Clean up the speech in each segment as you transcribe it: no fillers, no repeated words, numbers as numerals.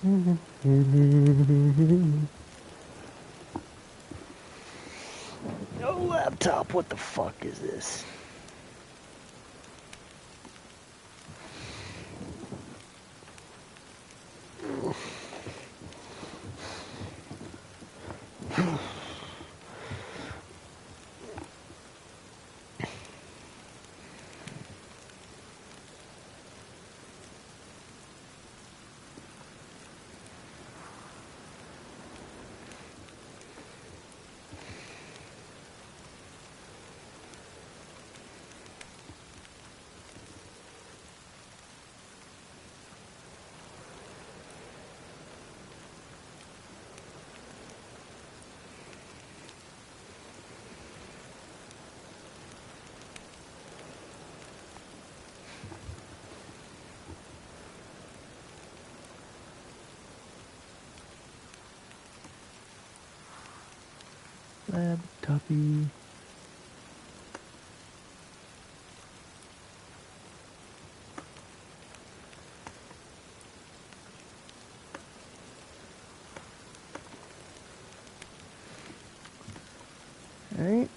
No laptop, what the fuck is this? Laptopy. Alright.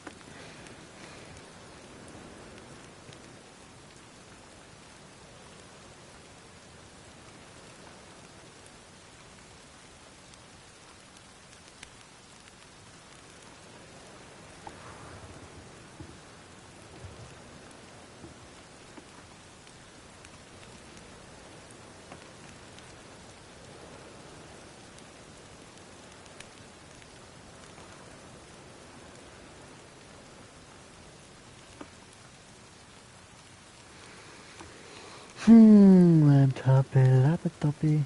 Laptopy.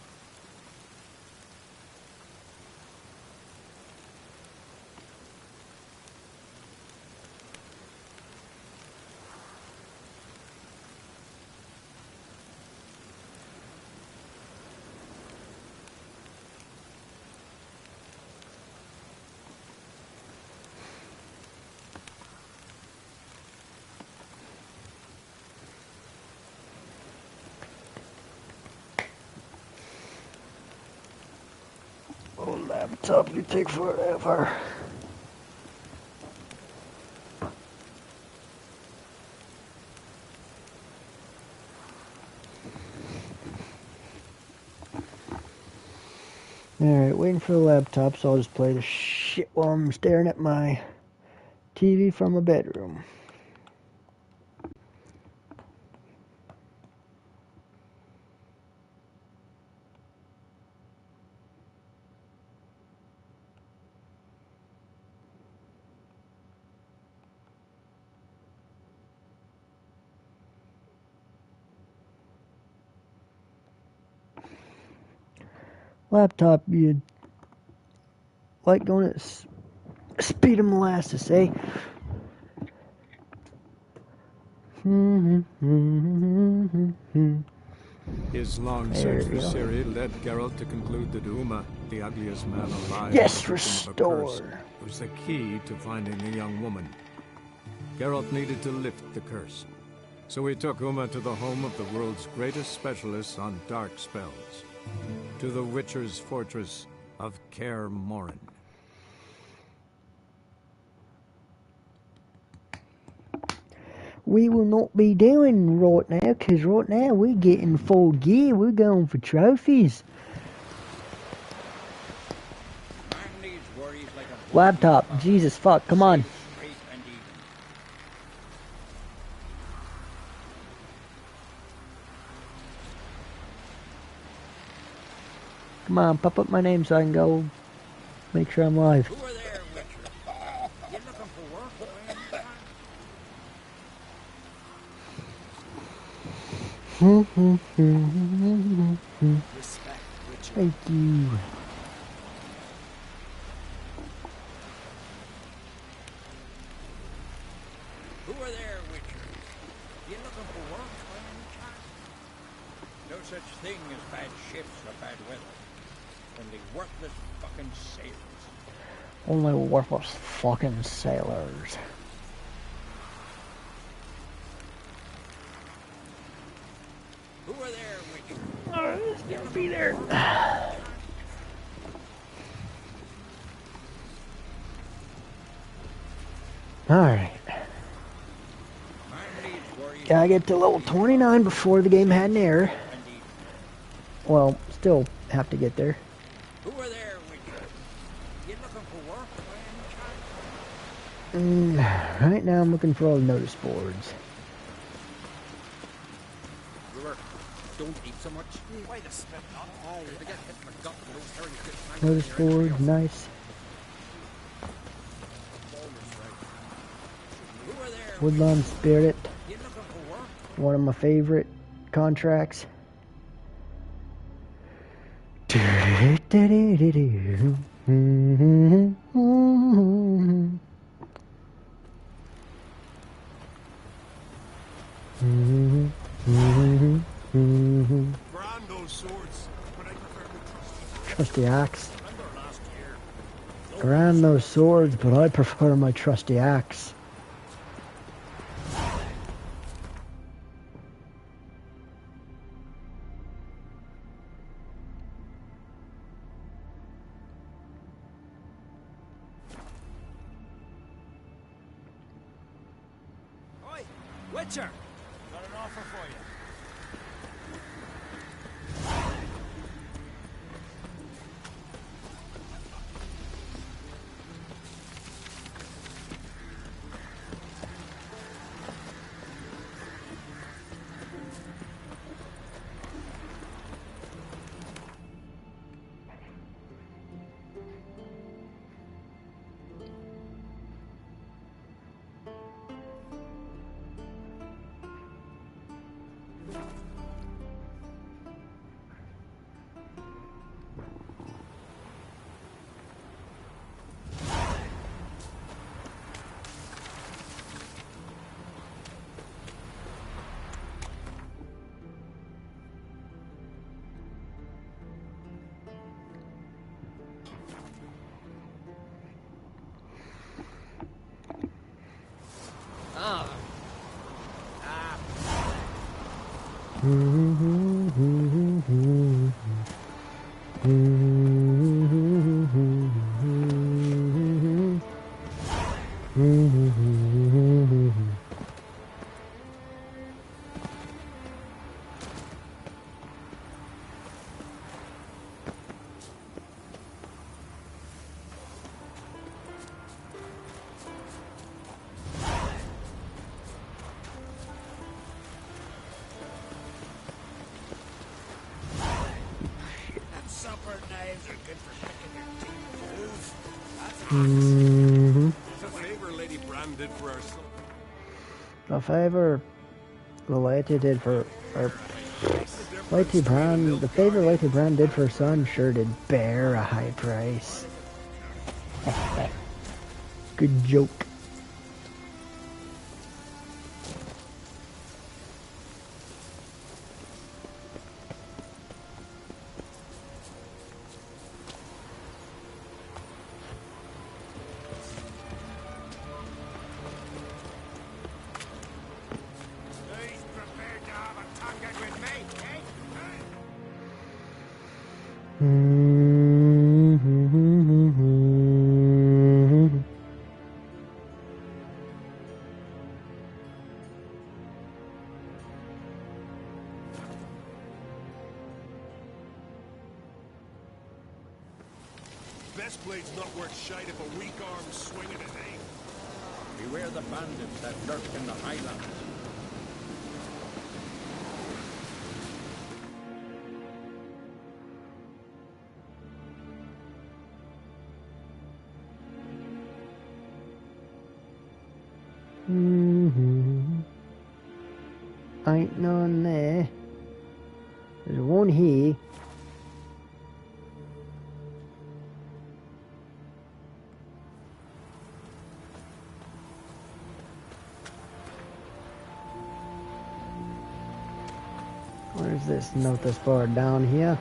Oh, laptop, you take forever. Alright, waiting for the laptop, so I'll just play the shit while I'm staring at my TV from a bedroom. Laptop, you like going at speed of molasses, eh? His long search for Ciri led Geralt to conclude that Uma, the ugliest man alive, yes, restore, was the key to finding the young woman. Geralt needed to lift the curse, so he took Uma to the home of the world's greatest specialist on dark spells, to the Witcher's fortress of Kaer Morhen. We will not be doing right now, because right now we're getting full gear. We're going for trophies. Laptop, Jesus fuck, come on. Come on, pop up my name so I can go make sure I'm live. Who are there, Witcher? You looking for work? Respect, Witcher. Thank you. Who are there, Witcher? You looking for work by any chance? No such thing as bad ships or bad weather. Only worthless fucking sailors. Only worthless fucking sailors. Who are there, Witcher? Oh, it's gonna be there. Alright. Man needs worries. Gotta get to level 29 before the game had an error. Indeed. Well, still have to get there. Who are there, Witcher? You looking for work by any chance? Right now I'm looking for all the notice boards. Brewer, don't eat so much. Wait a spit, not If you get hit in the gut, those hairy get tangled Notice in your board, nice. Who are there? Woodlawn Spirit, You looking for work? one of my favorite contracts. Brand those swords, but I prefer the trusty. Trusty axe. Remember last year? Around those swords, but I prefer my trusty axe. Oi, Witcher! Got an offer for you. Ah. Ah. Them supper knives are good for picking your teeth, fools. That's It's a favor Lady Brand did for our son. A favor the Lady did for Lady Brand, the favor Lady Brand did for her son sure did bear a high price. Good joke. He's prepared to have a tongue with me, eh? Best blade's not worth shite if a weak arm's swinging it, eh? Beware the bandits that lurk in the highlands. Ain't none there. There's one here. Where's this notice board down here?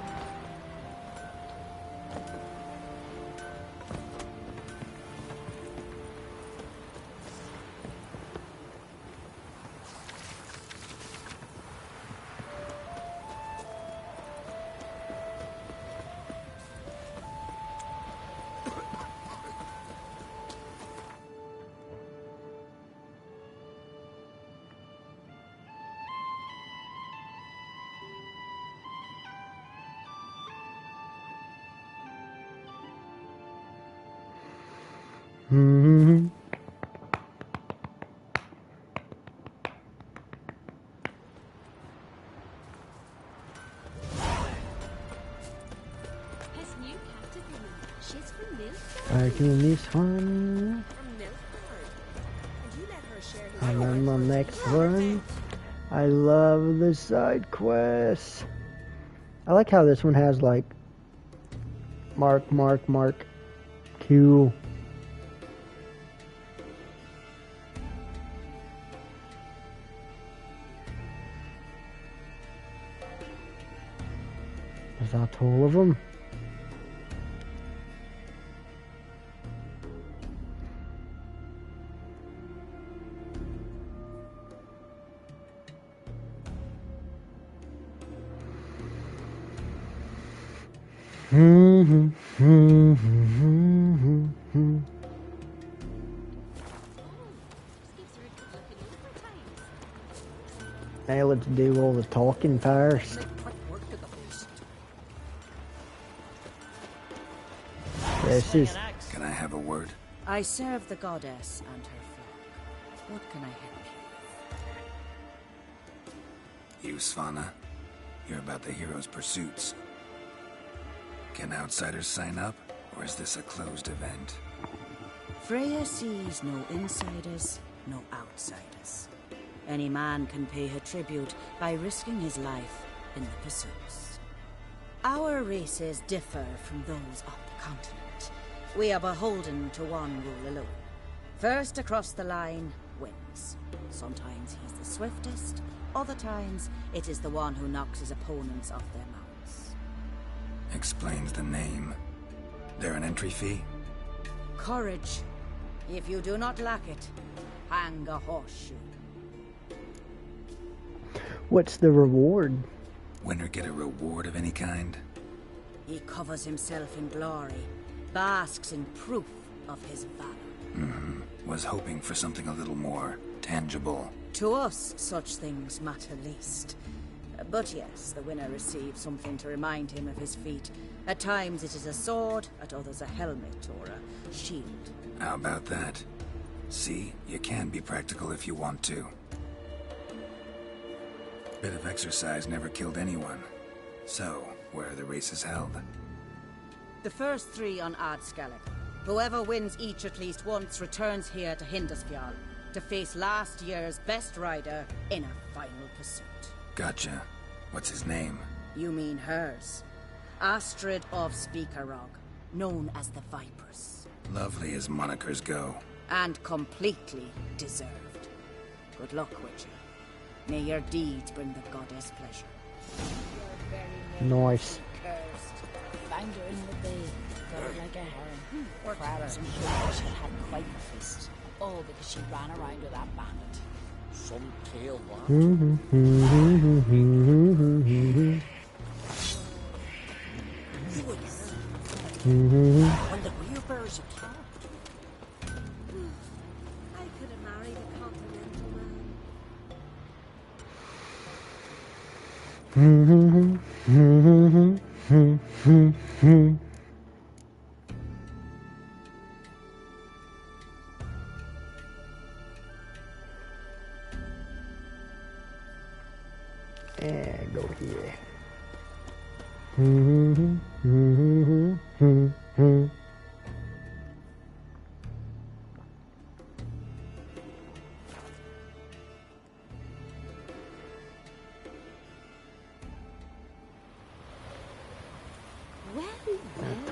Mm-hmm. His new captive woman. She's from Milford. Doing this one. From Milford. And you let her share his And then the next one. I love the side quests. I like how this one has like mark, Q. Is that all of them? Now let's do all the talking first. This is Can I have a word? I serve the goddess and her flock. What can I help you with? You, Svanna. You're about the hero's pursuits. Can outsiders sign up, or is this a closed event? Freya sees no insiders, no outsiders. Any man can pay her tribute by risking his life in the pursuits. Our races differ from those of the continent. We are beholden to one rule alone. First across the line wins. Sometimes he's the swiftest, other times it is the one who knocks his opponents off their mounts. Explains the name. There an entry fee? Courage. If you do not lack it, hang a horseshoe. what's the reward? Winner get a reward of any kind? He covers himself in glory, basks in proof of his valor. Was hoping for something a little more tangible. To us, such things matter least. But yes, the winner receives something to remind him of his feat. At times it is a sword, at others a helmet or a shield. How about that? See, you can be practical if you want to. Bit of exercise never killed anyone. So, where are the races held? The first 3 on Adscalon. Whoever wins each at least once returns here to Hindisfjall to face last year's best rider in a final pursuit. Gotcha. What's his name? You mean hers. Astrid of Speakerog, known as the Vipers. Lovely as monikers go. And completely deserved. Good luck, Witcher. May your deeds bring the goddess pleasure. Nice. Cursed. Found her in the bay. Got her like a heron. Crabs and fish she had quite a feast. All because she ran around with that bandit. Some tale what? When the weirbears attacked. I could have married a continental man. And go here.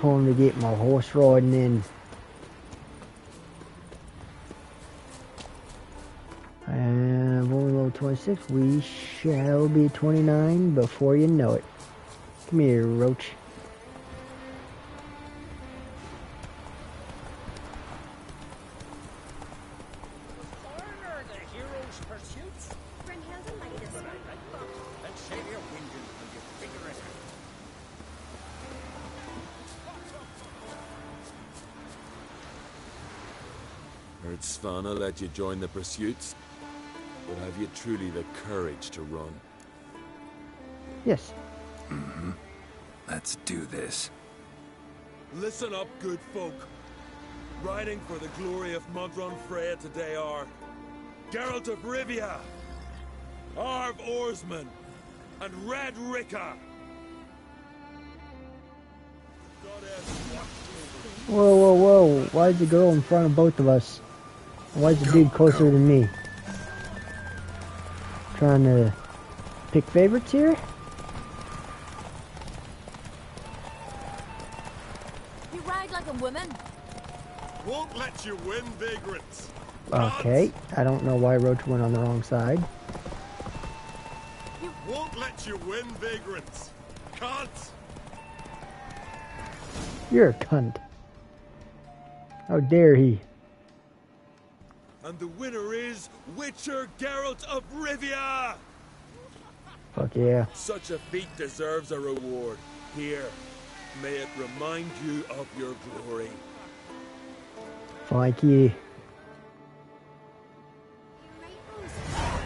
Time to get my horse riding in. And we're level 26. We shall be 29 before you know it. Come here, Roach. Foreigner, the hero's pursuits? Brynhilda might as well. And save your whinging when you figure it out. Heard Svanna let you join the pursuits? But have you truly the courage to run? Yes. Let's do this. Listen up, good folk. Riding for the glory of Modron Freya today are Geralt of Rivia, Arv Oarsman, and Red Ricker. Whoa, whoa, whoa. Why is the girl in front of both of us? Why is the dude closer than me? Trying to pick favorites here? You ride like a woman. Won't let you win, vagrants. Okay, I don't know why Roach went on the wrong side. Won't let you win, vagrants. Can't. You're a cunt. How dare he? And the winner is Witcher Geralt of Rivia! Fuck yeah. Such a feat deserves a reward. Here, may it remind you of your glory. Fuck you.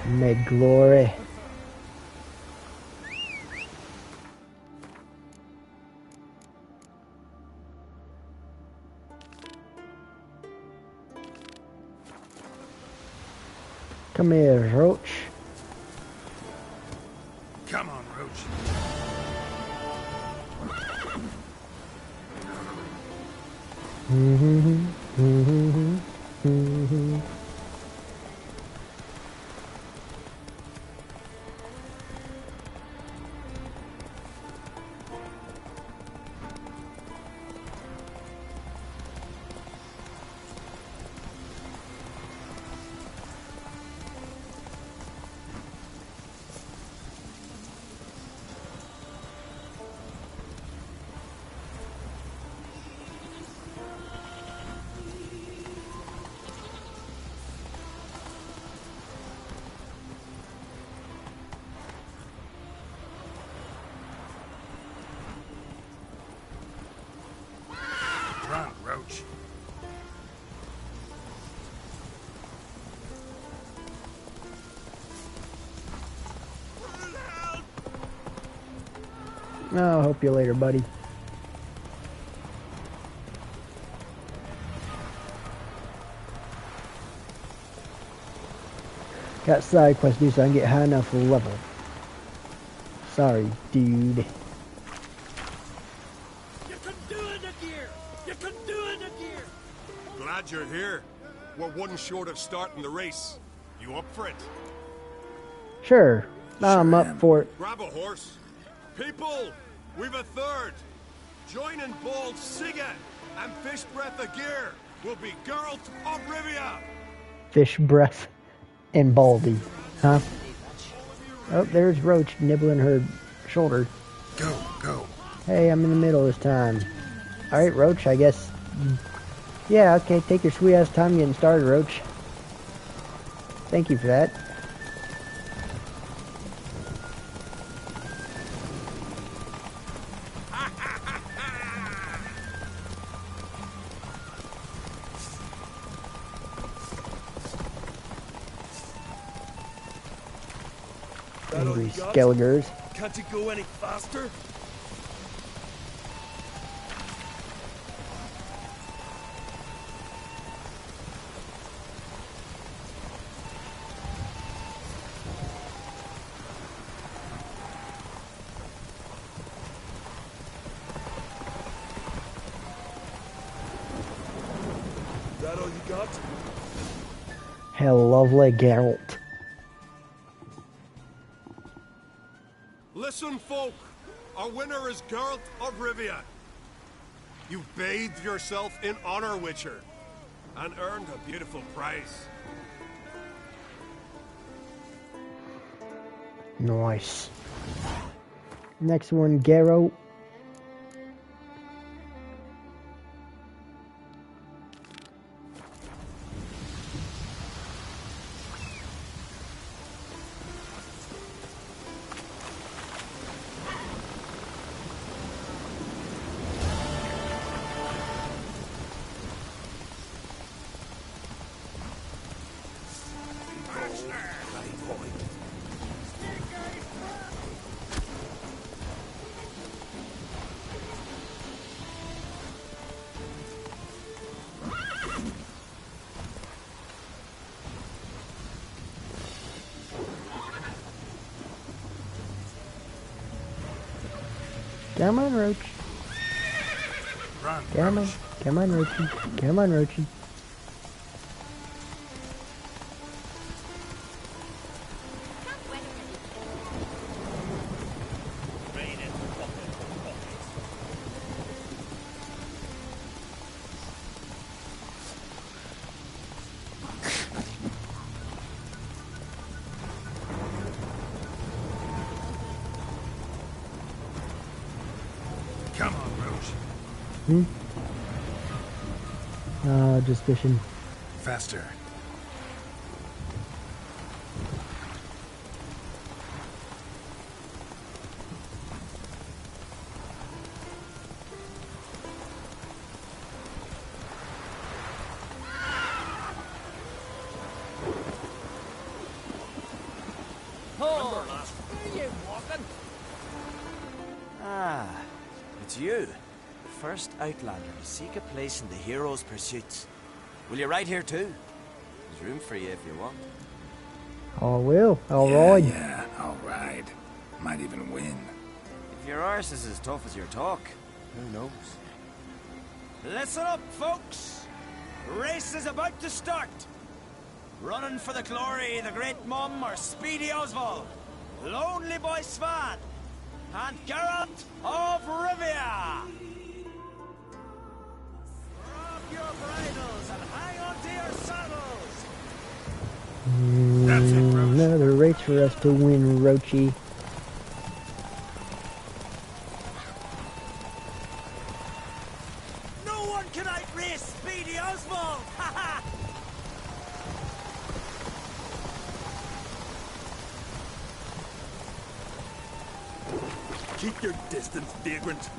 Make glory. Come here, Roach. Come on, Roach. Run, Roach. I'll help you later, buddy. Got side quest to do so I can get high enough level. Sorry, dude. You can do it, Nagir! You can do it, Nagir! Glad you're here. We're one short of starting the race. You up for it? Sure, I'm up for it. Grab a horse. People, we've a third. Joining Bald Sigga and Fish Breath of Gear will be Geralt of Rivia. Fish breath and Baldy, huh? Oh, there's Roach nibbling her shoulder. Go, go. Hey, I'm in the middle this time. Alright, Roach, I guess. Yeah, okay, take your sweet ass time getting started, Roach. Thank you for that. Angry Skelligers. Can't you go any faster? Is that all you got? Hell, lovely Geralt. Listen, folk. Our winner is Geralt of Rivia. You've bathed yourself in honor, Witcher, and earned a beautiful prize. Nice. Next one, Geralt. Come on, Roach. Run, Come on. Roach. Come on, Roachy. Come on, Roachy. Come on, Roach. Just fishing. Faster. Ah, it's you. First Outlander to seek a place in the hero's pursuits. Will you ride here too? There's room for you if you want. I will. I'll Yeah, ride. yeah, I'll ride. Might even win. If your arse is as tough as your talk, who knows? Listen up, folks! Race is about to start! Running for the glory, the Great Mum or Speedy Oswald, Lonely Boy Svan, and Geralt of Rivia! Drop your bridles and hang on to your saddles! That's it, Roach. Another race for us to win, Roachy. No one can outrace Speedy Oswald! Ha ha! Keep your distance, vagrant.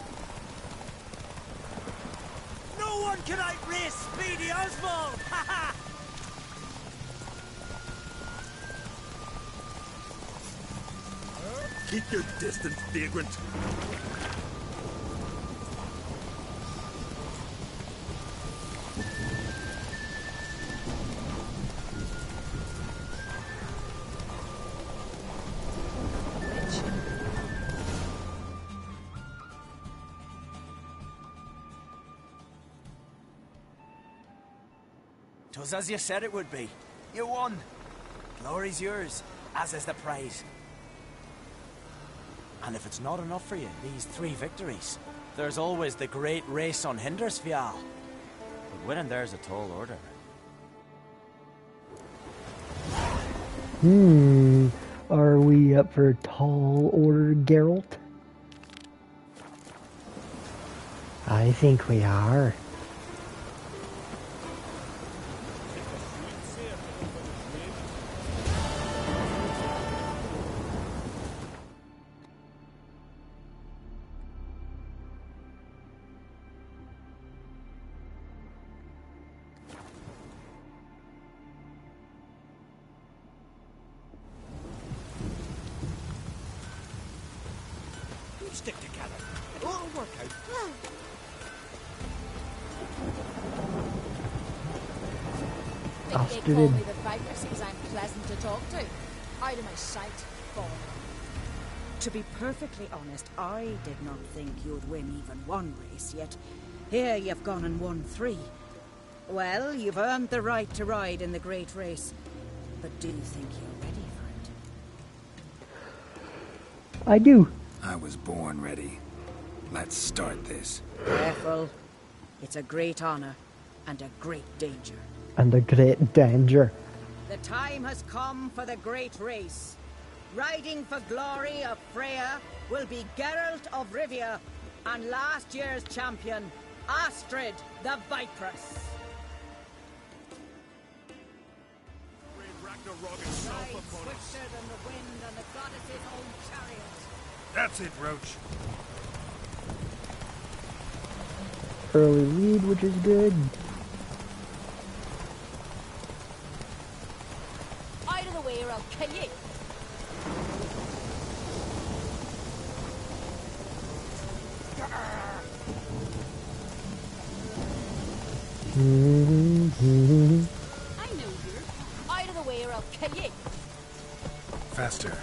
No one can outrace Speedy Oswald! Ha ha! Keep your distance, vagrant. Twas as you said it would be. You won. Glory's yours, as is the prize. And if it's not enough for you, these 3 victories, there's always the great race on Hindersfjall. But winning there's a tall order. Are we up for a tall order, Geralt? I think we are. Stick together. It'll all work out. Think they call me the Viper because I'm pleasant to talk to. Out of my sight, boy. To be perfectly honest, I did not think you'd win even one race, yet here you've gone and won 3. Well, you've earned the right to ride in the great race, but do you think you're ready for it? I do. I was born ready. Let's start this. Careful. It's a great honor and a great danger. And a great danger. The time has come for the great race. Riding for glory of Freya will be Geralt of Rivia and last year's champion, Astrid the Vipress. Ragnarok itself Ride upon us. swifter than the wind and the goddess's own chariot. That's it, Roach. Early lead, which is good. Out of the way or I'll kill you. I know you. Out of the way or I'll kill you. Faster.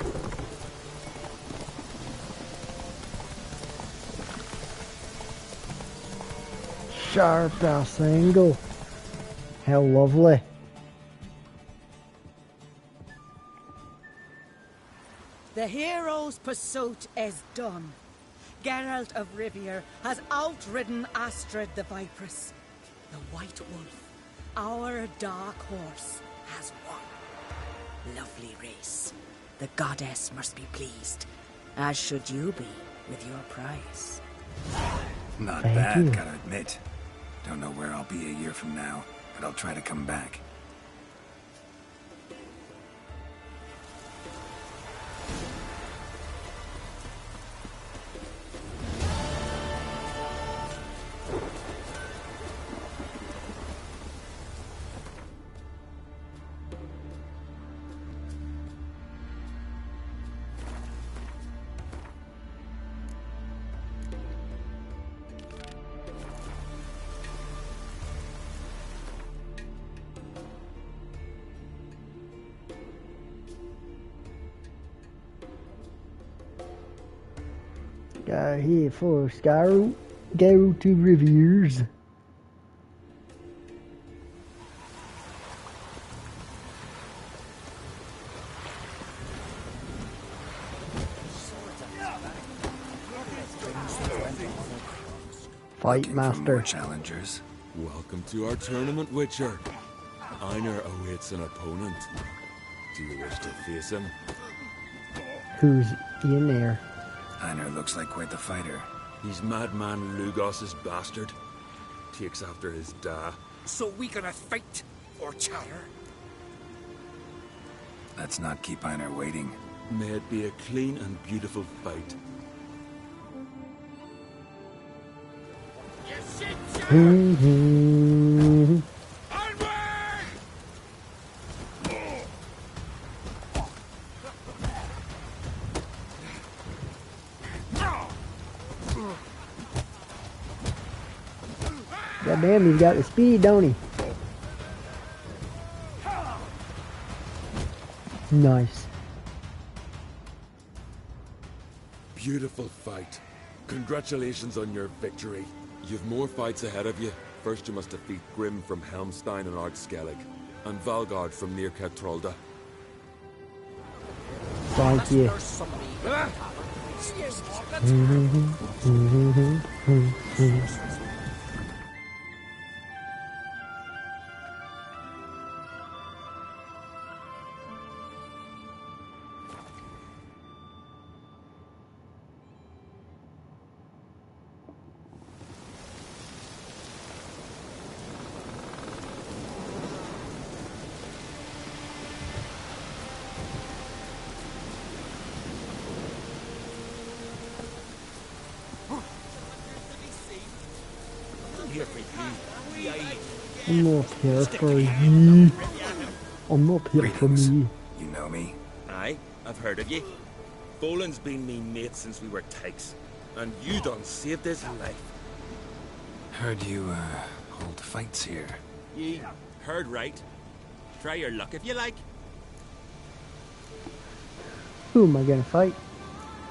Sharp ass angle. How lovely. The hero's pursuit is done. Geralt of Rivia has outridden Astrid the Viperess. The White Wolf, our dark horse, has won. Lovely race. The goddess must be pleased, as should you be with your prize. Not Thank bad, you. gotta admit. Don't know where I'll be a year from now, but I'll try to come back. Here for Skyro. Go to Reviews. Fight Looking for Master. more challengers. Welcome to our tournament, Witcher. Einar awaits an opponent. Do you wish to face him? Who's in there? Einar looks like quite the fighter. He's madman Lugos's bastard. Takes after his da. So we gonna fight or chatter? Let's not keep Einar waiting. May it be a clean and beautiful fight. God damn, he's got the speed, don't he? Nice. Beautiful fight. Congratulations on your victory. You've more fights ahead of you. First you must defeat Grim from Helmstein and Ardskellig, and Valgard from near Catrolda. Thank you. I'm not here for you. I'm not here for Greetings. me. You know me? Aye, I've heard of ye. Boland's been me mate since we were tykes, and you done saved his life. Heard you, hold fights here. Ye heard right. Try your luck if you like. Who am I gonna fight?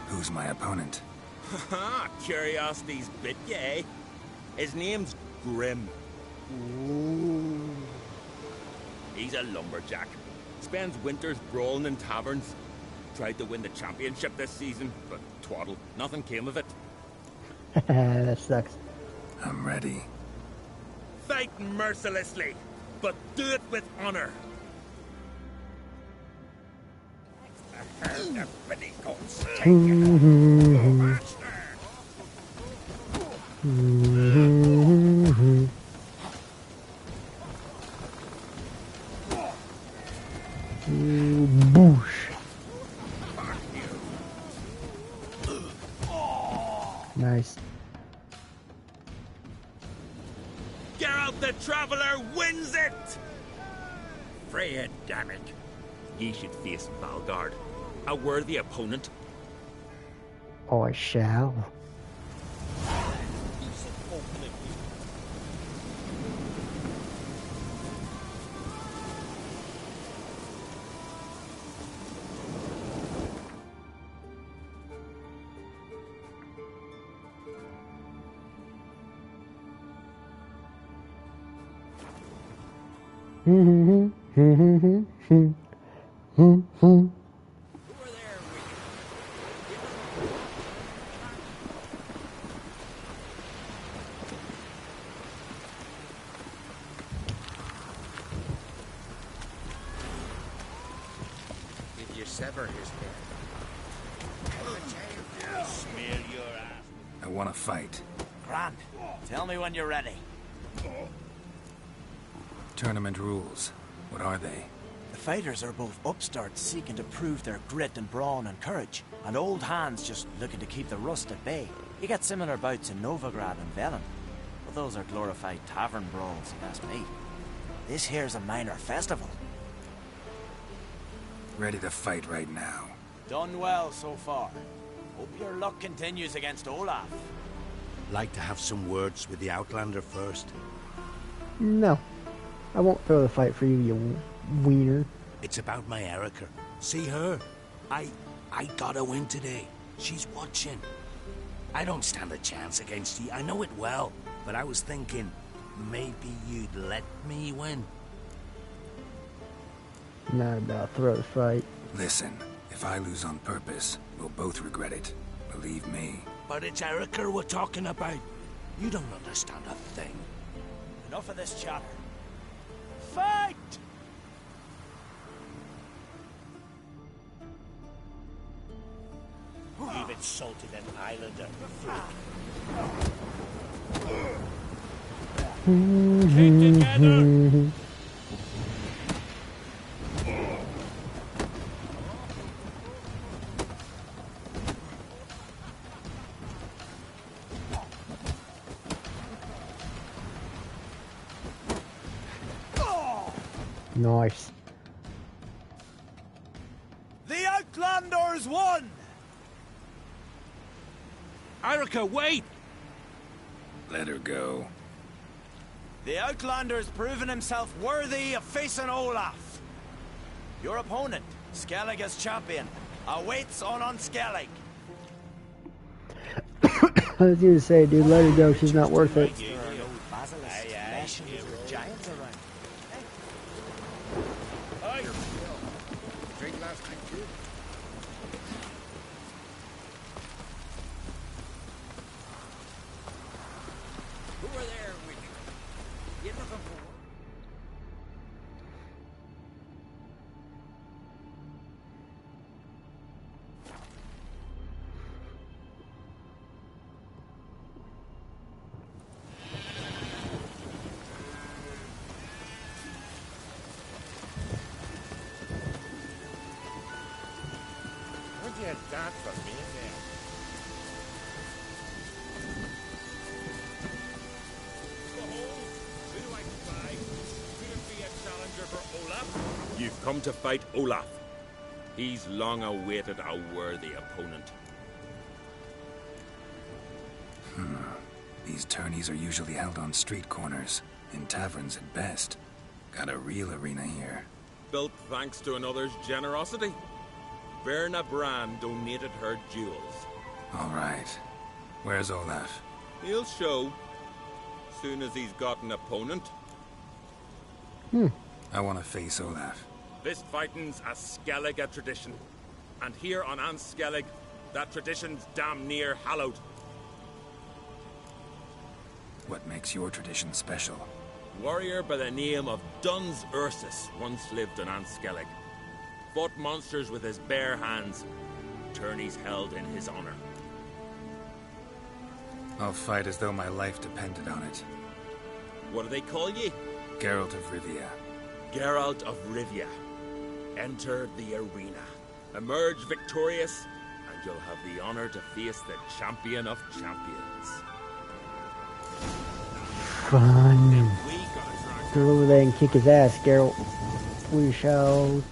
Who's my opponent? Haha, curiosity's bit ya, eh? His name's Grim. He's a lumberjack. Spends winters brawling in taverns. Tried to win the championship this season, but twaddle. Nothing came of it. That sucks. I'm ready. Fight mercilessly, but do it with honor. Boosh. Nice. Geralt the Traveler wins it! Freya, damn it. Ye should face Valgard, a worthy opponent. I shall. Did you sever his head? Smear your ass. I want to fight. Grant, tell me when you're ready. Tournament rules. What are they? The fighters are both upstarts seeking to prove their grit and brawn and courage, and old hands just looking to keep the rust at bay. You get similar bouts in Novigrad and Velen, but those are glorified tavern brawls, if you ask me. This here's a minor festival. Ready to fight right now. Done well so far. Hope your luck continues against Olaf. Like to have some words with the Outlander first. No. I won't throw the fight for you, you wiener. It's about my Erica. See her? I gotta win today. She's watching. I don't stand a chance against you. I know it well. But I was thinking, maybe you'd let me win. Not about throw the fight. Listen, if I lose on purpose, we'll both regret it. Believe me. But it's Erica we're talking about. You don't understand a thing. Enough of this chatter. Fight! You've insulted an Islander. Get together! Nice. The Outlanders won! Erica, wait! Let her go. The Outlander's proven himself worthy of facing Olaf. Your opponent, Skellig as champion, awaits on Unskellig. I was gonna say, dude, let her go. She's not worth it. There are no basilisks, legions, or giants around. Drink last night too. Who are there with you? You looking for work? What'd you have got for me there? You've come to fight Olaf. He's long awaited a worthy opponent. These tourneys are usually held on street corners, in taverns at best. Got a real arena here. Built thanks to another's generosity. Verna Brand donated her jewels. All right. Where's Olaf? He'll show. Soon as he's got an opponent. I want to face Olaf. This fighting's a Skellig tradition. And here on Unskellig, that tradition's damn near hallowed. What makes your tradition special? Warrior by the name of Duns Ursus once lived on Unskellig. Fought monsters with his bare hands. Tourneys held in his honor. I'll fight as though my life depended on it. What do they call ye? Geralt of Rivia. Geralt of Rivia. Enter the arena. Emerge victorious, and you'll have the honor to face the champion of champions. Fun. Go over there and kick his ass, Geralt. We shall.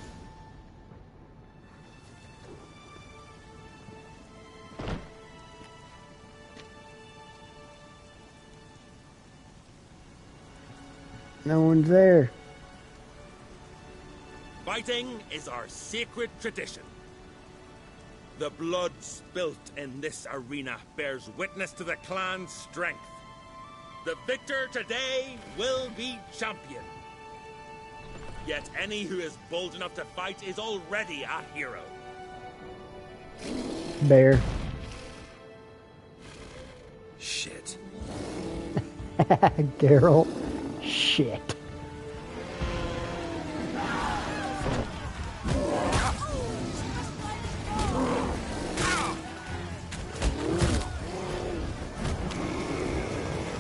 No one's there. Fighting is our sacred tradition. The blood spilt in this arena bears witness to the clan's strength. The victor today will be champion. Yet any who is bold enough to fight is already a hero. Bear. Shit. Geralt. Shit.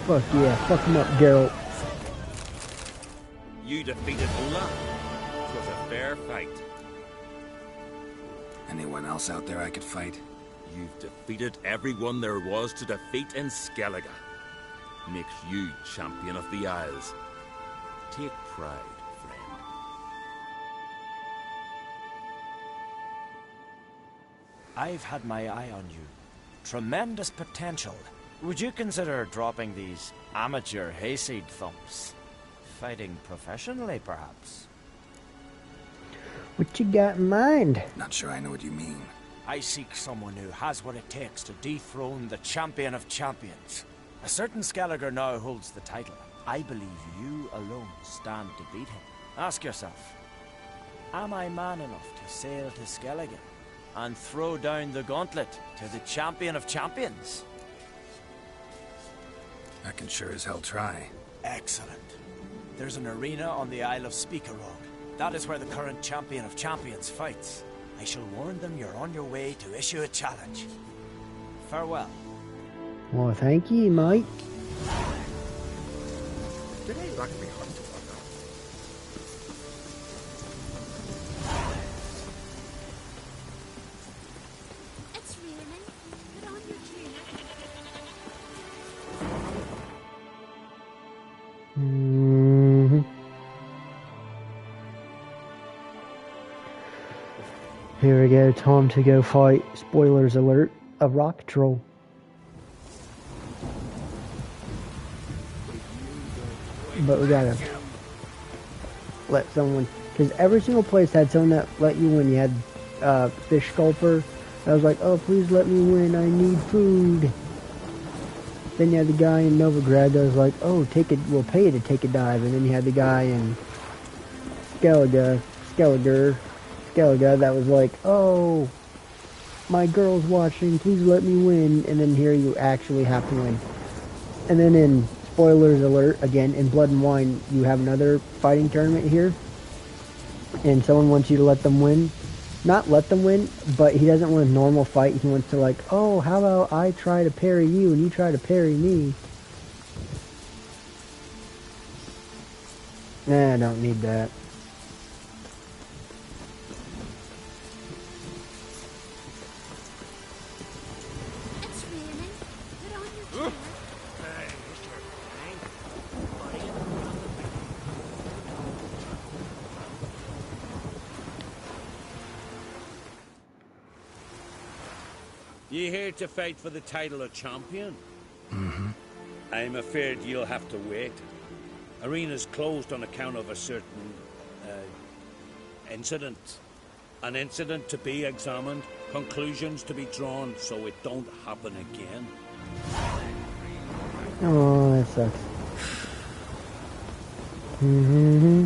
Fuck yeah, fuck him up, Geralt. You defeated Ola. It was a fair fight. Anyone else out there I could fight? You've defeated everyone there was to defeat in Skellige. Makes you champion of the Isles. Take pride, friend. I've had my eye on you. Tremendous potential. Would you consider dropping these amateur hayseed thumps? Fighting professionally, perhaps? What you got in mind? Not sure I know what you mean. I seek someone who has what it takes to dethrone the champion of champions. A certain Skelliger now holds the title. I believe you alone stand to beat him. Ask yourself, am I man enough to sail to Skellige and throw down the gauntlet to the champion of champions? I can sure as hell try. Excellent. There's an arena on the Isle of Speakerog. That is where the current champion of champions fights. I shall warn them you're on your way to issue a challenge. Farewell. Well, thank you, mate. Today that can be hard to work out. It's raining. Put on your trainer. Here we go, time to go fight, spoilers alert, a rock troll. But we gotta let someone, because every single place had someone that let you win. You had Fish Sculper. I was like, oh, please let me win, I need food. Then you had the guy in Novigrad that was like, oh, we'll pay you to take a dive. And then you had the guy in Skellige that was like, oh, my girl's watching, please let me win. And then here you actually have to win. And then in spoilers alert, again, in Blood and Wine, you have another fighting tournament here. And someone wants you to let them win. Not let them win, but he doesn't want a normal fight. He wants to like, oh, how about I try to parry you and you try to parry me. Nah, I don't need that. It's raining. Put on your trainer. You here to fight for the title of champion? Mm-hmm. I'm afraid you'll have to wait. Arena's closed on account of a certain incident. An incident to be examined, conclusions to be drawn so it don't happen again. Oh, that sucks. Mm-hmm.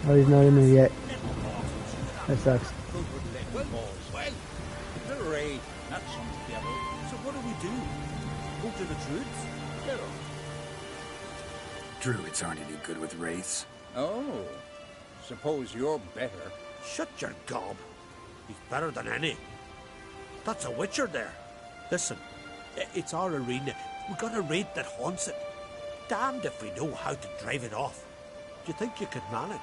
Oh, he's not in there yet. That sucks. Raid. That sounds better. So what do we do? Go to the Druids? Get on. Druids aren't any good with wraiths. Oh. Suppose you're better. Shut your gob. He's better than any. That's a witcher there. Listen, it's our arena. We got a wraith that haunts it. Damned if we know how to drive it off. Do you think you could manage?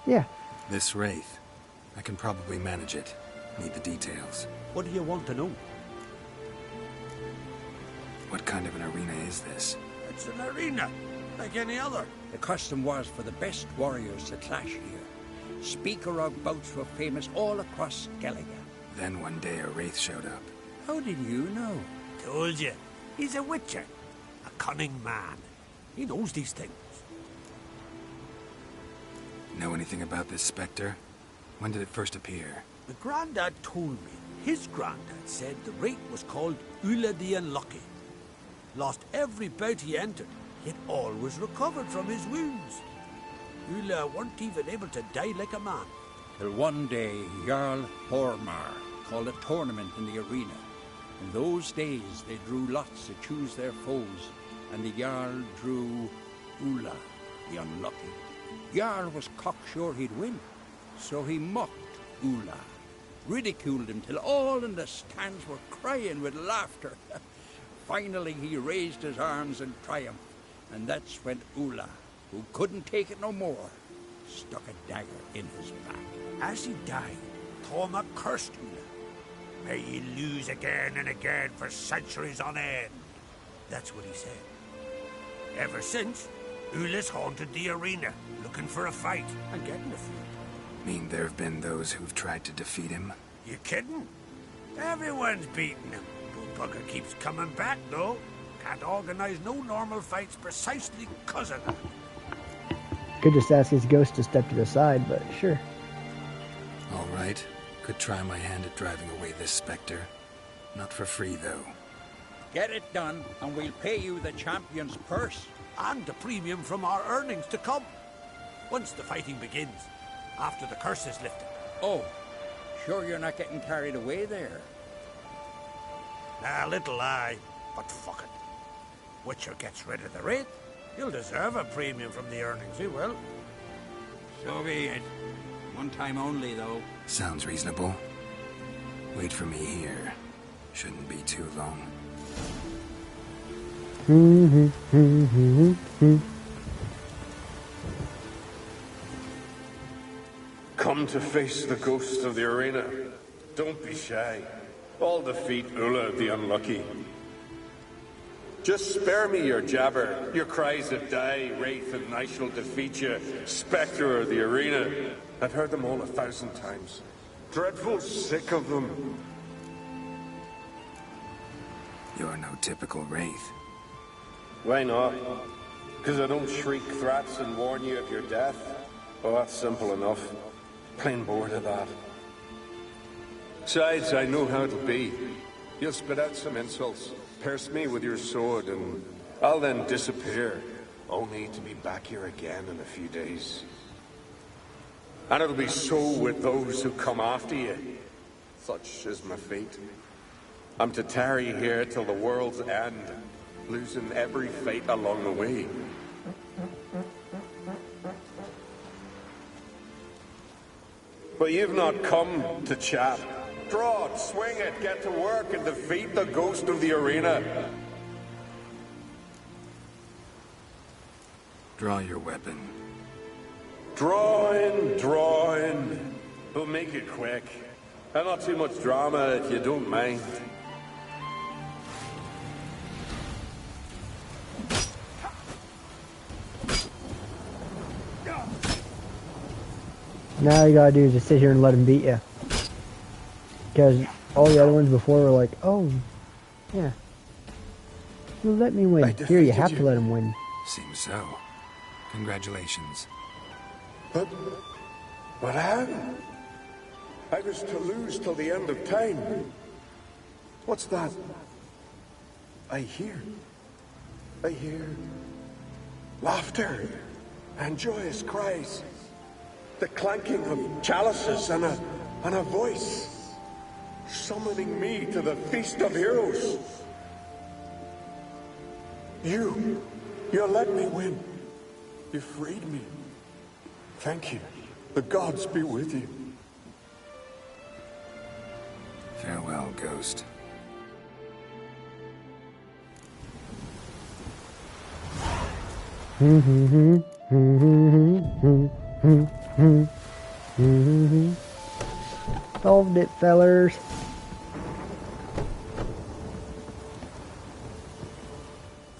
Yeah. This wraith, I can probably manage it. Need the details. What do you want to know? What kind of an arena is this? It's an arena, like any other. The custom was for the best warriors to clash here. Speakerog bouts were famous all across Skellige. Then one day a wraith showed up. How did you know? Told you. He's a witcher. A cunning man. He knows these things. Know anything about this specter? When did it first appear? The Grandad told me. His Grandad said the wraith was called Ulla the Unlucky. Lost every bout he entered, yet always recovered from his wounds. Ula weren't even able to die like a man. Till one day, Jarl Hormar called a tournament in the arena. In those days, they drew lots to choose their foes, and the Jarl drew Ula, the unlucky. Jarl was cocksure he'd win, so he mocked Ula, ridiculed him till all in the stands were crying with laughter. Finally, he raised his arms in triumph, and that's when Ula, who couldn't take it no more, stuck a dagger in his back. As he died, Tormund cursed Ula. May ye lose again and again for centuries on end. That's what he said. Ever since, Ula's haunted the arena, looking for a fight and getting a fight. Mean there have been those who've tried to defeat him? You kidding? Everyone's beating him. Bull bugger keeps coming back, though. Can't organize no normal fights precisely because of that. Could just ask his ghost to step to the side, but sure. All right. Could try my hand at driving away this specter. Not for free, though. Get it done, and we'll pay you the champion's purse. And the premium from our earnings to come. Once the fighting begins, after the curse is lifted. Oh, sure you're not getting carried away there? A little lie, but fuck it. Witcher gets rid of the wraith. He'll deserve a premium from the earnings, he will. So be it. One time only, though. Sounds reasonable. Wait for me here. Shouldn't be too long. Come to face the ghost of the arena. Don't be shy. I'll defeat Ula the Unlucky. Just spare me your jabber, your cries of die, wraith, and I shall defeat you, spectre of the arena. I've heard them all 1,000 times. Dreadful sick of them. You're no typical wraith. Why not? Because I don't shriek threats and warn you of your death? Oh, that's simple enough. Plain bored of that. Besides, I know how it'll be. You'll spit out some insults, pierce me with your sword, and I'll then disappear, only to be back here again in a few days. And it'll be so with those who come after you. Such is my fate. I'm to tarry here till the world's end, losing every fate along the way. But you've not come to chat. Draw it, swing it, get to work and defeat the ghost of the arena. Draw your weapon. Draw in. We'll make it quick. And not too much drama if you don't mind. Now you gotta do is just sit here and let him beat you. Because all the other ones before were like, oh, yeah. You let me win. Here, you have to let him win. Seems so. Congratulations. But how? I was to lose till the end of time. What's that? I hear laughter and joyous cries. The clanking of chalices and a voice summoning me to the feast of heroes. You let me win. You freed me. Thank you. The gods be with you. Farewell, Ghost. Solved it, fellers.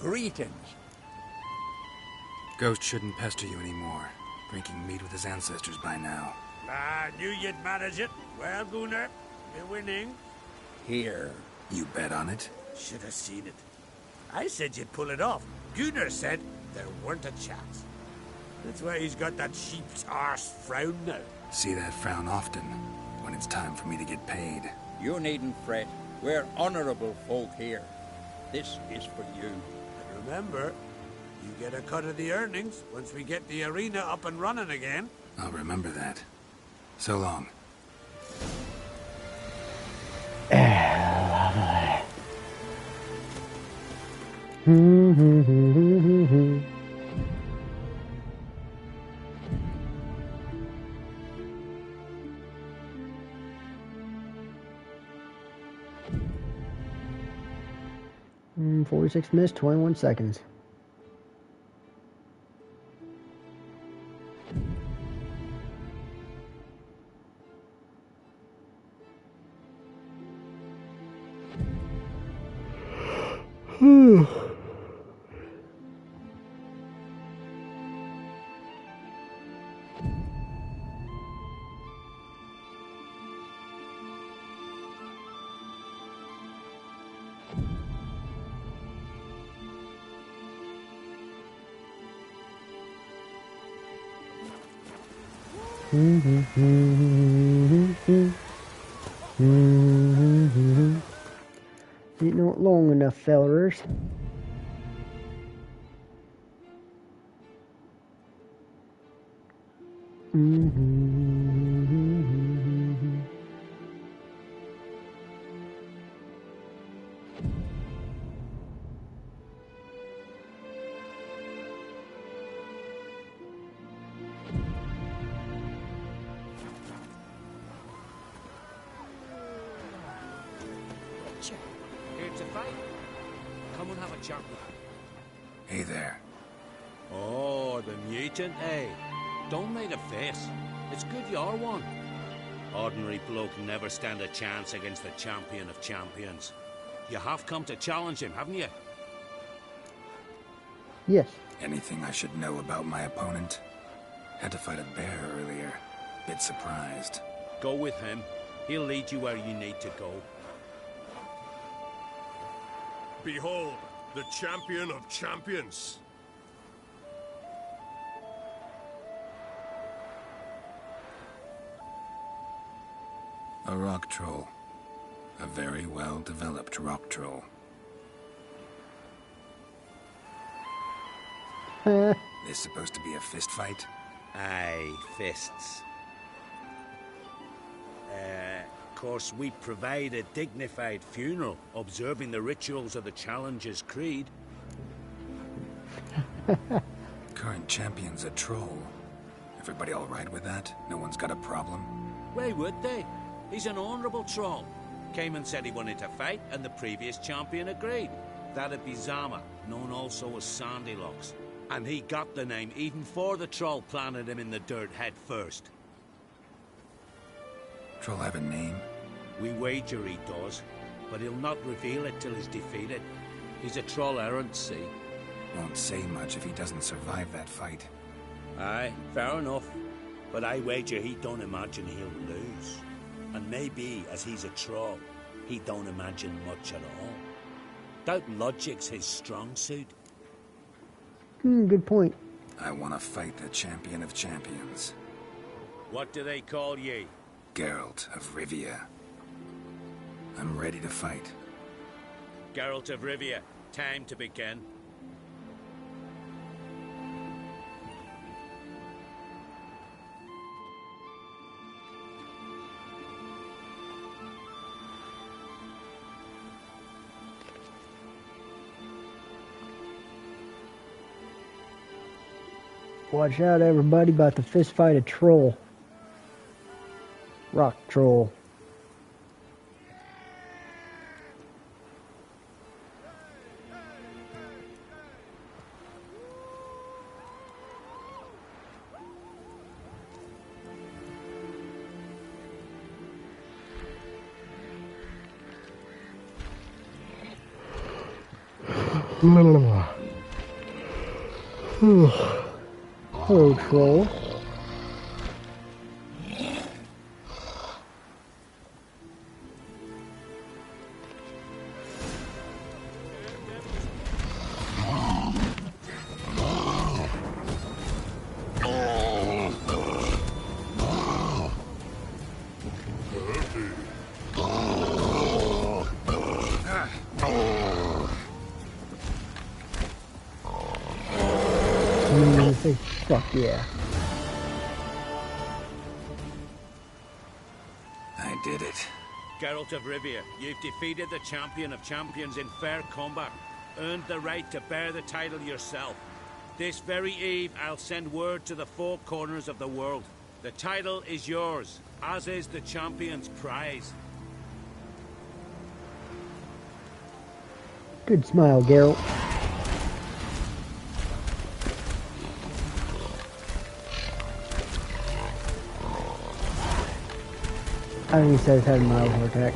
Greetings. Ghost shouldn't pester you anymore. Drinking meat with his ancestors by now. I knew you'd manage it. Well, Gunnar, you're winning. Here. You bet on it? Should have seen it. I said you'd pull it off. Gunnar said there weren't a chance. That's why he's got that sheep's arse frown now. See that frown often, when it's time for me to get paid. You needn't fret. We're honorable folk here. This is for you. And remember, You get a cut of the earnings once we get the arena up and running again. I'll remember that. So long. Lovely. 46 minutes, 21 seconds. Ain't not long enough, fellers. Here to fight? Come and have a chat with me. Hey there. Oh, the mutant, eh? Don't make a face. It's good you're one. Ordinary bloke can never stand a chance against the champion of champions. You have come to challenge him, haven't you? Yes. Anything I should know about my opponent? Had to fight a bear earlier. Bit surprised. Go with him. He'll lead you where you need to go. Behold, the champion of champions. A rock troll. A very well-developed rock troll. This supposed to be a fist fight? Aye, fists. Of course, we provide a dignified funeral, observing the rituals of the Challenger's Creed. Current champion's a troll. Everybody all right with that? No one's got a problem? Why would they? He's an honourable troll. Came and said he wanted to fight, and the previous champion agreed. That'd be Zama, known also as Sandylocks. And he got the name even before the troll planted him in the dirt head first. Troll have a name? We wager he does, but he'll not reveal it till he's defeated. He's a troll errant, see? Won't say much if he doesn't survive that fight. Aye, fair enough. But I wager he don't imagine he'll lose. And maybe, as he's a troll, he don't imagine much at all. Doubt logic's his strong suit. Good point. I want to fight the champion of champions. What do they call ye? Geralt of Rivia. I'm ready to fight. Geralt of Rivia, time to begin. Watch out, everybody, about to fist fight a troll. Rock troll. Hello, troll. Fuck yeah. I did it. Geralt of Rivia, you've defeated the champion of champions in fair combat. Earned the right to bear the title yourself. This very eve, I'll send word to the four corners of the world. The title is yours, as is the champion's prize. Good smile, Geralt. I think he says had a mild heart attack.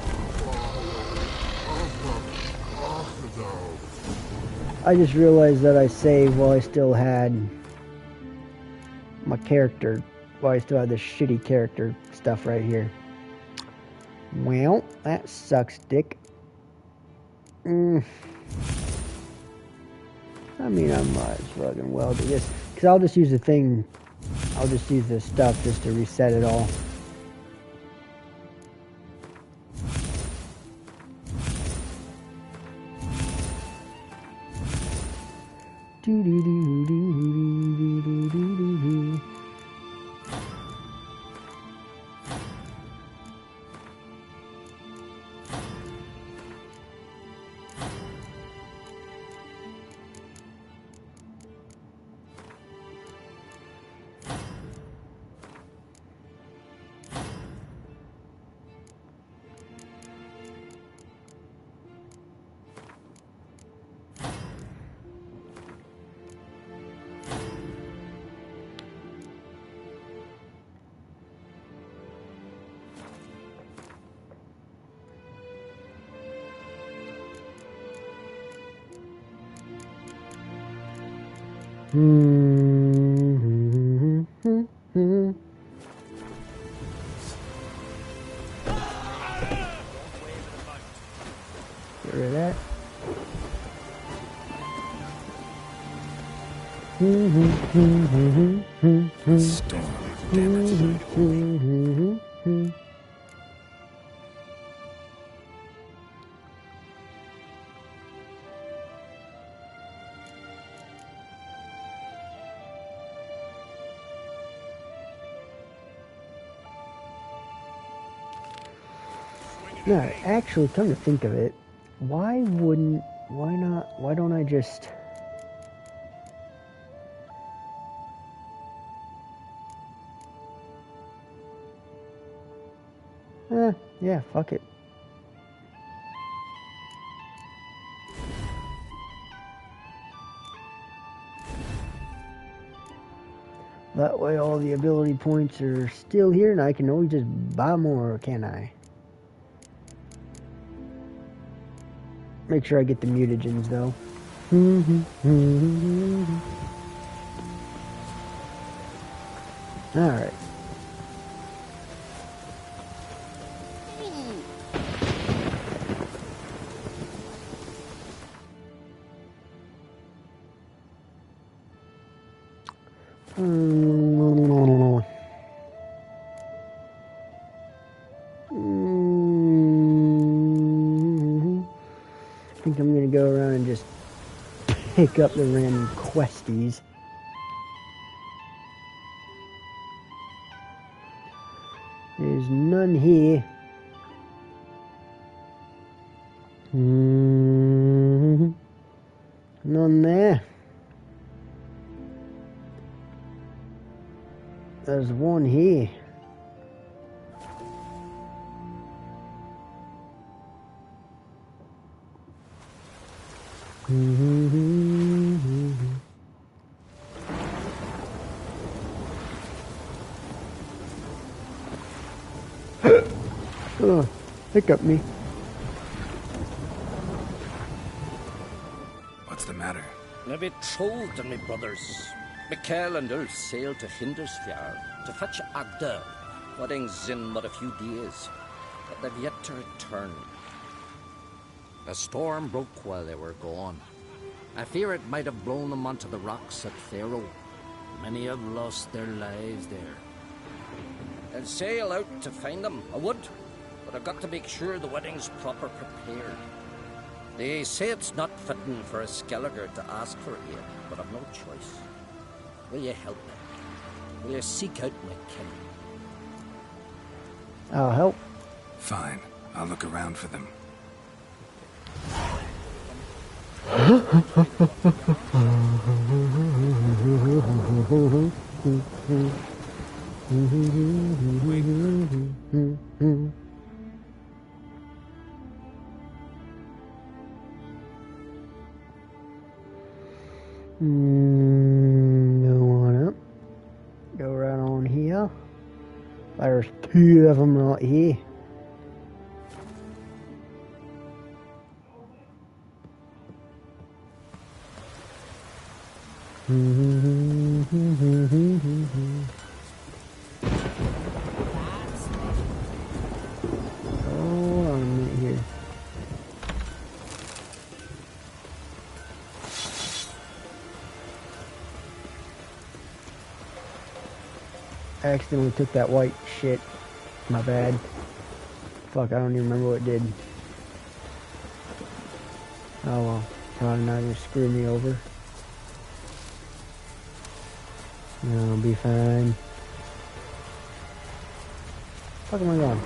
I just realized that I saved while I still had my character, while I still had this shitty character stuff right here. Well, that sucks, dick. I mean, I might as fucking well do this. Because I'll just use the thing, I'll just use this stuff just to reset it all. Get rid of that. Storm, damn it. No, actually, come to think of it, why don't I just... yeah, fuck it. That way all the ability points are still here and I can always just buy more, can't I? Make sure I get the mutagens though. Alright. I think I'm gonna go around and just pick up the random questies. There's none here. None there. There's one here. Oh, hiccup me. What's the matter? I betrothed and my brothers, Mikkel and Ulf, sailed to Hindersfjord to fetch Agda. Wedding's in but a few days, but they've yet to return. A storm broke while they were gone. I fear it might have blown them onto the rocks at Faroe. Many have lost their lives there. I'd sail out to find them, I would, but I've got to make sure the wedding's proper prepared. They say it's not fitting for a Skelliger to ask for it yet, but I've no choice. Will you help me? Will you seek out my kin? I'll help. Fine. I'll look around for them. Go on up. Go right on here. There's two of them right here. Hold on a minute here. I accidentally took that white shit. My bad. Fuck, I don't even remember what it did. Oh well. Probably not gonna screw me over. No, I'll be fine. Fuck am I going?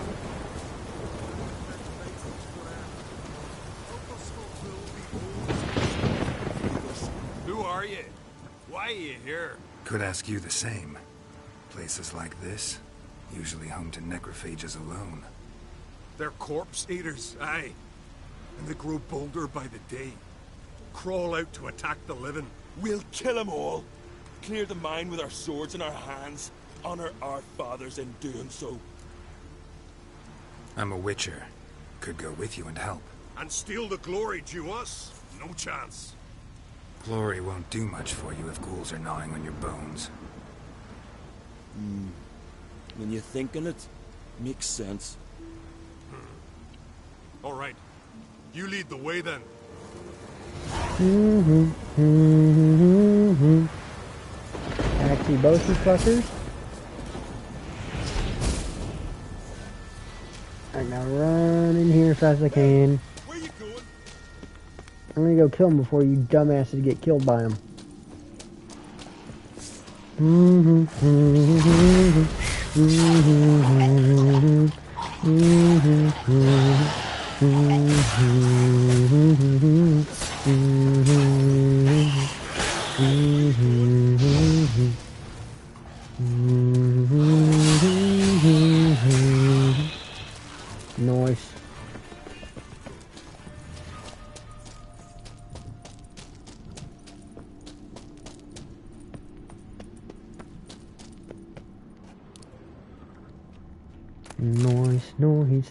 Who are you? Why are you here? Could ask you the same. Places like this, usually home to necrophages alone. They're corpse eaters, aye. And they grow bolder by the day. Crawl out to attack the living. We'll kill them all. Clear the mine with our swords in our hands. Honor our fathers in doing so. I'm a witcher. Could go with you and help. And steal the glory due us? No chance. Glory won't do much for you if ghouls are gnawing on your bones. When you're thinking it, makes sense. All right. You lead the way then. Actually, both you fuckers. Alright, now run in here as fast as I can. Where you going? I'm gonna go kill him before you dumbasses get killed by him. Nice.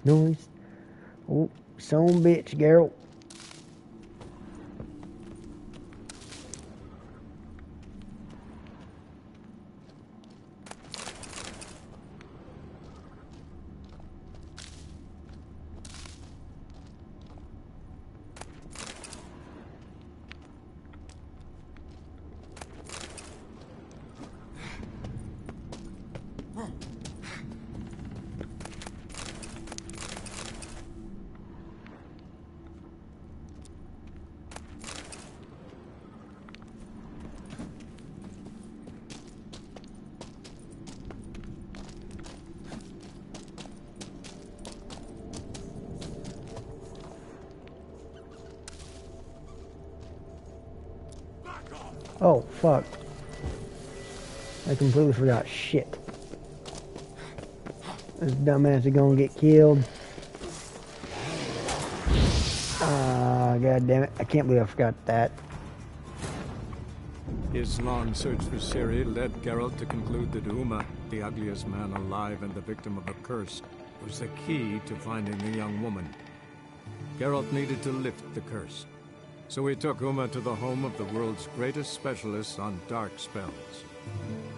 Nice. Oh, son of a bitch, Geralt. Oh, fuck. I completely forgot. Shit. This dumbass is gonna get killed. Ah, god damn it. I can't believe I forgot that. His long search for Ciri led Geralt to conclude that Uma, the ugliest man alive and the victim of a curse, was the key to finding the young woman. Geralt needed to lift the curse. So he took Uma to the home of the world's greatest specialists on dark spells,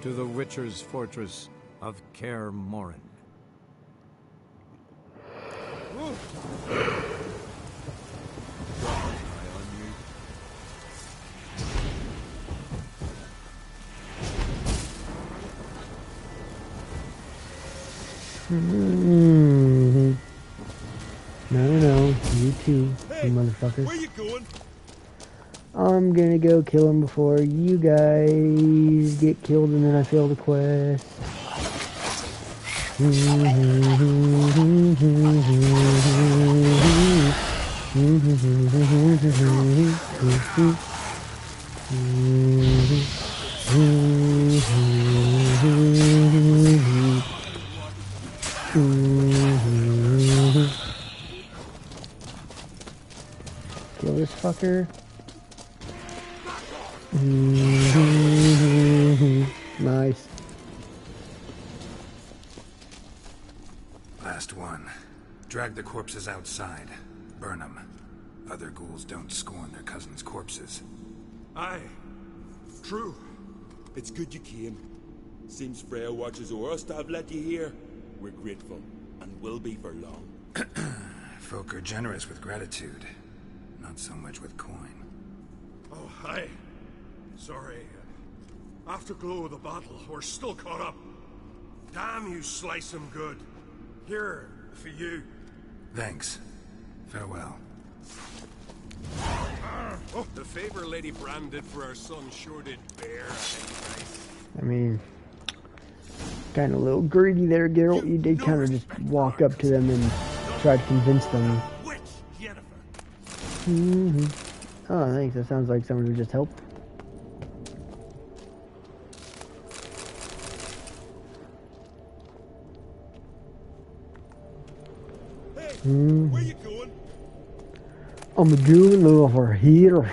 to the Witcher's fortress of Kaer Morhen. No. You too, you motherfuckers. Where you going? I'm gonna go kill him before you guys get killed and then I fail the quest. Kill this fucker. Nice. Last one. Drag the corpses outside. Burn them. Other ghouls don't scorn their cousins' corpses. Aye. True. It's good you came. Seems Freya watches over us to have let you here. We're grateful, and will be for long. Folk are generous with gratitude. Not so much with coin. Oh, aye. Sorry. Afterglow of the battle, we're still caught up. Damn, you slice 'em good. Here, for you. Thanks. Farewell. Oh, the favor Lady Bran did for our son sure did bear. I mean, kind of a little greedy there, Geralt. You did kind of just walk up to them and try to convince them. Oh, thanks. That sounds like someone who just helped. Where you going? I'm going over here.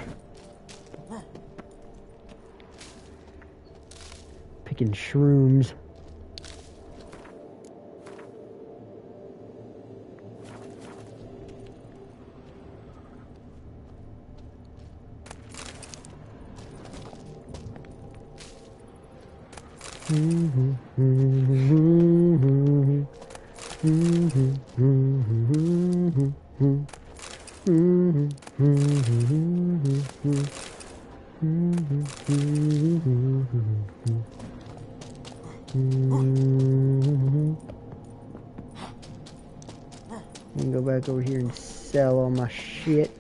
Picking shrooms. I can go back over here and sell all my shit.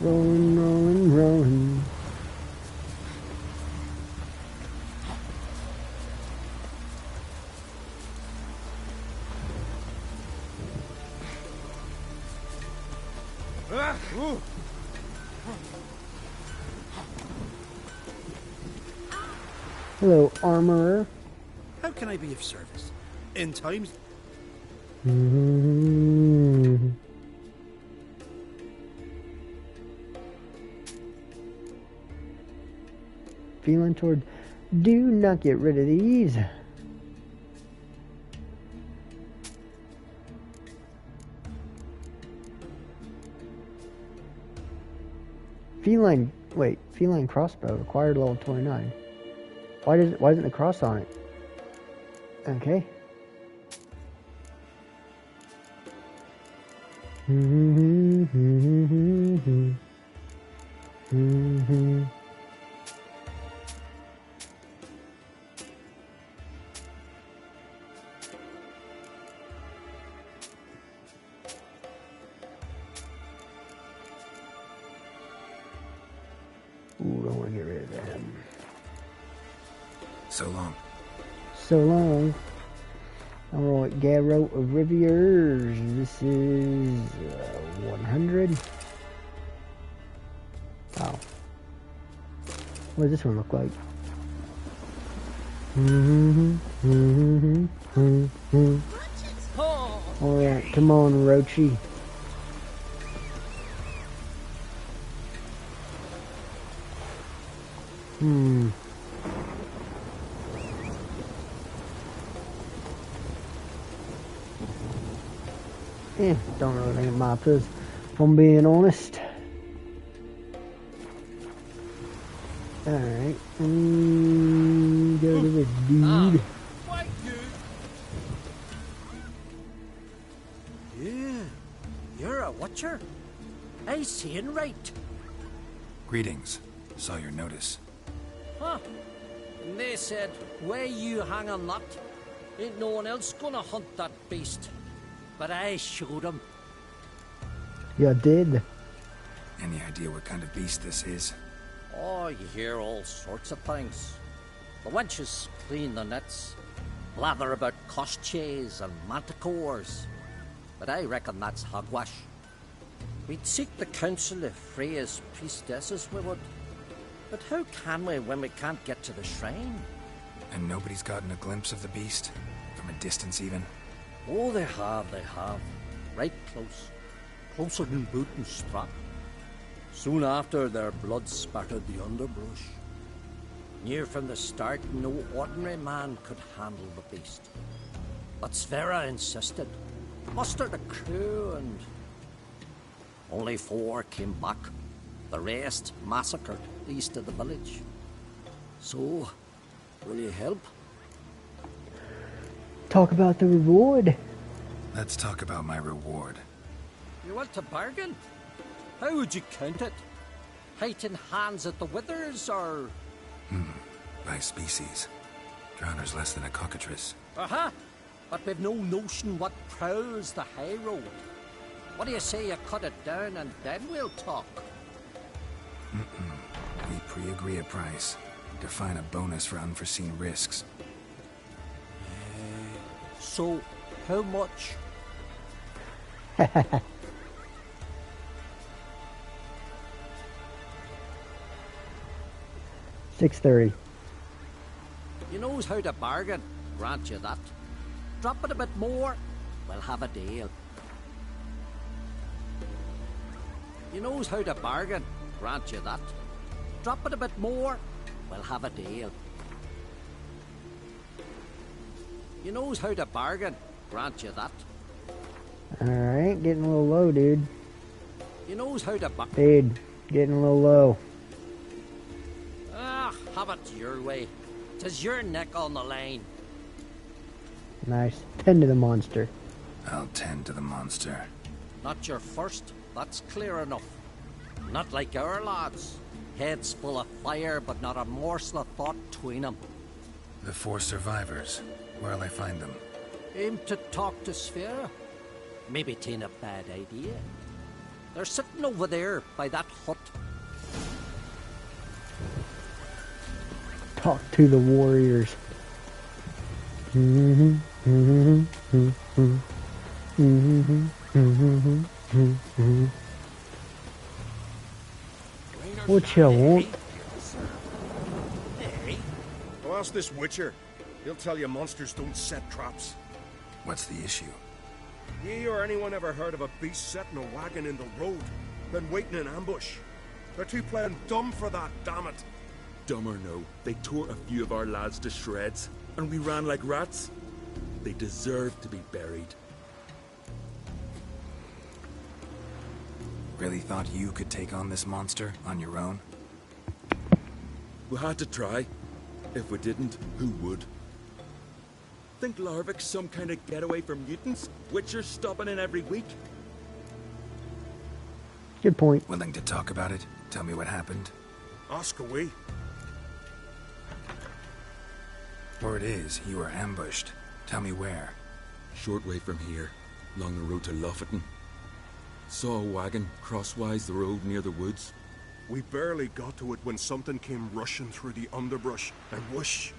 Rolling, rolling, rolling. Hello, armorer. How can I be of service? In times... Feeling toward... Do not get rid of these. Feline... Wait, feline crossbow required level 29. Why isn't the cross on it? Okay. Ooh, don't want to get rid of them. So long. So long. I'm rolling Geralt of Riviers. This is 100. Wow. What does this one look like? Alright, come on, Rochi. Don't really think it matters, if I'm being honest. Alright, go to this dude. Yeah, you're a watcher. I see it right. Greetings. Saw your notice. Huh. And they said, where you hang on that? Ain't no one else gonna hunt that beast. But I showed 'em. You did. Any idea what kind of beast this is? Oh, you hear all sorts of things. The wenches clean the nets, blather about koshches and manticores. But I reckon that's hogwash. We'd seek the counsel of Freya's priestesses, we would. But how can we when we can't get to the shrine? And nobody's gotten a glimpse of the beast? From a distance, even? Oh, they have. Right close. Closer than boot and strap. Soon after, their blood spattered the underbrush. Knew from the start no ordinary man could handle the beast. But Sverre insisted. Mustered a crew and... Only 4 came back. The rest massacred east of the village. So, will you help? Talk about the reward. Let's talk about my reward. You want to bargain? How would you count it? Height in hands at the withers, or...? By species. Drowner's less than a cockatrice. Aha! But we've no notion what prowls the high road. What do you say you cut it down and then we'll talk? We pre-agree a price. Define a bonus for unforeseen risks. So, how much? 6:30. You knows how to bargain, grant you that. Drop it a bit more, we'll have a deal. You knows how to bargain, grant you that. Drop it a bit more, we'll have a deal. You knows how to bargain, grant you that. Alright, getting a little low, dude. You knows how to bargain. Dude, getting a little low. Ah, have it your way. 'Tis your neck on the line. Nice. Tend to the monster. I'll tend to the monster. Not your first, that's clear enough. Not like our lads. Heads full of fire, but not a morsel of thought between them. The 4 survivors. Where'll I find them? Aim to talk to Sverre. Maybe 'tain't a bad idea. They're sitting over there by that hut. Talk to the warriors. What you want? Well, ask this Witcher. He'll tell you monsters don't set traps. What's the issue? Ye or anyone ever heard of a beast setting a wagon in the road, then waiting in ambush? They're too plain dumb for that, damn it. Dumb or no, they tore a few of our lads to shreds, and we ran like rats. They deserve to be buried. Really thought you could take on this monster on your own? We had to try. If we didn't, who would? Think Larvik's some kind of getaway for mutants? Witcher's stopping in every week? Good point. Willing to talk about it? Tell me what happened? Ask away. Word is, you were ambushed. Tell me where. Short way from here, along the road to Lofoten. Saw a wagon crosswise the road near the woods. We barely got to it when something came rushing through the underbrush, and whoosh!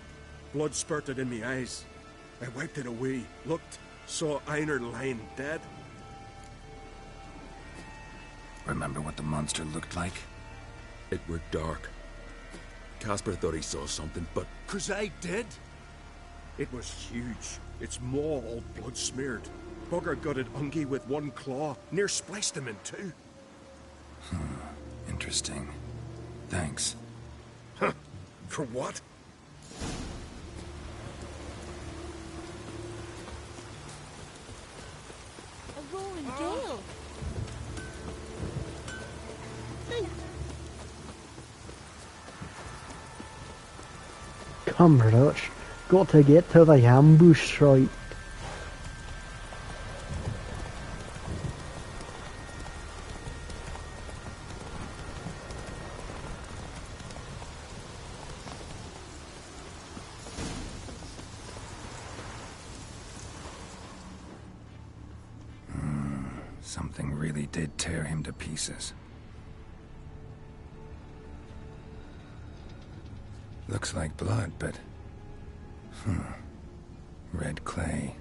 Blood spurted in me eyes. I wiped it away, looked, saw Einar lying dead. Remember what the monster looked like? It were dark. Casper thought he saw something, but... 'Cause I did! It was huge. Its maw all blood smeared. Bugger gutted Ungi with one claw, near spliced him in 2. Interesting. Thanks. Huh. For what? A roaring gale. Come, Rutch. Got to get to the ambush site. Something really did tear him to pieces. Looks like blood, but... red clay.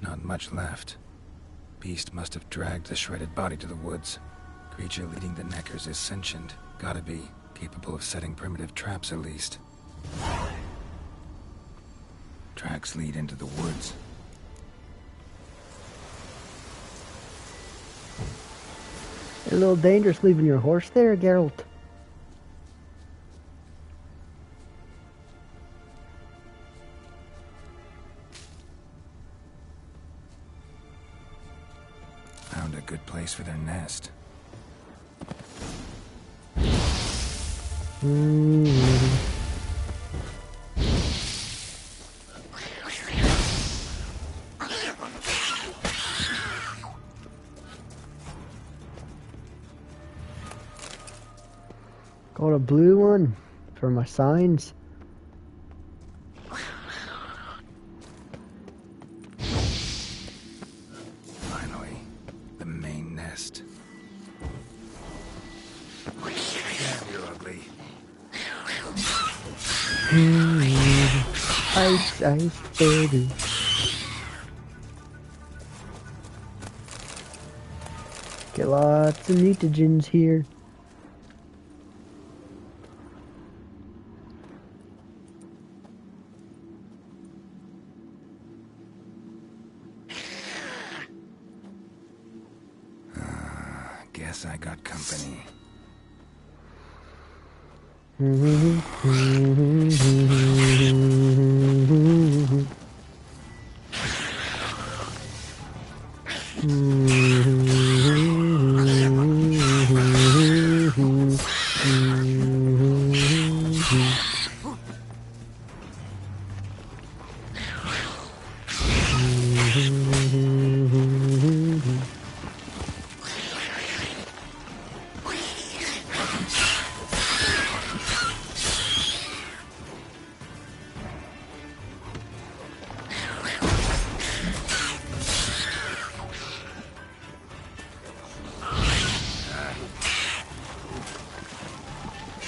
Not much left. Beast must have dragged the shredded body to the woods. Creature leading the Neckers is sentient. Gotta be. Capable of setting primitive traps, at least. Tracks lead into the woods. A little dangerous leaving your horse there, Geralt. Found a good place for their nest. Got a blue one for my signs. Finally, the main nest. Damn, you're ugly. Ice, ice, baby. Get lots of mutagens here. Guess I got company.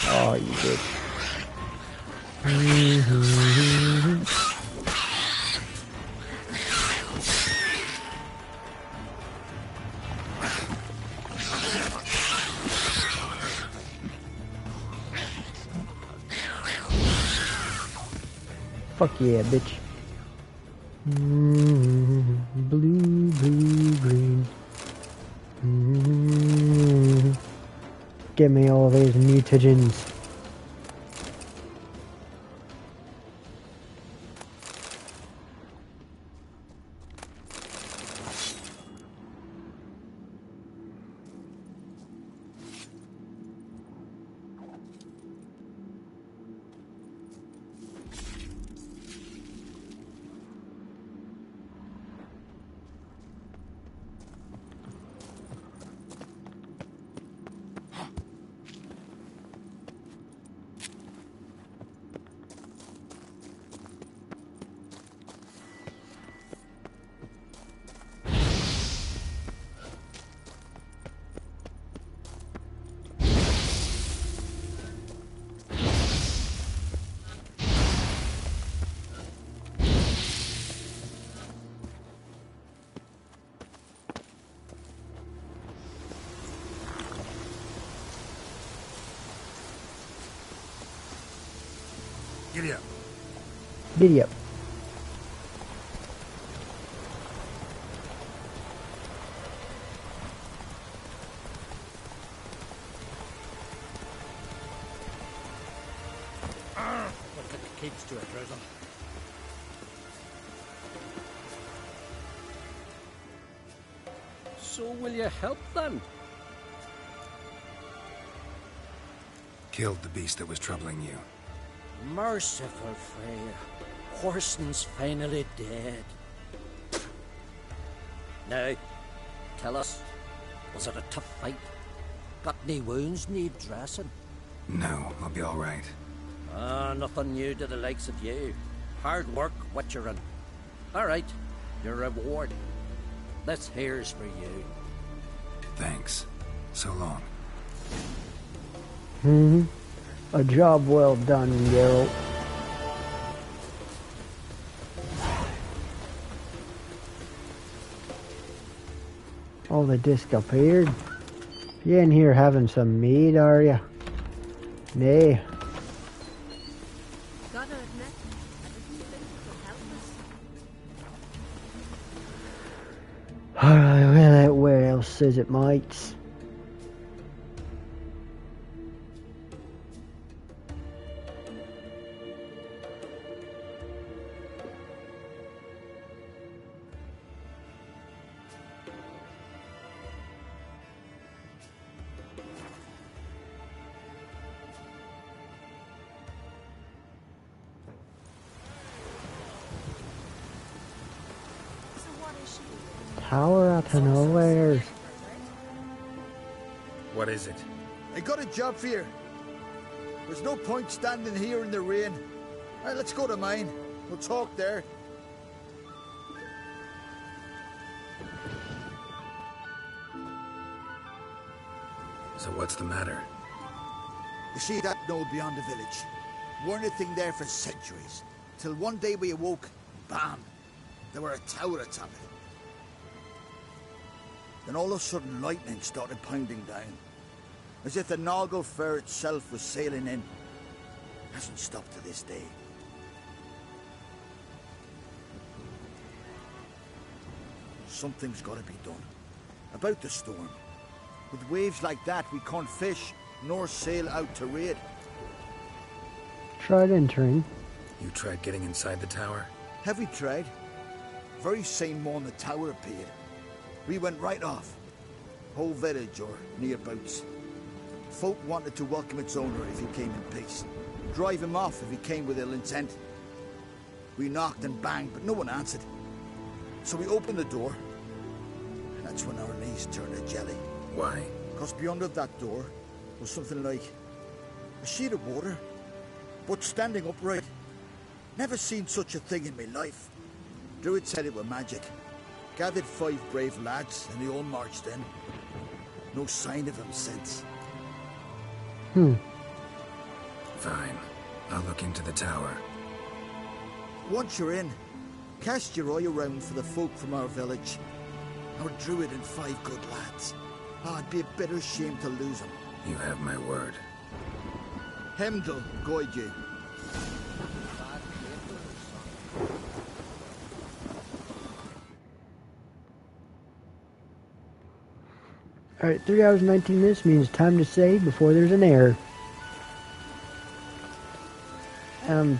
Oh, you did. Fuck yeah, bitch. Blue, blue, green. Give me all these mutagens. Giddy up. Giddy up. What the keeps to it, Rosa? So will you help then? Killed the beast that was troubling you. Merciful Freya. Whoreson's finally dead. Now, tell us, was it a tough fight? Got any wounds need dressing? No, I'll be all right. Nothing new to the likes of you. Hard work, what you're in. All right, your reward. This here's for you. Thanks. So long. A job well done, Geralt. Oh, the disappeared. You in here having some mead, are you? Nay. Gotta admit, I didn't think it would help us. Alright, well, where else is it, mates? Tower up to nowhere. What is it? I got a job for you. There's no point standing here in the rain. All right, let's go to mine. We'll talk there. So what's the matter? You see that knoll beyond the village? Weren't a thing there for centuries. Till one day we awoke, bam! There were a tower atop it. Then all of a sudden lightning started pounding down. As if the Noggle Fair itself was sailing in. Hasn't stopped to this day. Something's got to be done. About the storm. With waves like that, we can't fish, nor sail out to raid. Tried entering. You tried getting inside the tower? Have we tried? Very same morning the tower appeared. We went right off. Whole village or nearabouts. Folk wanted to welcome its owner if he came in peace. Drive him off if he came with ill intent. We knocked and banged, but no one answered. So we opened the door. And that's when our knees turned to jelly. Why? Because beyond of that door was something like a sheet of water, but standing upright. Never seen such a thing in my life. Druid said it were magic. Gathered 5 brave lads, and they all marched in. No sign of him since. Fine. I'll look into the tower. Once you're in, cast your eye around for the folk from our village. Our druid and 5 good lads. It'd be a bitter shame to lose them. You have my word. Heimdall guide you. Alright, 3 hours and 19 minutes means time to save before there's an error.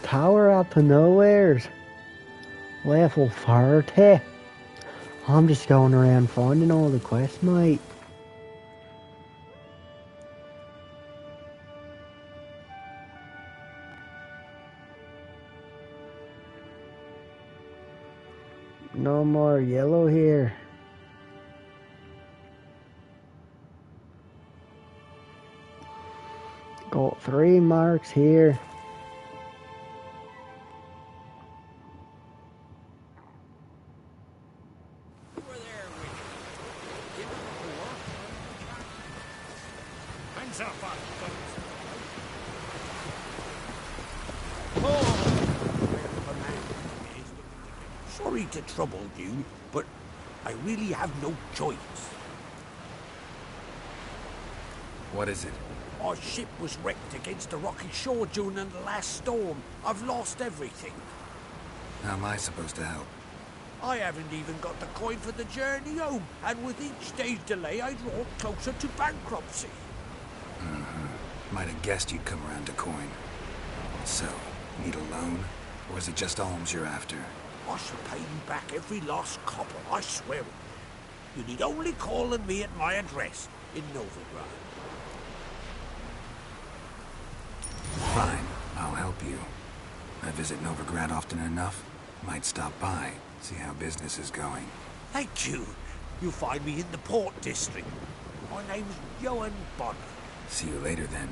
Tower up to nowheres. Level 40. I'm just going around finding all the quests, mate. No more yellow here. Got 3 marks here. Sorry to trouble you, but I really have no choice. What is it? Our ship was wrecked against a rocky shore during the last storm. I've lost everything. How am I supposed to help? I haven't even got the coin for the journey home, and with each day's delay, I draw closer to bankruptcy. Might have guessed you'd come around to coin. So, need a loan? Or is it just alms you're after? I shall pay you back every lost copper, I swear it. You need only call on me at my address in Novigrad. Fine, I'll help you. I visit Novigrad often enough. Might stop by, see how business is going. Thank you. You'll find me in the Port District. My name's Johan Bonner. See you later, then.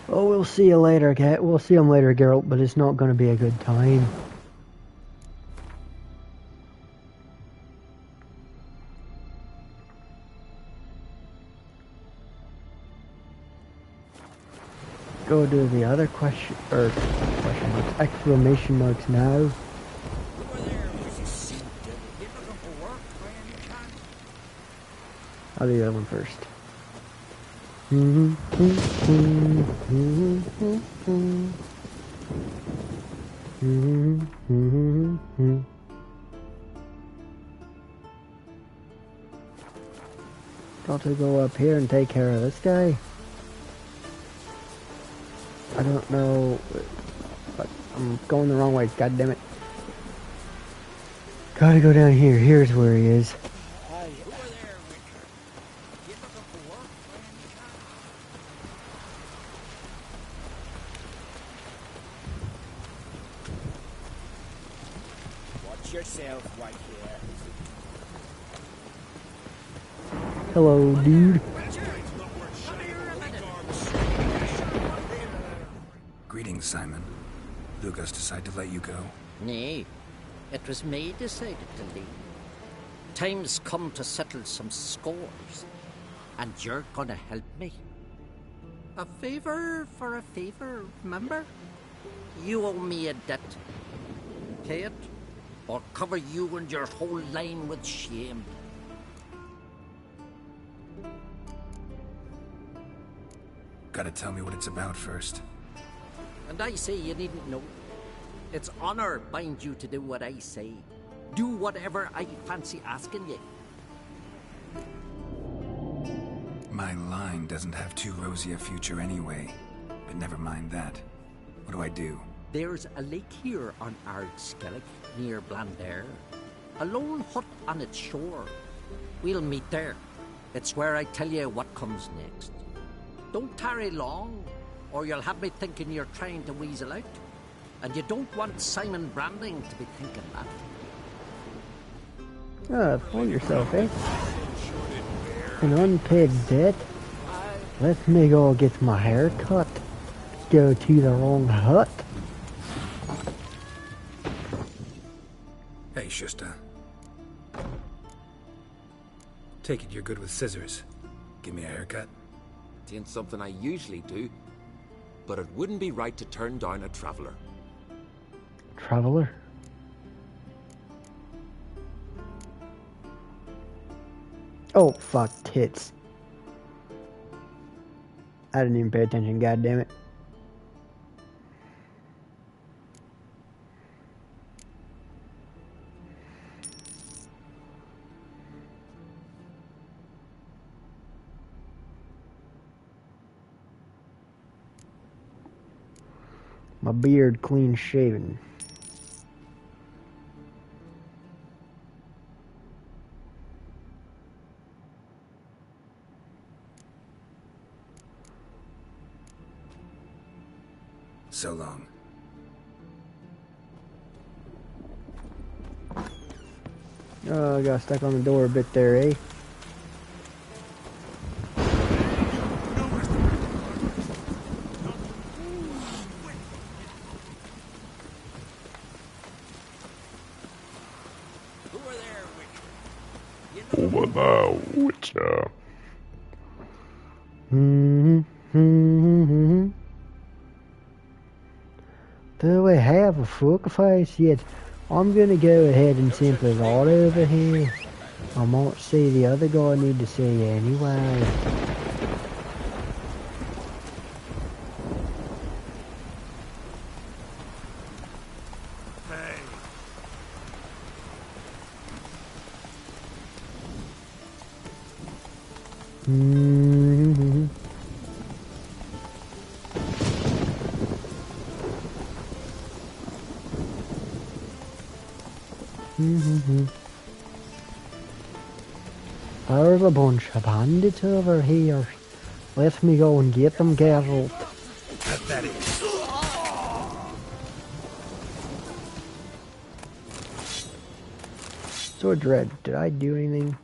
Oh, we'll see you later, we'll see him later, Geralt, but it's not going to be a good time. Go to the other question marks, exclamation marks now. I'll do the other one first. Got to go up here and take care of this guy. I don't know, but I'm going the wrong way, god damn it. Gotta go down here, here's where he is. Watch yourself, white hair. Hello, dude. Greetings, Simon. Lugas decided to let you go? Nay, it was me decided to leave. Time's come to settle some scores, and you're gonna help me. A favor for a favor, remember? You owe me a debt. Pay it, or cover you and your whole line with shame. Gotta tell me what it's about first. And I say you needn't know. It's honor binds you to do what I say. Do whatever I fancy asking you. My line doesn't have too rosy a future anyway. But never mind that. What do I do? There's a lake here on Ardskillig, near Blandair. A lone hut on its shore. We'll meet there. It's where I tell you what comes next. Don't tarry long, or you'll have me thinking you're trying to weasel out. And you don't want Simon Branding to be thinking that. Fool yourself, eh? An unpaid debt? Let me go get my hair cut. Go to the wrong hut. Hey, Shusta. Take it you're good with scissors. Give me a haircut. It ain't something I usually do, but it wouldn't be right to turn down a traveler. Traveler? Oh, fuck tits. I didn't even pay attention, god damn it. My beard clean shaven. So long. Oh, I got stuck on the door a bit there, eh? Over there, Witcher. Do we have a fuck face yet? I'm gonna go ahead and simply ride over here. I might see the other guy I need to see anyway. There's a bunch of bandits over here. Let me go and get them, Geralt. Pathetic. So Dread, did I do anything?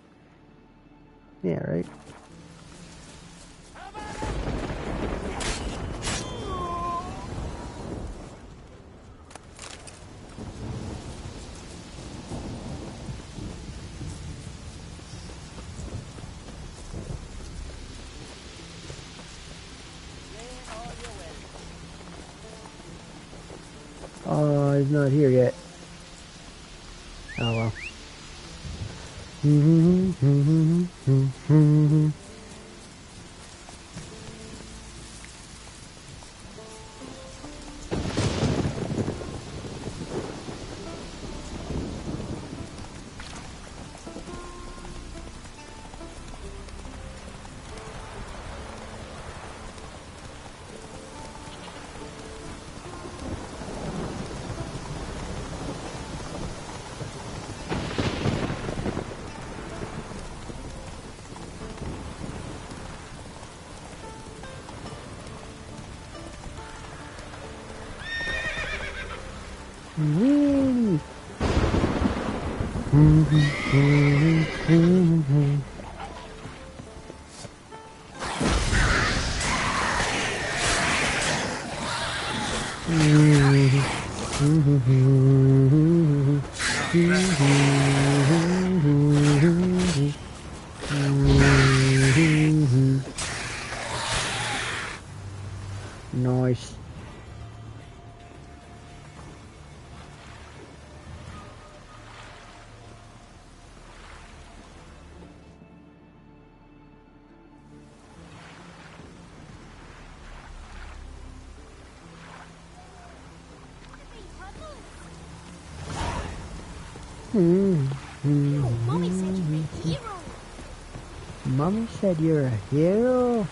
Yeah, right. Oh, he's not here yet. Oh well. Whee! Nice. Mommy said you're a hero. Mommy said you're a hero.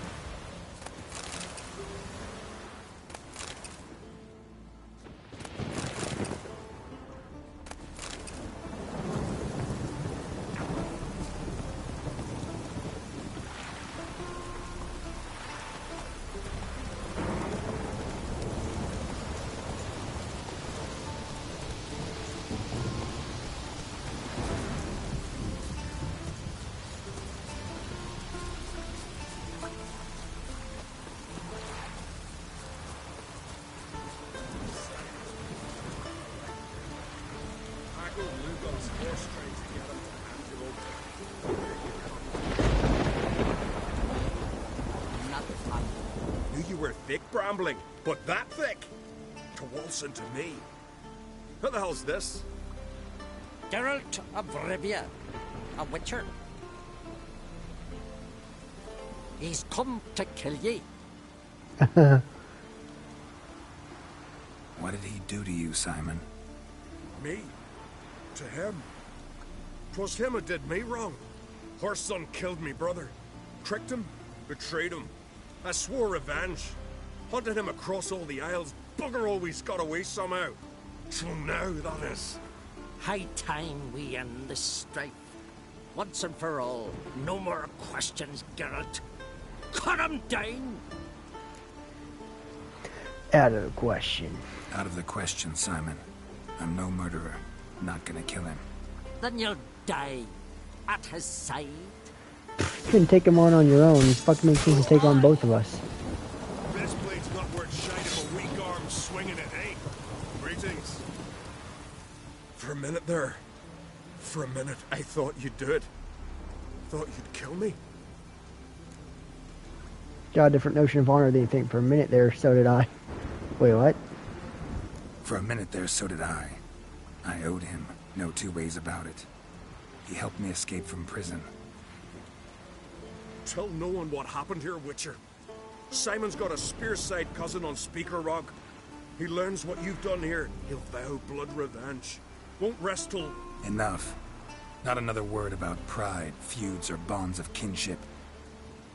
Knew you were thick, Brambling, but that thick? To waltz into me. What the hell's this? Geralt of Rivia, a witcher. He's come to kill ye. What did he do to you, Simon? Me? To him? 'Twas him who did me wrong. Her son killed me brother. Tricked him, betrayed him. I swore revenge. Hunted him across all the isles. Bugger always got away somehow. So now, that is. High time we end this strife. Once and for all. No more questions, Geralt. Cut him down! Out of the question. Out of the question, Simon. I'm no murderer. Not gonna kill him. Then you'll die. At his side. You couldn't take him on your own. Fuck makes sense to take on both of us. This blade's not worth shite if a weak arm swinging it, eh? Greetings. For a minute there. For a minute, I thought you'd do it. Thought you'd kill me. Got a different notion of honor than you think. For a minute there, so did I. Wait, what? For a minute there, so did I. I owed him. No two ways about it. He helped me escape from prison. Tell no one what happened here, Witcher. Simon's got a Spearside cousin on Speaker Rock. He learns what you've done here. He'll vow blood revenge. Won't rest till... Enough. Not another word about pride, feuds, or bonds of kinship.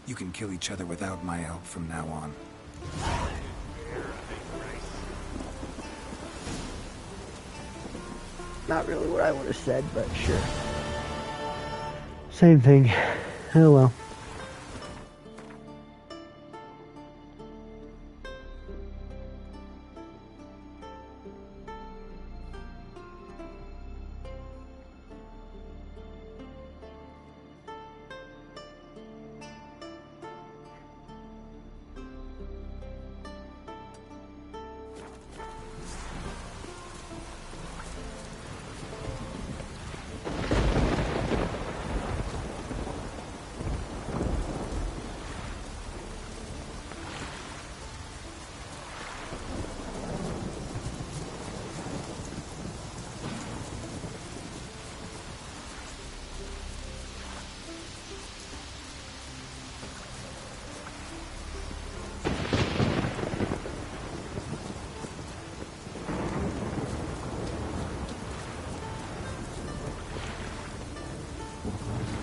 You can kill each other without my help from now on. Not really what I would have said, but sure. Same thing. Oh well.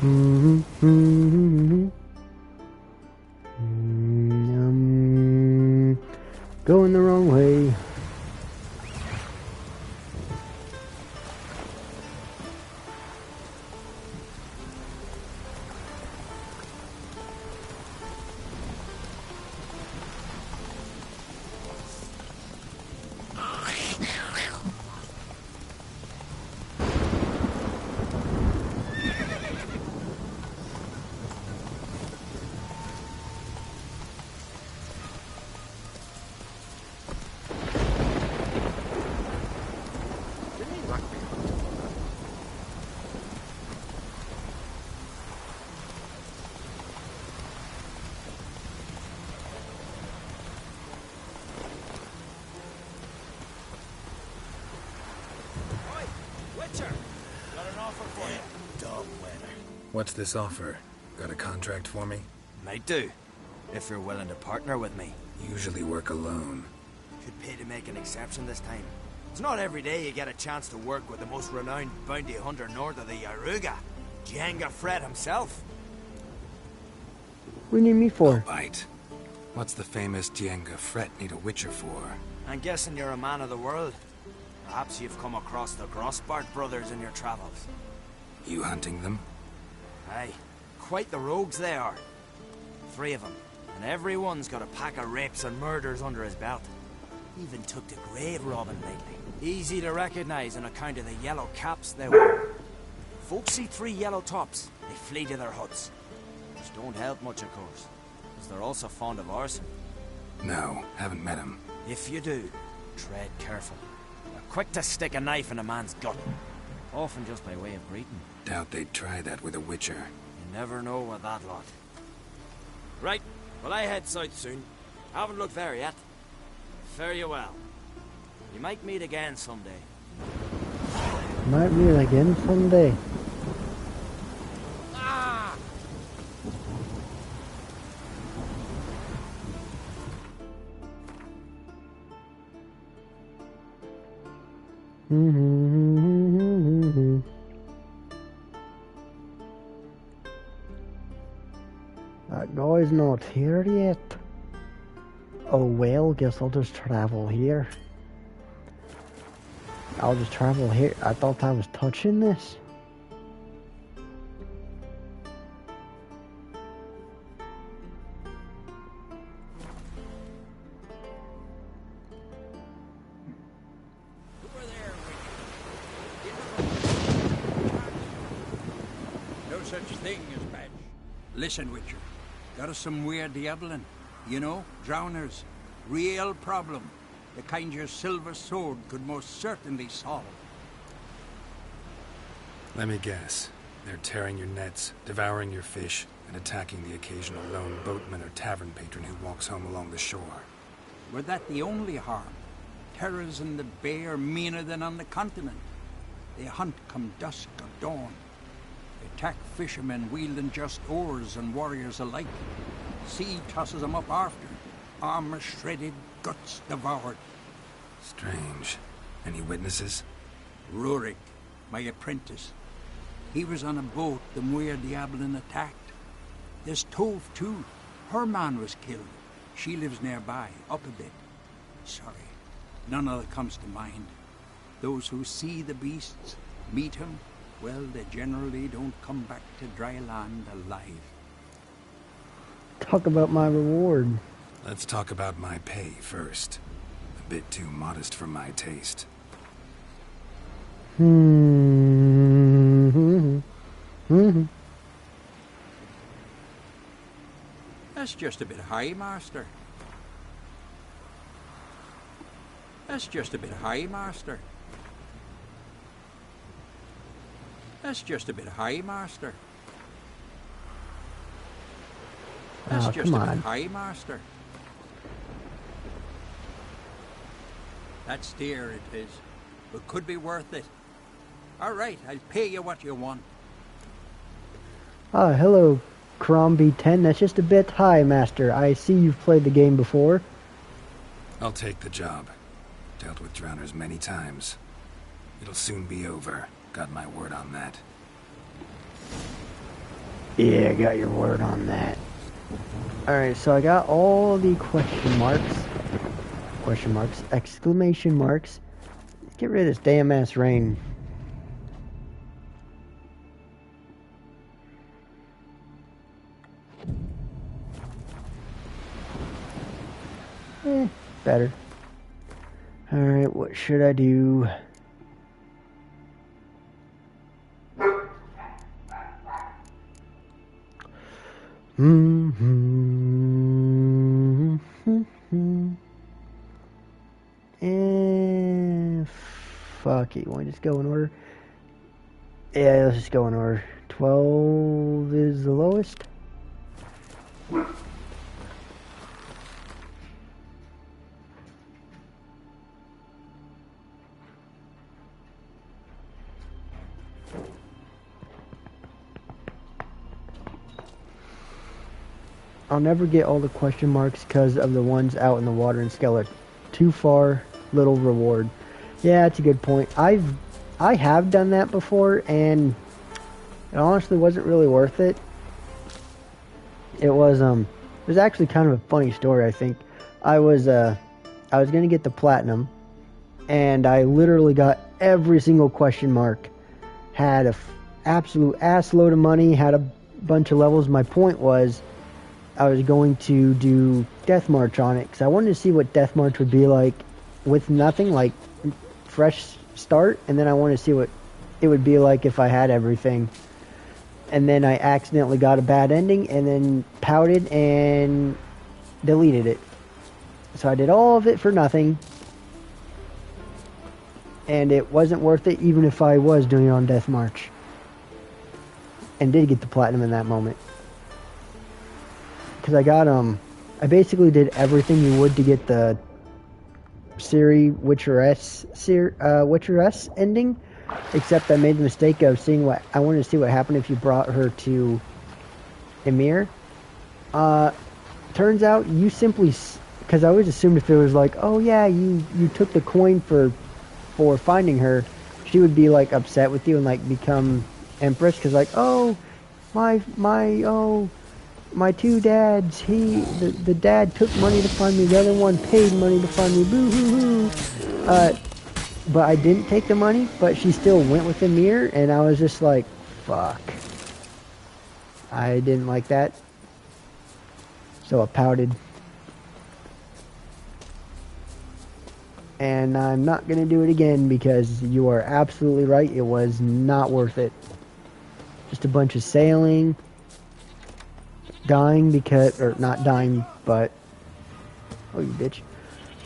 Going the wrong way. What's this offer? Got a contract for me? Might do, if you're willing to partner with me. Usually work alone. Could pay to make an exception this time. It's not every day you get a chance to work with the most renowned bounty hunter north of the Yaruga, Django Fred himself. What do you need me for? Bite. What's the famous Django Fred need a Witcher for? I'm guessing you're a man of the world. Perhaps you've come across the Grossbart brothers in your travels. You hunting them? Aye, quite the rogues they are. 3 of them, and every one's got a pack of rapes and murders under his belt. Even took to grave robbing lately. Easy to recognize on account of the yellow caps they wear. Folks see 3 yellow tops, they flee to their huts. Which don't help much, of course, because they're also fond of arson. No, haven't met him. If you do, tread careful. They're quick to stick a knife in a man's gut. Often just by way of greeting. Doubt they'd try that with a Witcher. You never know with that lot. Right, well I head south soon. Haven't looked there yet. Fare you well. You might meet again someday. Might meet again someday. Ah! That guy's not here yet. Oh well, guess I'll just travel here. I'll just travel here. I thought I was touching this. No such thing as badge. Listen, Witcher. Got us some weird diabling. You know, drowners. Real problem. The kind your silver sword could most certainly solve. Let me guess. They're tearing your nets, devouring your fish, and attacking the occasional lone boatman or tavern patron who walks home along the shore. Were that the only harm? Terrors in the bay are meaner than on the continent. They hunt come dusk or dawn. They attack fishermen wielding just oars and warriors alike. Sea tosses them up after. Armor shredded, guts devoured. Strange. Any witnesses? Rurik, my apprentice. He was on a boat the Muir Diablin attacked. There's Tove, too. Her man was killed. She lives nearby, up a bit. Sorry, none of that comes to mind. Those who see the beasts, meet him, well, they generally don't come back to dry land alive. Talk about my reward. Let's talk about my pay first. A bit too modest for my taste. That's just a bit high, Master. That's just a bit high, Master. That's just a bit high, Master. That's just a bit high, Master. That's dear, it is, but could be worth it. All right, I'll pay you what you want. Ah, hello, Crombie 10. That's just a bit high, Master. I see you've played the game before. I'll take the job. Dealt with drowners many times. It'll soon be over. Got my word on that. Yeah, I got your word on that. Alright, so I got all the question marks, exclamation marks. Let's get rid of this damn ass rain. Better. Alright, what should I do? And fuck it, you want to just go in order? Yeah, let's just go in order. 12 is the lowest. I'll never get all the question marks because of the ones out in the water and Skeller. Too far, little reward. Yeah, that's a good point. I have done that before, and it honestly wasn't really worth it. It was actually kind of a funny story. I think I was gonna get the platinum, and I literally got every single question mark. Had a absolute ass load of money. Had a bunch of levels. My point was, I was going to do Death March on it because I wanted to see what Death March would be like with nothing, like fresh start, and then I wanted to see what it would be like if I had everything. And then I accidentally got a bad ending and then pouted and deleted it. So I did all of it for nothing, and it wasn't worth it even if I was doing it on Death March, and did get the platinum in that moment. Because I got, I basically did everything you would to get the Ciri Witcheress ending, except I made the mistake of seeing what, I wanted to see what happened if you brought her to Emhyr. Turns out you simply, because I always assumed if it was like, oh yeah, you took the coin for finding her, she would be like upset with you and like become Empress, because like, oh, my two dads, the dad took money to find me, the other one paid money to find me, boo-hoo-hoo. But I didn't take the money, but she still went with Emhyr, and I was just like, fuck. I didn't like that. So I pouted. And I'm not going to do it again because you are absolutely right, it was not worth it. Just a bunch of sailing. Dying because, or not dying, but, oh you bitch,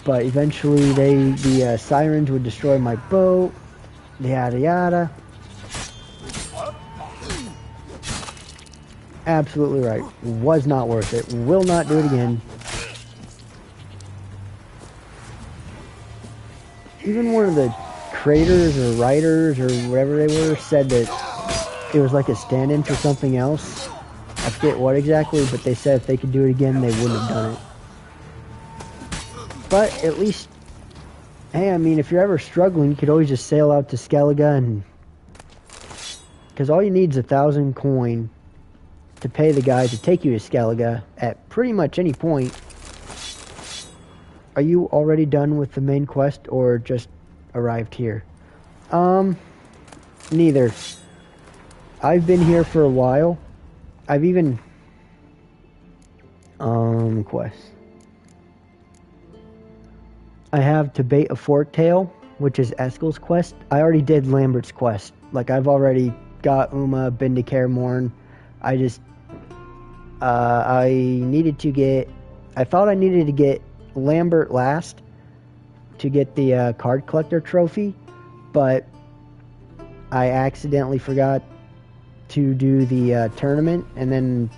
but eventually the sirens would destroy my boat, yada yada. Absolutely right, was not worth it, will not do it again. Even one of the creators or writers or whatever they were said that it was like a stand-in for something else. I forget what exactly, but they said if they could do it again, they wouldn't have done it. But at least, hey, I mean, if you're ever struggling, you could always just sail out to Skellige, and because all you need is 1,000 coin to pay the guy to take you to Skellige at pretty much any point. Are you already done with the main quest, or just arrived here? Neither. I've been here for a while. I've even quest. I have to bait a forktail, which is Eskel's quest. I already did Lambert's quest. Like, I've already got Uma, been to Kaer Morhen. I just I thought I needed to get Lambert last to get the card collector trophy, but I accidentally forgot to do the tournament, and then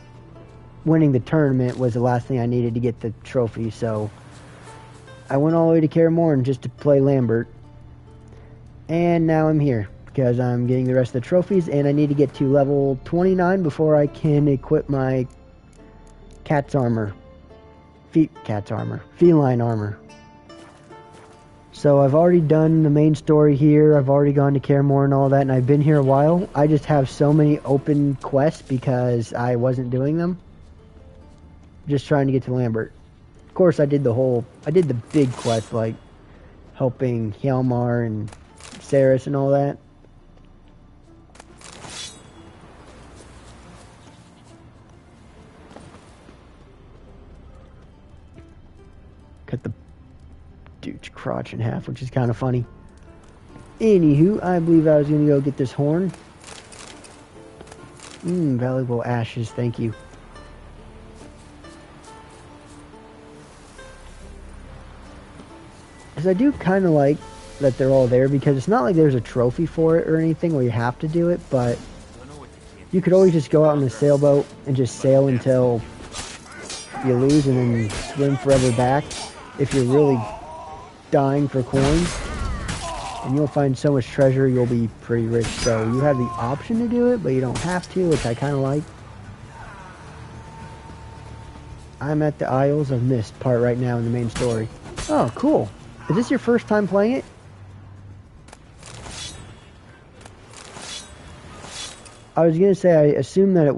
winning the tournament was the last thing I needed to get the trophy, so I went all the way to Kaer Morhen just to play Lambert, and now I'm here because I'm getting the rest of the trophies, and I need to get to level 29 before I can equip my feline armor. So I've already done the main story here. I've already gone to Karamor and all that, and I've been here a while. I just have so many open quests because I wasn't doing them. Just trying to get to Lambert. Of course, I did the big quest, like helping Hjalmar and Saris and all that. Cut the dude's crotch in half, which is kind of funny. Anywho, I believe I was going to go get this horn. Valuable ashes, thank you. Because I do kind of like that they're all there, because it's not like there's a trophy for it or anything where you have to do it, but you could always just go out on a sailboat and just sail until you lose and then swim forever back if you're really dying for coins. And you'll find so much treasure, you'll be pretty rich. So you have the option to do it, but you don't have to, which I kind of like. I'm at the Isles of Mist part right now in the main story. Oh, cool. Is this your first time playing it? I was going to say, I assume that it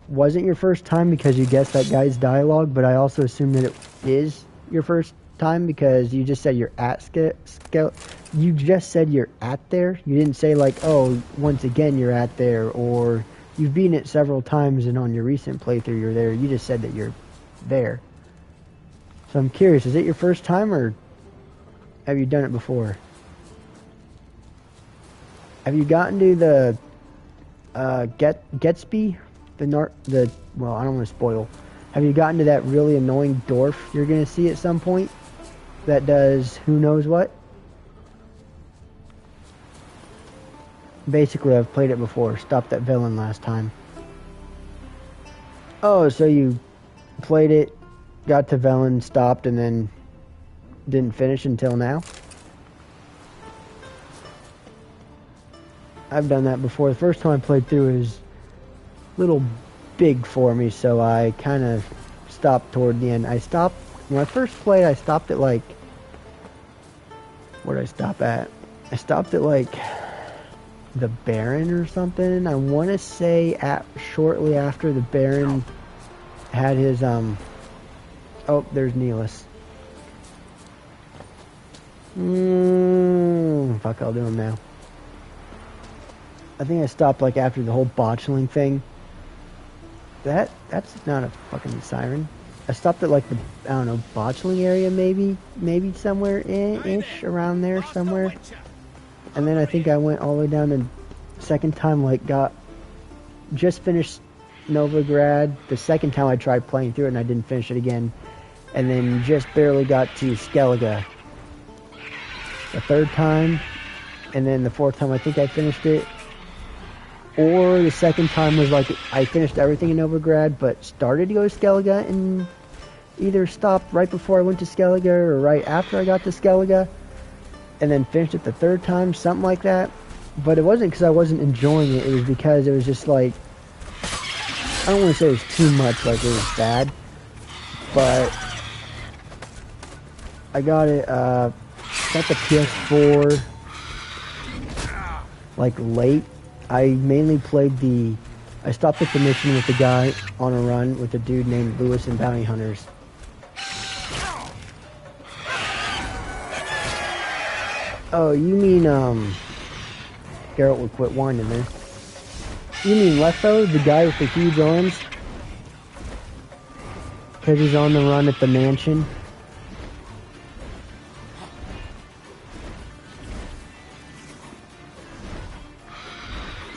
wasn't your first time because you guessed that guy's dialogue, but I also assume that it is your first time because you just said you're at you just said you're at there. You didn't say like, oh, once again you're at there, or you've been it several times and on your recent playthrough you're there. You just said that you're there. So I'm curious, is it your first time or have you done it before? Have you gotten to the Gatsby? Well, I don't want to spoil. Have you gotten to that really annoying dwarf you're going to see at some point that does who knows what? Basically, I've played it before. Stopped that villain last time. Oh, so you played it, got to Velen, stopped, and then didn't finish until now? I've done that before. The first time I played through was a little big for me, so I kind of stopped toward the end. When I first played, I stopped at like, where did I stop at? I stopped at like the Baron or something. I want to say shortly after the Baron had his, oh, there's Neelis. Fuck, I'll do him now. I think I stopped like after the whole botchling thing. That's not a fucking siren. I stopped at like the, I don't know, botchling area maybe somewhere ish around there somewhere. And then I think I went all the way down to second time, like just finished Novigrad. The second time I tried playing through it and I didn't finish it again. And then just barely got to Skellige. The third time, and then the fourth time I think I finished it. Or the second time was like I finished everything in Novigrad, but started to go to Skellige and either stopped right before I went to Skellige or right after I got to Skellige, and then finished it the third time, something like that. But it wasn't because I wasn't enjoying it. It was because it was just like, I don't want to say it was too much, like it was bad, but I got it. Got the PS4 like late. I mainly played I stopped at the mission with the guy on a run with a dude named Lewis and Bounty Hunters. Oh, you mean, Geralt would quit whining there. You mean Letho, the guy with the huge arms? Because he's on the run at the mansion.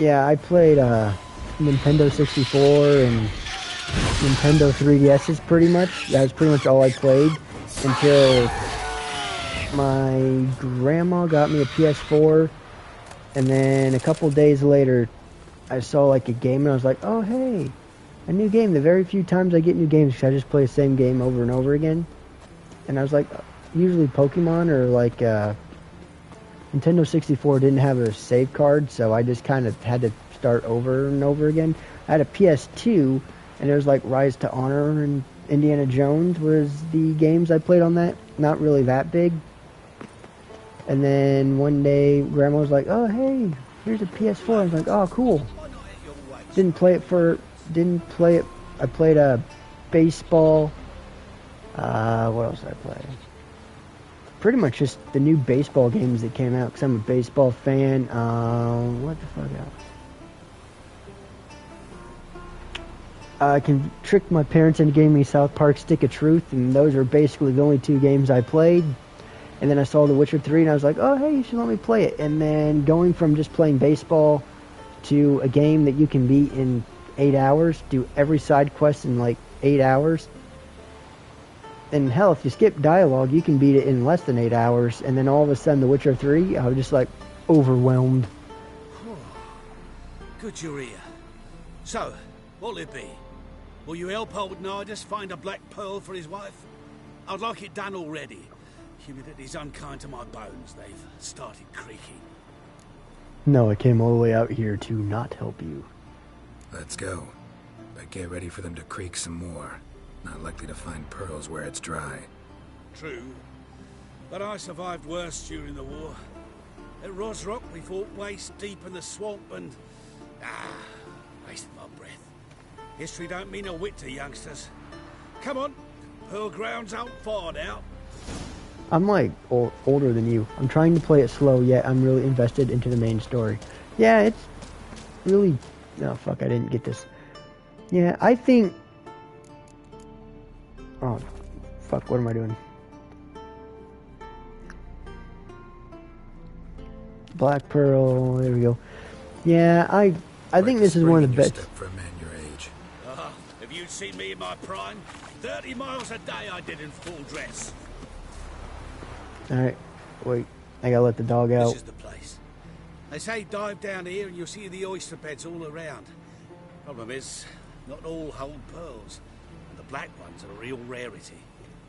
Yeah, I played Nintendo 64 and Nintendo 3DS's pretty much. That was pretty much all I played until my grandma got me a PS4, and then a couple days later I saw like a game and I was like, oh hey, a new game. The very few times I get new games, because I just play the same game over and over again. And I was like, usually Pokemon or like Nintendo 64 didn't have a save card, so I just kind of had to start over and over again. I had a PS2, and it was like Rise to Honor and Indiana Jones was the games I played on that. Not really that big. And then one day, Grandma was like, "Oh, hey, here's a PS4." I was like, "Oh, cool." Didn't play it. I played a baseball. What else did I play? Pretty much just the new baseball games that came out, because I'm a baseball fan. What the fuck else? I can trick my parents into giving me South Park Stick of Truth, and those are basically the only 2 games I played. And then I saw The Witcher 3, and I was like, oh, hey, you should let me play it. And then going from just playing baseball to a game that you can beat in 8 hours, do every side quest in like 8 hours. And hell, if you skip dialogue, you can beat it in less than 8 hours. And then all of a sudden, The Witcher 3, I was just like overwhelmed. Good you're here. So, what'll it be? Will you help old Nidus find a black pearl for his wife? I'd like it done already. Humidity's unkind to my bones. They've started creaking. No, I came all the way out here to not help you. Let's go. But get ready for them to creak some more. Not likely to find pearls where it's dry. True. But I survived worse during the war. At Rosrock, we fought waist deep in the swamp and... wasted my breath. History don't mean a whit to youngsters. Come on. Pearl Ground's out far now. I'm like older than you. I'm trying to play it slow, yet I'm really invested into the main story. Yeah, it's really... Oh, fuck, I didn't get this. Yeah, I think... Oh, fuck, what am I doing? Black Pearl, there we go. Yeah, I think this is one of the best. For a man your age. Have you seen me in my prime? 30 miles a day I did in full dress. Alright, wait, I gotta let the dog out. This is the place. They say dive down here and you'll see the oyster beds all around. Problem is, not all hold pearls. And the black ones are a real rarity.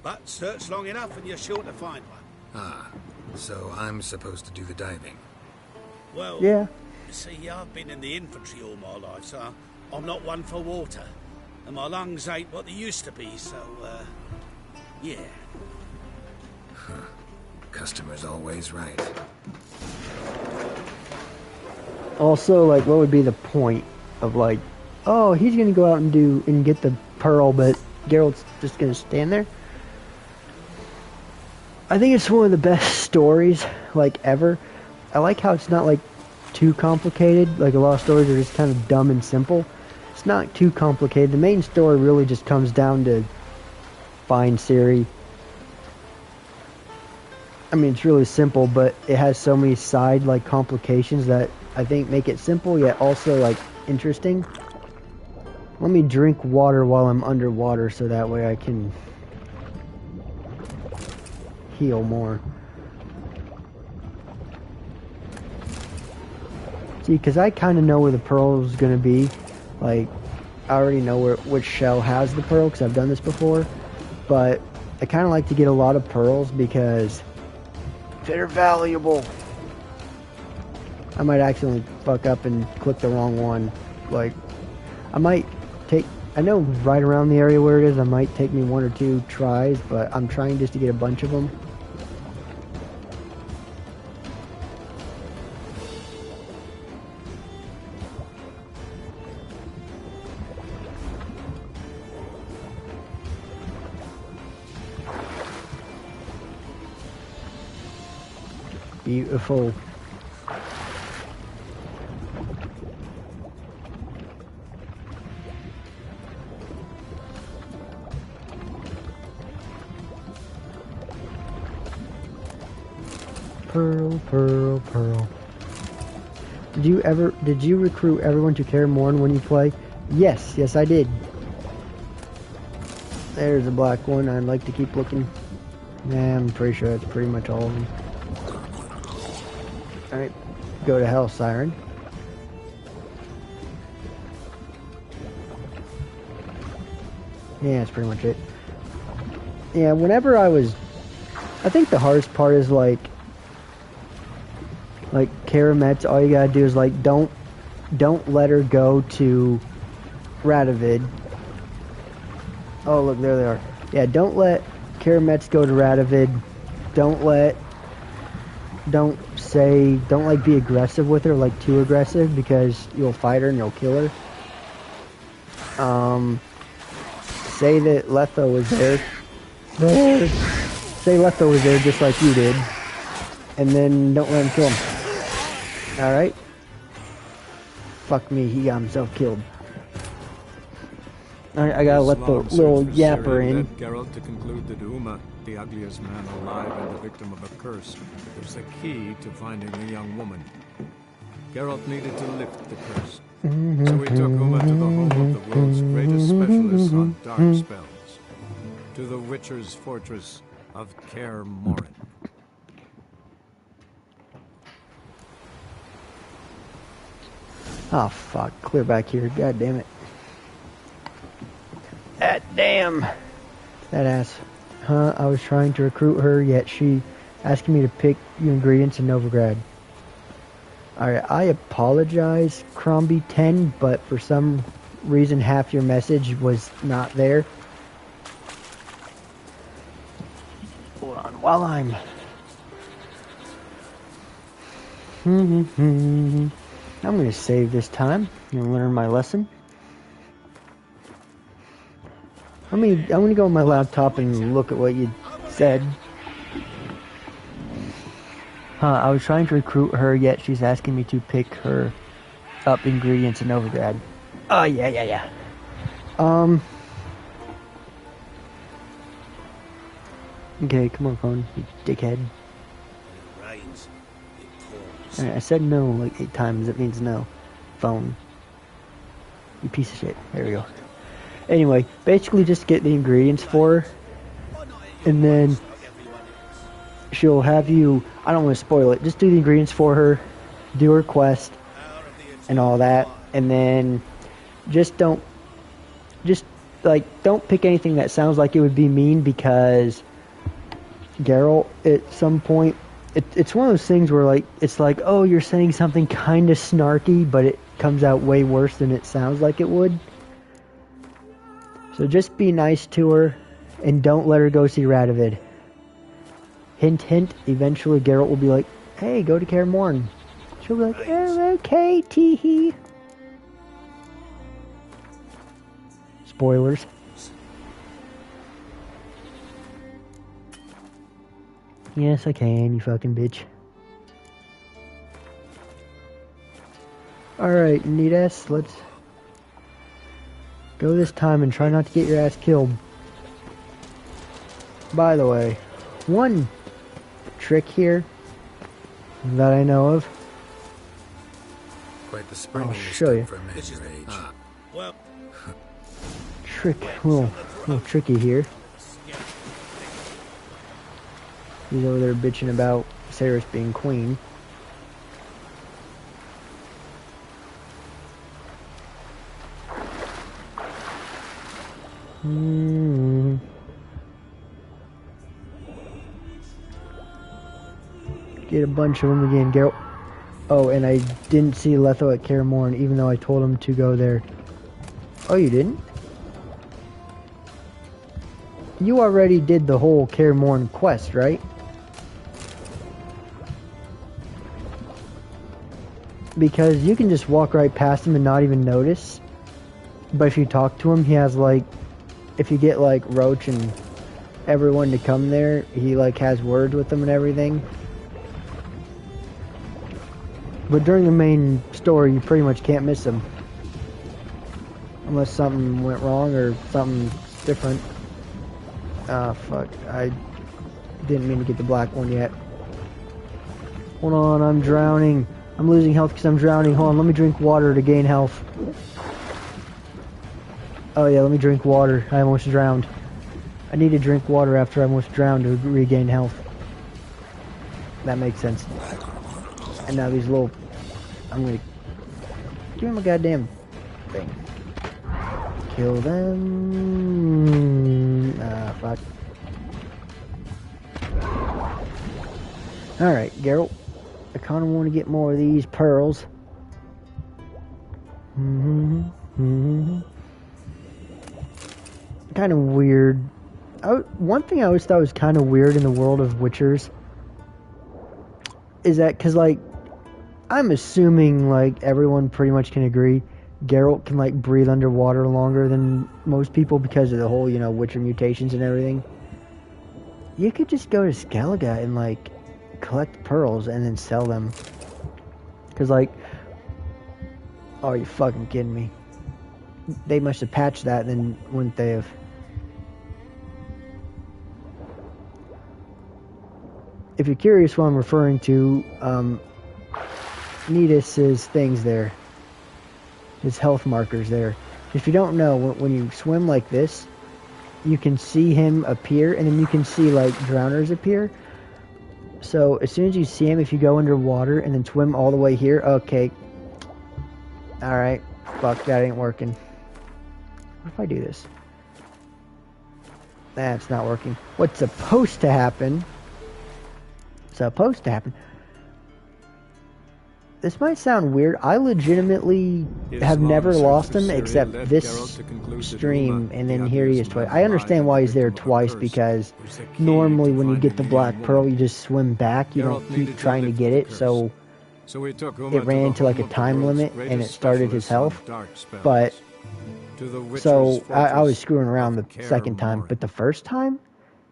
But search long enough and you're sure to find one. Ah, so I'm supposed to do the diving. Well, yeah. You see, I've been in the infantry all my life, so I'm not one for water. And my lungs ain't what they used to be, so, yeah. Huh. Customer's always right. Also, like, what would be the point of, like, oh, he's gonna go out and get the pearl, but Geralt's just gonna stand there? I think it's one of the best stories, like, ever. I like how it's not, like, too complicated. Like, a lot of stories are just kind of dumb and simple. It's not too complicated. The main story really just comes down to find Ciri. I mean, it's really simple, but it has so many side, like, complications that I think make it simple, yet also, like, interesting. Let me drink water while I'm underwater so that way I can heal more. See, because I kind of know where the pearl is going to be. Like, I already know which shell has the pearl because I've done this before. But I kind of like to get a lot of pearls because they're valuable. I might accidentally fuck up and click the wrong one. Like, I know right around the area where it is, it might take me 1 or 2 tries, but I'm trying just to get a bunch of them. Beautiful. Pearl, pearl, pearl. Did you recruit everyone to Kaer Morhen when you play? Yes, I did. There's a black one. I'd like to keep looking. Nah, I'm pretty sure that's pretty much all of them. Alright, go to Hell Siren. Yeah, that's pretty much it. Yeah, whenever I think the hardest part is like Keira Metz, all you gotta do is like don't let her go to Radovid. Oh look, there they are. Yeah, don't let Keira Metz go to Radovid. Don't let don't like be aggressive with her, like too aggressive, because you'll fight her and you'll kill her. Say that Letho was there. Say Letho was there just like you did. And then don't let him kill him. Alright? Fuck me, he got himself killed. Alright, I gotta let the little yapper in. Geralt to conclude that Uma, the ugliest man alive and the victim of a curse, was the key to finding the young woman. Geralt needed to lift the curse. So he took Uma to the home of the world's greatest specialist on dark spells. To the Witcher's fortress of Kaer Morhen. Oh fuck, clear back here, god damn it. That damn! That ass. Huh, I was trying to recruit her, yet she asking me to pick you ingredients in Novigrad. Alright, I apologize, Crombie 10, but for some reason half your message was not there. Hold on, while I'm... I'm gonna save this time and learn my lesson. I'm gonna go on my laptop and look at what you said. I was trying to recruit her, yet she's asking me to pick her up ingredients in Novigrad. Oh, yeah. Okay, come on, phone, you dickhead. Alright, I said no like 8 times, that means no. Phone. You piece of shit. There we go. Anyway, basically just get the ingredients for her, and then she'll have you, I don't want to spoil it, just do the ingredients for her, do her quest, and all that, and then don't pick anything that sounds like it would be mean, because Geralt, at some point, it's one of those things where, like, it's like, oh, you're saying something kind of snarky, but it comes out way worse than it sounds like it would. So just be nice to her, and don't let her go see Radovid. Hint, hint, eventually Geralt will be like, hey, go to Kaer Morhen. She'll be like, oh, okay, teehee. Spoilers. Yes, I can, you fucking bitch. Alright, Neatas, let's go this time and try not to get your ass killed. By the way, one trick here that I know of. Quite the spring. I'll show you. For a man your age. Well, Trick, little tricky here. He's over there bitching about Cerys being queen. Get a bunch of them again, Geralt. Oh, and I didn't see Letho at Kaer Morhen, even though I told him to go there. Oh, you didn't? You already did the whole Kaer Morhen quest, right? Because you can just walk right past him and not even notice. But if you talk to him, he has like... If you get like Roach and everyone to come there, he like has words with them and everything. But during the main story, you pretty much can't miss him. Unless something went wrong or something different. Ah, fuck. I didn't mean to get the black one yet. Hold on, I'm drowning. I'm losing health because I'm drowning. Hold on, let me drink water to gain health. Oh yeah, let me drink water. I almost drowned. I need to drink water after I almost drowned to regain health. That makes sense. And now these little... I'm gonna... Give him a goddamn thing. Kill them... Ah, fuck. Alright, Geralt. I kinda want to get more of these pearls. Kind of weird. One thing I always thought was kind of weird in the world of Witchers is that because, like, I'm assuming, like, everyone pretty much can agree Geralt can, like, breathe underwater longer than most people because of the whole, you know, Witcher mutations and everything. You could just go to Skellige and, like, collect pearls and then sell them. Because, like, oh, are you fucking kidding me? They must have patched that, then wouldn't they have? If you're curious what I'm referring to, Nidus's things there. His health markers there. If you don't know, when you swim like this, you can see him appear, and then you can see, like, drowners appear. So, as soon as you see him, if you go underwater and then swim all the way here, okay. Alright, fuck, that ain't working. What if I do this? That's not working. What's supposed to happen... This might sound weird. I legitimately have never lost him except this stream, and then here he is twice. I understand why he's there twice, because normally when you get the Black Pearl, you just swim back. You don't keep trying to get it, so it ran into like a time limit, and it started his health. But, so I was screwing around the second time, but the first time,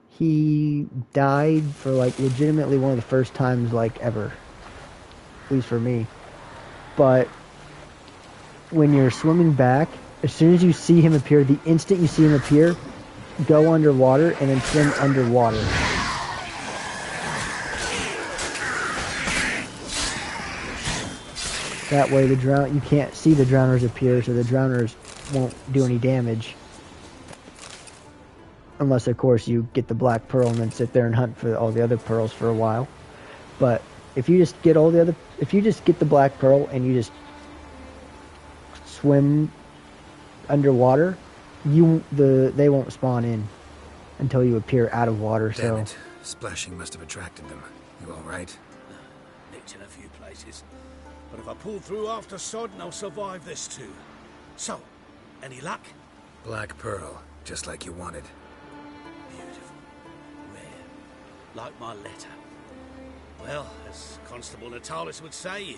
he died for like legitimately one of the first times like ever. At least for me. But when you're swimming back, as soon as you see him appear, the instant you see him appear, go underwater and then swim underwater. That way you can't see the drowners appear, so the drowners won't do any damage. Unless, of course, you get the Black Pearl and then sit there and hunt for all the other pearls for a while. But if you just get the Black Pearl and you just swim underwater, they won't spawn in until you appear out of water. Damn it. Splashing must have attracted them. You all right? Nicked in a few places. But if I pull through after Sodden, I'll survive this too. So, any luck? Black Pearl, just like you wanted. Beautiful. Rare. Like my letter. Well, as Constable Natalis would say,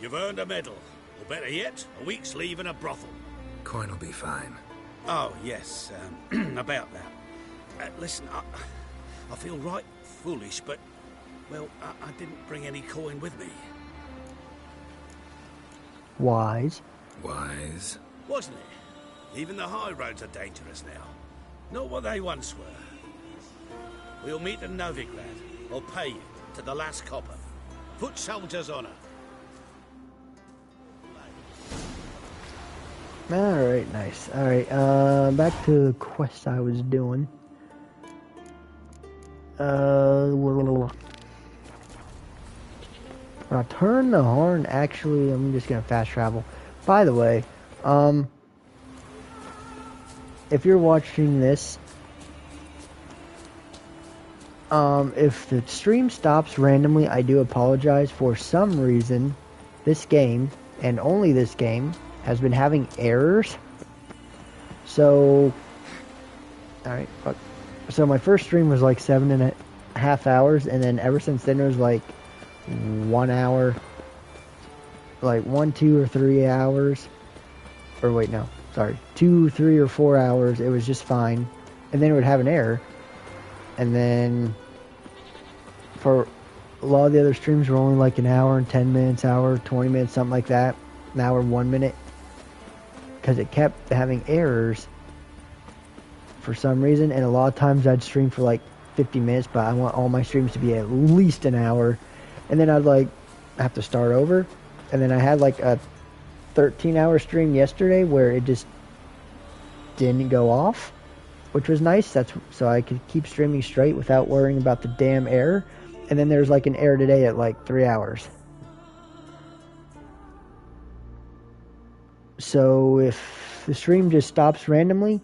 you've earned a medal. Or better yet, a week's leave in a brothel. Coin will be fine. Oh, yes, about that. Listen, I feel right foolish, but, well, I didn't bring any coin with me. Wise. Wise. Wasn't it? Even the high roads are dangerous now. Not what they once were. We'll meet in Novigrad. I'll pay you to the last copper. Foot soldier's honor. Alright, nice. Alright, back to the quest I was doing. When I turn the horn, actually, I'm just gonna fast travel. By the way, if you're watching this, if the stream stops randomly, I do apologize. For some reason, this game, and only this game, has been having errors. So, alright, fuck. So my first stream was like 7.5 hours, and then ever since then it was like 1 hour, like 1, 2, or 3 hours. Or wait, no, sorry, 2, 3, or 4 hours. It was just fine, and then it would have an error, and then for a lot of the other streams were only like an hour and 10 minutes, hour, 20 minutes, something like that. An hour and 1 minute. Because it kept having errors for some reason. And a lot of times I'd stream for like 50 minutes, but I want all my streams to be at least an hour. And then I'd like have to start over. And then I had like a 13-hour stream yesterday where it just didn't go off, which was nice. That's so I could keep streaming straight without worrying about the damn error. And then there's like an error today at like 3 hours. So if the stream just stops randomly,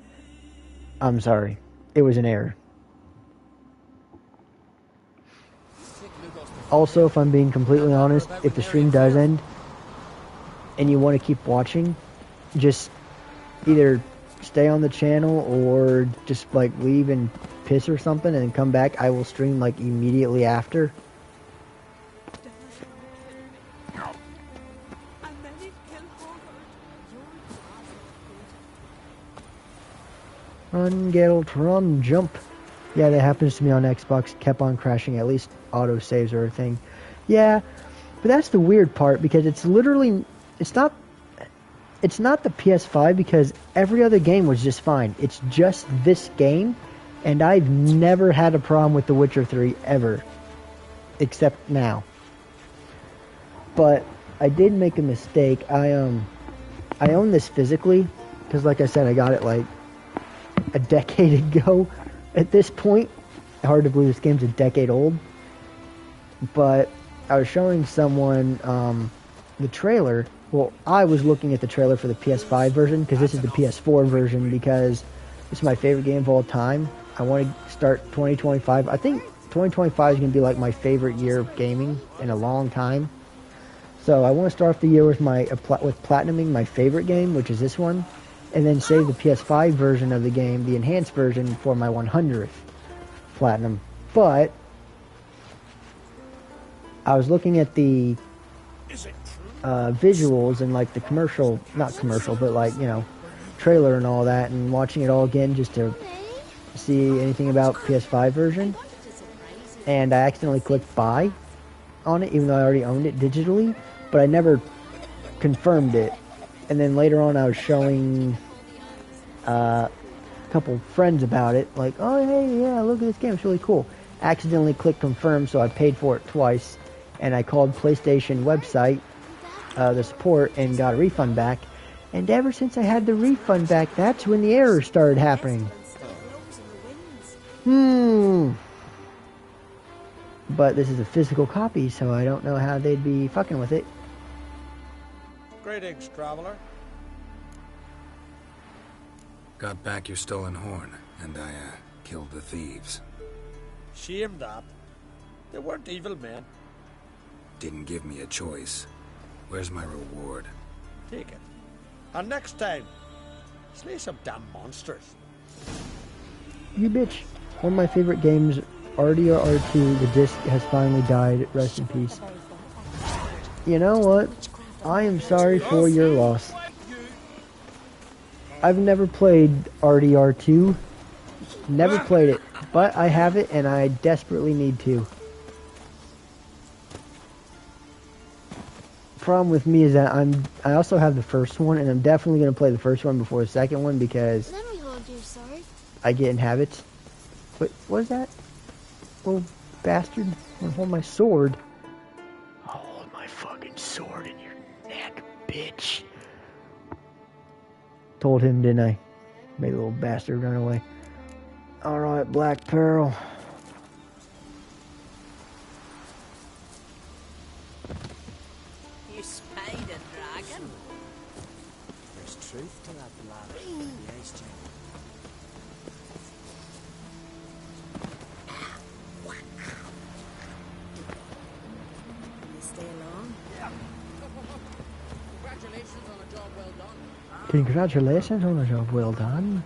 I'm sorry. It was an error. Also, if I'm being completely honest, if the stream does end and you want to keep watching, just either stay on the channel or just like leave and piss or something and come back. I will stream like immediately after. Run, Geralt, run, jump. Yeah, that happens to me on Xbox. Kept on crashing. At least auto saves are a thing. Yeah, but that's the weird part because it's literally, it's not the PS5 because every other game was just fine. It's just this game, and I've never had a problem with The Witcher 3 ever, except now. But I did make a mistake. I own this physically because, like I said, I got it like a decade ago. At this point, hard to believe this game's a decade old. But I was showing someone the trailer. Well, I was looking at the trailer for the PS5 version because this is the PS4 version because it's my favorite game of all time. I want to start 2025. I think 2025 is going to be like my favorite year of gaming in a long time. So I want to start off the year with with platinuming my favorite game, which is this one, and then save the PS5 version of the game, the enhanced version, for my 100th platinum. But I was looking at the visuals and like the commercial, not commercial, but like, you know, trailer and all that, and watching it all again just to see anything about PS5 version. And I accidentally clicked buy on it, even though I already owned it digitally, but I never confirmed it. And then later on I was showing a couple friends about it, like, oh hey, yeah, look at this game, it's really cool. Accidentally clicked confirm, so I paid for it twice, and I called PlayStation website, the support, and got a refund back. And ever since I had the refund back, that's when the errors started happening. But this is a physical copy, so I don't know how they'd be fucking with it. Greetings, traveler. Got back your stolen horn, and I, killed the thieves. Shame that. They weren't evil men. Didn't give me a choice. Where's my reward? Take it. And next time, slay some damn monsters. You bitch. One of my favorite games, RDR2, the disc has finally died. Rest in peace. You know what? I am sorry for your loss. I've never played RDR2. Never played it. But I have it and I desperately need to. Problem with me is that I also have the first one, and I'm definitely going to play the first one before the second one because Let me hold your sword. I get in habits. Wait, what is that? Little bastard. I'm gonna hold my sword. I'll hold my fucking sword in your neck, bitch. Told him, didn't I? Made the little bastard run away. Alright, Black Pearl. You spied a dragon? There's truth to that blather. Yes, Jim. You stay long? Yeah. Congratulations on a job well done. Congratulations on a job well done.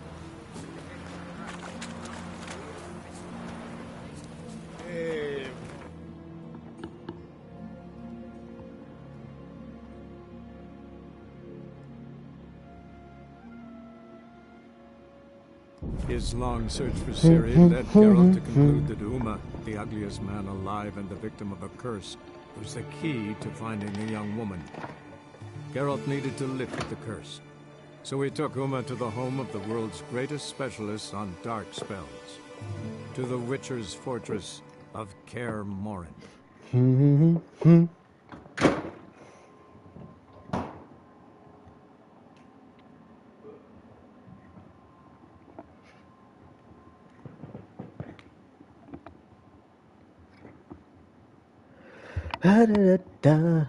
His long search for Ciri led Geralt to conclude that Uma, the ugliest man alive and the victim of a curse, was the key to finding the young woman. Geralt needed to lift the curse, so he took Uma to the home of the world's greatest specialist on dark spells, to the Witcher's fortress of Kaer Morhen. Da-da-da-da.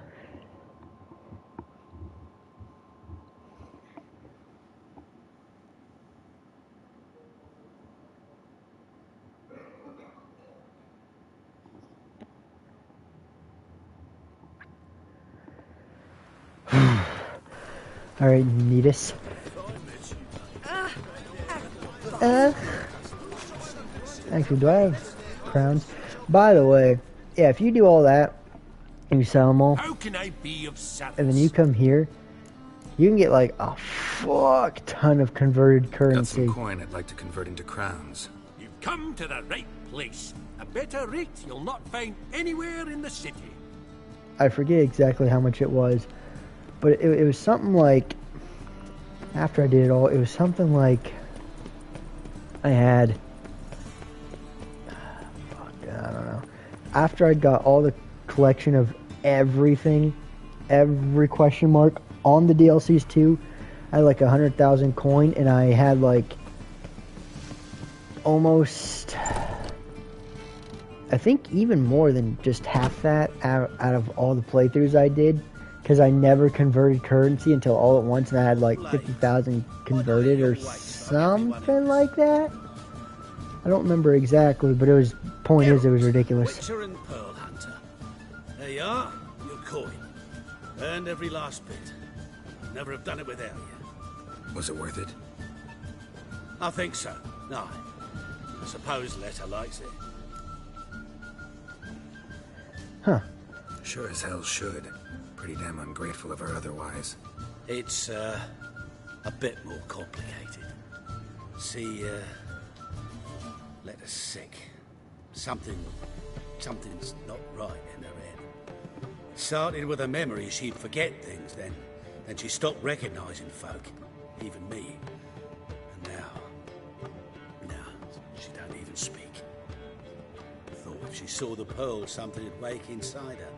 Alright, Neatus. Actually, do I have crowns? By the way, yeah, if you do all that, and you sell them all, How can I be of service? and then you come here, you can get like a fuck ton of converted Got currency. some coin I'd like to convert into crowns. You've come to the right place. A better rate you'll not find anywhere in the city. I forget exactly how much it was, but it was something like, after I did it all, it was something like I had, I don't know, after I got all the collection of everything, every question mark on the DLCs too, I had like 100,000 coin, and I had like almost, I think even more than just half that out of all the playthroughs I did, because I never converted currency until all at once, and I had like 50,000 converted or something like that. I don't remember exactly, but point is, it was ridiculous. Witcher and Pearl Hunter. There you are, your coin. Earned every last bit. Never have done it without you. Was it worth it? I think so. No. I suppose Letta likes it. Huh. Sure as hell should. Pretty damn ungrateful of her otherwise. It's, a bit more complicated. See, Letta's sick. Something's not right in her head. Started with a memory she'd forget things, then she stopped recognizing folk, even me. And now she don't even speak. Thought if she saw the pearl, something'd wake inside her.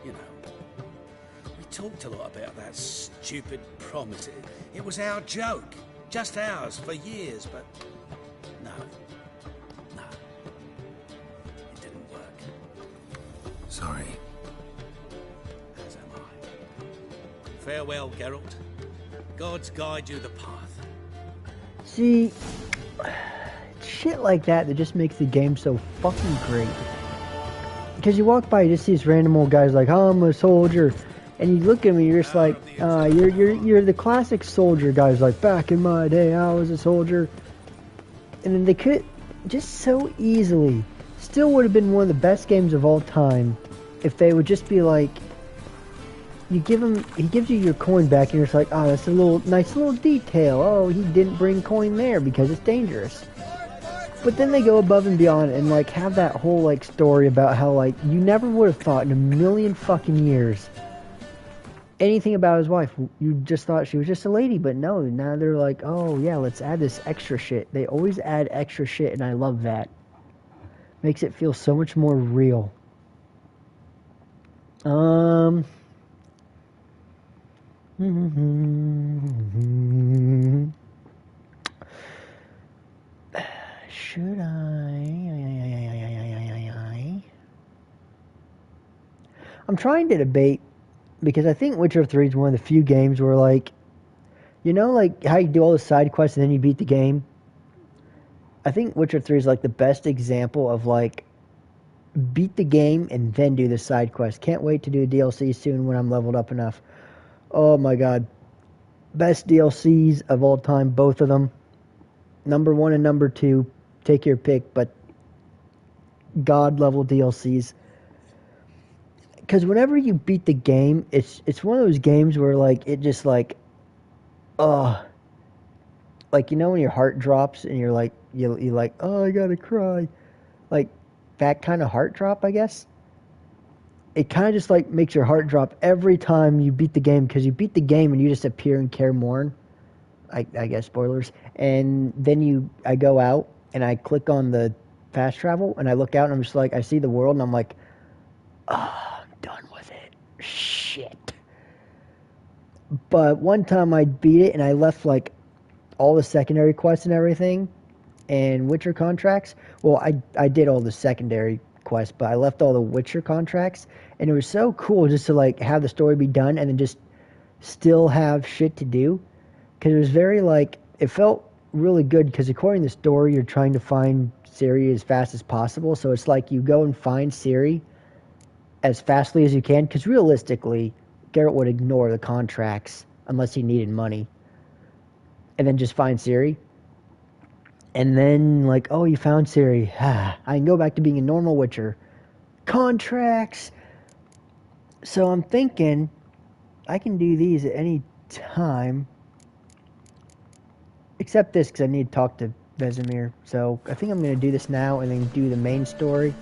You know, we talked a lot about that stupid promise. It was our joke, just ours for years, but no, it didn't work. Sorry. As am I. Farewell, Geralt. Gods guide you the path. See, shit like that just makes the game so fucking great. Because you walk by, you just see these random old guys like, oh, I'm a soldier. And you look at me, you're just like, you're the classic soldier guys, like, back in my day, I was a soldier. And then they could, just so easily, still would have been one of the best games of all time if they would just be like, he gives you your coin back, and you're just like, oh, that's a nice little detail. Oh, he didn't bring coin there because it's dangerous. But then they go above and beyond and like have that whole like story about how like you never would have thought in a million fucking years anything about his wife. You just thought she was just a lady, but no, now they're like, oh yeah, let's add this extra shit. They always add extra shit, and I love that. Makes it feel so much more real. Should I'm trying to debate, because I think Witcher 3 is one of the few games where, like, you know, like how you do all the side quests and then you beat the game? I think Witcher 3 is like the best example of, like, beat the game and then do the side quest. Can't wait to do a DLC soon when I'm leveled up enough. Oh my god. Best DLCs of all time, both of them. Number 1 and number 2. Take your pick, but god level DLCs. Because whenever you beat the game, it's one of those games where like it just like, like, you know when your heart drops and you're like you're like, oh, I gotta cry, like that kind of heart drop, I guess. It kind of just like makes your heart drop every time you beat the game, because you beat the game and you just appear in Kaer Morhen. I guess spoilers. And then I go out and I click on the fast travel and I look out and I'm just like, I see the world and I'm like, oh, I'm done with it. Shit. But one time I beat it and I left like all the secondary quests and everything and Witcher contracts. Well, I did all the secondary quests, but I left all the Witcher contracts, and it was so cool just to like have the story be done and then just still have shit to do. Because it was very like, it felt really good, because according to the story, you're trying to find Ciri as fast as possible. So it's like you go and find Ciri as fastly as you can, because realistically, Geralt would ignore the contracts unless he needed money. And then just find Ciri. And then, like, oh, you found Ciri. I can go back to being a normal Witcher. Contracts! So I'm thinking I can do these at any time. Except this, because I need to talk to Vesemir. So I think I'm going to do this now and then do the main story.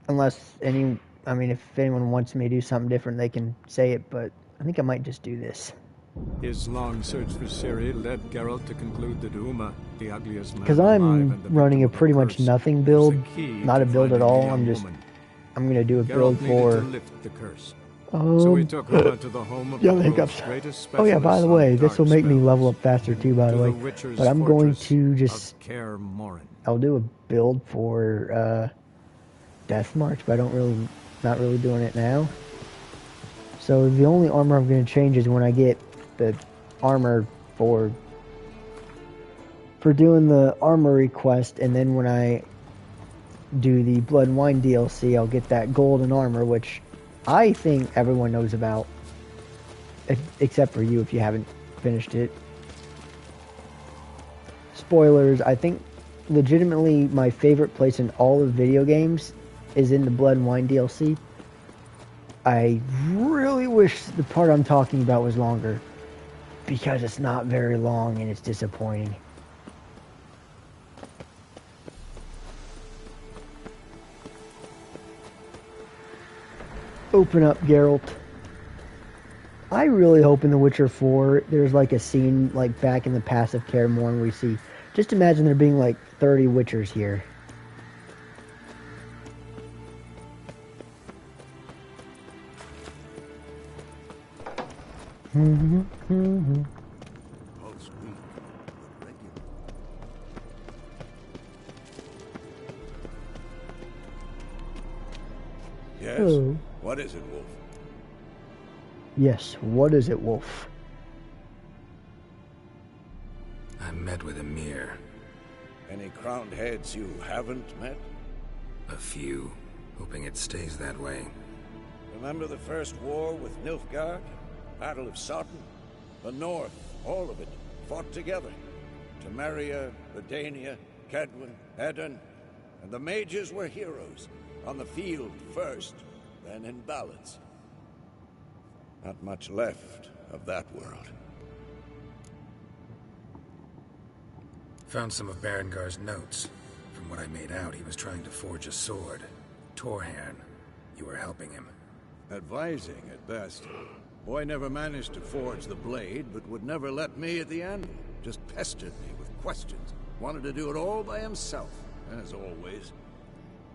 Unless if anyone wants me to do something different, they can say it, but I think I might just do this. His long search for Ciri led Geralt to conclude that Uma, the ugliest man Because alive I'm and the running a victim of pretty the much curse, nothing build, was the key not a to build at finding the all. young I'm going to do a Geralt build needed for... to lift the curse. So he took Uma to the home of the Young world's hiccups. greatest Oh yeah, by the specialist way, on this will dark make me spells, level up faster too, by to the way. Witcher's But I'm going fortress to just... of Kaer Morhen. I'll do a build for Death March, but not really doing it now. So the only armor I'm going to change is when I get the armor for doing the armory quest, and then when I do the Blood and Wine DLC, I'll get that golden armor, which I think everyone knows about, except for you if you haven't finished it. Spoilers, I think legitimately my favorite place in all of video games is in the Blood and Wine DLC. I really wish the part I'm talking about was longer, because it's not very long and it's disappointing. Open up, Geralt. I really hope in The Witcher 4 there's like a scene like back in the past of Kaer Morhen where we see, just imagine there being like 30 Witchers here. Yes? Hello. What is it, Wolf? Yes, what is it, Wolf? I met with Emir. Any crowned heads you haven't met? A few, hoping it stays that way. Remember the first war with Nilfgaard? Battle of Sutton? The North, all of it, fought together. Temeria, Redania, Kedwin, Edirn, and the mages were heroes. On the field first, then in ballads. Not much left of that world. Found some of Berengar's notes. From what I made out, he was trying to forge a sword. Torhaern. You were helping him. Advising at best. Boy never managed to forge the blade, but would never let me at the anvil. Just pestered me with questions. Wanted to do it all by himself, as always.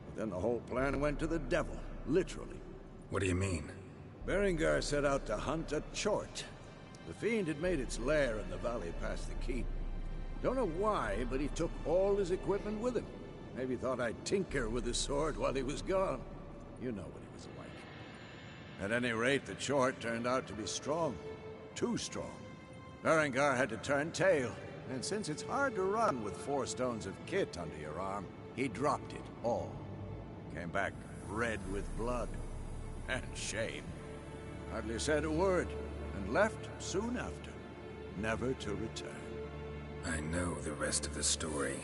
But then the whole plan went to the devil, literally. What do you mean? Berengar set out to hunt a chort. The fiend had made its lair in the valley past the keep. Don't know why, but he took all his equipment with him. Maybe thought I'd tinker with his sword while he was gone. You know what he was like. At any rate, the chort turned out to be strong. Too strong. Berengar had to turn tail, and since it's hard to run with 4 stones of kit under your arm, he dropped it all. Came back red with blood. And shame. Hardly said a word, and left soon after, never to return. I know the rest of the story.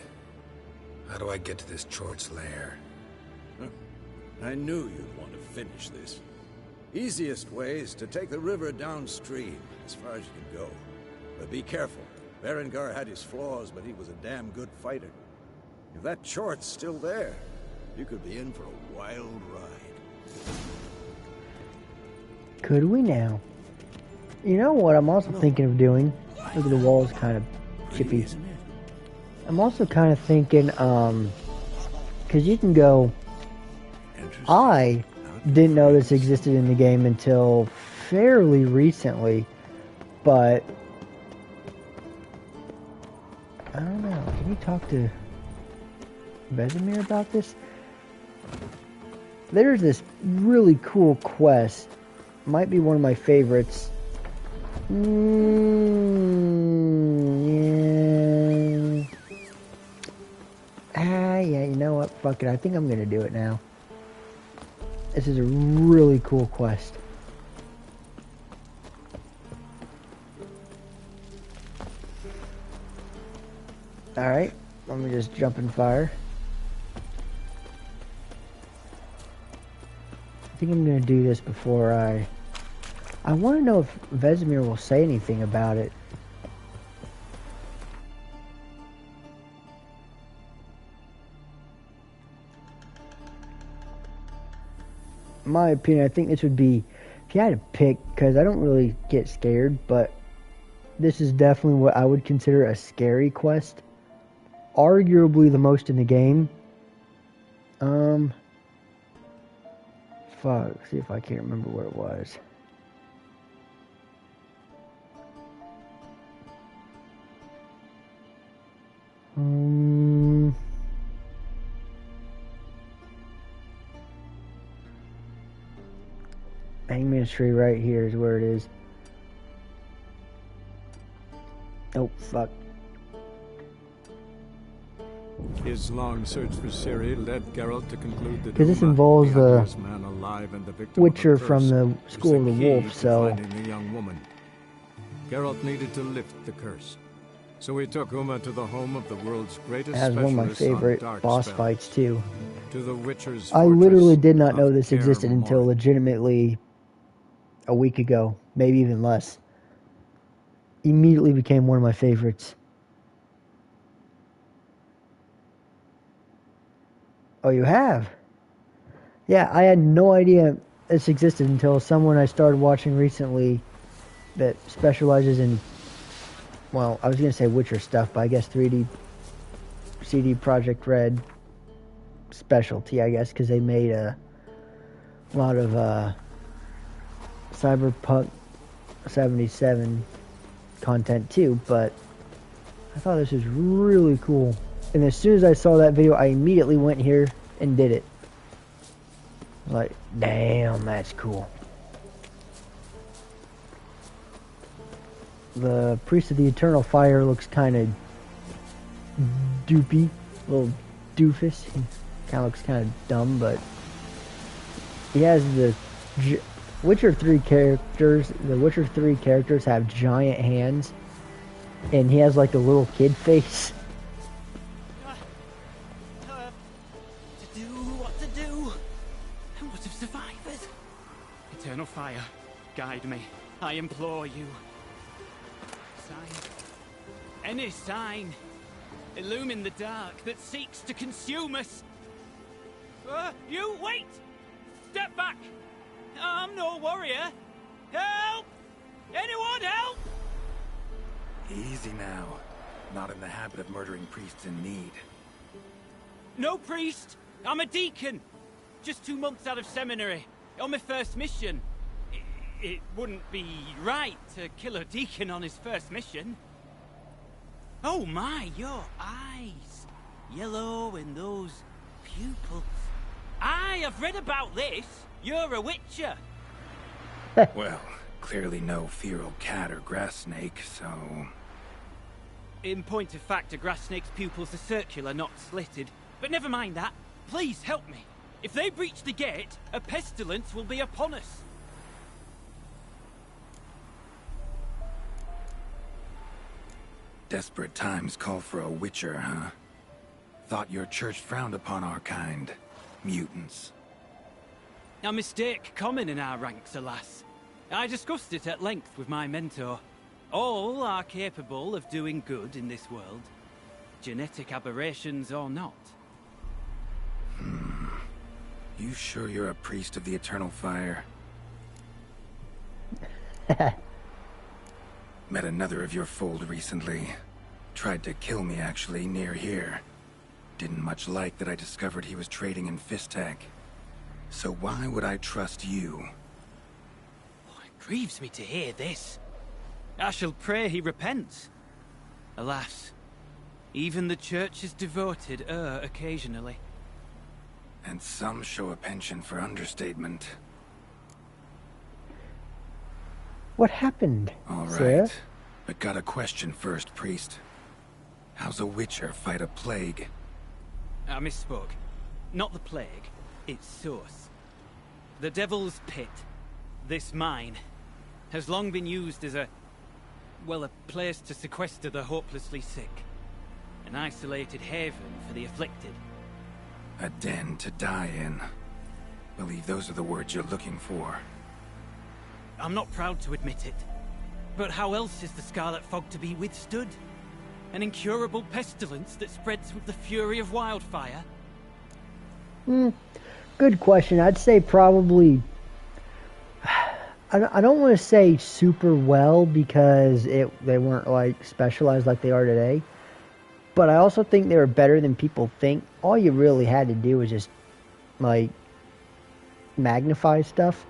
How do I get to this Chort's lair? I knew you'd want to finish this. Easiest way is to take the river downstream, as far as you can go. But be careful. Berengar had his flaws, but he was a damn good fighter. If that Chort's still there, you could be in for a wild ride. Could we now? You know what I'm also thinking of doing? Look at the walls kind of chippy. I'm also kind of thinking, because you can go... I didn't know this existed in the game until fairly recently, but... I don't know. Can you talk to Vesemir about this? There's this really cool quest. Might be one of my favorites. Yeah. Yeah, you know what? Fuck it. I think I'm gonna do it now. This is a really cool quest. Alright, let me just jump in fire. I think I'm gonna do this before I I want to know if Vesemir will say anything about it. In my opinion, I think this would be, if you had to pick, because I don't really get scared, but this is definitely what I would consider a scary quest. Arguably the most in the game. Fuck, see if I can't remember what it was. Hangman's Tree right here is where it is. Oh, fuck. His long search for Ciri led Geralt to conclude that Because this Uma, involves the the ugliest man alive and the victim Witcher of a from curse, the was School of the key Wolf, to so... finding the young woman. Geralt needed to lift the curse. So he took Uma to the home of the world's greatest It has one of my specialist on favorite dark boss spells, fights, too. to the Witcher's I fortress literally did not know of this Kaer existed until Morhen. legitimately a week ago. Maybe even less. Immediately became one of my favorites. Oh, you have? Yeah, I had no idea this existed until someone I started watching recently that specializes in, well, I was going to say Witcher stuff, but I guess 3D CD Projekt Red specialty, I guess, because they made a lot of Cyberpunk 77 content too, but I thought this was really cool. And as soon as I saw that video, I immediately went here and did it. Like, damn, that's cool. The Priest of the Eternal Fire looks kind of doopy, little doofus. He kind of looks kind of dumb, but he has the Witcher 3 characters. The Witcher 3 characters have giant hands, and he has like a little kid face. What of survivors? Eternal fire, guide me. I implore you. Sign. Any sign. Illumine the dark that seeks to consume us. You wait! Step back! I'm no warrior. Help! Anyone help! Easy now. Not in the habit of murdering priests in need. No priest! I'm a deacon! Just 2 months out of seminary, on my first mission. It wouldn't be right to kill a deacon on his first mission. Oh my, your eyes. Yellow in those pupils. I've read about this. You're a witcher. Well, clearly no feral cat or grass snake, so... In point of fact, a grass snake's pupils are circular, not slitted. But never mind that. Please help me. If they breach the gate, a pestilence will be upon us. Desperate times call for a witcher, huh? Thought your church frowned upon our kind. Mutants. A mistake common in our ranks, alas. I discussed it at length with my mentor. All are capable of doing good in this world. Genetic aberrations or not. You sure you're a priest of the Eternal Fire? Met another of your fold recently. Tried to kill me, actually, near here. Didn't much like that I discovered he was trading in Fistek. So why would I trust you? It grieves me to hear this. I shall pray he repents. Alas, even the church's devoted err occasionally. And some show a penchant for understatement. What happened, All sir? right, but got a question first, priest. How's a witcher fight a plague? I misspoke. Not the plague, its source. The Devil's Pit, this mine, has long been used as a place to sequester the hopelessly sick. An isolated haven for the afflicted. A den to die in. Believe those are the words you're looking for. I'm not proud to admit it. But how else is the Scarlet Fog to be withstood? An incurable pestilence that spreads with the fury of wildfire? Good question. I'd say probably... I don't want to say super well because they weren't like specialized like they are today. But I also think they were better than people think. All you really had to do was just like magnify stuff.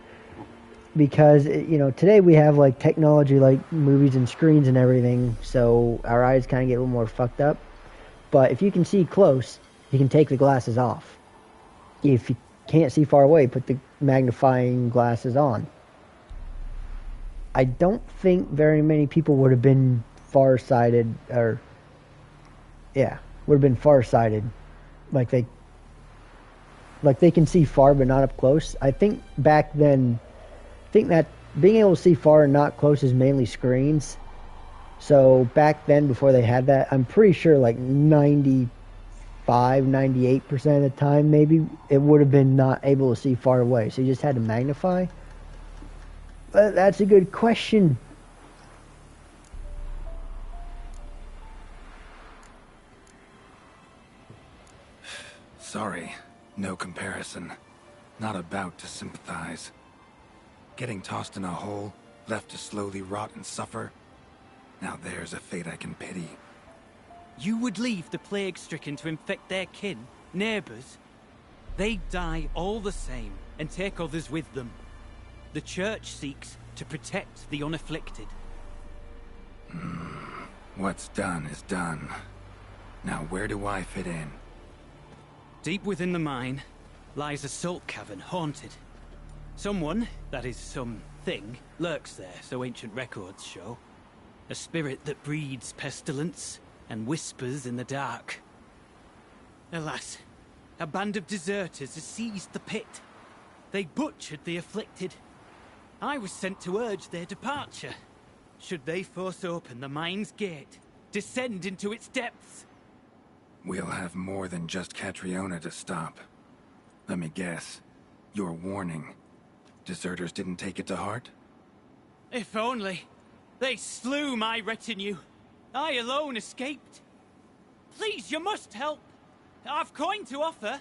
Because, you know, today we have like technology like movies and screens and everything. So our eyes kind of get a little more fucked up. But if you can see close, you can take the glasses off. If you can't see far away, put the magnifying glasses on. I don't think very many people would have been farsighted, or would have been farsighted, like they can see far but not up close. I think back then, that being able to see far and not close is mainly screens. So back then, before they had that, I'm pretty sure like 98% of the time, maybe it would have been not able to see far away. So you just had to magnify. But that's a good question. Sorry, no comparison. Not about to sympathize. Getting tossed in a hole, left to slowly rot and suffer. Now there's a fate I can pity. You would leave the plague-stricken to infect their kin, neighbours? They die all the same and take others with them. The Church seeks to protect the unafflicted. What's done is done. Now where do I fit in? Deep within the mine lies a salt cavern haunted. Someone, that is something, lurks there, so ancient records show. A spirit that breeds pestilence and whispers in the dark. Alas, a band of deserters has seized the pit. They butchered the afflicted. I was sent to urge their departure. Should they force open the mine's gate, descend into its depths? We'll have more than just Catriona to stop. Let me guess. Your warning. Deserters didn't take it to heart? If only. They slew my retinue. I alone escaped. Please, you must help. I've coin to offer.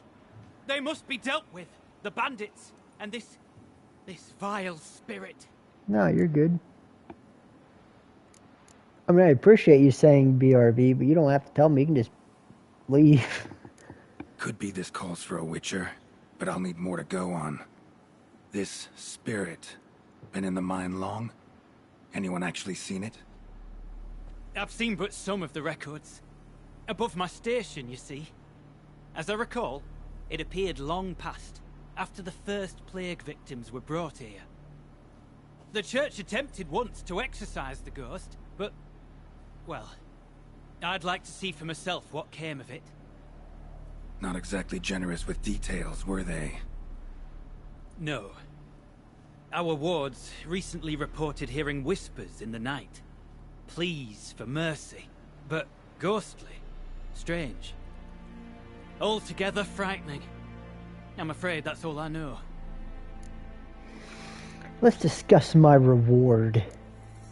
They must be dealt with. The bandits and this vile spirit. No, you're good. I mean, I appreciate you saying BRB, but you don't have to tell me. You can just leave. Could be this calls for a Witcher, but I'll need more to go on. This spirit, been in the mine long? Anyone actually seen it? I've seen but some of the records. Above my station, you see. As I recall, it appeared long past, after the first plague victims were brought here. The Church attempted once to exorcise the ghost, but, well, I'd like to see for myself what came of it. Not exactly generous with details, were they? No. Our wards recently reported hearing whispers in the night. Pleas for mercy, but ghostly, strange. Altogether frightening. I'm afraid that's all I know. Let's discuss my reward.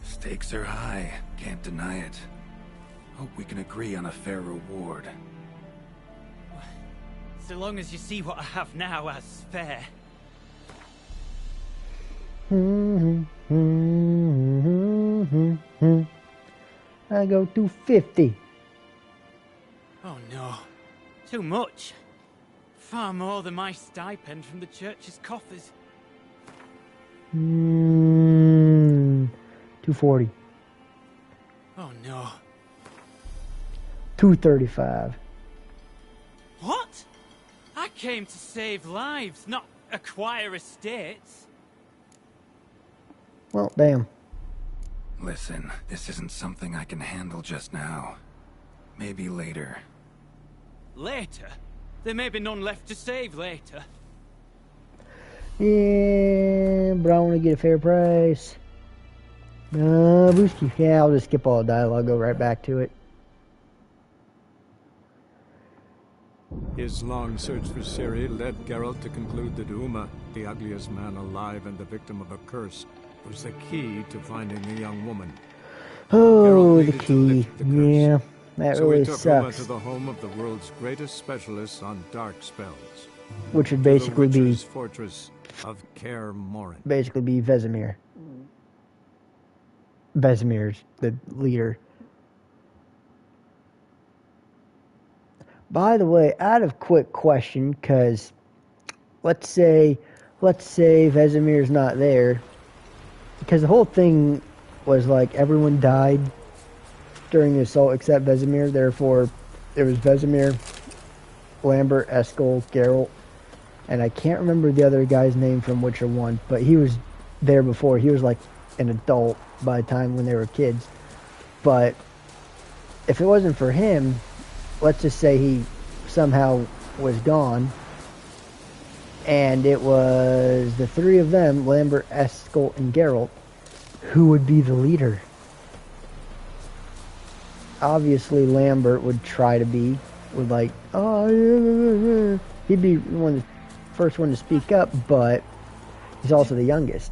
Stakes are high, can't deny it. Hope we can agree on a fair reward. So long as you see what I have now as fair. I go 250. Oh no. Too much. Far more than my stipend from the Church's coffers. 240. Oh no. 235. What? I came to save lives, not acquire estates. Well, damn. Listen, this isn't something I can handle just now. Maybe later. Later? There may be none left to save later. Yeah, but I want to get a fair price. Booski. Yeah, I'll just skip all the dialogue, go right back to it. His long search for Ciri led Geralt to conclude that Uma, the ugliest man alive and the victim of a curse, was the key to finding the young woman. Oh, Geralt the needed to key. lift the curse. Yeah, that So really he took Uma sucks. to the home of the world's greatest specialists on dark spells. Which would To basically the be Witcher's fortress of Kaer Morhen. Vesemir. Vesemir's the leader. By the way, out of quick question, because let's say Vesemir's not there, because the whole thing was like everyone died during the assault except Vesemir. Therefore, it was Vesemir, Lambert, Eskel, Geralt, and I can't remember the other guy's name from Witcher 1, but he was there before. He was like an adult by the time when they were kids. But if it wasn't for him, let's just say he somehow was gone, and it was the three of them, Lambert, Eskel, and Geralt, who would be the leader? Obviously, Lambert would try to be, would like, oh, yeah. He'd be the first one to speak up, but he's also the youngest.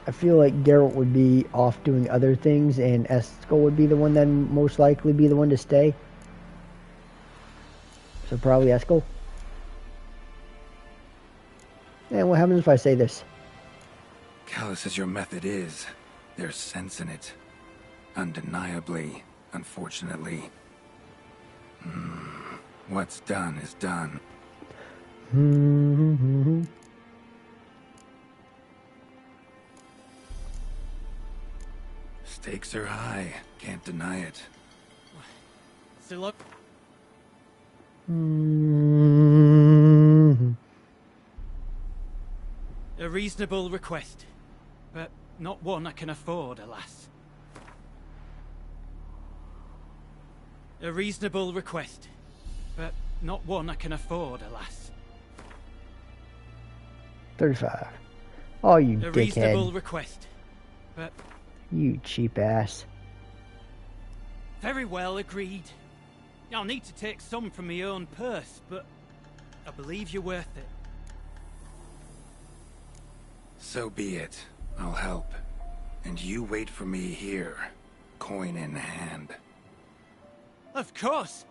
I feel like Geralt would be off doing other things, and Eskel would be the one that most likely be the one to stay. So probably Eskel. And what happens if I say this? Callous as your method is, there's sense in it. Undeniably, unfortunately. What's done is done. Stakes are high, can't deny it. Still up? A reasonable request, but not one I can afford, alas. A reasonable request, but not one I can afford, alas. 35. Oh, you A reasonable dickhead. request, but You cheap ass. very well agreed. I'll need to take some from my own purse, but I believe you're worth it. So be it. I'll help. And you wait for me here, coin in hand. Of course.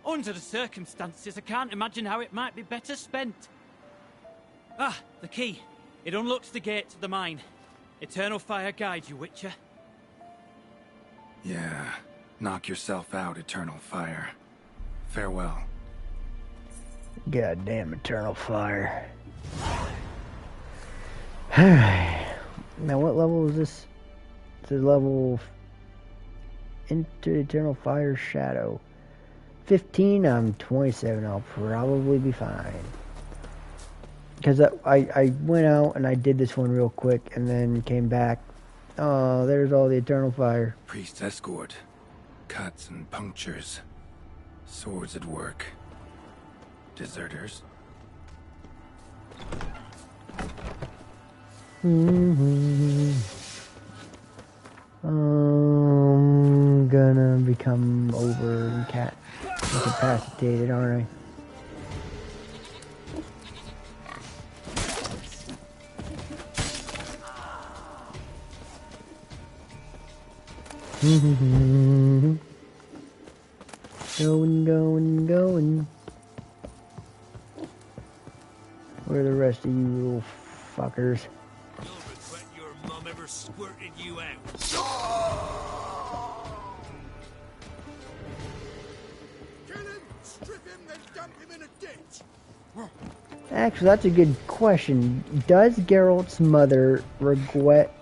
Under the circumstances, I can't imagine how it might be better spent. Ah, the key. It unlocks the gate to the mine. Eternal fire guide you, Witcher. Yeah. Knock yourself out, Eternal Fire. Farewell. Goddamn eternal fire. Alright. Now what level is this? This is level into eternal fire shadow. 15, I'm 27. I'll probably be fine. Because I went out and I did this one real quick and then came back. Oh, there's all the eternal fire. Priest escort. Cuts and punctures. Swords at work. Deserters. I'm gonna become incapacitated, aren't I? Going. Where are the rest of you little fuckers? You'll regret your mum ever squirted you out. Kill him! Strip him, then dump him in a ditch! Actually, that's a good question. Does Geralt's mother regret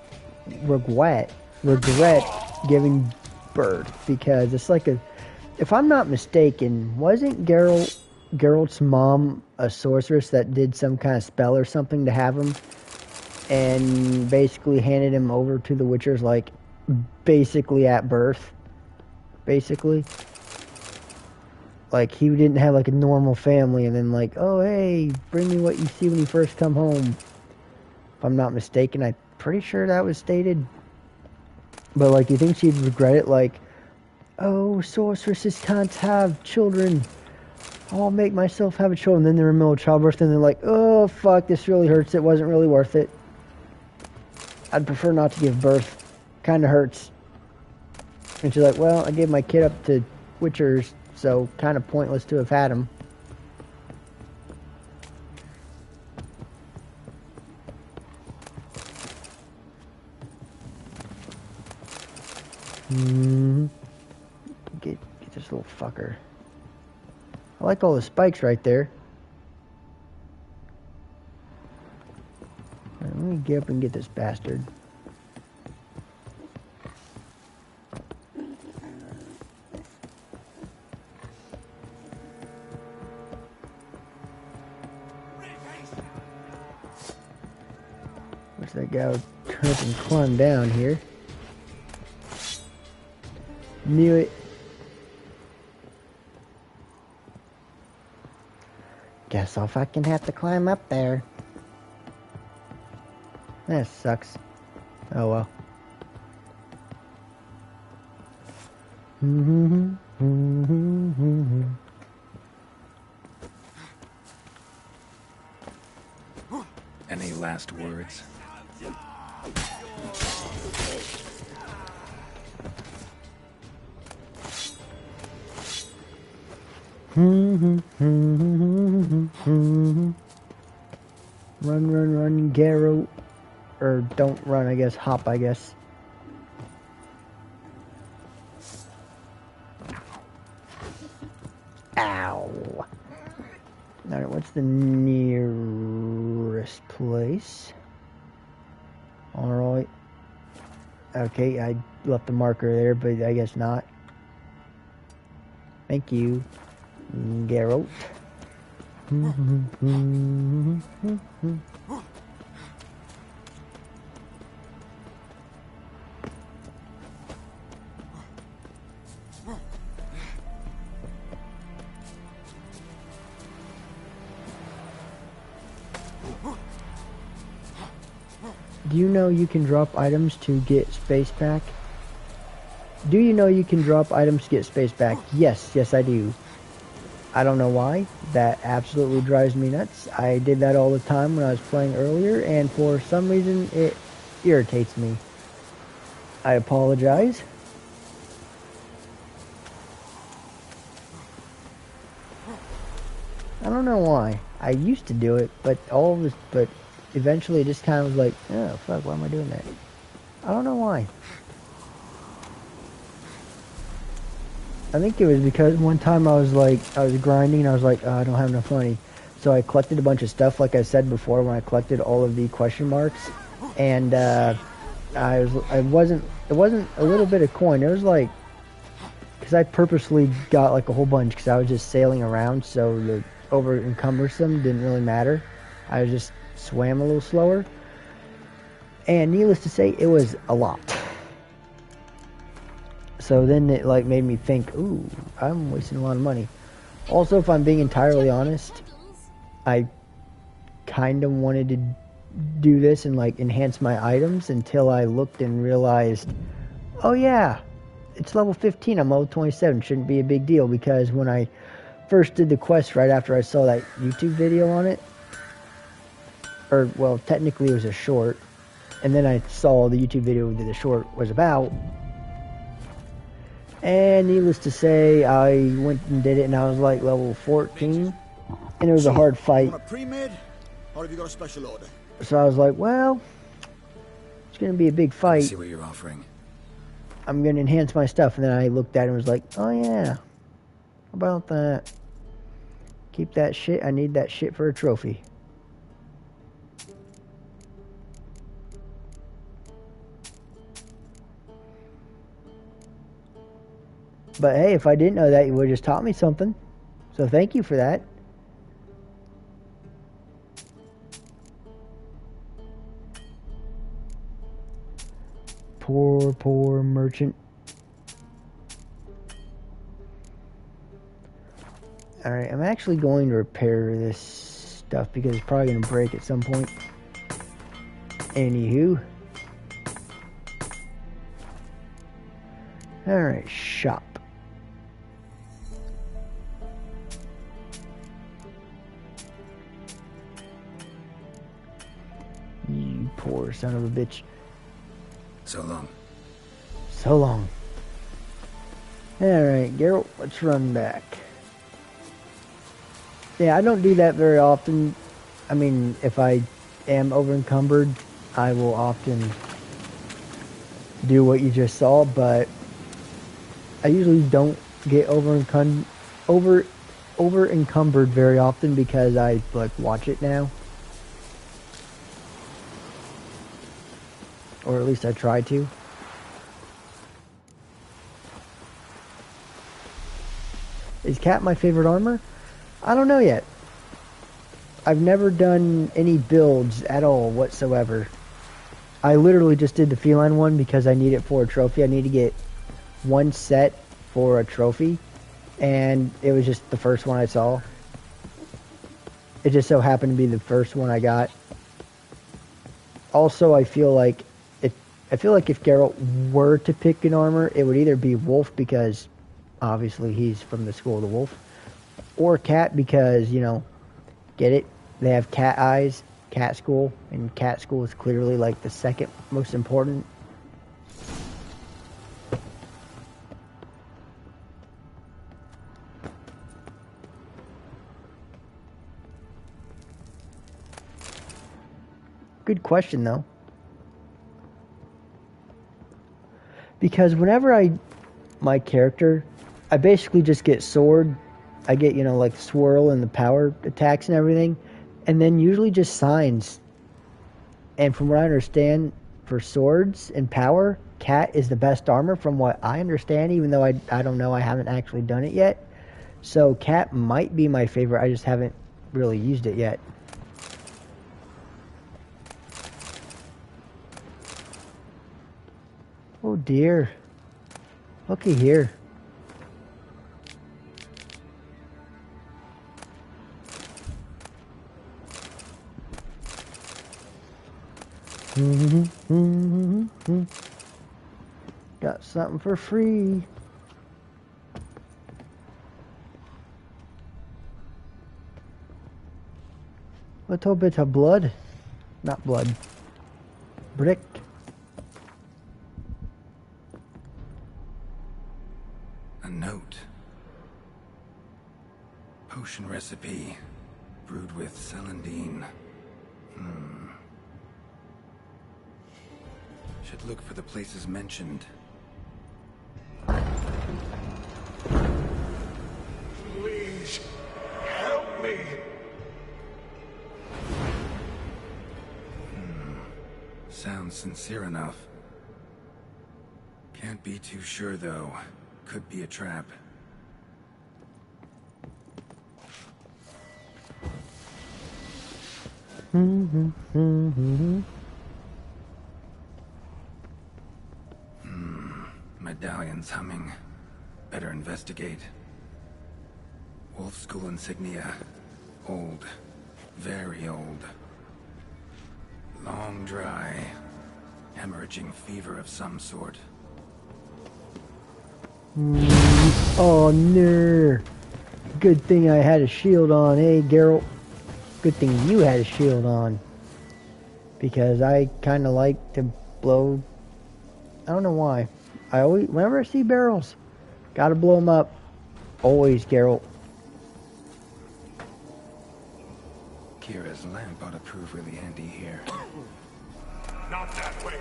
giving birth? Because it's like if I'm not mistaken, wasn't Geralt's mom a sorceress that did some kind of spell or something to have him, and basically handed him over to the Witchers, like basically at birth, basically? Like, he didn't have, like, a normal family, and then, like, oh, hey, bring me what you see when you first come home. If I'm not mistaken, I'm pretty sure that was stated. But, like, you think she'd regret it? Like, oh, sorceresses can't have children. I'll make myself have a child. And then they're in the middle of childbirth, and they're like, oh, fuck, this really hurts. It wasn't really worth it. I'd prefer not to give birth. Kinda hurts. And she's like, well, I gave my kid up to Witchers, so kinda pointless to have had him. Get this little fucker. I like all the spikes right there. All right, let me get up and get this bastard. Wish that guy would turn up and climb down here. Knew it. Guess I'll fucking have to climb up there. That sucks. Oh well. Any last words? Run, Geralt. Or don't run, I guess. Hop, I guess. Ow. Alright, what's the nearest place? Alright. Okay, I left the marker there, but I guess not. Thank you, Geralt. Do you know you can drop items to get space back? Do you know you can drop items to get space back? Yes, I do. I don't know why. That absolutely drives me nuts. I did that all the time when I was playing earlier, and for some reason it irritates me. I apologize. I don't know why. I used to do it, but eventually it just kind of was like, oh fuck, why am I doing that? I don't know why. I think it was because one time I was grinding, I was like, oh, I don't have enough money. So I collected a bunch of stuff, like I said before, when I collected all of the question marks. And it wasn't a little bit of coin. It was like, because I purposely got like a whole bunch because I was just sailing around, so the over encumbersome didn't really matter. I just swam a little slower. And needless to say, it was a lot. So then it like made me think, ooh, I'm wasting a lot of money. Also, if I'm being entirely honest, I kind of wanted to do this and like enhance my items until I looked and realized, oh yeah, it's level 15, I'm level 27, shouldn't be a big deal, because when I first did the quest right after I saw that YouTube video on it, or well, technically it was a short, and then I saw the YouTube video that the short was about. And needless to say, I went and did it, and I was like level 14, and it was a hard fight. Want a pre-made, or have you got a special order? So I was like, well, it's going to be a big fight. Let's see what you're offering. I'm going to enhance my stuff. And then I looked at it and was like, oh yeah, how about that? Keep that shit. I need that shit for a trophy. But hey, if I didn't know that, you would have just taught me something. So thank you for that. Poor merchant. Alright, I'm actually going to repair this stuff because it's probably going to break at some point. Anywho. Alright, shop. You poor son of a bitch. So long. So long. Alright, Geralt, let's run back. Yeah, I don't do that very often. I mean, if I am over-encumbered, I will often do what you just saw, but I usually don't get over-encumbered very often because I, like, watch it now. Or at least I try to. Is Cat my favorite armor? I don't know yet. I've never done any builds at all whatsoever. I literally just did the feline one because I need it for a trophy. I need to get one set for a trophy. And it was just the first one I saw. It just so happened to be the first one I got. Also, I feel like if Geralt were to pick an armor, it would either be Wolf because obviously he's from the School of the Wolf, or Cat because, you know, get it? They have cat eyes, Cat School, and Cat School is clearly like the second most important. Good question, though. Because whenever my character, I basically just get sword. I get, you know, like swirl and the power attacks and everything. And then usually just signs. And from what I understand, for swords and power, Cat is the best armor from what I understand, even though I don't know, I haven't actually done it yet. So Cat might be my favorite, I just haven't really used it yet. Oh dear. Looky here. Got something for free. Little bit of blood. Not blood. Brick. A note. Potion recipe. Brewed with celandine. Should look for the places mentioned. Please, help me. Sounds sincere enough. Can't be too sure, though. Could be a trap. Medallion's humming. Better investigate. Wolf School insignia. Old. Very old. Long dry. Hemorrhaging fever of some sort. Oh no. Good thing I had a shield on, eh, Geralt? Good thing you had a shield on. Because I kinda like to blow... I don't know why. I always, whenever I see barrels, gotta blow them up. Always, Geralt. Kira's lamp ought to prove really handy here. Not that way.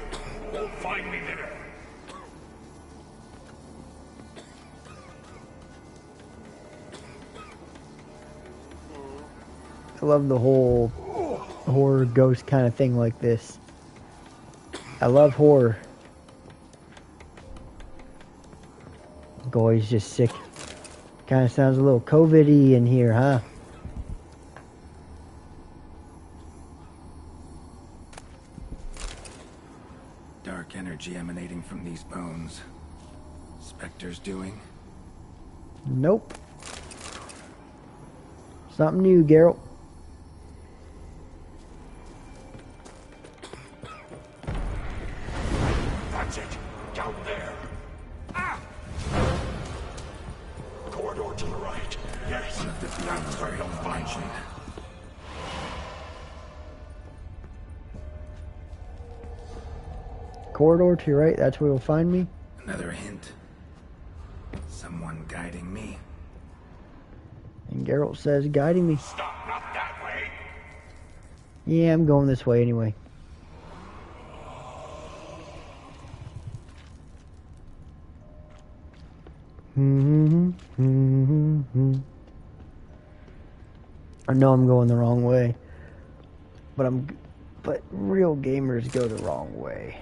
Won't find me there. I love the whole horror ghost kind of thing like this. I love horror. Goy's just sick. Kind of sounds a little COVID-y in here, huh? Dark energy emanating from these bones. Spectre's doing? Nope. Something new, Geralt. That's it. Down there. Ah! Corridor to the right. Yes. One of the beings are ill-mentioned. corridor to your right, that's where you'll find me. Another hint. Someone guiding me. And Geralt says, guiding me. Stop, not that way. Yeah, I'm going this way anyway. I know I'm going the wrong way, but real gamers go the wrong way.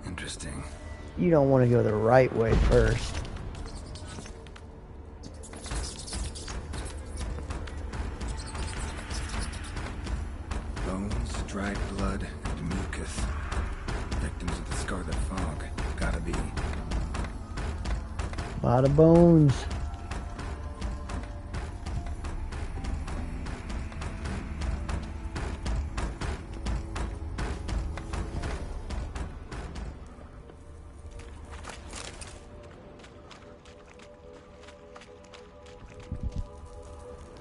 Interesting. You don't want to go the right way first. Bones, dried blood, and mucus. Victims of the Scarlet Fog. Gotta be. A lot of bones.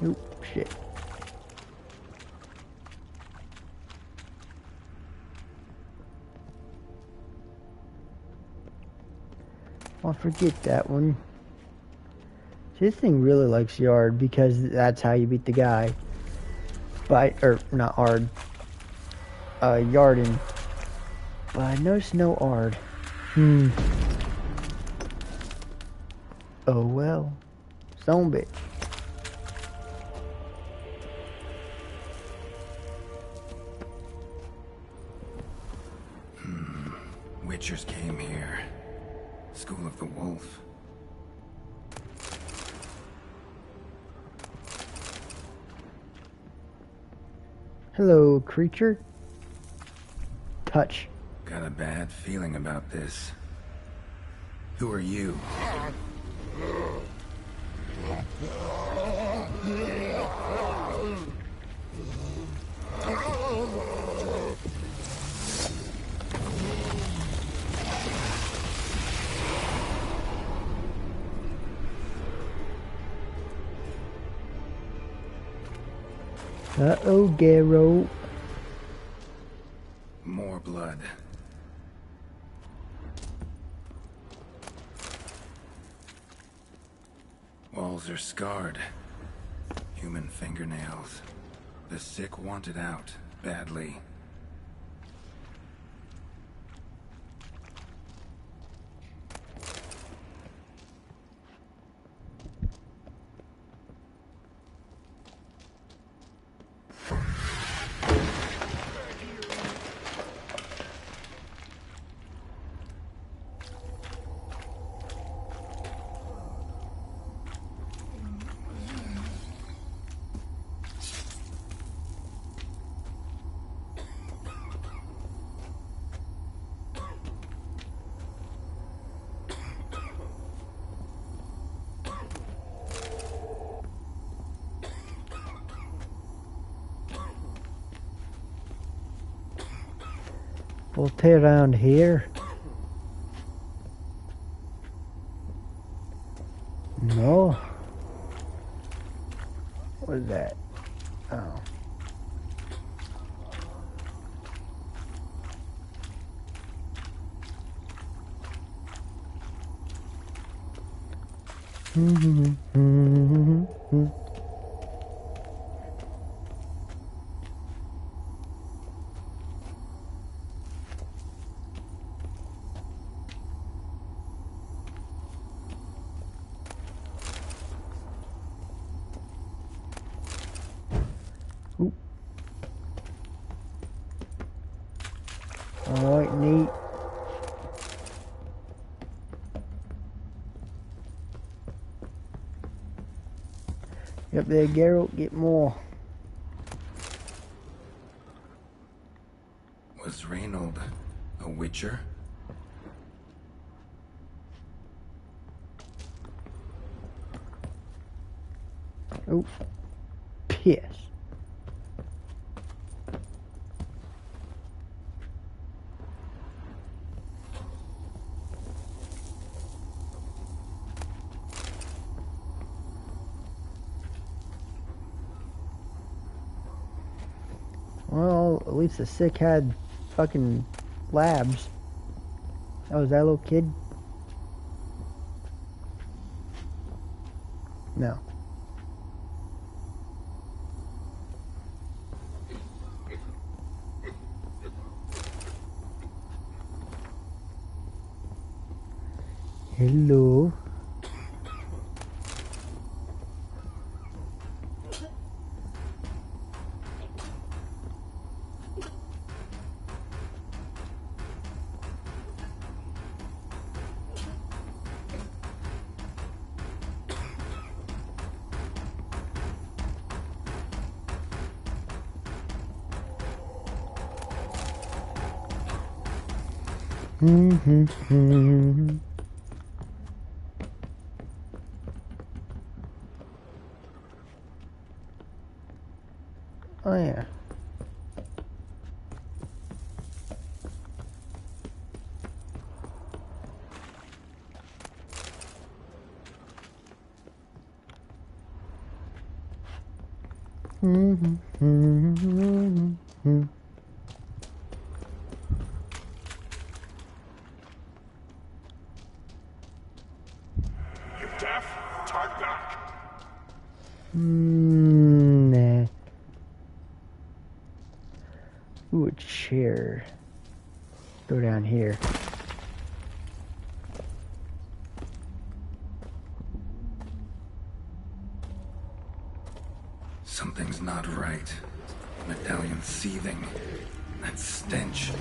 Oop, shit. I'll forget that one. See, this thing really likes Yard because that's how you beat the guy. Or not Ard. Yarden. But I noticed no Ard. Oh well. Son bitch. Witchers came here. School of the Wolf. Hello, creature. Touch. Got a bad feeling about this. Who are you? Uh-oh, Geralt. More blood. Walls are scarred. Human fingernails. The sick want it out, badly. We'll tear around here. No. What is that? Oh. Alright, neat. Yep, there, Geralt, get more. Was Reynold a witcher? Oh, piss. Well, at least the sick had fucking labs. Oh, is that a little kid? No. Hello. Oh yeah. You deaf? Talk back. Nah. Ooh, a chair. Go down here. Something's not right. Medallion seething. That stench.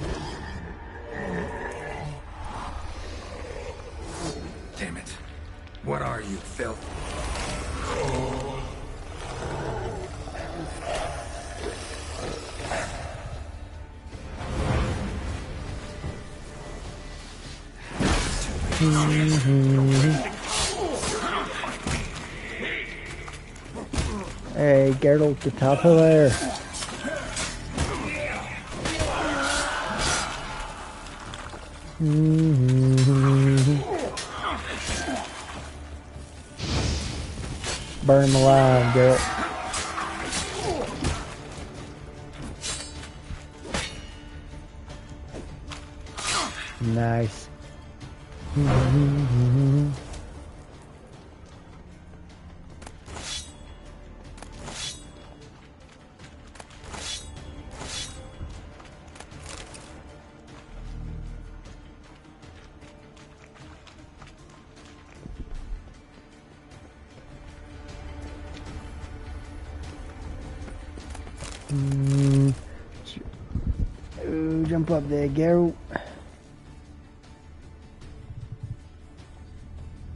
Damn it. What are you, filth? Hey, Geralt, get out of there. Burn him alive, Geralt. Nice. Jump up there, Geralt.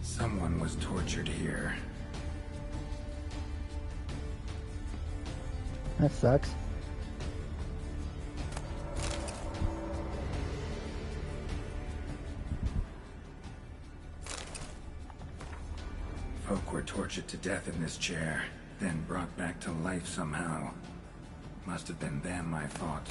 Someone was tortured here. That sucks. Folk were tortured to death in this chair, then brought back to life somehow. Must have been them, I thought.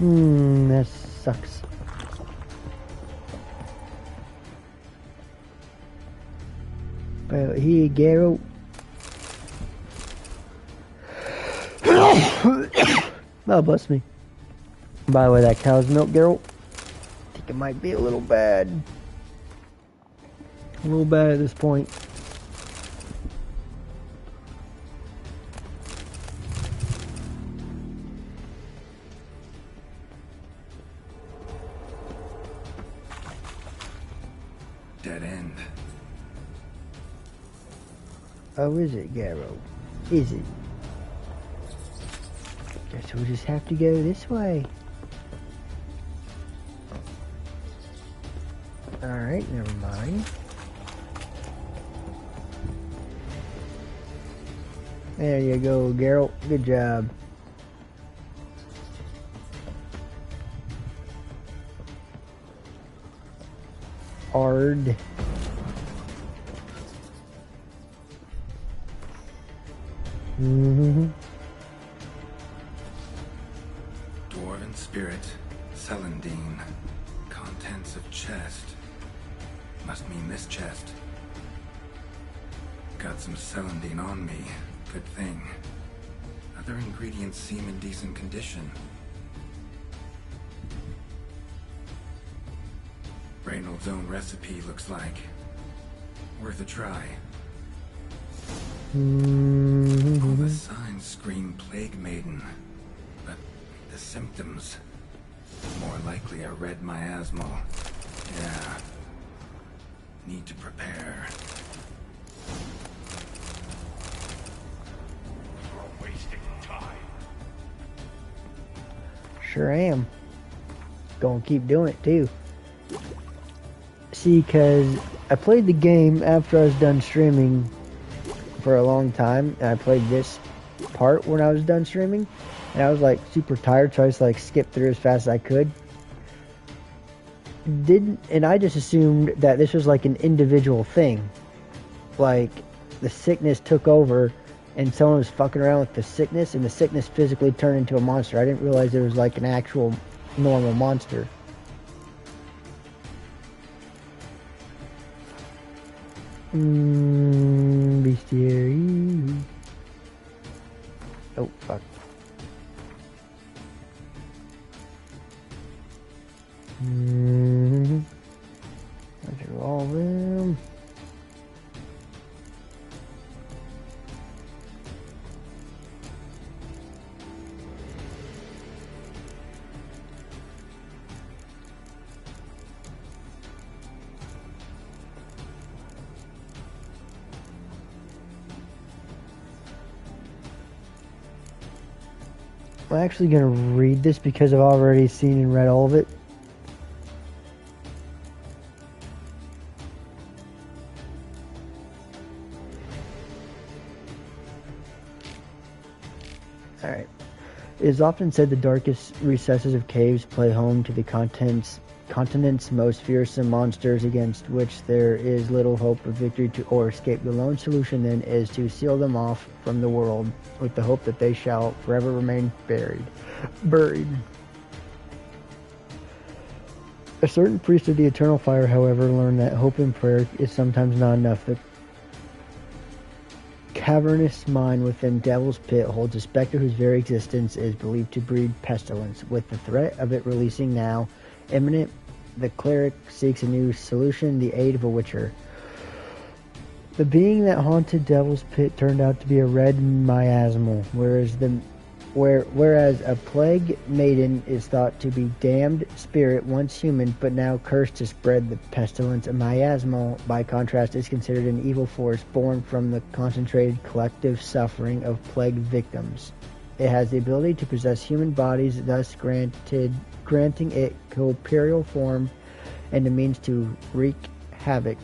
That sucks. But here, Geralt. Oh, bless me. By the way, that cow's milk, Geralt, I think it might be a little bad. A little bad at this point. Dead end. Oh, is it, Geralt? Is it? Guess we'll just have to go this way. Alright, never mind. There you go, Geralt. Good job. Ard. Dwarven spirit, Celandine. Contents of chest. Must mean this chest. Got some Celandine on me. Good thing. Other ingredients seem in decent condition. Reynolds' own recipe looks like. Worth a try. All the signs scream Plague Maiden, but the symptoms, more likely a red miasmal. Yeah. Need to prepare. You're wasting time. Sure am. Gonna keep doing it too. See, cause I played the game after I was done streaming for a long time, and I played this part when I was done streaming, and I was like super tired, so I just like skipped through as fast as I could. And I just assumed that this was like an individual thing, like the sickness took over and someone was fucking around with the sickness, and the sickness physically turned into a monster. I didn't realize it was like an actual normal monster. Bestiary. Oh, fuck. Through all of them. I'm actually going to read this because I've already seen and read all of it. Alright. It is often said the darkest recesses of caves play home to the continent's most fearsome monsters, against which there is little hope of victory or escape. The lone solution then is to seal them off from the world, with the hope that they shall forever remain buried. A certain priest of the eternal fire, however, learned that hope and prayer is sometimes not enough. The cavernous mine within Devil's Pit holds a specter whose very existence is believed to breed pestilence. With the threat of it releasing now imminent, the cleric seeks a new solution, the aid of a witcher. The being that haunted Devil's Pit turned out to be a red miasmal, whereas a plague maiden is thought to be damned spirit, once human but now cursed to spread the pestilence. A miasmal, by contrast, is considered an evil force born from the concentrated collective suffering of plague victims. It has the ability to possess human bodies, thus granting it corporeal form and the means to wreak havoc.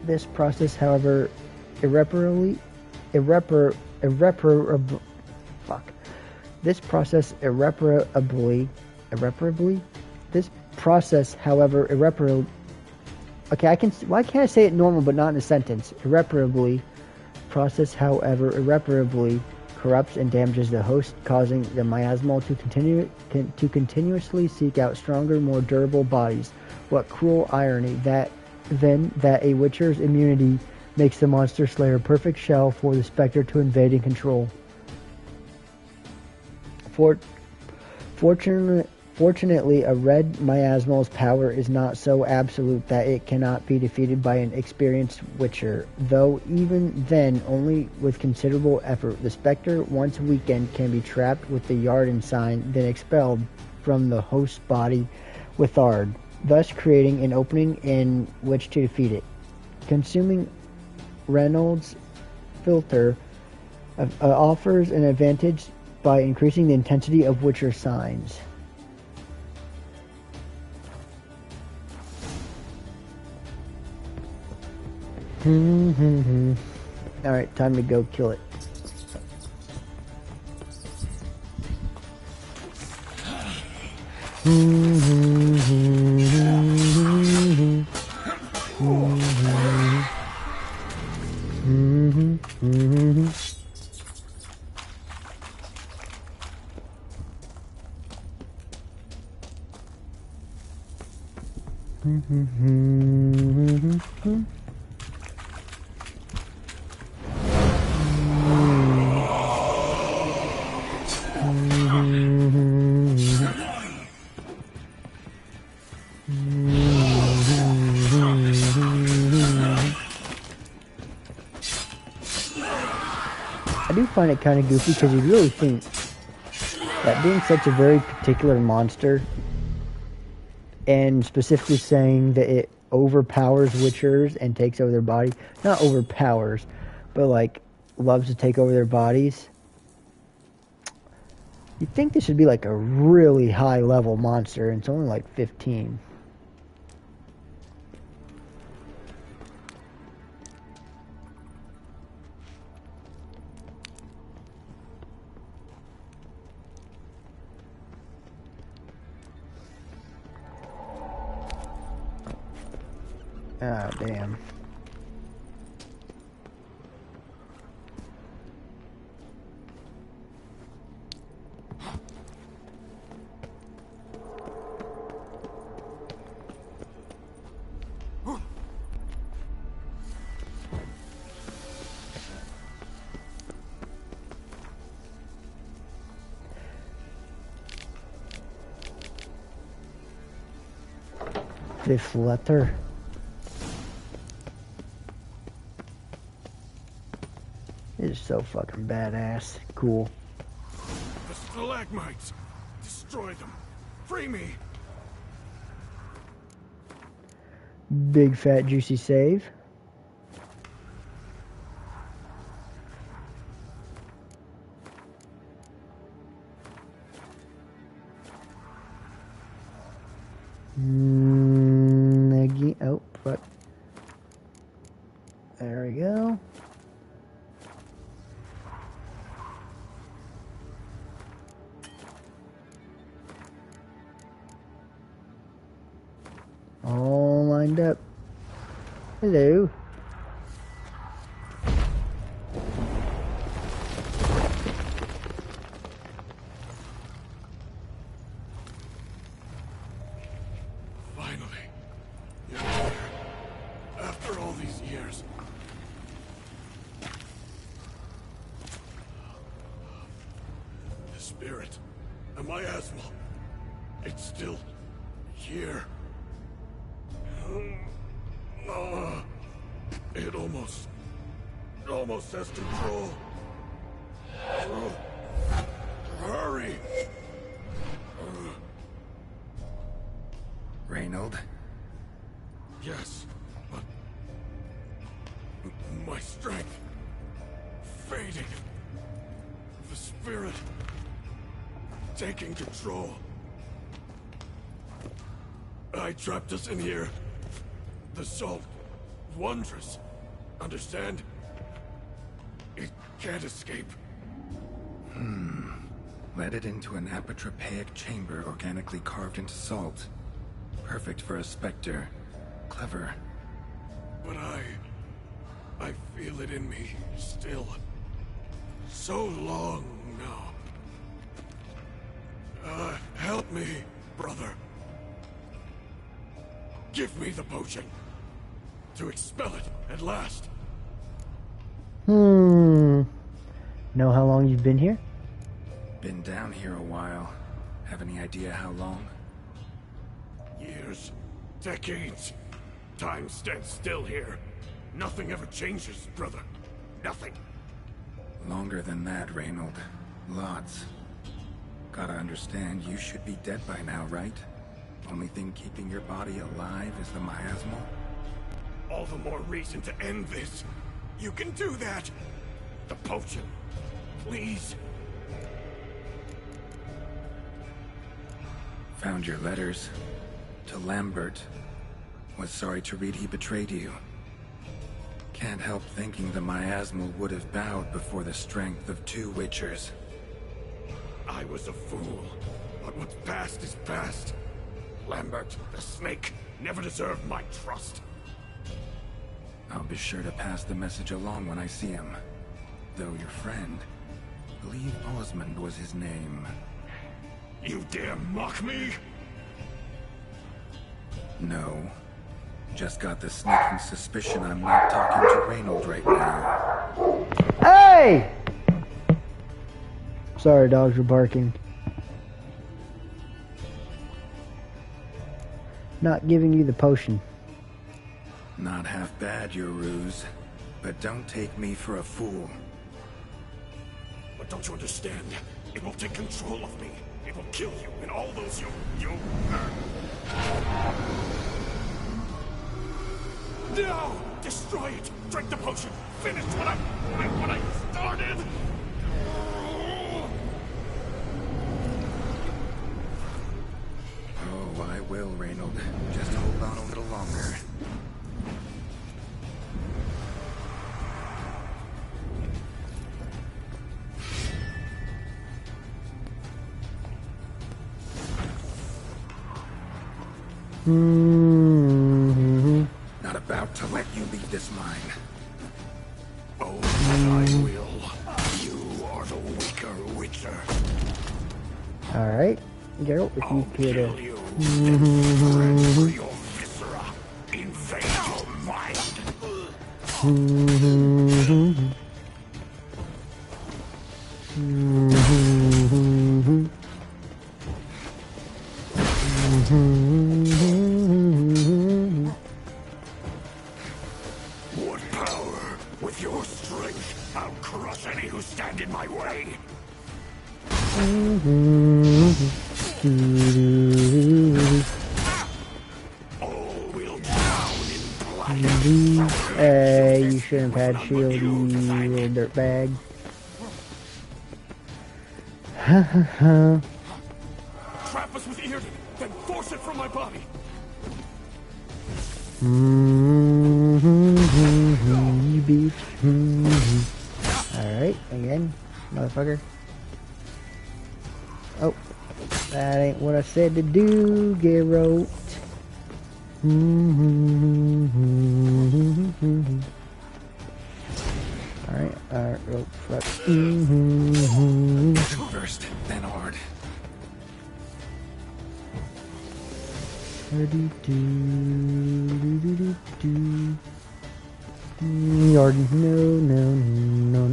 This process, however, irreparably okay, why can't I say it normal but not in a sentence? Irreparably corrupts and damages the host, causing the miasmal to continuously seek out stronger, more durable bodies. What cruel irony that a witcher's immunity makes the monster slayer a perfect shell for the specter to invade and control. Fortunately, a red miasmal's power is not so absolute that it cannot be defeated by an experienced witcher, though even then only with considerable effort. The specter, once weakened, can be trapped with the Yarden sign, then expelled from the host's body with Ard, thus creating an opening in which to defeat it. Consuming Reynolds' filter offers an advantage by increasing the intensity of witcher signs. Alright, time to go kill it. I do find it kind of goofy because you really think that being such a very particular monster, and specifically saying that it overpowers Witchers and takes over their body, not overpowers, but like loves to take over their bodies. You'd think this should be like a really high level monster, and it's only like 15. Ah, damn. Fifth letter. This is so fucking badass. Cool. The stalagmites! Destroy them! Free me! Big fat juicy save. Again. Oh, fuck. There we go. All lined up. Hello. Finally. You're here. After all these years. The spirit. A miasma. It's still here. It almost has control. Hurry! Reynold? Yes, but my strength fading. The spirit taking control. I trapped us in here. The salt, wondrous. Understand? It can't escape. Led it into an apotropaic chamber organically carved into salt. Perfect for a specter. Clever. But I feel it in me still. So long now. Help me, brother. Give me the potion. To expel it at last. Know how long you've been here? Been down here a while. Have any idea how long? Years. Decades. Time stands still here. Nothing ever changes, brother. Nothing. Longer than that, Reynold. Lots. Gotta understand, you should be dead by now, right? Only thing keeping your body alive is the miasmal? All the more reason to end this. You can do that. The potion. Please. Found your letters. To Lambert. Was sorry to read he betrayed you. Can't help thinking the miasmal would have bowed before the strength of 2 Witchers. I was a fool. But what's past is past. Lambert, the snake, never deserved my trust. I'll be sure to pass the message along when I see him. Though your friend, believe Osmond was his name. You dare mock me? No, Just got the sneaking suspicion I'm not talking to Reynold right now. Hey! Sorry, dogs were barking. Not giving you the potion. Not half bad, your ruse. But don't take me for a fool. But don't you understand? It will take control of me. It will kill you and all those you... No! Destroy it! Drink the potion! Finish what I started! Oh, I will, Reynold. Just hold on a little longer. Not about to let you leave this mine. Oh, I will. You are the weaker Witcher. Alright, Geralt, if you could... Your viscera. Invade your mind. What power? With your strength, I'll crush any who stand in my way. All will drown in blood. Hey, you shouldn't have had shield, you little dirtbag. Ha ha ha. Trap us with Earden, then force it from my body. You beat. Alright, again, motherfucker. Oh, that ain't what I said to do, Geralt. Alright, oh, fuck. First, then hard. Yarden, no.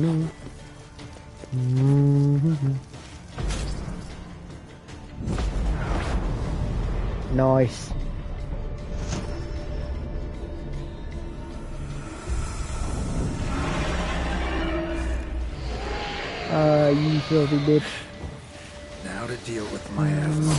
Nice. You filthy bitch. Now to deal with my asthma.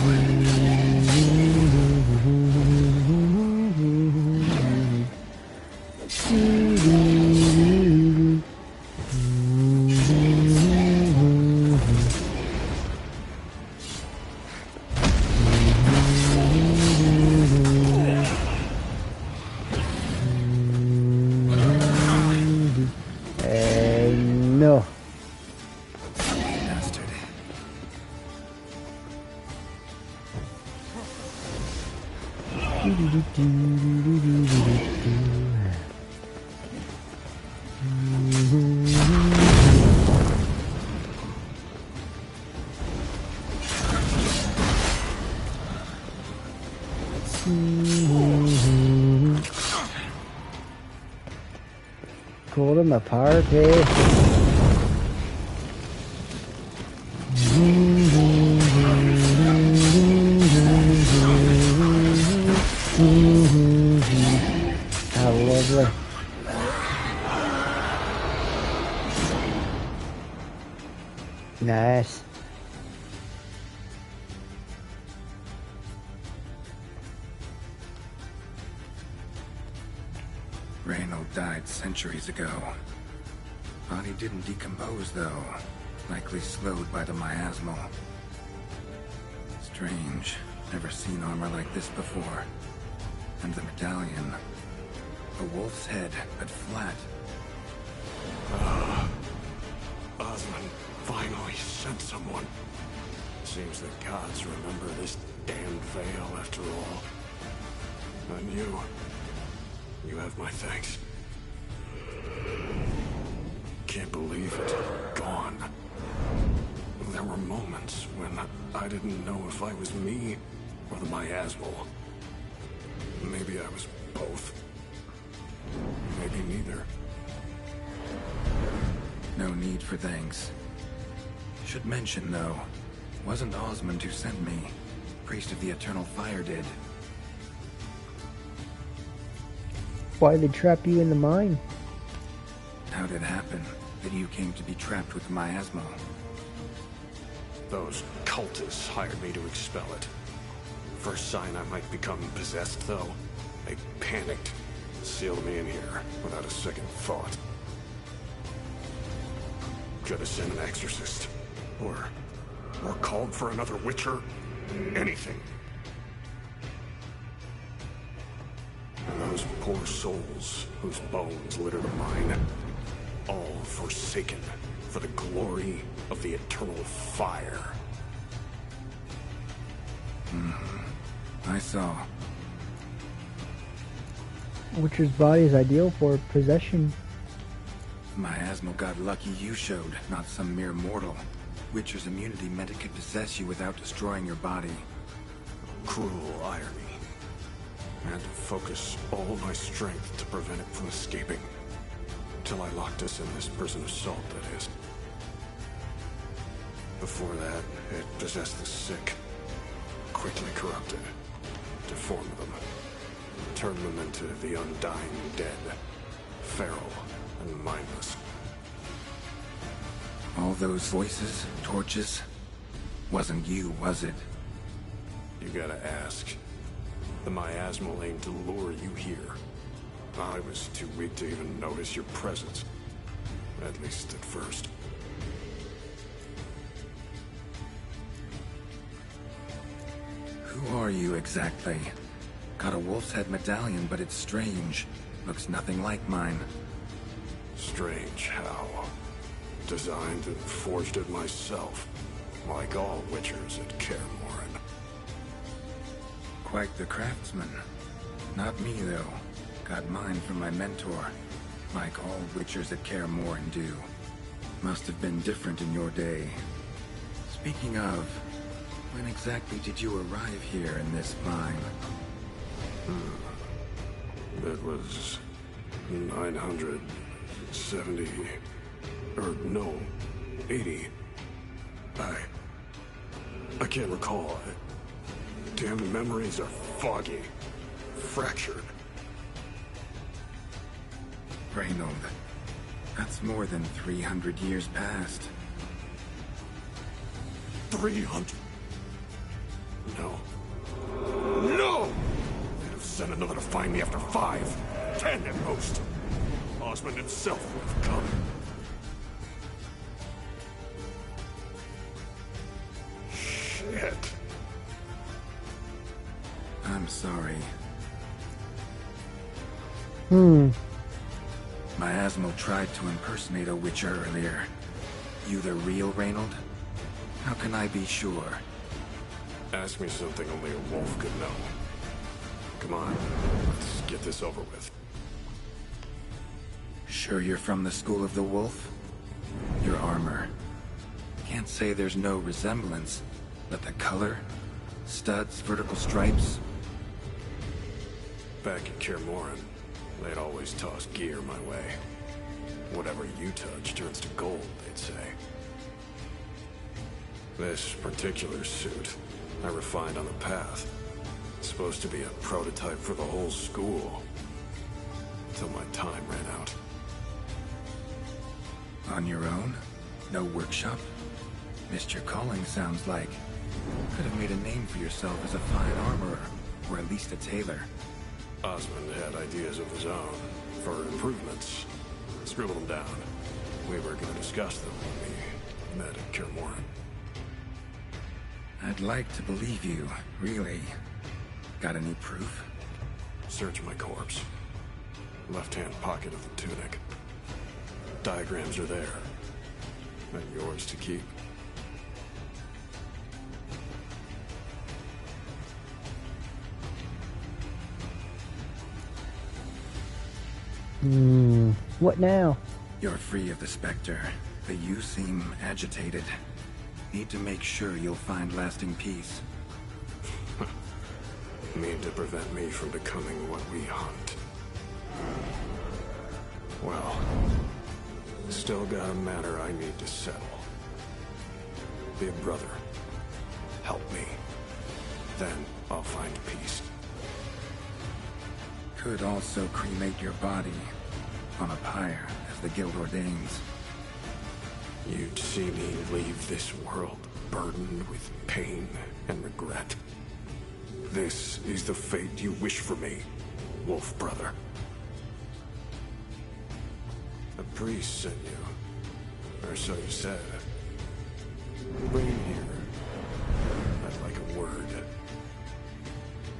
No. Call him a party. How lovely. Nice. Reynold died centuries ago. Body didn't decompose, though. Likely slowed by the miasmal. Strange. Never seen armor like this before. And the medallion. A wolf's head, but flat. Osman finally sent someone. Seems the gods remember this damned veil after all. And you have my thanks. Can't believe it. Gone. There were moments when I didn't know if I was me or the miasmal. Maybe I was both. Maybe neither. No need for thanks. Should mention, though, wasn't Osmond who sent me. Priest of the Eternal Fire did. Why they trap you in the mine? How did it happen that you came to be trapped with miasma? Those cultists hired me to expel it. First sign I might become possessed, though, they panicked, sealed me in here without a second thought. Could have sent an exorcist, or called for another Witcher. Anything. And those poor souls whose bones litter the mine, all forsaken for the glory of the Eternal Fire. I saw. Witcher's body is ideal for possession. Miasma got lucky you showed, not some mere mortal. Witcher's immunity meant it could possess you without destroying your body. Cruel irony. I had to focus all my strength to prevent it from escaping. Till I locked us in this prison of salt, that is. Before that, it possessed the sick. Quickly corrupted. Deformed them. Turned them into the undying dead. Feral and mindless. All those voices, torches, wasn't you, was it? You gotta ask. The miasmal aimed to lure you here. I was too weak to even notice your presence. At least at first. Who are you exactly? Got a wolf's head medallion, but it's strange. Looks nothing like mine. Strange how? Designed and forged it myself. Like all Witchers at Kaer Morhen. Quite the craftsman. Not me, though. Got mine from my mentor. Like all Witchers at Kaer Morhen do. Must have been different in your day. Speaking of, when exactly did you arrive here in this mine? It was 970... or no, 80. I can't recall. Damn memories are foggy. Fractured. Reynold, that's more than 300 years past. 300? No. No! They'd have sent another to find me after 5, 10 at most. Osmond himself would have come. Shit. I'm sorry. Miasmo tried to impersonate a Witcher earlier. You the real Reynold? How can I be sure? Ask me something only a wolf could know. Come on, let's get this over with. Sure you're from the School of the Wolf? Your armor. Can't say there's no resemblance, but the color? Studs, vertical stripes? Back at Kaer Morhen, they'd always toss gear my way. Whatever you touch turns to gold, they'd say. This particular suit, I refined on the path. It's supposed to be a prototype for the whole school. Until my time ran out. On your own? No workshop? Missed your calling, sounds like. Could have made a name for yourself as a fine armorer, or at least a tailor. Osmond had ideas of his own, for improvements. Scribbled them down. We were going to discuss them when we met at Kaer Morhen. I'd like to believe you, really. Got any proof? Search my corpse. Left-hand pocket of the tunic. Diagrams are there. And yours to keep. What now? You're free of the Spectre, but you seem agitated. Need to make sure you'll find lasting peace. mean to prevent me from becoming what we hunt. Well, still got a matter I need to settle. Be a brother. Help me. Then I'll find peace. Could also cremate your body on a pyre, as the guild ordains. You'd see me leave this world burdened with pain and regret. This is the fate you wish for me, Wolf Brother. A priest sent you, or so you said. Bring him here. I'd like a word.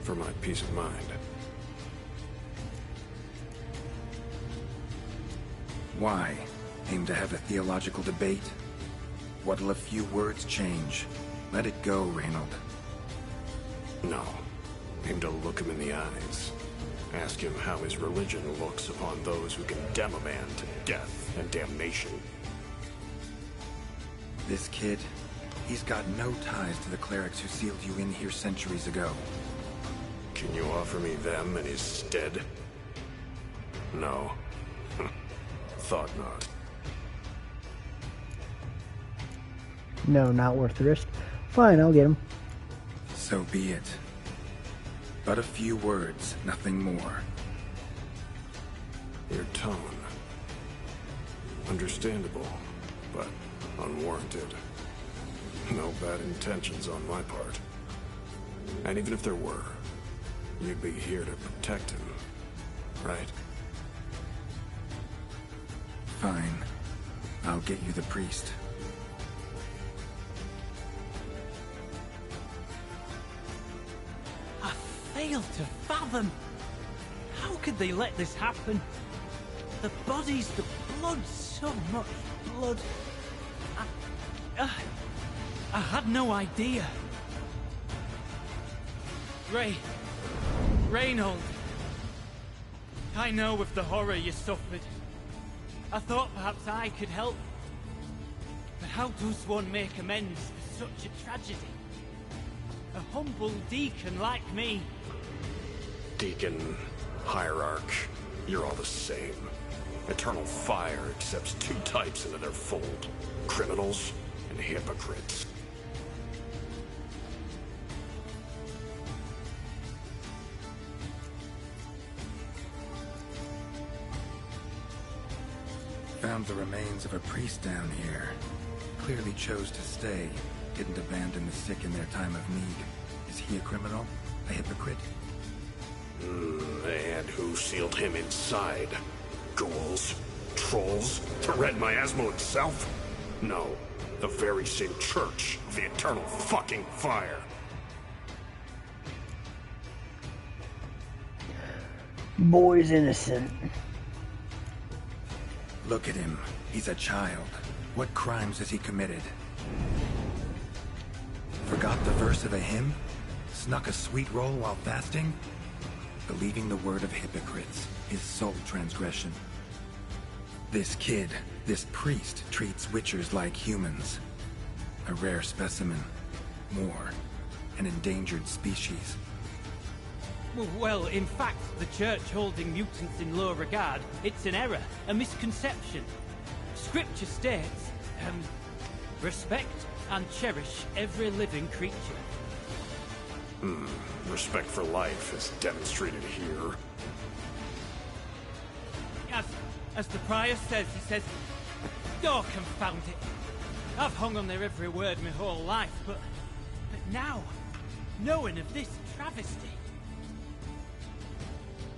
For my peace of mind. Why? Aim to have a theological debate? What'll a few words change? Let it go, Reynold. No. Aim to look him in the eyes. Ask him how his religion looks upon those who condemn a man to death and damnation. This kid, he's got no ties to the clerics who sealed you in here centuries ago. Can you offer me them in his stead? No. Thought not. No, not worth the risk. Fine, I'll get him. So be it. But a few words, nothing more. Your tone. Understandable, but unwarranted. No bad intentions on my part. And even if there were, you'd be here to protect him, right? Fine. I'll get you the priest. I fail to fathom. How could they let this happen? The bodies, the blood, so much blood. I had no idea. Reynold. I know of the horror you suffered. I thought perhaps I could help. But how does one make amends for such a tragedy? A humble deacon like me. Deacon, hierarch, you're all the same. Eternal Fire accepts two types into their fold. Criminals and hypocrites. Found the remains of a priest down here. Clearly chose to stay. Didn't abandon the sick in their time of need. Is he a criminal? A hypocrite? And who sealed him inside? Ghouls? Trolls? The Red Miasmo itself? No. The very same church of the Eternal fucking Fire. Boy's innocent. Look at him. He's a child. What crimes has he committed? Forgot the verse of a hymn? Snuck a sweet roll while fasting? Believing the word of hypocrites, his sole transgression. This kid, this priest, treats witchers like humans. A rare specimen. More. An endangered species. Well, in fact, the church holding mutants in low regard, it's an error, a misconception. Scripture states, respect and cherish every living creature. Respect for life is demonstrated here. As the prior says, he says, oh, confound it. I've hung on their every word my whole life, but now, knowing of this travesty,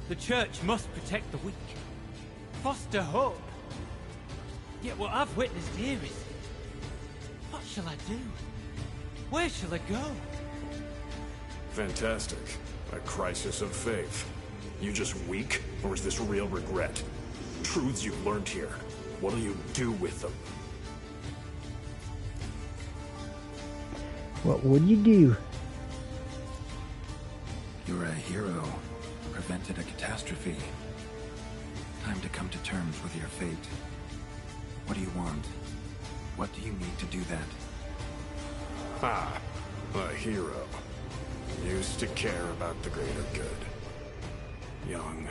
the church must protect the weak, foster hope. Yet what I've witnessed here is, what shall I do? Where shall I go? Fantastic. A crisis of faith. You just weak, or is this real regret? Truths you've learned here. What'll you do with them? What would you do? You're a hero. Prevented a catastrophe. Time to come to terms with your fate. What do you want? What do you need to do that? A hero. Used to care about the greater good. Young,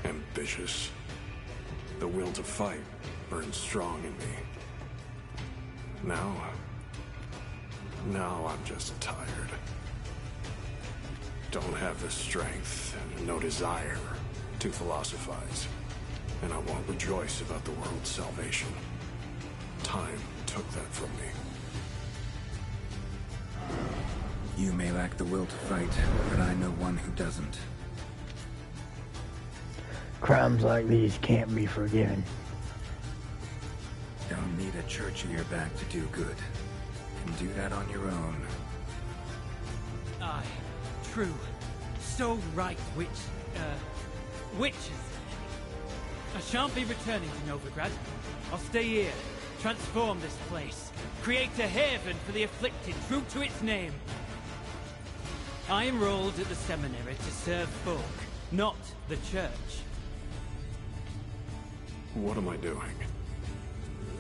ambitious. The will to fight burned strong in me. Now I'm just tired. Don't have the strength and no desire to philosophize. And I won't rejoice about the world's salvation. Time took that from me. You may lack the will to fight, but I know one who doesn't. Crimes like these can't be forgiven. Don't need a church at your back to do good. Can do that on your own. Aye, true. So right, witches. I shan't be returning to Novigrad. I'll stay here, transform this place, create a haven for the afflicted, true to its name. I enrolled at the seminary to serve folk, not the church. What am I doing?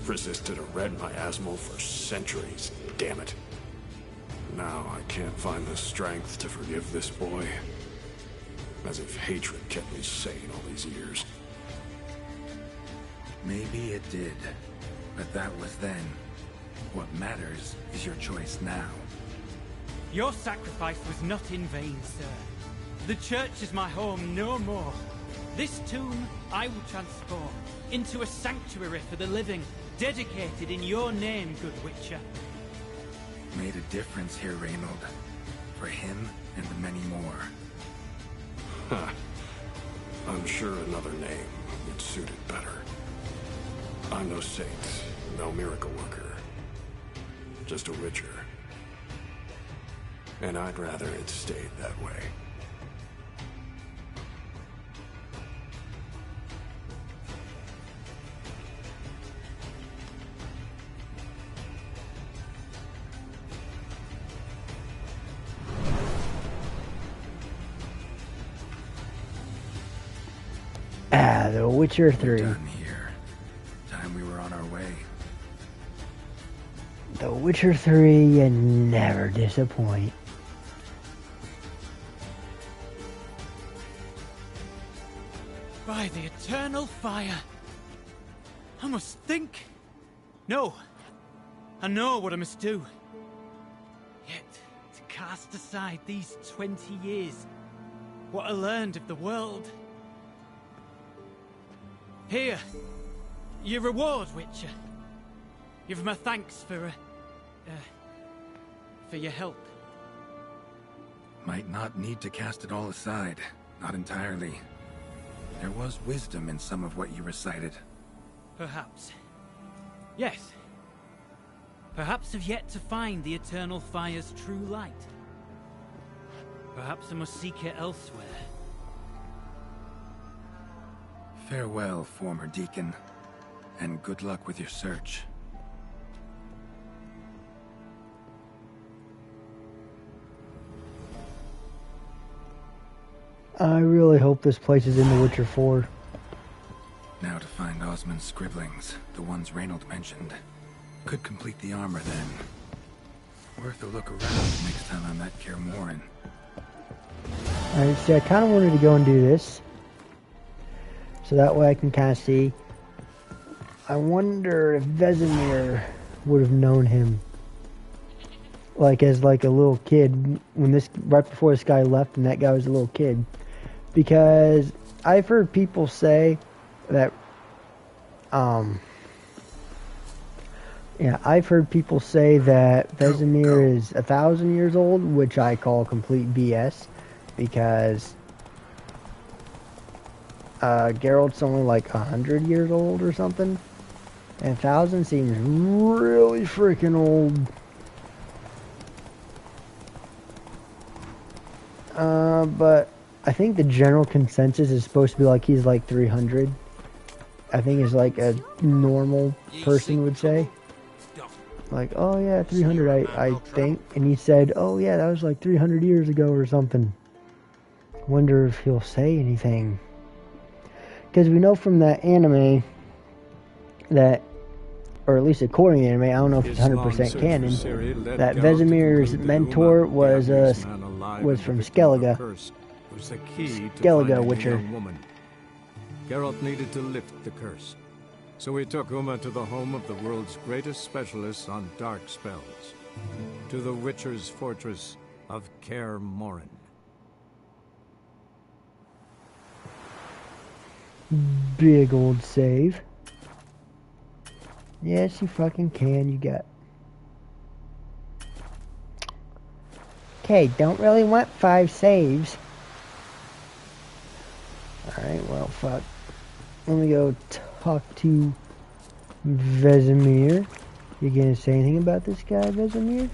Resisted a red miasmal for centuries, damn it. Now I can't find the strength to forgive this boy. As if hatred kept me sane all these years. Maybe it did, but that was then. What matters is your choice now. Your sacrifice was not in vain, sir. The church is my home no more. This tomb I will transform into a sanctuary for the living, dedicated in your name, good Witcher. Made a difference here, Reynold. For him and the many more. Huh. I'm sure another name would suit it better. I'm no saint, no miracle worker. Just a Witcher. And I'd rather it stayed that way. The Witcher 3. Done here. Time we were on our way. The Witcher 3, you never disappoint. By the eternal fire. I must think. No. I know what I must do. Yet, to cast aside these 20 years, what I learned of the world. Here, your reward, Witcher. Give my thanks for your help. Might not need to cast it all aside. Not entirely. There was wisdom in some of what you recited. Perhaps. Yes. Perhaps I've yet to find the eternal fire's true light. Perhaps I must seek it elsewhere. Farewell, former deacon, and good luck with your search. I really hope this place is in The Witcher 4. Now to find Osmond's scribblings, the ones Reynold mentioned. Could complete the armor then. Worth a look around next time I'm at Kaer Morhen. Alright, so I kind of wanted to go and do this. So that way I can kind of see. I wonder if Vesemir would have known him. Like as like a little kid. When this, right before this guy left and that guy was a little kid. Because I've heard people say that, yeah, I've heard people say that Vesemir is 1,000 years old, which I call complete BS, because Geralt's only like 100 years old or something, and 1,000 seems really freaking old. But I think the general consensus is supposed to be like he's like 300. I think it's like a normal person would say. Like, oh yeah, 300 I think. And he said, oh yeah, that was like 300 years ago or something. Wonder if he'll say anything. Because we know from that anime that or at least according to the anime, I don't know if it's 100% canon, that Vesemir's mentor was from Skellige. Was the key to Skellige finding Witcher. the young woman. Geralt needed to lift the curse, so he took Uma to the home of the world's greatest specialists on dark spells, to the Witcher's fortress of Kaer Morhen. Big old save. Yes, you fucking can. You got. Okay, don't really want 5 saves. Alright, well, fuck. Let me go talk to Vesemir. You gonna say anything about this guy, Vesemir?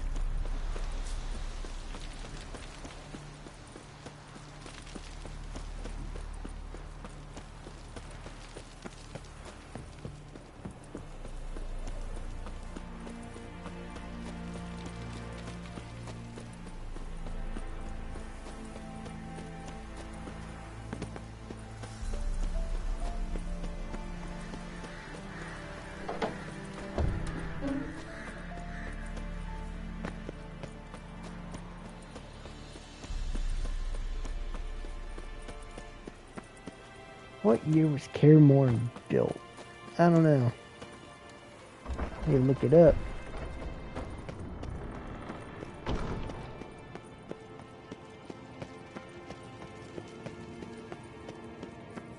What year was Kaer Morhen built? I don't know. Need to look it up.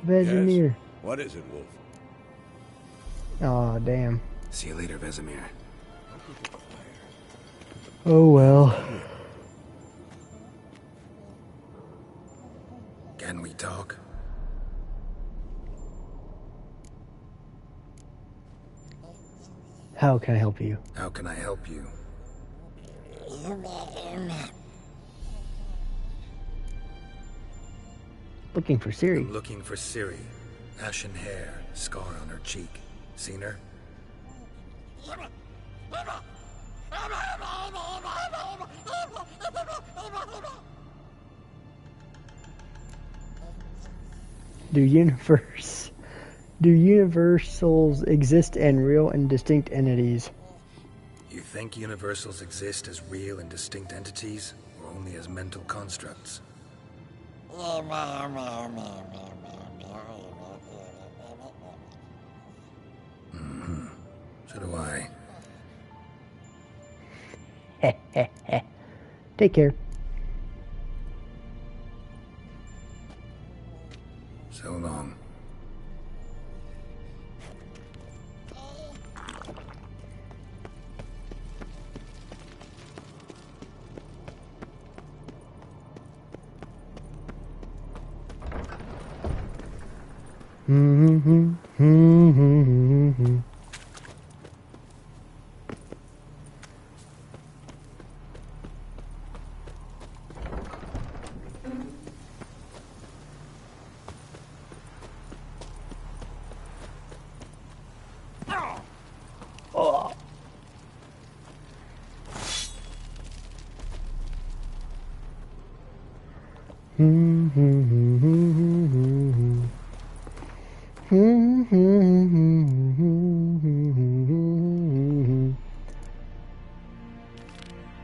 Vesemir. Yes. What is it, Wolf? Oh, damn. See you later, Vesemir. Oh, well. Can we talk? How can I help you? How can I help you? Looking for Ciri. I'm looking for Ciri. Ashen hair, scar on her cheek. Seen her? Do universals exist as real and distinct entities? You think universals exist as real and distinct entities, or only as mental constructs? Mm-hmm. So do I. Take care. So long. Oh.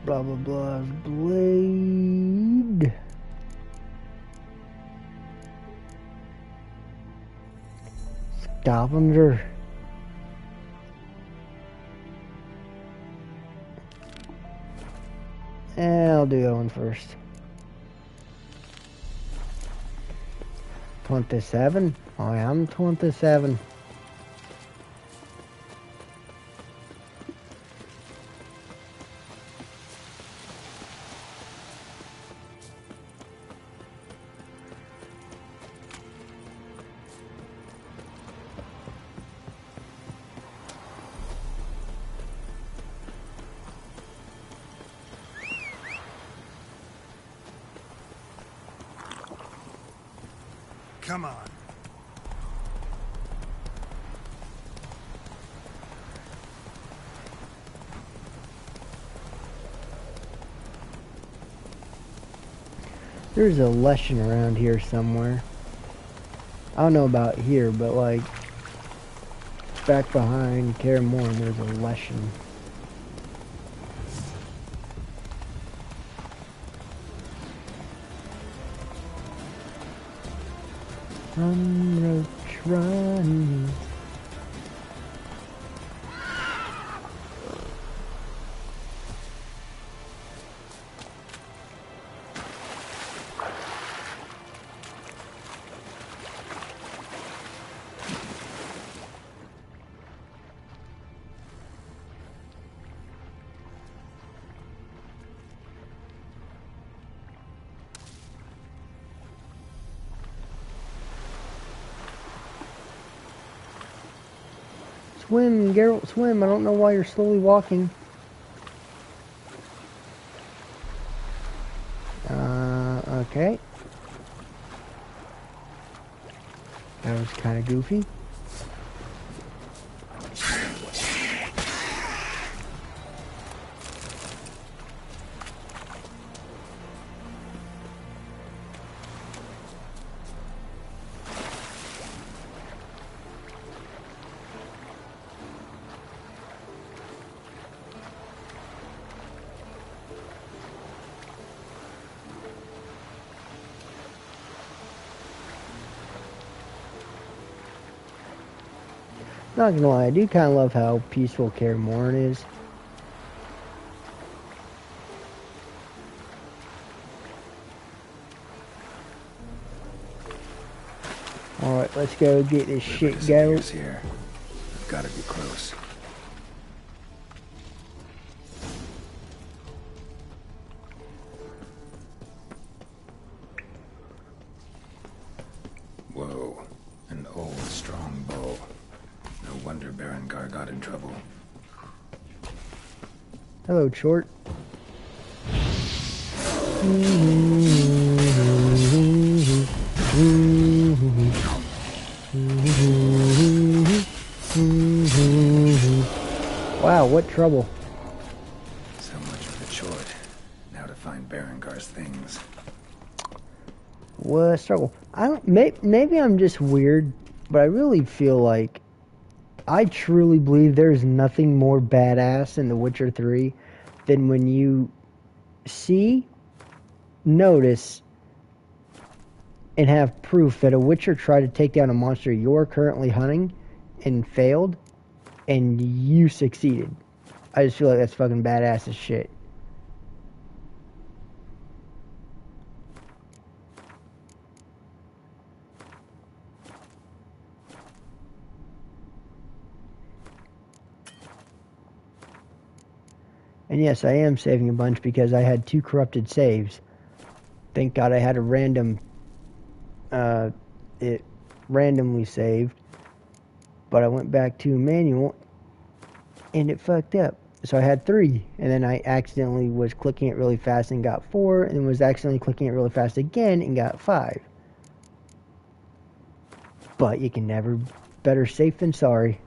Blah blah blah blade. Scavenger. I'll do that one first. 27? I am 27. Come on. There's a lesson around here somewhere. I don't know about here, but like back behind Kaer Morhen, there's a Leshen. I'm trying. Swim, Geralt, swim. I don't know why you're slowly walking. Okay. That was kind of goofy. Not gonna lie, I do kind of love how peaceful Kaer Morhen is. Alright, let's go get this shit going. Here. I've gotta be close. Whoa, an old strong bow. No wonder Berengar got in trouble. Hello, Chort. Wow, what trouble. So much for the Chort. Now to find Berengar's things. What struggle? I don't. Maybe I'm just weird, but I really feel like I truly believe there's nothing more badass in The Witcher 3 than when you see, notice, and have proof that a Witcher tried to take down a monster you're currently hunting and failed, and you succeeded. I just feel like that's fucking badass as shit. And yes, I am saving a bunch because I had 2 corrupted saves. Thank God I had a random, it randomly saved. But I went back to manual and it fucked up. So I had 3, and then I accidentally was clicking it really fast and got 4, and was accidentally clicking it really fast again and got 5. But you can never, better safe than sorry.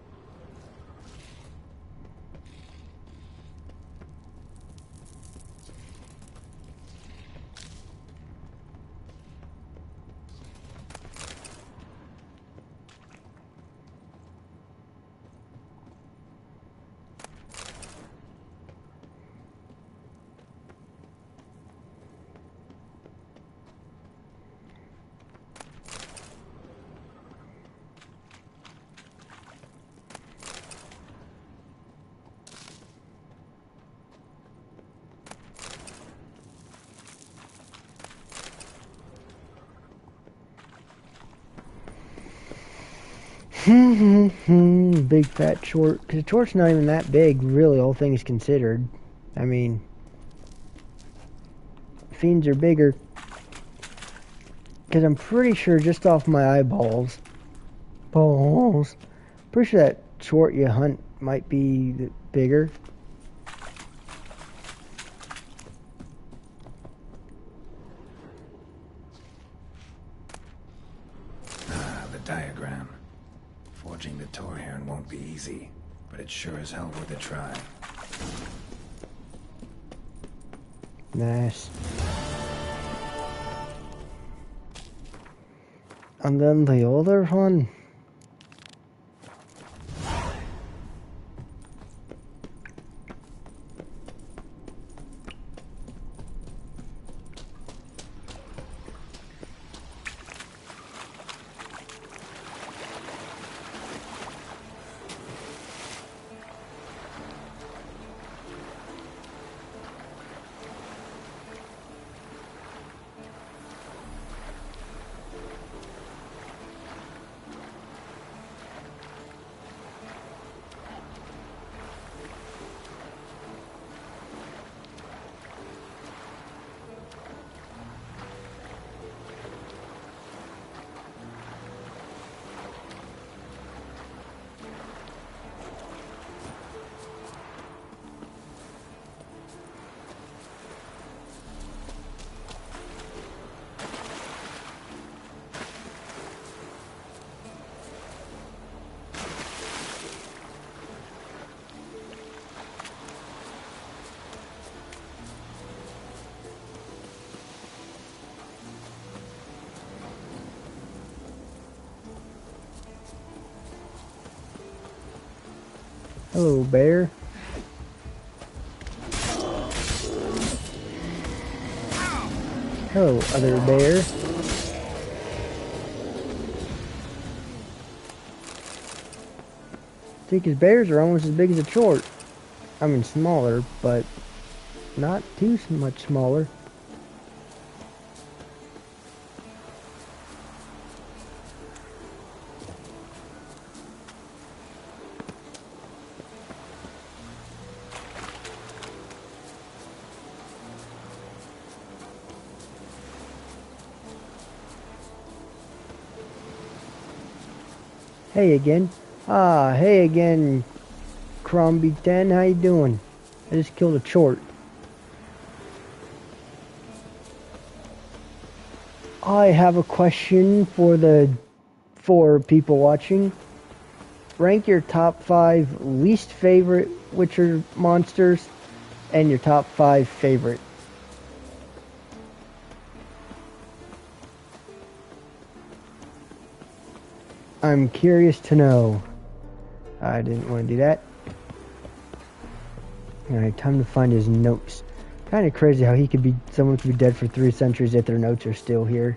Big fat Chort. Because the Chort's not even that big, really, all things considered. I mean, fiends are bigger. Because I'm pretty sure, just off my eyeballs, pretty sure that Chort you hunt might be bigger. The diagram. Forging the Torhearn won't be easy, but it's sure as hell worth a try. Nice. And then the other one. Hello, bear. Hello, other bear. See, because bears are almost as big as a chort. I mean, smaller, but not too much smaller. Hey again. Hey again, Crombie 10. How you doing? I just killed a chort. I have a question for the 4 people watching. Rank your top 5 least favorite Witcher monsters and your top 5 favorite. I'm curious to know. I didn't want to do that. Alright, time to find his notes. Kind of crazy how someone could be dead for 3 centuries yet their notes are still here.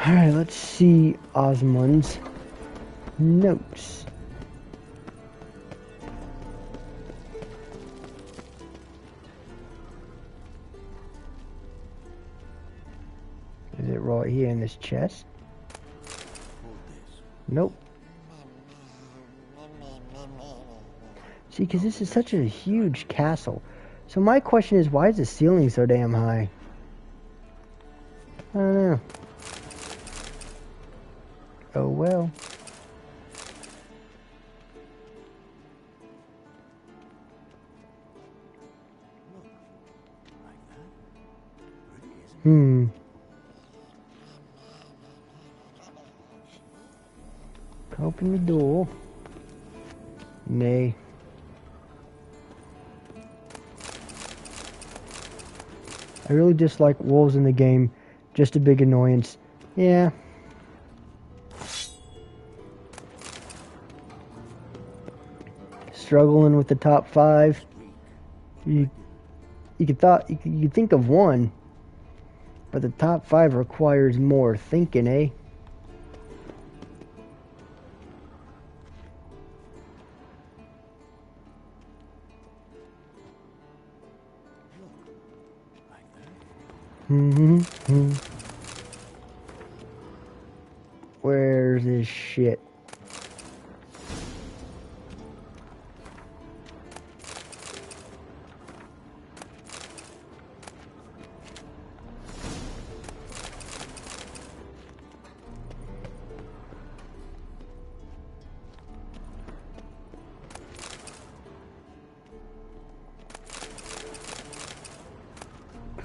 Alright, let's see Osmond's notes. Is it right here in this chest? Nope. See, because this is such a huge castle. So my question is, why is the ceiling so damn high? I don't know. Oh well. Open the door. Nay. I really dislike wolves in the game. Just a big annoyance. Yeah. Struggling with the top 5. You could think of one, but the top 5 requires more thinking, eh? Where's this shit?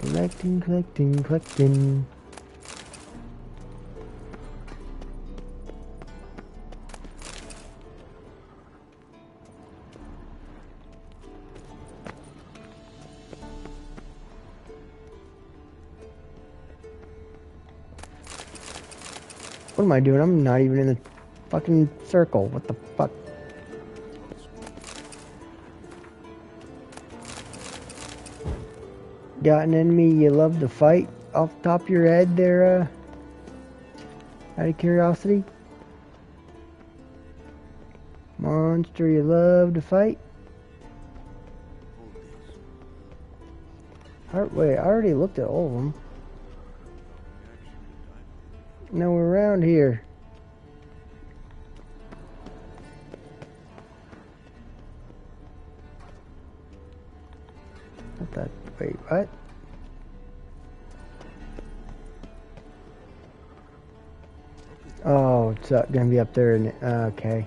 Collecting. What am I doing? I'm not even in the fucking circle. What the fuck? Got an enemy you love to fight off the top of your head there, out of curiosity? Monster you love to fight? Wait, I already looked at all of them. No, we're around here. What the? Wait, what? Oh, it's gonna be up there. Okay.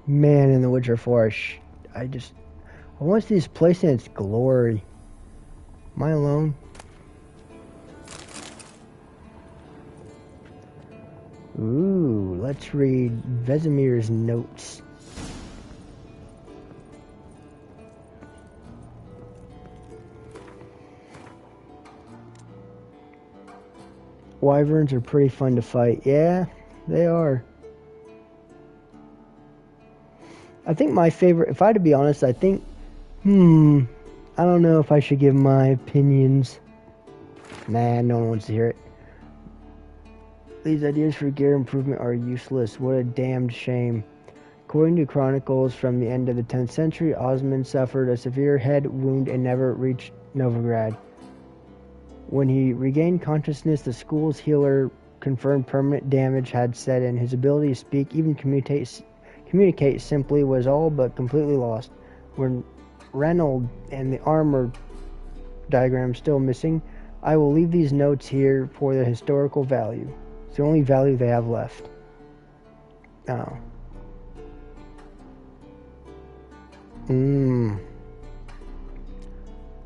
Man, in the Witcher 4, I want to see this place in its glory. Am I alone? Ooh, let's read Vesemir's notes. Wyverns are pretty fun to fight. Yeah, they are. I think my favorite, if I had to be honest, I think, I don't know if I should give my opinions. Nah, no one wants to hear it. These ideas for gear improvement are useless. What a damned shame. According to chronicles from the end of the 10th century, Osmond suffered a severe head wound and never reached Novigrad. When he regained consciousness, the school's healer confirmed permanent damage had set in. His ability to speak, even communicate simply, was all but completely lost. When Reynold and the armor diagram still missing, I will leave these notes here for the historical value. It's the only value they have left. Oh.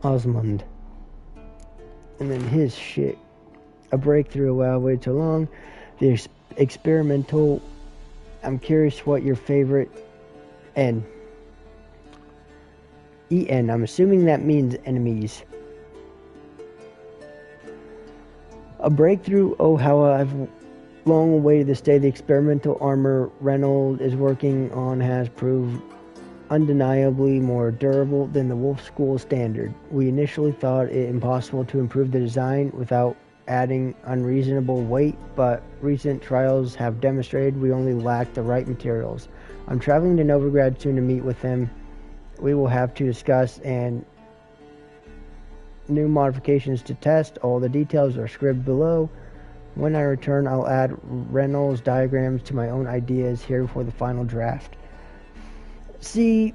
Osmond. And then his shit. A breakthrough a while way too long. The experimental. I'm curious what your favorite. N. EN. I'm assuming that means enemies. A breakthrough. Oh, how I've long awaited this day. The experimental armor Reynold is working on has proved undeniably more durable than the Wolf School standard. We initially thought it impossible to improve the design without adding unreasonable weight, but recent trials have demonstrated we only lack the right materials. I'm traveling to Novigrad soon to meet with him. We will have to discuss and new modifications to test. All the details are scribbled below. When I return, I'll add Reynolds' diagrams to my own ideas here for the final draft. See,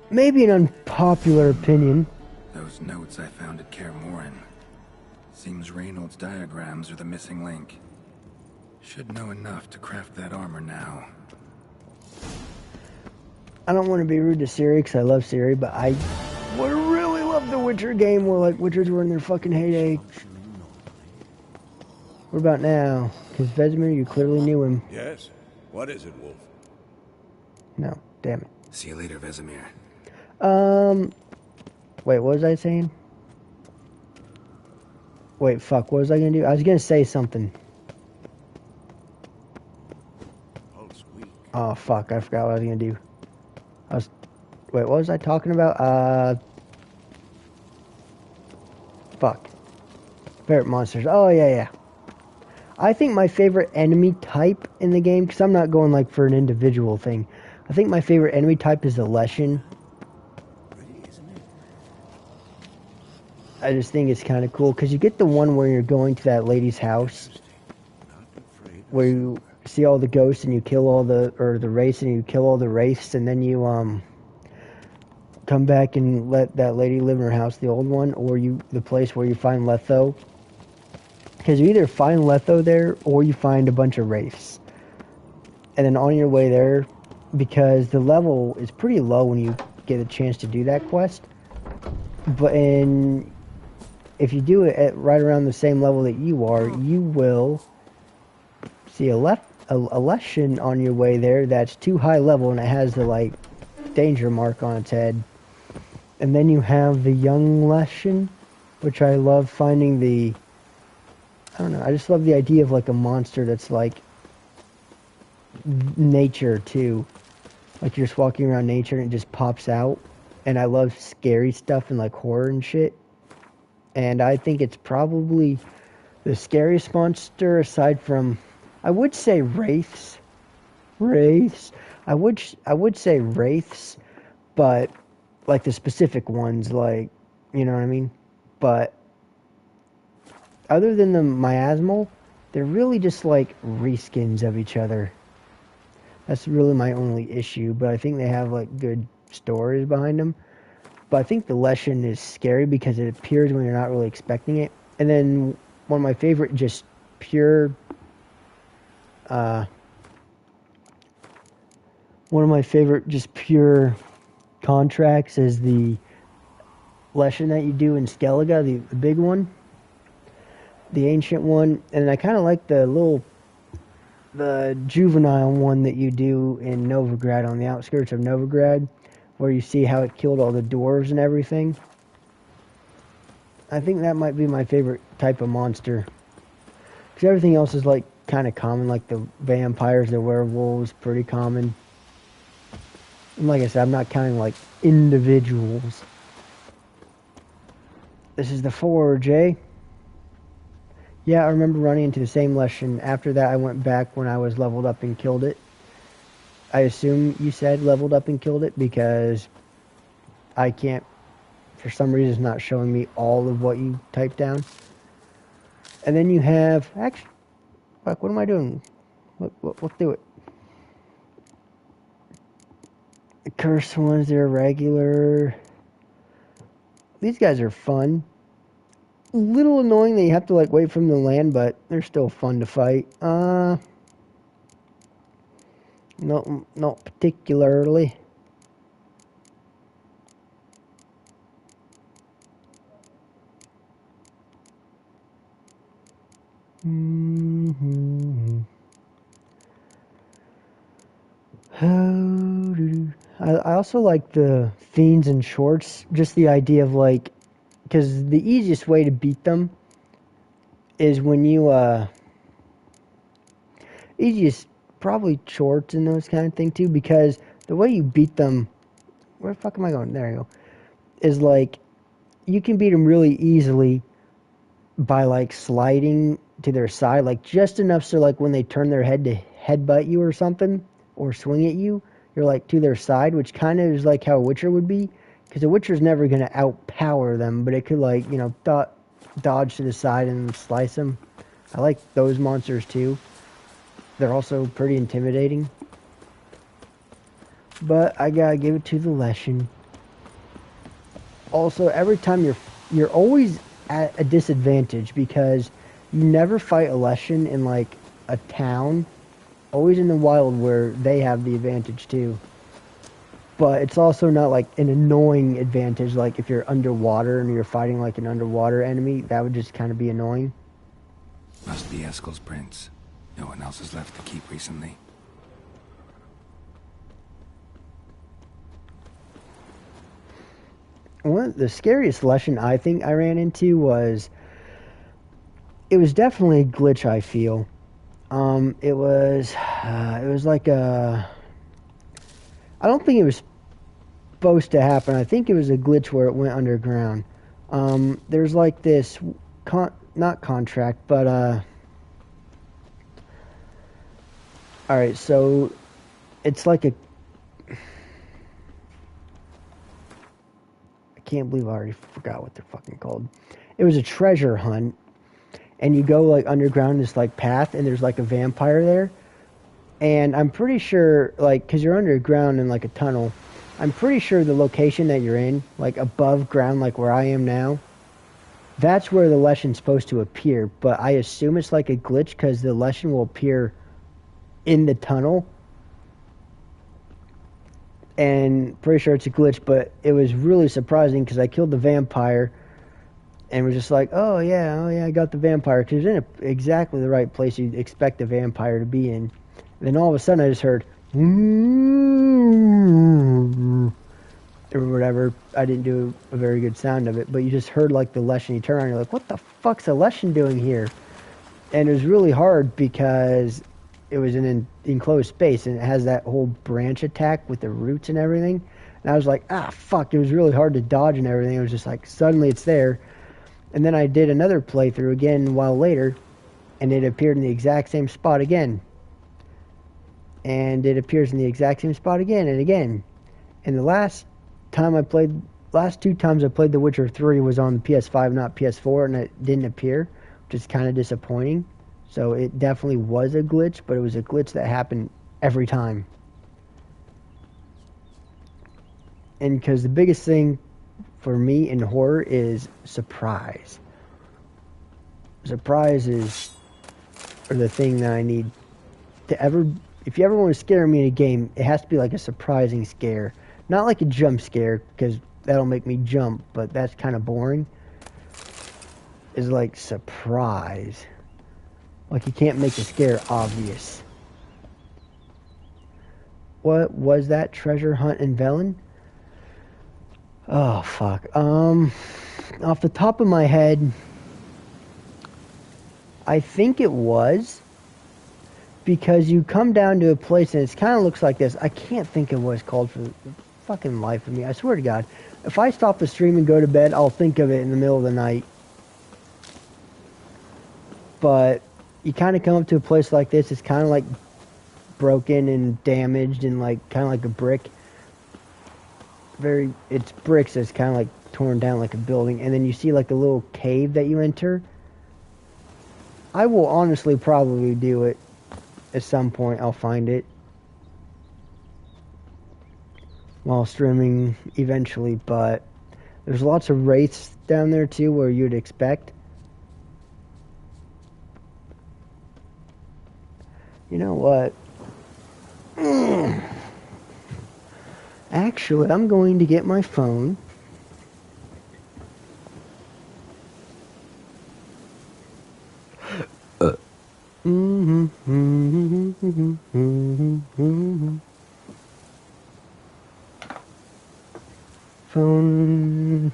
maybe an unpopular opinion. Those notes I found at Kaer Morhen. Seems Reynolds' diagrams are the missing link. Should know enough to craft that armor now. I don't want to be rude to Ciri because I love Ciri, but I would really love the Witcher game where like Witchers were in their fucking heyday. What about now? Because Vesemir, you clearly knew him. Yes. What is it, Wolf? No, damn it. See you later, Vesemir. Wait, what was I saying? Wait, fuck, what was I gonna do? I was gonna say something. Oh, fuck, I forgot what I was gonna do. Wait, what was I talking about? Fuck. Favorite monsters. Oh, yeah. I think my favorite enemy type in the game, because I'm not going like for an individual thing. I think my favorite enemy type is the Leshen. I just think it's kind of cool, because you get the one where you're going to that lady's house, where you see all the ghosts and you kill all the wraiths, and you kill all the wraiths, and then you, come back and let that lady live in her house, the old one, or the place where you find Letho. Because you either find Letho there, or you find a bunch of wraiths. And then on your way there, because the level is pretty low when you get a chance to do that quest, but if you do it at right around the same level that you are, you will see a Leshen on your way there that's too high level, and it has the like danger mark on its head. And then you have the young Leshen, which I love finding I don't know, I just love the idea of like a monster that's like nature too. Like you're just walking around nature and it just pops out. And I love scary stuff and like horror and shit. And I think it's probably the scariest monster aside from, I would say wraiths. I would say wraiths, but like the specific ones, like, you know what I mean? But other than the miasmal, they're really just like reskins of each other. That's really my only issue, but I think they have like good stories behind them. But I think the Leshen is scary because it appears when you're not really expecting it. And then one of my favorite just pure... one of my favorite just pure contracts is the Leshen that you do in Skellige, the big one. The ancient one. And I kind of like the juvenile one that you do in Novigrad, on the outskirts of Novigrad, where you see how it killed all the dwarves and everything. I think that might be my favorite type of monster. Because everything else is like kind of common, like the vampires, the werewolves, pretty common. And like I said, I'm not counting like individuals. This is the forge, eh? Yeah, I remember running into the same Leshen. After that, I went back when I was leveled up and killed it. I assume you said leveled up and killed it because I can't, for some reason, it's not showing me all of what you typed down. And then you have, actually, fuck, what am I doing? Let's do it. The cursed ones, they're regular. These guys are fun. A little annoying that you have to like wait for them to land, but they're still fun to fight. No, not particularly. I also like the fiends and shorts. Just the idea of like, because the easiest way to beat them is when you easiest probably shorts and those kind of thing too, because the way you beat them, where the fuck am I going? There you go. Is like, you can beat them really easily by like sliding to their side, like just enough so like when they turn their head to headbutt you or something, or swing at you, you're like to their side, which kind of is like how a Witcher would be, because a Witcher's never going to outpower them, but it could like, you know, dodge to the side and slice them. I like those monsters too. They're also pretty intimidating. But I gotta give it to the Leshen. Also, every time you're always at a disadvantage because you never fight a Leshen in like a town. Always in the wild where they have the advantage too. But it's also not like an annoying advantage, like if you're underwater and you're fighting like an underwater enemy, that would just kind of be annoying. Must be Eskel's prince. No one else has left the keep recently. One of the scariest Leshen I think I ran into was, it was definitely a glitch, I feel. It was like a, I don't think it was supposed to happen. I think it was a glitch where it went underground. There's like this, not contract, but, alright, so it's like a, I can't believe I already forgot what they're fucking called. It was a treasure hunt, and you go like underground this like path, and there's like a vampire there, and I'm pretty sure, like, because you're underground in like a tunnel, I'm pretty sure the location that you're in, like above ground, like where I am now, that's where the Leshen's supposed to appear, but I assume it's like a glitch because the Leshen will appear in the tunnel, and pretty sure it's a glitch, but it was really surprising because I killed the vampire and was just like, oh yeah, I got the vampire, because it's in exactly the right place you'd expect a vampire to be in. And then all of a sudden I just heard or whatever. I didn't do a very good sound of it, but you just heard like the Leshen. You turn around and you're like, what the fuck's a Leshen doing here? And it was really hard because it was in an enclosed space, and it has that whole branch attack with the roots and everything. And I was like, fuck, it was really hard to dodge and everything. It was just like, suddenly it's there. And then I did another playthrough again a while later, and it appeared in the exact same spot again. And it appears in the exact same spot again and again. And the last two times I played The Witcher 3 was on the PS5, not PS4, and it didn't appear, which is kind of disappointing. So it definitely was a glitch, but it was a glitch that happened every time. And because the biggest thing for me in horror is surprise. Surprises are the thing that I need to ever... If you ever want to scare me in a game, it has to be like a surprising scare. Not like a jump scare, because that'll make me jump, but that's kind of boring. Is like surprise. Like you can't make a scare obvious. What was that? Treasure hunt in Velen? Oh, fuck. Off the top of my head, I think it was. Because you come down to a place and it kind of looks like this. I can't think of what it's called for the fucking life of me. I swear to God. If I stop the stream and go to bed, I'll think of it in the middle of the night. But you kind of come up to a place like this. It's kind of like broken and damaged and like kind of like a brick. It's bricks. So it's kind of like torn down like a building. And then you see like a little cave that you enter. I will honestly probably do it. At some point I'll find it while streaming eventually, but there's lots of wraiths down there too where you'd expect. You know what? Actually, I'm going to get my phone. Phone.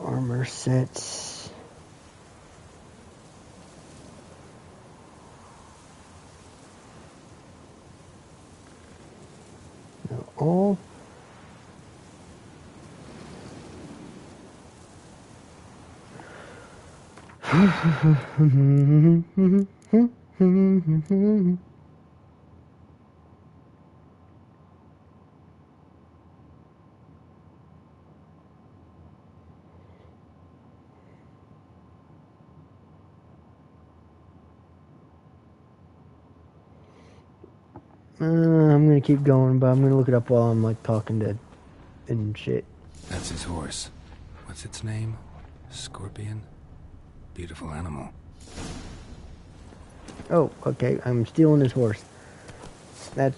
Armor sets. Now all. I'm gonna keep going, but I'm gonna look it up while I'm like talking to and shit. That's his horse. What's its name? Scorpion? Beautiful animal. Oh, okay. I'm stealing his horse. That's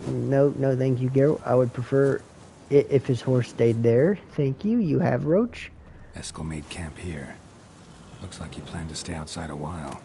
no, thank you, Geralt. I would prefer it if his horse stayed there. Thank you. You have Roach. Eskel made camp here. Looks like he planned to stay outside a while.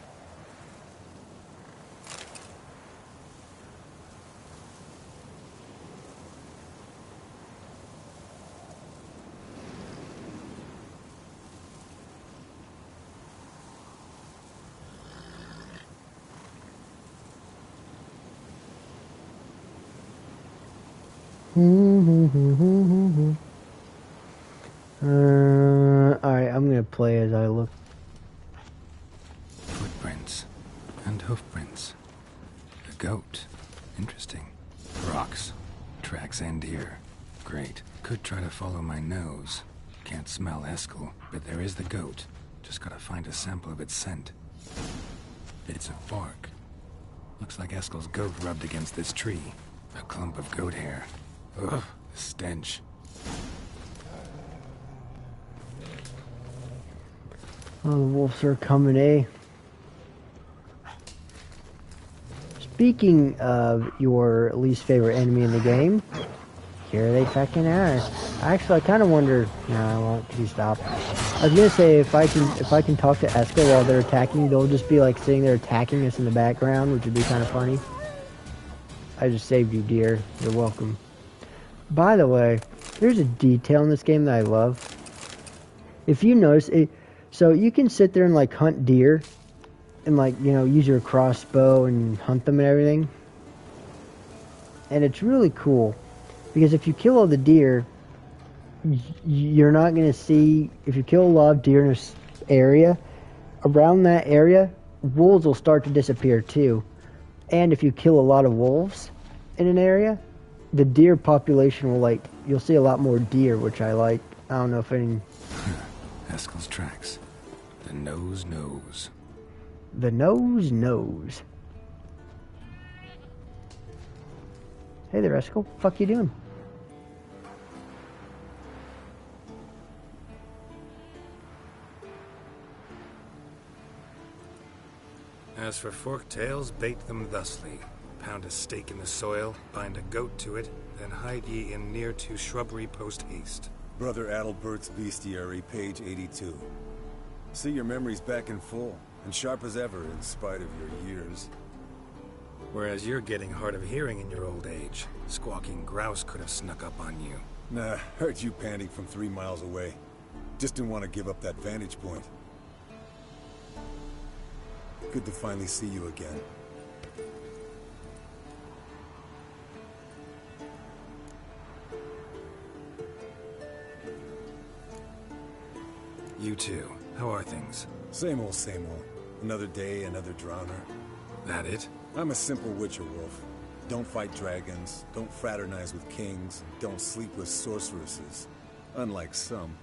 Alright, I'm gonna play as I look. Footprints and hoofprints. A goat. Interesting. Rocks. Tracks end here. Great. Could try to follow my nose. Can't smell Eskel, but there is the goat. Just gotta find a sample of its scent. Bits of bark. Looks like Eskel's goat rubbed against this tree. A clump of goat hair. Ugh, the stench. Oh, the wolves are coming, eh? Speaking of your least favorite enemy in the game, here they fucking are. Actually, I kind of wonder. No, I won't. Please stop. I was gonna say if I can talk to Eskel while they're attacking, they'll just be like sitting there attacking us in the background, which would be kind of funny. I just saved you, dear. You're welcome. By the way, there's a detail in this game that I love. If you notice it, so you can sit there and like hunt deer and like, you know, use your crossbow and hunt them and everything. And it's really cool because if you kill all the deer, you're not going to see, if you kill a lot of deer in this area, around that area, wolves will start to disappear too. And if you kill a lot of wolves in an area, the deer population will, like, you'll see a lot more deer, which I like. I don't know if any... Eskel's tracks. The nose knows. The nose knows. Hey there, Eskel. Fuck you doing? As for forked tails, bait them thusly. Pound a stake in the soil, bind a goat to it, then hide ye in near to shrubbery post haste. Brother Adalbert's Bestiary, page 82. See, your memory's back in full, and sharp as ever in spite of your years. Whereas you're getting hard of hearing in your old age. Squawking grouse could have snuck up on you. Nah, heard you panting from 3 miles away. Just didn't want to give up that vantage point. Good to finally see you again. You too. How are things? Same old, same old. Another day, another drowner. That it? I'm a simple witcher wolf. Don't fight dragons, don't fraternize with kings, don't sleep with sorceresses. Unlike some.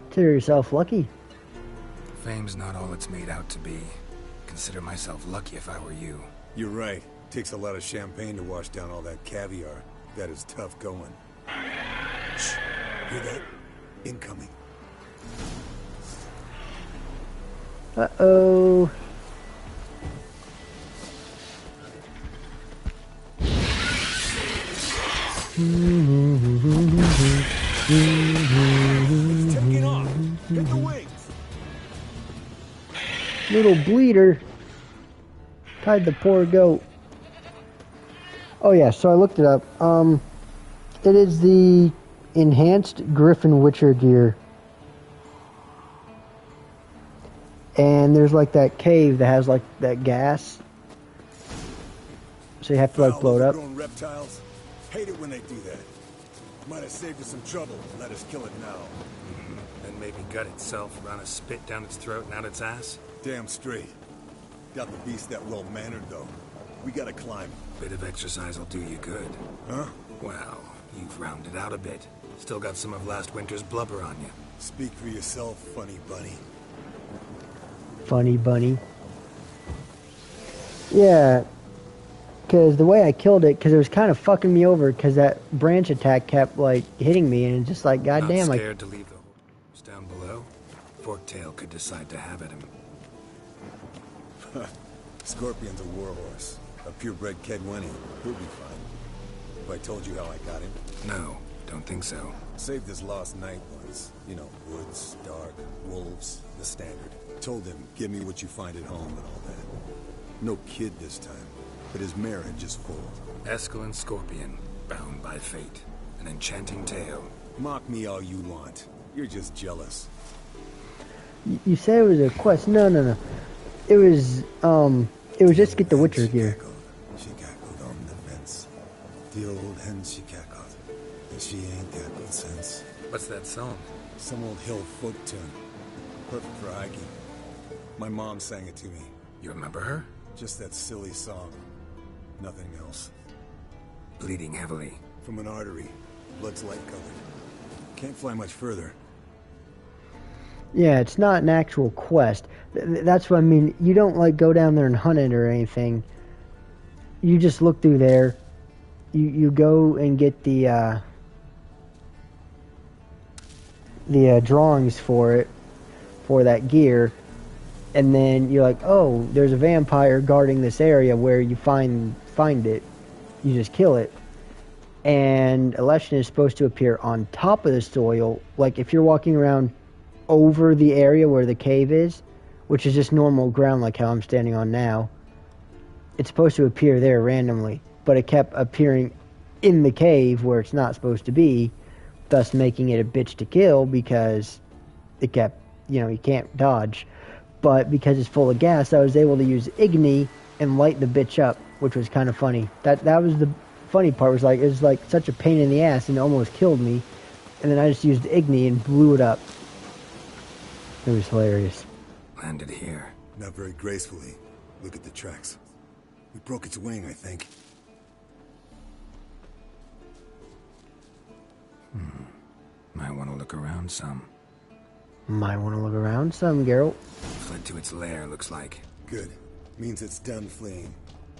Consider yourself lucky. Fame's not all it's made out to be. Consider myself lucky if I were you. You're right. Takes a lot of champagne to wash down all that caviar. That is tough going. Shh. Hear that? Incoming. Uh-oh. It's taking off. Get the wings. Little bleeder. Tied the poor goat. Oh yeah, so I looked it up. It is the enhanced Griffin Witcher gear. And there's like that cave that has like that gas. So you have to like blow it up. Reptiles. Hate it when they do that. Might have saved us some trouble. Let us kill it now. And maybe gut itself, run a spit down its throat and out its ass? Damn straight. Got the beast that well-mannered, though. We gotta climb. Bit of exercise will do you good. Huh? Well, you've rounded out a bit. Still got some of last winter's blubber on you. Speak for yourself, funny bunny. Funny bunny. Yeah. Because the way I killed it, because it was kind of fucking me over, because that branch attack kept, like, hitting me, and just like, goddamn, Not scared to leave the horse down below? Forktail could decide to have at him. Scorpion's a warhorse. A purebred Kedwenny. He'll be fine. If I told you how I got him? No, don't think so. Saved his lost knight once. You know, woods, dark, wolves, the standard. Told him, give me what you find at home and all that. No kid this time, but his mare had just foaled. Eskel and Scorpion, bound by fate. An enchanting tale. Mock me all you want. You're just jealous. You say it was a quest. No. It was just to get the Witcher gear. She cackled on the fence. The old hen she cackled. And she ain't cackled since. What's that song? Some old hill folk tune. Perfect for hiking. My mom sang it to me. You remember her? Just that silly song. Nothing else. Bleeding heavily. From an artery. Blood's light colored. Can't fly much further. Yeah, it's not an actual quest. That's what I mean. You don't like go down there and hunt it or anything. You just look through there. You go and get the drawings for it, for that gear, and then you're like, oh, there's a vampire guarding this area where you find it. You just kill it. And Election is supposed to appear on top of the soil. Like if you're walking around over the area where the cave is, which is just normal ground like how I'm standing on now, it's supposed to appear there randomly, but it kept appearing in the cave where it's not supposed to be, thus making it a bitch to kill because it kept, you can't dodge. But because it's full of gas, I was able to use Igni and light the bitch up, which was kind of funny. That was the funny part, was like, it was like such a pain in the ass and it almost killed me, and then I just used Igni and blew it up. It was hilarious. Landed here. Not very gracefully. Look at the tracks. We broke its wing, I think. Might want to look around some. Might want to look around some, Geralt. Fled to its lair, looks like. Good. Means it's done fleeing.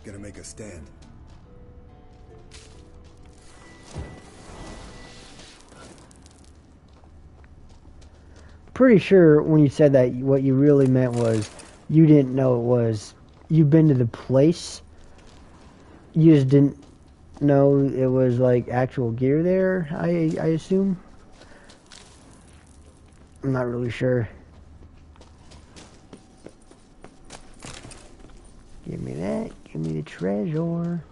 Gonna make a stand. Pretty sure when you said that, what you really meant was you didn't know it was. You've been to the place. You just didn't know it was like actual gear there, I assume. I'm not really sure. Give me that. Give me the treasure.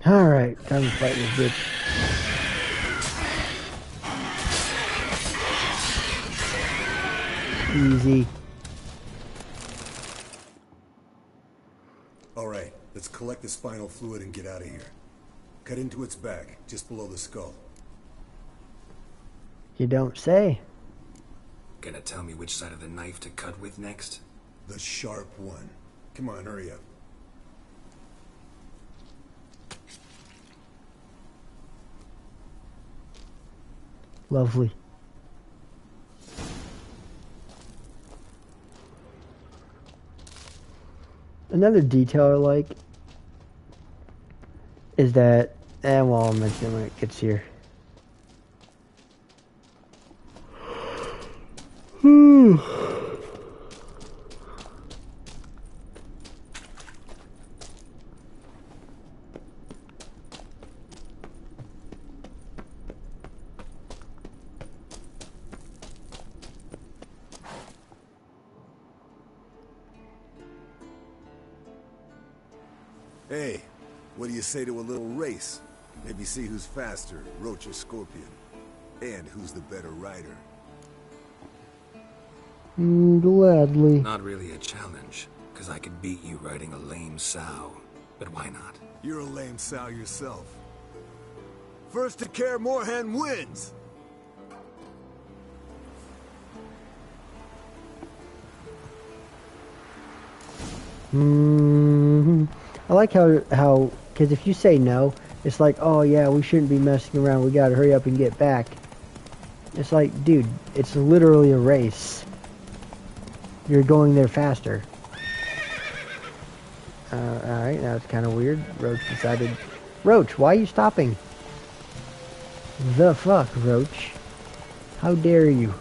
Alright, time to fight this bitch. Easy. Alright, let's collect the spinal fluid and get out of here. Cut into its back, just below the skull. You don't say. Gonna tell me which side of the knife to cut with next? The sharp one. Come on, hurry up. Lovely. Another detail I like is that, and well, I'll mention it when it gets here. Hey, what do you say to a little race? Maybe see who's faster, Roach or Scorpion. And who's the better rider. Gladly. Not really a challenge, because I could beat you riding a lame sow. But why not? You're a lame sow yourself. First to Kaer Morhen wins! I like how, because if you say no, it's like, oh yeah, we shouldn't be messing around, we gotta hurry up and get back. It's like, dude, it's literally a race. You're going there faster. Alright, that was kind of weird. Roach decided... Roach, why are you stopping? The fuck, Roach? How dare you?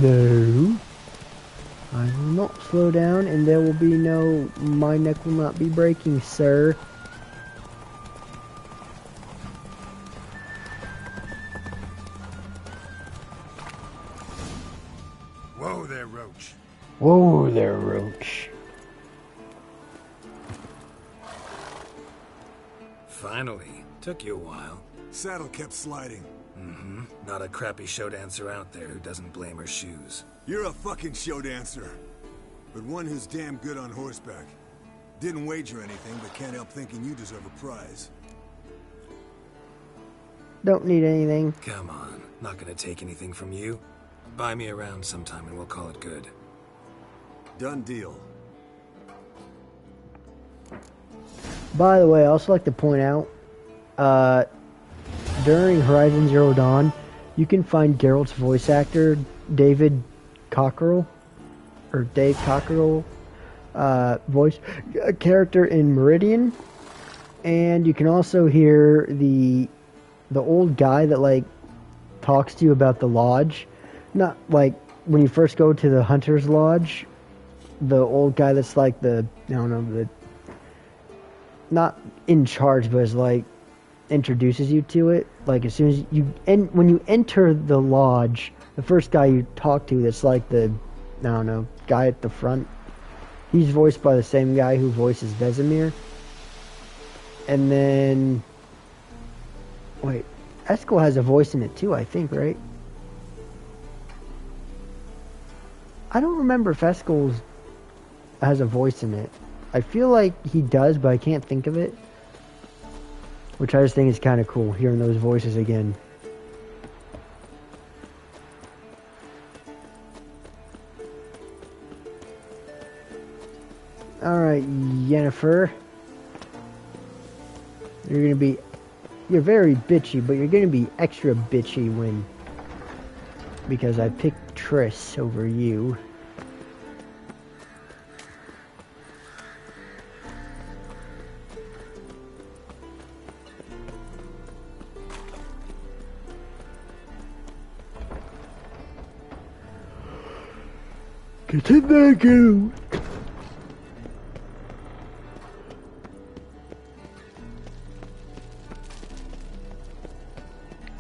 No. I will not slow down, and there will be no... My neck will not be breaking, sir. Whoa there, Roach. Whoa there, Roach. Finally. Took you a while. Saddle kept sliding. Mm-hmm. Not a crappy show dancer out there who doesn't blame her shoes. You're a fucking show dancer. But one who's damn good on horseback. Didn't wager anything, but can't help thinking you deserve a prize. Don't need anything. Come on. Not gonna take anything from you. Buy me around sometime and we'll call it good. Done deal. By the way, I also like to point out, during Horizon Zero Dawn, you can find Geralt's voice actor, David Cockerell, or Dave Cockerell, voice character in Meridian, and you can also hear the old guy that like talks to you about the lodge. Not like when you first go to the Hunter's Lodge, the old guy that's like the, I don't know, the not in charge, but is like introduces you to it. Like as soon as you when you enter the lodge, the first guy you talk to that's like the, I don't know, guy at the front, He's voiced by the same guy who voices Vesemir. And then... Wait, Eskel has a voice in it too, I think, right? I don't remember if Eskel has a voice in it. I feel like he does, but I can't think of it. Which I just think is kind of cool, hearing those voices again. Alright, Yennefer. You're very bitchy, but you're gonna be extra bitchy when... Because I picked Triss over you. Get in there, go!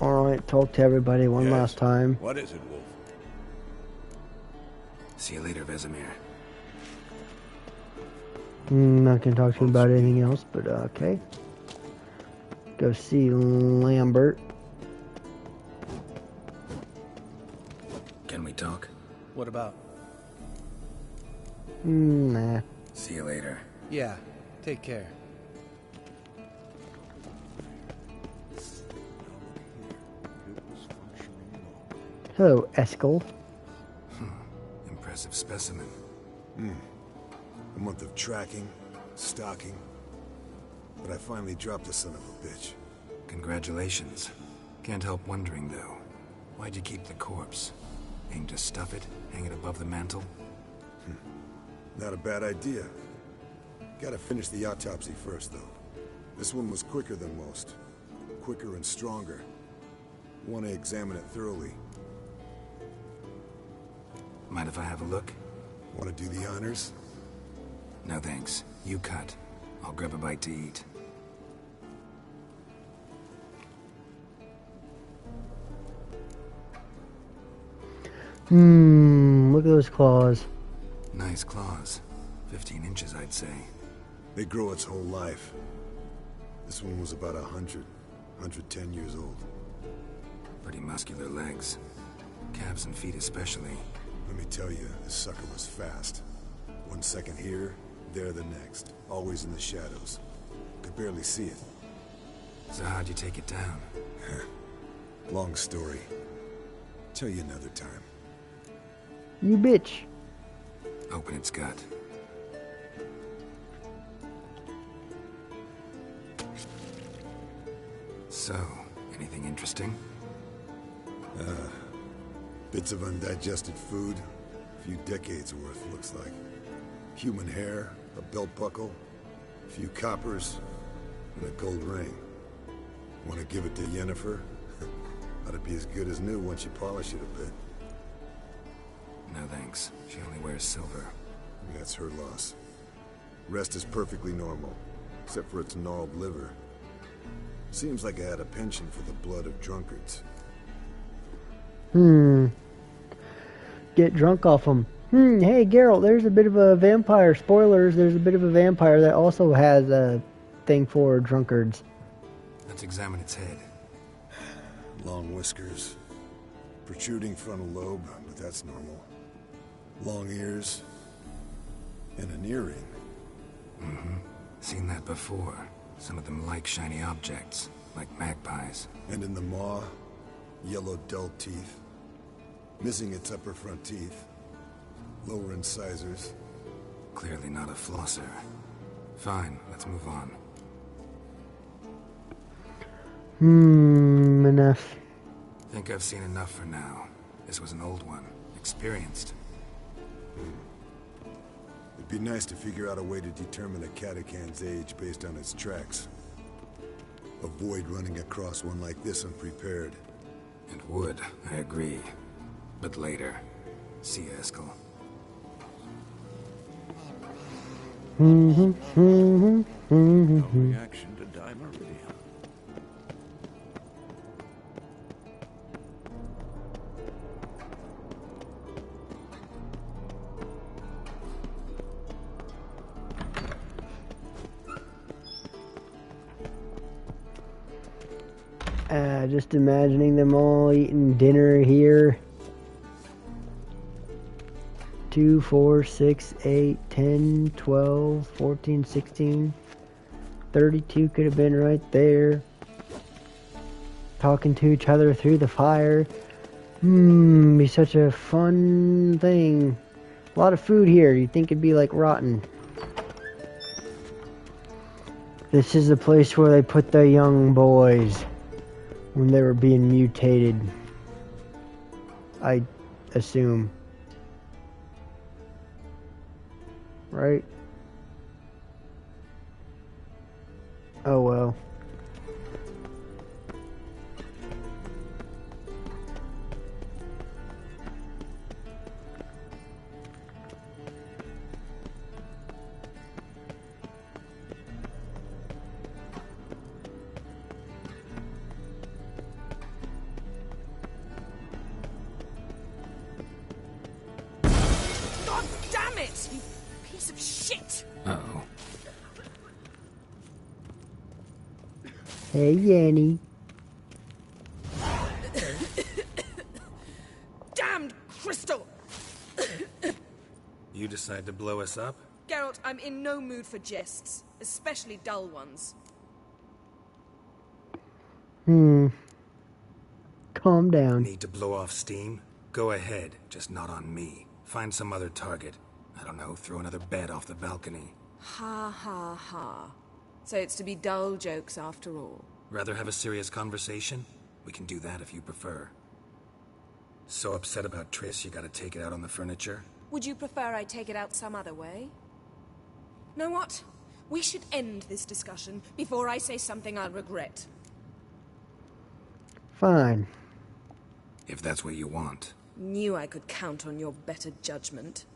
Alright, talk to everybody one last time. What is it, Wolf? See you later, Vesemir. Not gonna talk to him about anything else, but okay. Go see Lambert. Can we talk? What about? Nah. See you later. Yeah, take care. Hello, Eskel. Impressive specimen. A month of tracking, stalking. But I finally dropped the son of a bitch. Congratulations. Can't help wondering, though. Why'd you keep the corpse? Aim to stuff it? Hang it above the mantle? Not a bad idea. Gotta finish the autopsy first, though. This one was quicker than most. Quicker and stronger. Want to examine it thoroughly. Mind if I have a look? Want to do the honors? No thanks. You cut. I'll grab a bite to eat. Look at those claws. Nice claws. 15 inches, I'd say. They grow its whole life. This one was about 110 years old. Pretty muscular legs. Calves and feet especially. Let me tell you, this sucker was fast. 1 second here, there the next. Always in the shadows. Could barely see it. So how'd you take it down? Long story. Tell you another time. You bitch. Open its gut. So, anything interesting? Bits of undigested food. A few decades worth, looks like. Human hair, a belt buckle, a few coppers, and a gold ring. Want to give it to Yennefer? Ought to be as good as new once you polish it a bit. No thanks. She only wears silver. That's her loss. Rest is perfectly normal, except for its gnarled liver. Seems like I had a penchant for the blood of drunkards. Get drunk off them. Hey, Geralt, there's a bit of a vampire. Spoilers, there's a bit of a vampire that also has a thing for drunkards. Let's examine its head. Long whiskers. Protruding frontal lobe, but that's normal. Long ears. And an earring. Seen that before. Some of them like shiny objects, like magpies. And in the maw, yellow dull teeth. Missing its upper front teeth. Lower incisors. Clearly not a flosser. Fine, let's move on. Enough. Think I've seen enough for now. This was an old one. Experienced. It'd be nice to figure out a way to determine a Catacan's age based on its tracks. Avoid running across one like this unprepared. And would, I agree. But later. See you, Eskel. No reaction to Dimeridium. Yeah, just imagining them all eating dinner here. 2, 4, 6, 8, 10, 12, 14, 16, 32 could have been right there. Talking to each other through the fire. Be such a fun thing. A lot of food here. You'd think it'd be like rotten. This is the place where they put the young boys when they were being mutated. I assume. Right? Oh well. God damn it, you piece of shit! Uh-oh. Hey, Yanni. Damned crystal! You decide to blow us up? Geralt, I'm in no mood for jests, especially dull ones. Calm down. Need to blow off steam? Go ahead, just not on me. Find some other target. I don't know, throw another bed off the balcony. Ha ha ha. So it's to be dull jokes after all. Rather have a serious conversation? We can do that if you prefer. So upset about Triss you gotta take it out on the furniture? Would you prefer I take it out some other way? Know what? We should end this discussion before I say something I'll regret. Fine. If that's what you want. Knew I could count on your better judgment.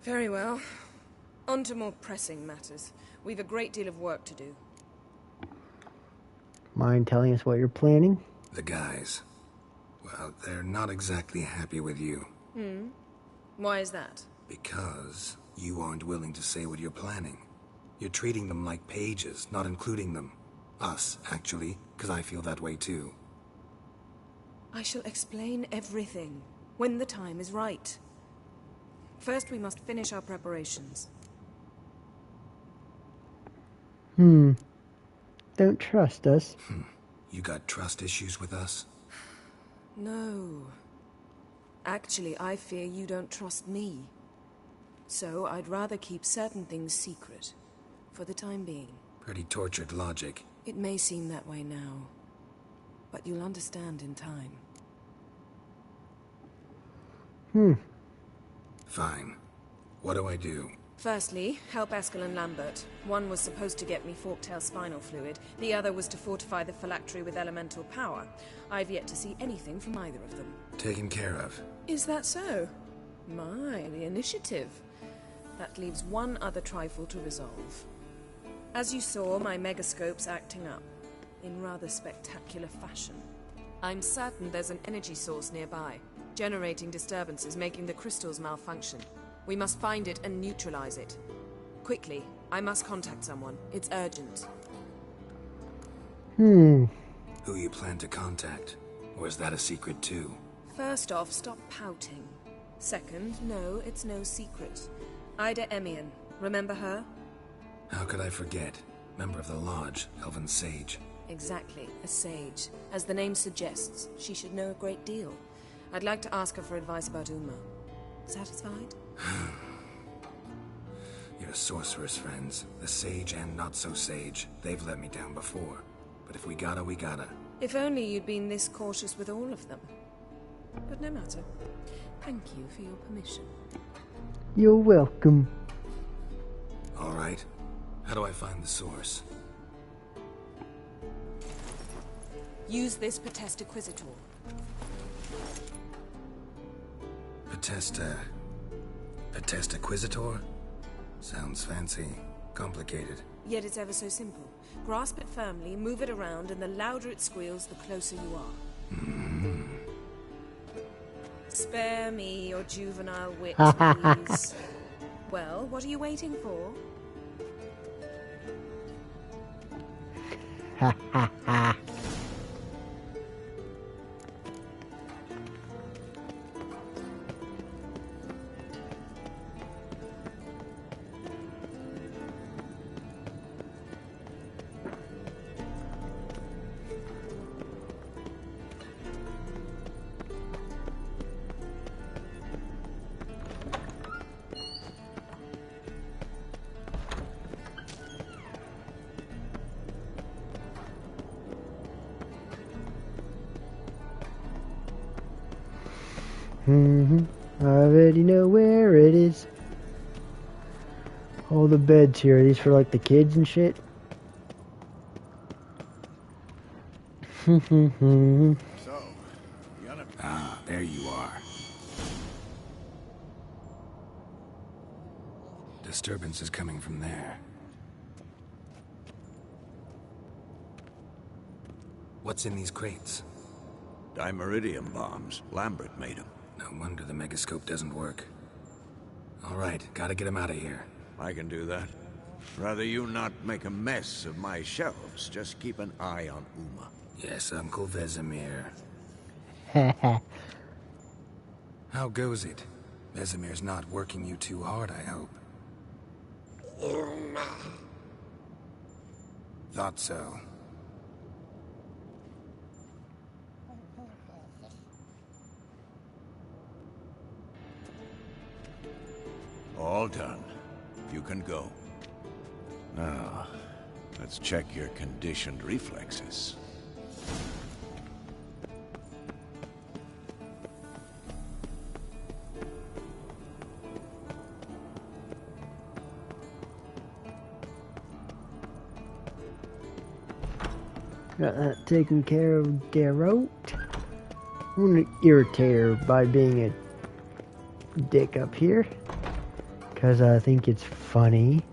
Very well. On to more pressing matters. We've a great deal of work to do. Mind telling us what you're planning? The guys. Well, they're not exactly happy with you. Why is that? Because you aren't willing to say what you're planning. You're treating them like pages, not including them. Us, actually, because I feel that way too. I shall explain everything when the time is right. First, we must finish our preparations. Don't trust us. You got trust issues with us? No. Actually, I fear you don't trust me. So I'd rather keep certain things secret, for the time being. Pretty tortured logic. It may seem that way now, but you'll understand in time. Fine. What do I do? Firstly, help Eskel and Lambert. One was supposed to get me forktail spinal fluid, the other was to fortify the phylactery with elemental power. I've yet to see anything from either of them. Taken care of. Is that so? My, the initiative. That leaves one other trifle to resolve. As you saw, my megascope's acting up, in rather spectacular fashion. I'm certain there's an energy source nearby, generating disturbances, making the crystals malfunction. We must find it and neutralize it. Quickly, I must contact someone. It's urgent. Who you plan to contact? Or is that a secret too? First off, stop pouting. Second, no, it's no secret. Ida Emian. Remember her? How could I forget? Member of the Lodge, Elven Sage. Exactly, a sage. As the name suggests, she should know a great deal. I'd like to ask her for advice about Uma. Satisfied? Your sorceress friends, the sage and not-so-sage, they've let me down before. But if we gotta, we gotta. If only you'd been this cautious with all of them. But no matter. Thank you for your permission. You're welcome. All right. How do I find the source? Use this Potesta Quisitor. Potesta Quisitor? Sounds fancy. Complicated. Yet it's ever so simple. Grasp it firmly, move it around, and the louder it squeals, the closer you are. Spare me your juvenile wit, please. Well, what are you waiting for? I already know where it is. All the beds here, are these for like the kids and shit? Ah, there you are. Disturbance is coming from there. What's in these crates? Dimeridium bombs. Lambert made them. No wonder the megascope doesn't work. All right, gotta get him out of here. I can do that. Rather you not make a mess of my shelves. Just keep an eye on Uma. Yes, Uncle Vesemir. How goes it? Vesemir's not working you too hard, I hope. Thought so. All done. You can go. Now, let's check your conditioned reflexes. Got that taken care of, Geralt. I'm gonna irritate her by being a dick up here, because I think it's funny.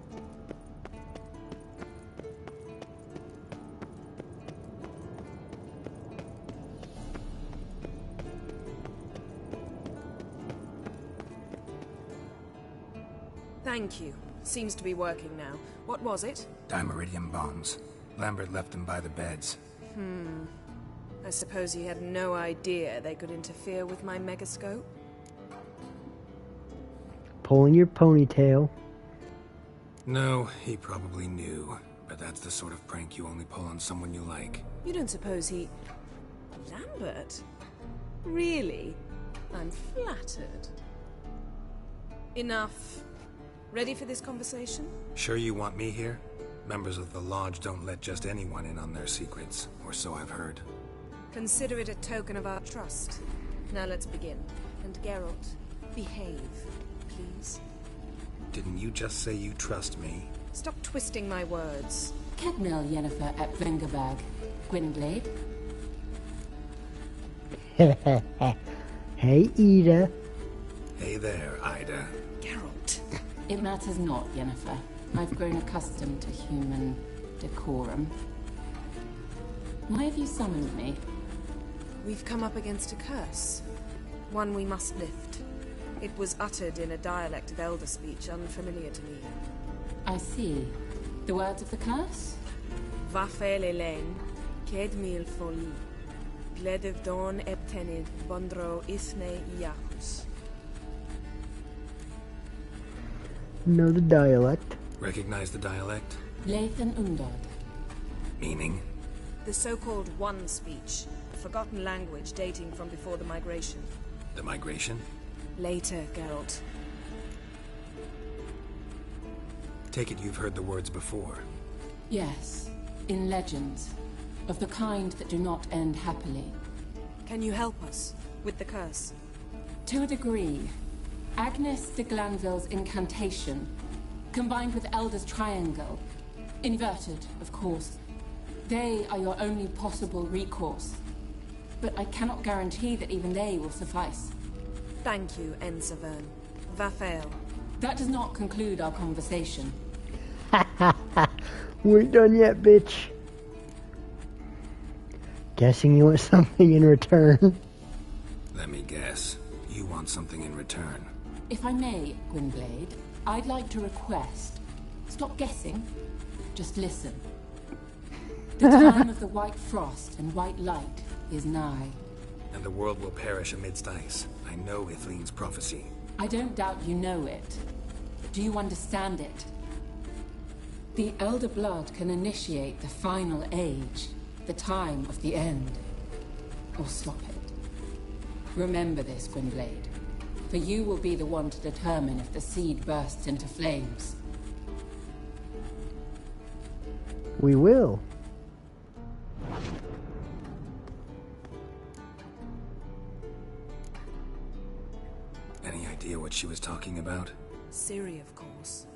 Thank you. Seems to be working now. What was it? Dimeridium bombs. Lambert left them by the beds. I suppose he had no idea they could interfere with my megascope? Pulling your ponytail. No, he probably knew. But that's the sort of prank you only pull on someone you like. You don't suppose he... Lambert? Really? I'm flattered. Enough. Ready for this conversation? Sure you want me here? Members of the Lodge don't let just anyone in on their secrets, or so I've heard. Consider it a token of our trust. Now let's begin. And Geralt, behave, please. Didn't you just say you trust me? Stop twisting my words. Kedmel Yennefer at Vengerberg. Gwynblade. Hey, Ida. Hey there, Ida. Geralt. It matters not, Yennefer. I've grown accustomed to human decorum. Why have you summoned me? We've come up against a curse. One we must lift. It was uttered in a dialect of Elder speech unfamiliar to me. I see. The words of the curse? Vafel Elaine, Ked Mil Foli, Gledev Don Eptenid, Bondro Isne Iacus. Know the dialect. Recognize the dialect? Lathan Undod. Meaning? The so-called One speech, a forgotten language dating from before the migration. The migration? Later, Geralt. Take it you've heard the words before. Yes, in legends. Of the kind that do not end happily. Can you help us with the curse? To a degree. Agnes de Glanville's incantation, combined with Elder's triangle, inverted, of course. They are your only possible recourse. But I cannot guarantee that even they will suffice. Thank you, Ensavern. Vafel. That does not conclude our conversation. We ain't done yet, bitch. Guessing you want something in return? Let me guess. You want something in return. If I may, Gwynblade, I'd like to request. Stop guessing. Just listen. The time of the white frost and white light is nigh. And the world will perish amidst ice. I know Ithleen's prophecy. I don't doubt you know it. Do you understand it? The Elder Blood can initiate the final age, the time of the end. Or stop it. Remember this, Gwynblade. For you will be the one to determine if the seed bursts into flames. We will. Any idea what she was talking about? Ciri, of course.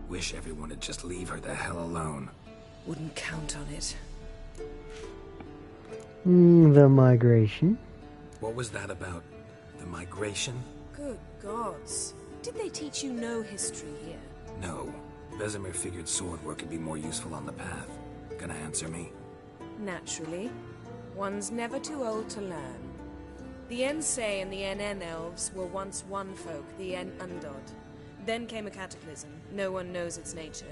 Wish everyone would just leave her the hell alone. Wouldn't count on it. The migration. What was that about? The migration? Good gods. Did they teach you no history here? No. Vesemir figured sword work would be more useful on the path. Gonna answer me? Naturally. One's never too old to learn. The Ensei and the NN elves were once one folk, the En Undod. Then came a cataclysm. No one knows its nature.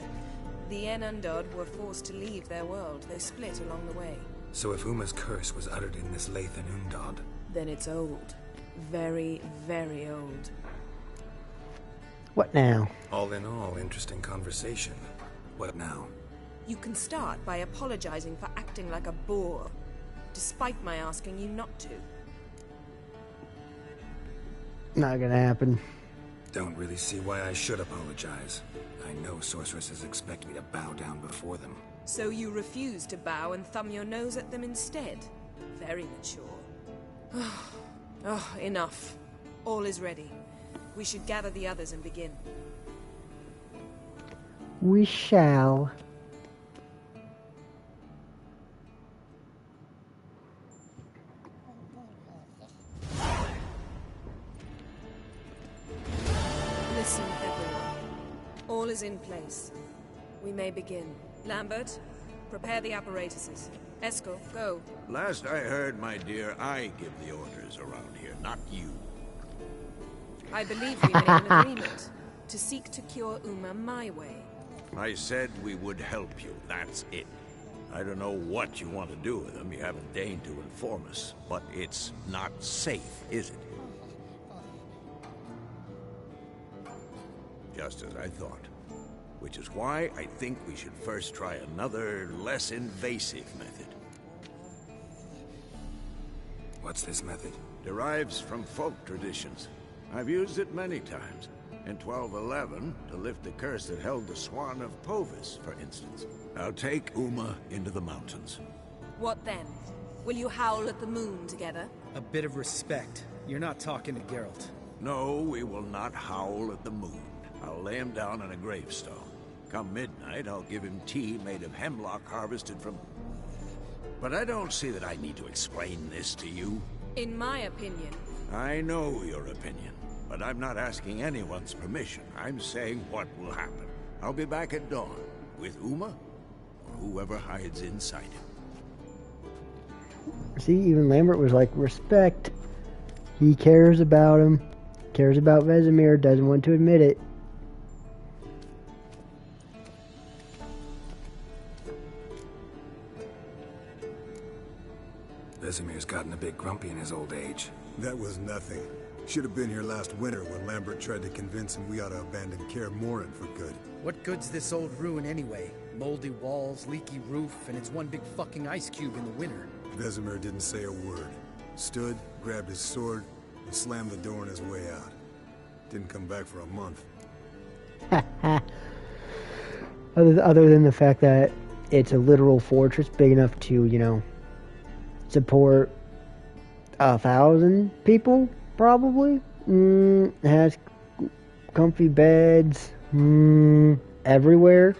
The En Undod were forced to leave their world. They split along the way. So if Uma's curse was uttered in this Lathan Undod... Then it's old. Very, very old. What now? All in all, interesting conversation. What now? You can start by apologizing for acting like a boor, despite my asking you not to. Not gonna happen. Don't really see why I should apologize. I know sorceresses expect me to bow down before them. So you refuse to bow and thumb your nose at them instead? Very mature. Oh, enough. All is ready. We should gather the others and begin. We shall. Listen, everyone. All is in place. We may begin. Lambert, prepare the apparatuses. Eskel, go. Last I heard, my dear, I give the orders around here, not you. I believe we made an agreement to seek to cure Uma my way. I said we would help you, that's it. I don't know what you want to do with them, you haven't deigned to inform us, but it's not safe, is it? Just as I thought. Which is why I think we should first try another, less invasive method. What's this method? Derives from folk traditions. I've used it many times. In 1211, to lift the curse that held the Swan of Povis, for instance. I'll take Uma into the mountains. What then? Will you howl at the moon together? A bit of respect. You're not talking to Geralt. No, we will not howl at the moon. I'll lay him down on a gravestone. Come midnight, I'll give him tea made of hemlock harvested from... But I don't see that I need to explain this to you. In my opinion. I know your opinion, but I'm not asking anyone's permission. I'm saying what will happen. I'll be back at dawn, with Uma, or whoever hides inside him. See, even Lambert was like, respect. He cares about him. Cares about Vesemir, doesn't want to admit it. Vesemir's gotten a bit grumpy in his old age. That was nothing. Should have been here last winter when Lambert tried to convince him we ought to abandon Kaer Morhen for good. What good's this old ruin anyway? Moldy walls, leaky roof, and it's one big fucking ice cube in the winter. Vesemir didn't say a word. Stood, grabbed his sword, and slammed the door on his way out. Didn't come back for a month. Other than the fact that it's a literal fortress big enough to, you know, support 1,000 people, probably. It has comfy beds everywhere.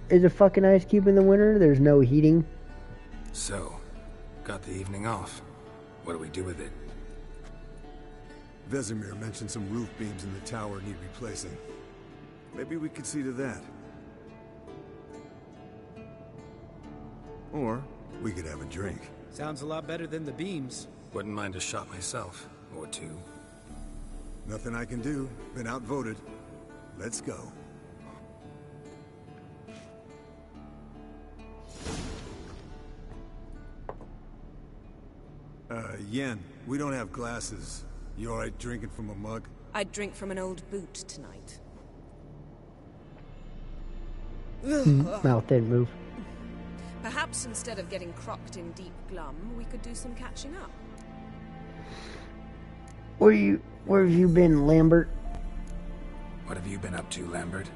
Is a fucking ice cube in the winter. There's no heating. So, got the evening off. What do we do with it? Vesemir mentioned some roof beams in the tower need replacing. Maybe we could see to that. Or we could have a drink. Sounds a lot better than the beams. Wouldn't mind a shot myself, or two. Nothing I can do. Been outvoted. Let's go. Yen, we don't have glasses. You alright drinking from a mug? I'd drink from an old boot tonight. Mouth didn't move. Perhaps instead of getting crocked in deep glum, we could do some catching up. Where have you been, Lambert? What have you been up to, Lambert?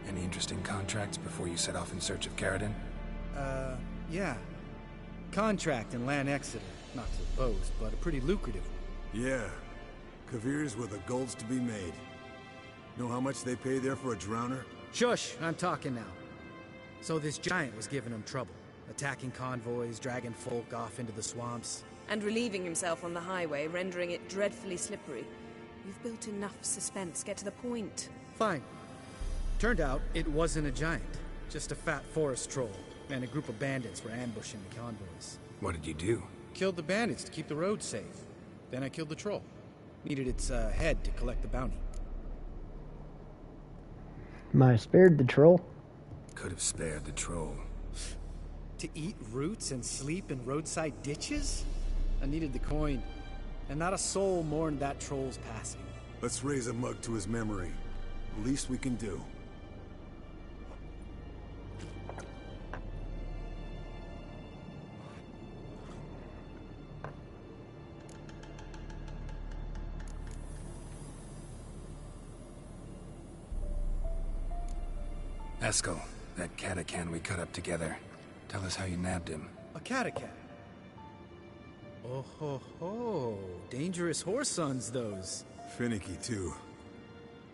Any interesting contracts before you set off in search of Caridin? Yeah. Contract in Lan Exeter. Not to boast, but a pretty lucrative one. Yeah. Kavir's where the gold's to be made. Know how much they pay there for a drowner? Shush, I'm talking now. So this giant was giving him trouble, attacking convoys, dragging folk off into the swamps. And relieving himself on the highway, rendering it dreadfully slippery. You've built enough suspense. Get to the point. Fine. Turned out it wasn't a giant, just a fat forest troll, and a group of bandits were ambushing the convoys. What did you do? Killed the bandits to keep the road safe. Then I killed the troll. Needed its head to collect the bounty. Might have spared the troll. Could have spared the troll. To eat roots and sleep in roadside ditches? I needed the coin. And not a soul mourned that troll's passing. Let's raise a mug to his memory. Least we can do. Eskel, that Catacan we cut up together. Tell us how you nabbed him. A Catacan? Oh ho ho. Dangerous horse sons, those. Finicky, too.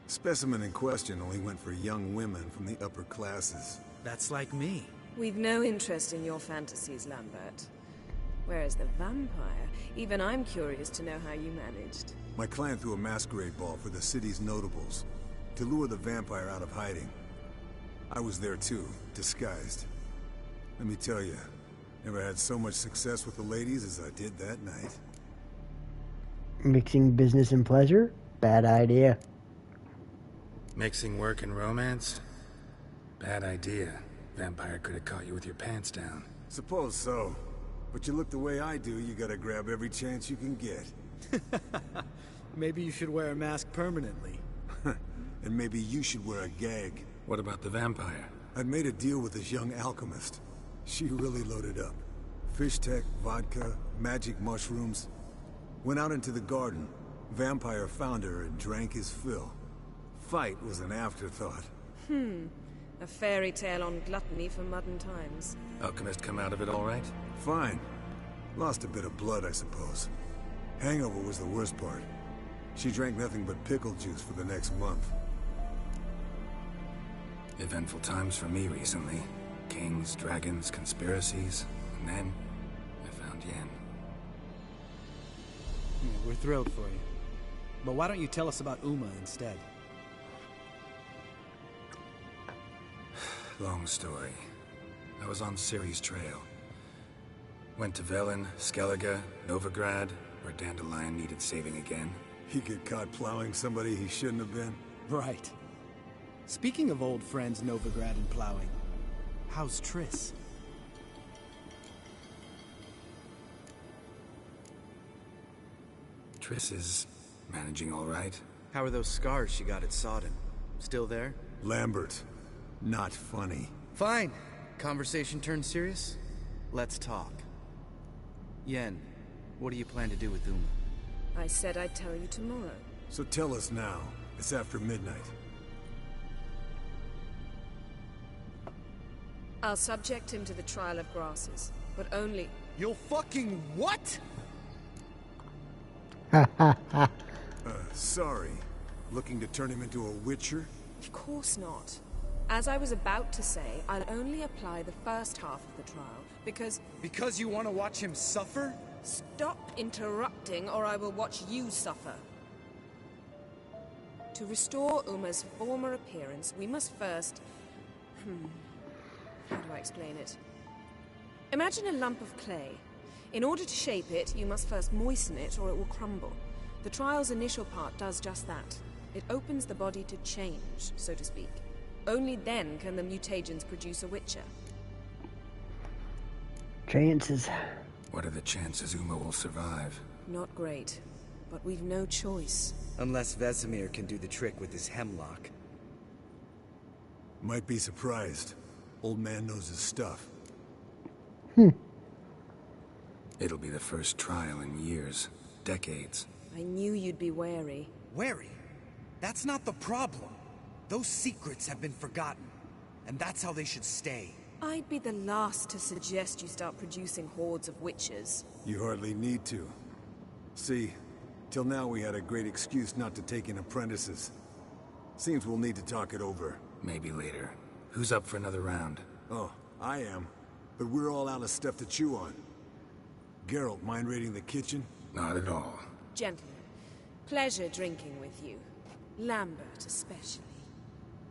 Specimen in question only went for young women from the upper classes. That's like me. We've no interest in your fantasies, Lambert. Whereas the vampire, even I'm curious to know how you managed. My client threw a masquerade ball for the city's notables, to lure the vampire out of hiding. I was there too, disguised. Let me tell you, never had so much success with the ladies as I did that night. Mixing business and pleasure? Bad idea. Mixing work and romance? Bad idea. Vampire could have caught you with your pants down. Suppose so. But you look the way I do, you gotta grab every chance you can get. Maybe you should wear a mask permanently. And maybe you should wear a gag. What about the vampire? I'd made a deal with this young alchemist. She really loaded up. Fish tech, vodka, magic mushrooms. Went out into the garden. Vampire found her and drank his fill. Fight was an afterthought. A fairy tale on gluttony for modern times. Alchemist come out of it all right? Fine. Lost a bit of blood, I suppose. Hangover was the worst part. She drank nothing but pickle juice for the next month. Eventful times for me recently. Kings, dragons, conspiracies, and then I found Yen. We're thrilled for you. But why don't you tell us about Uma instead? Long story. I was on Ciri's trail. Went to Velen, Skellige, Novigrad, where Dandelion needed saving again. He get caught plowing somebody he shouldn't have been? Right. Speaking of old friends Novigrad and plowing, how's Triss? Triss is managing all right. How are those scars she got at Sodden? Still there? Lambert. Not funny. Fine. Conversation turned serious? Let's talk. Yen, what do you plan to do with Uma? I said I'd tell you tomorrow. So tell us now. It's after midnight. I'll subject him to the trial of grasses, but only... You'll fucking what? Sorry. Looking to turn him into a witcher? Of course not. As I was about to say, I'll only apply the first half of the trial, because... Because you want to watch him suffer? Stop interrupting, or I will watch you suffer. To restore Uma's former appearance, we must first... How do I explain it? Imagine a lump of clay. In order to shape it, you must first moisten it, or it will crumble. The trial's initial part does just that. It opens the body to change, so to speak. Only then can the mutagens produce a witcher. Chances. What are the chances Uma will survive? Not great, but we've no choice. Unless Vesemir can do the trick with his hemlock. Might be surprised. Old man knows his stuff. It'll be the first trial in years. Decades. I knew you'd be wary. Wary? That's not the problem. Those secrets have been forgotten. And that's how they should stay. I'd be the last to suggest you start producing hordes of witches. You hardly need to. See, Till now we had a great excuse not to take in apprentices. Seems we'll need to talk it over. Maybe later. Who's up for another round? Oh, I am. But we're all out of stuff to chew on. Geralt, mind raiding the kitchen? Not at all. Gentlemen, pleasure drinking with you. Lambert especially.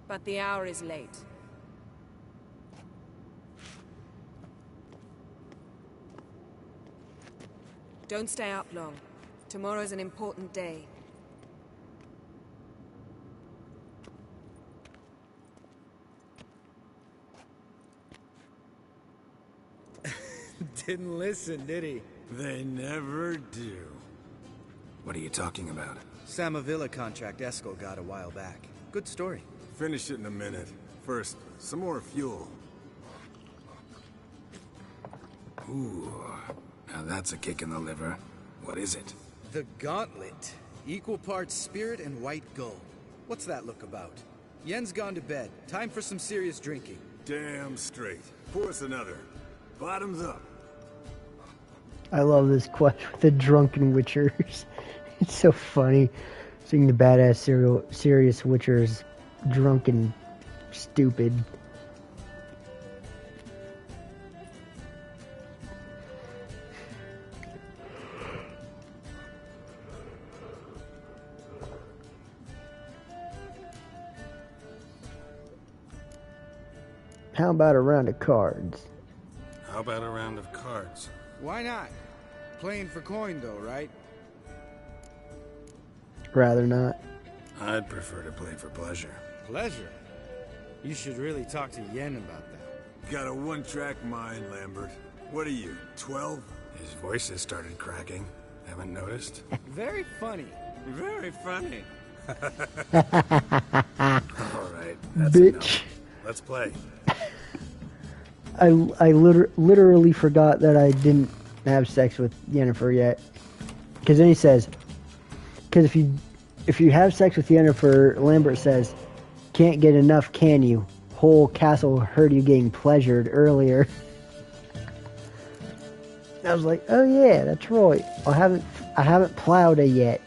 But the hour is late. Don't stay up long. Tomorrow's an important day. Didn't listen, did he? They never do. What are you talking about? Samavilla contract Eskel got a while back. Good story. Finish it in a minute. First, some more fuel. Ooh, now that's a kick in the liver. What is it? The Gauntlet. Equal parts spirit and white gold. What's that look about? Yen's gone to bed. Time for some serious drinking. Damn straight. Pour us another. Bottoms up. I love this quest with the drunken witchers. It's so funny seeing the badass serious witchers drunk and stupid. How about a round of cards? How about a round of cards? Why not? Playing for coin though, right? Rather not. I'd prefer to play for pleasure. Pleasure? You should really talk to Yen about that. Got a one-track mind, Lambert. What are you, 12? His voice has started cracking. Haven't noticed? Very funny. Very funny. Alright, that's bitch. enough. Let's play. I literally forgot that I didn't have sex with Yennefer yet. Because then he says, because if you have sex with Yennefer, Lambert says, can't get enough, can you? Whole castle heard you getting pleasured earlier. I was like, oh yeah, that's right. I haven't plowed it yet.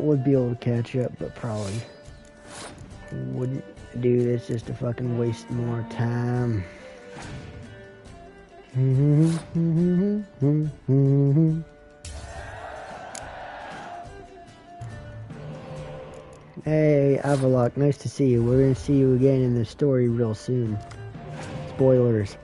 Would be able to catch up, but probably wouldn't do this just to fucking waste more time. Hey, Avallac'h, nice to see you. We're gonna see you again in the story real soon. Spoilers.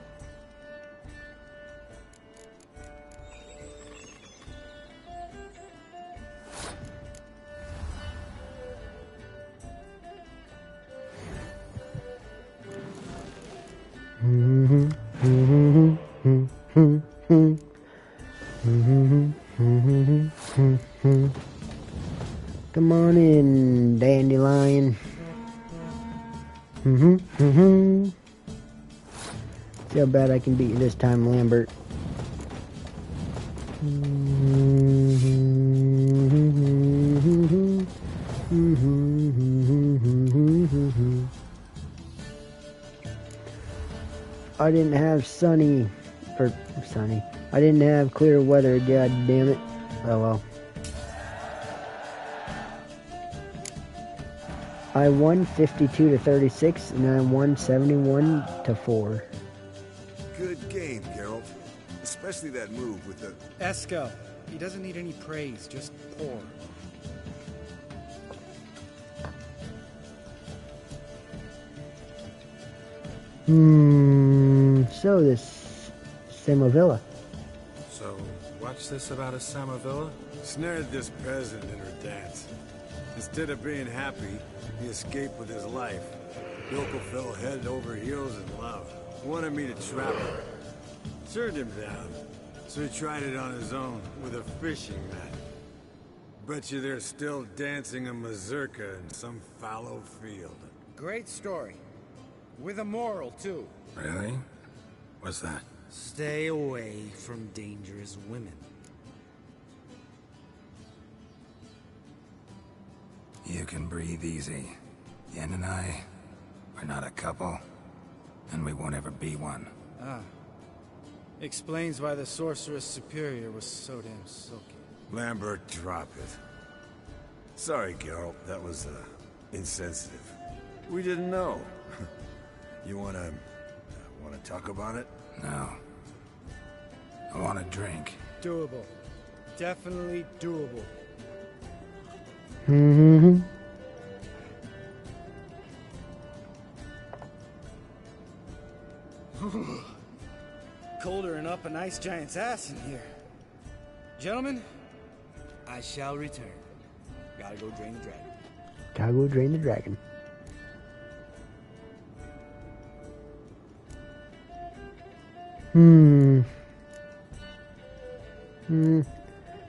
Come on in, Dandelion. See how bad I can beat you this time, Lambert. I didn't have sunny. I didn't have clear weather, god damn it. Oh well. I won 52-36, and I won 71-4. Good game, Geralt. Especially that move with the... Eskel. He doesn't need any praise, just pour. So this Samovilla. So, watch this about a Samovilla? Snared this peasant in her dance. Instead of being happy, he escaped with his life. Bilko fell head over heels in love. Wanted me to trap her. Turned him down. So he tried it on his own with a fishing net. Bet you they're still dancing a mazurka in some fallow field. Great story. With a moral, too. Really? What's that? Stay away from dangerous women. You can breathe easy. Yen and I, we're not a couple, and we won't ever be one. Ah. Explains why the Sorceress Superior was so damn silky. Lambert, drop it. Sorry, Geralt, that was, insensitive. We didn't know. You wanna talk about it? No. I want a drink. Doable. Definitely doable. Colder and up an ice giant's ass in here. Gentlemen, I shall return. Gotta go drain the dragon. Gotta go drain the dragon.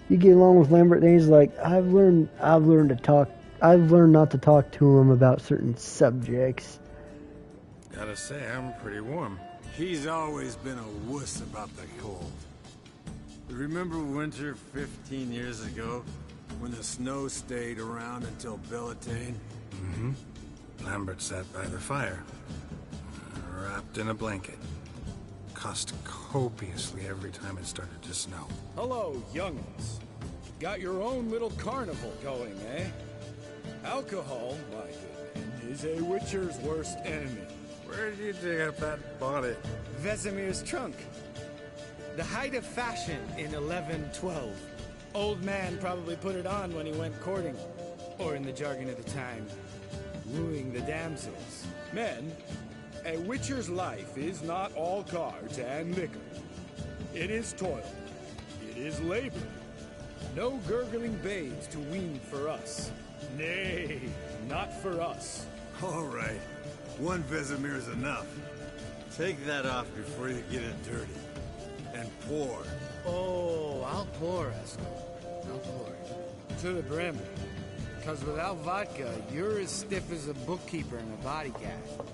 You get along with Lambert, then he's like, I've learned not to talk to him about certain subjects. Gotta say, I'm pretty warm. He's always been a wuss about the cold. Remember winter 15 years ago, when the snow stayed around until Beltane? Mm-hmm. Lambert sat by the fire, wrapped in a blanket. Cost copiously every time it started to snow. Hello, young'uns. Got your own little carnival going, eh? Alcohol, my good man, is a witcher's worst enemy. Where did you dig up that bonnet? Vesemir's trunk. The height of fashion in 1112. Old man probably put it on when he went courting. Or in the jargon of the time, wooing the damsels. Men, a witcher's life is not all cards and liquor. It is toil. It is labor. No gurgling babes to wean for us. Nay, not for us. All right. One Vesemir is enough. Take that off before you get it dirty. And pour. Oh, I'll pour, Eskel. I'll pour. To the brim. Because without vodka, you're as stiff as a bookkeeper in a body gag.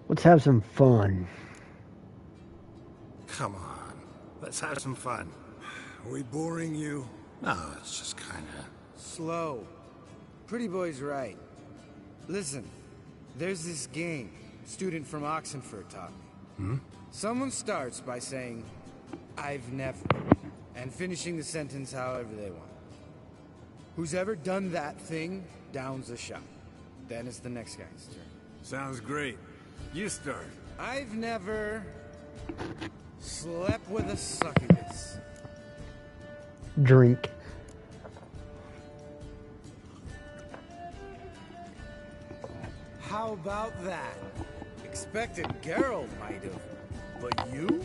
Let's have some fun. Come on. Let's have some fun. Are we boring you? No, it's just kinda... Slow. Pretty boy's right. Listen, there's this game student from Oxenford taught me. Someone starts by saying, I've never, and finishing the sentence however they want. Who's ever done that thing downs a shot. Then it's the next guy's turn. Sounds great. You start. I've never slept with a succubus. Drink. How about that? Expected Geralt might have, but you?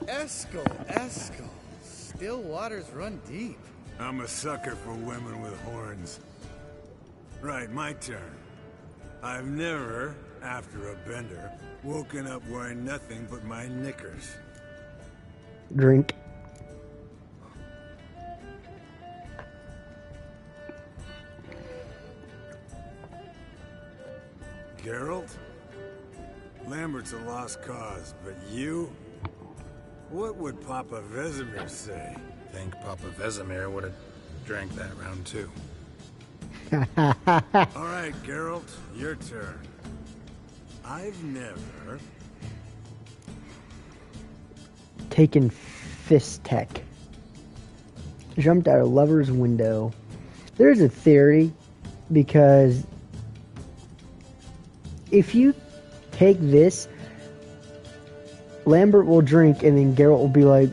Eskel. Still waters run deep. I'm a sucker for women with horns. Right, my turn. I've never, after a bender, woken up wearing nothing but my knickers. Drink. Geralt? Lambert's a lost cause, but you? What would Papa Vesemir say? think Papa Vesemir would have drank that round too. All right, Geralt, your turn. I've never... Taken Fistek. Jumped out a lover's window. There's a theory, because if you take this, Lambert will drink and then Geralt will be like,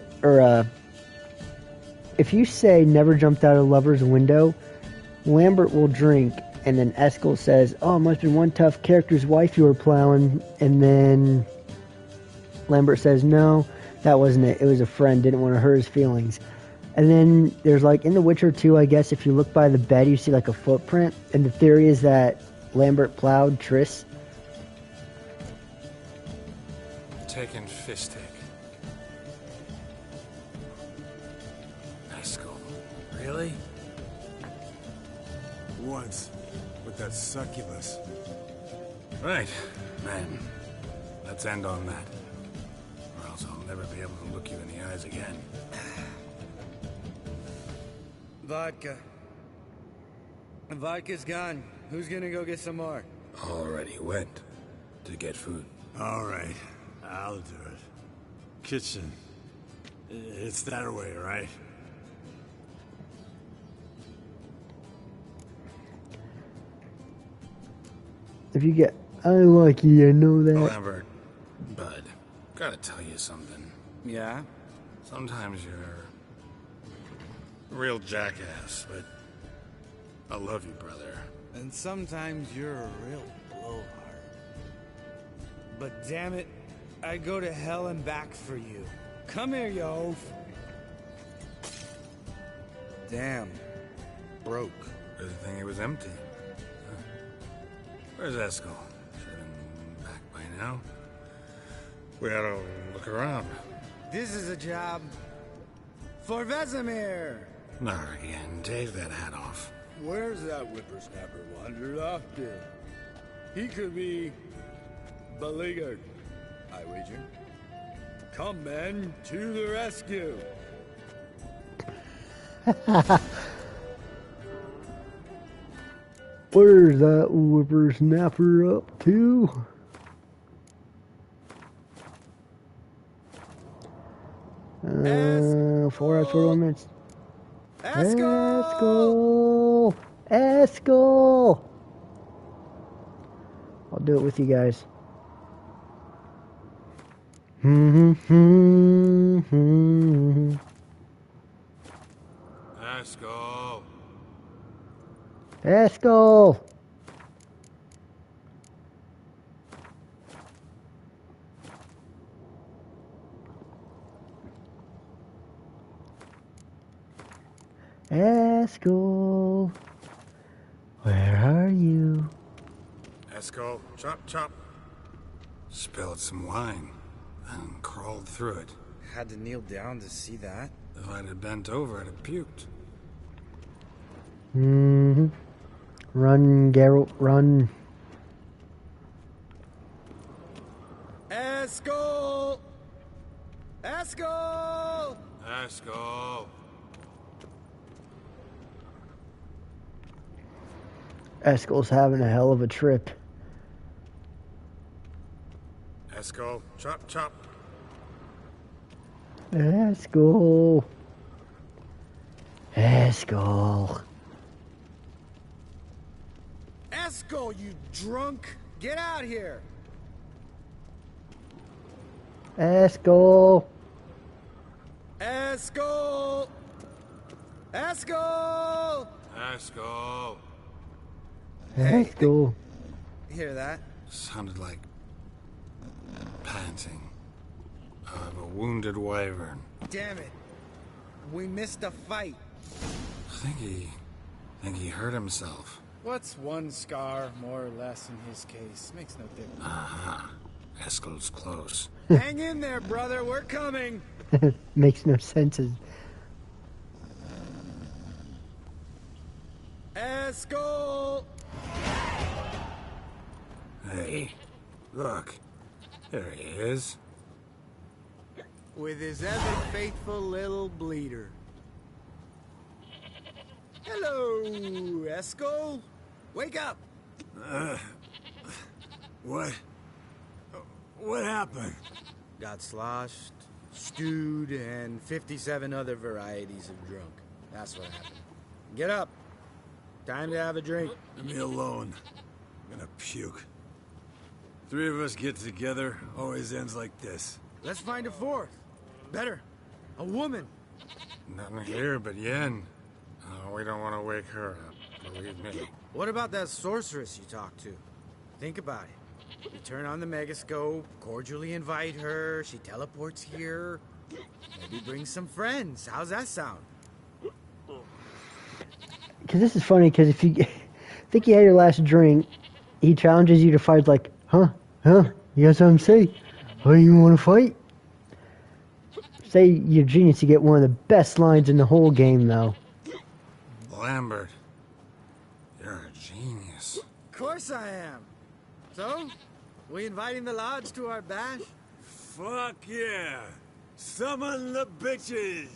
if you say never jumped out a lover's window, Lambert will drink and then Eskel says, oh, it must have been one tough character's wife you were plowing, and then Lambert says, no, that wasn't it. It was a friend, didn't want to hurt his feelings. And then there's like in The Witcher 2, I guess, if you look by the bed, you see like a footprint. And the theory is that Lambert plowed Triss. Taking Fistek. Eskel. Really? Once, with that succubus. Right, man. Let's end on that. Or else I'll never be able to look you in the eyes again. Vodka. Vodka's gone. Who's gonna go get some more? Already went to get food. All right, I'll do it. Kitchen. It's that way, right? If you get unlucky, I know that. Lambert, bud, gotta tell you something. Yeah? Sometimes you're a real jackass, but I love you, brother. And sometimes you're a real blowhard. But damn it, I'd go to hell and back for you. Come here, you oaf. Damn. Broke. Good thing it was empty. Where's Eskel? Should have been back by now. We ought to look around. This is a job for Vesemir. Not again. Take that hat off. Where's that whippersnapper wandered off to? He could be beleaguered, I wager. Come, men, to the rescue. Where's that whippersnapper up to? Uh, 4 hours, 41 minutes. Eskel! Eskel! I'll do it with you guys. Eskel! Eskel! Eskel, where are you? Eskel, chop, chop. Spilled some wine and crawled through it. Had to kneel down to see that. If I'd have bent over, I'd have puked. Run, Geralt, run. Eskel! Eskel! Eskel! Eskel's having a hell of a trip. Eskel, chop, chop. Eskel. Eskel. Eskel, you drunk! Get out here! Eskel. Eskel! Eskel! Eskel. Eskel. Hear that? Sounded like panting of a wounded wyvern. Damn it. We missed a fight. I think he hurt himself. What's one scar, more or less, in his case? Makes no difference. Aha. Eskel's close. Hang in there, brother. We're coming. Makes no sense. Eskel! Hey, look. There he is. With his ever faithful little bleeder. Hello, Eskel. Wake up. What? What happened? Got sloshed, stewed, and 57 other varieties of drunk. That's what happened. Get up. Time to have a drink. Leave me alone. I'm gonna puke. Three of us get together, always ends like this. Let's find a fourth. Better. A woman. Nothing here but Yen. Oh, we don't want to wake her up, believe me. What about that sorceress you talked to? Think about it. You turn on the megascope, cordially invite her, she teleports here. Maybe bring some friends. How's that sound? Because this is funny, because if you think you had your last drink, he challenges you to fight like, huh? You got something to say? Oh, you want to fight? Say you're genius, you get one of the best lines in the whole game, though. Lambert, you're a genius. Of course I am. So, we inviting the lodge to our bash? Fuck yeah! Summon the bitches!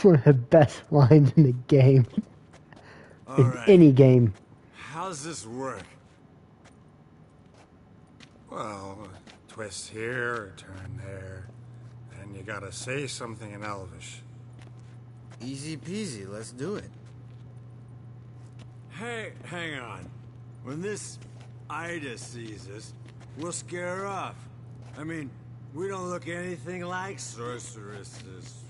One of the best lines in the game. All in right. any game. How's this work? Well, a twist here, a turn there, and you gotta say something in Elvish. Easy peasy, let's do it. Hey, hang on. When this Ida sees us, we'll scare her off. I mean, we don't look anything like sorceresses.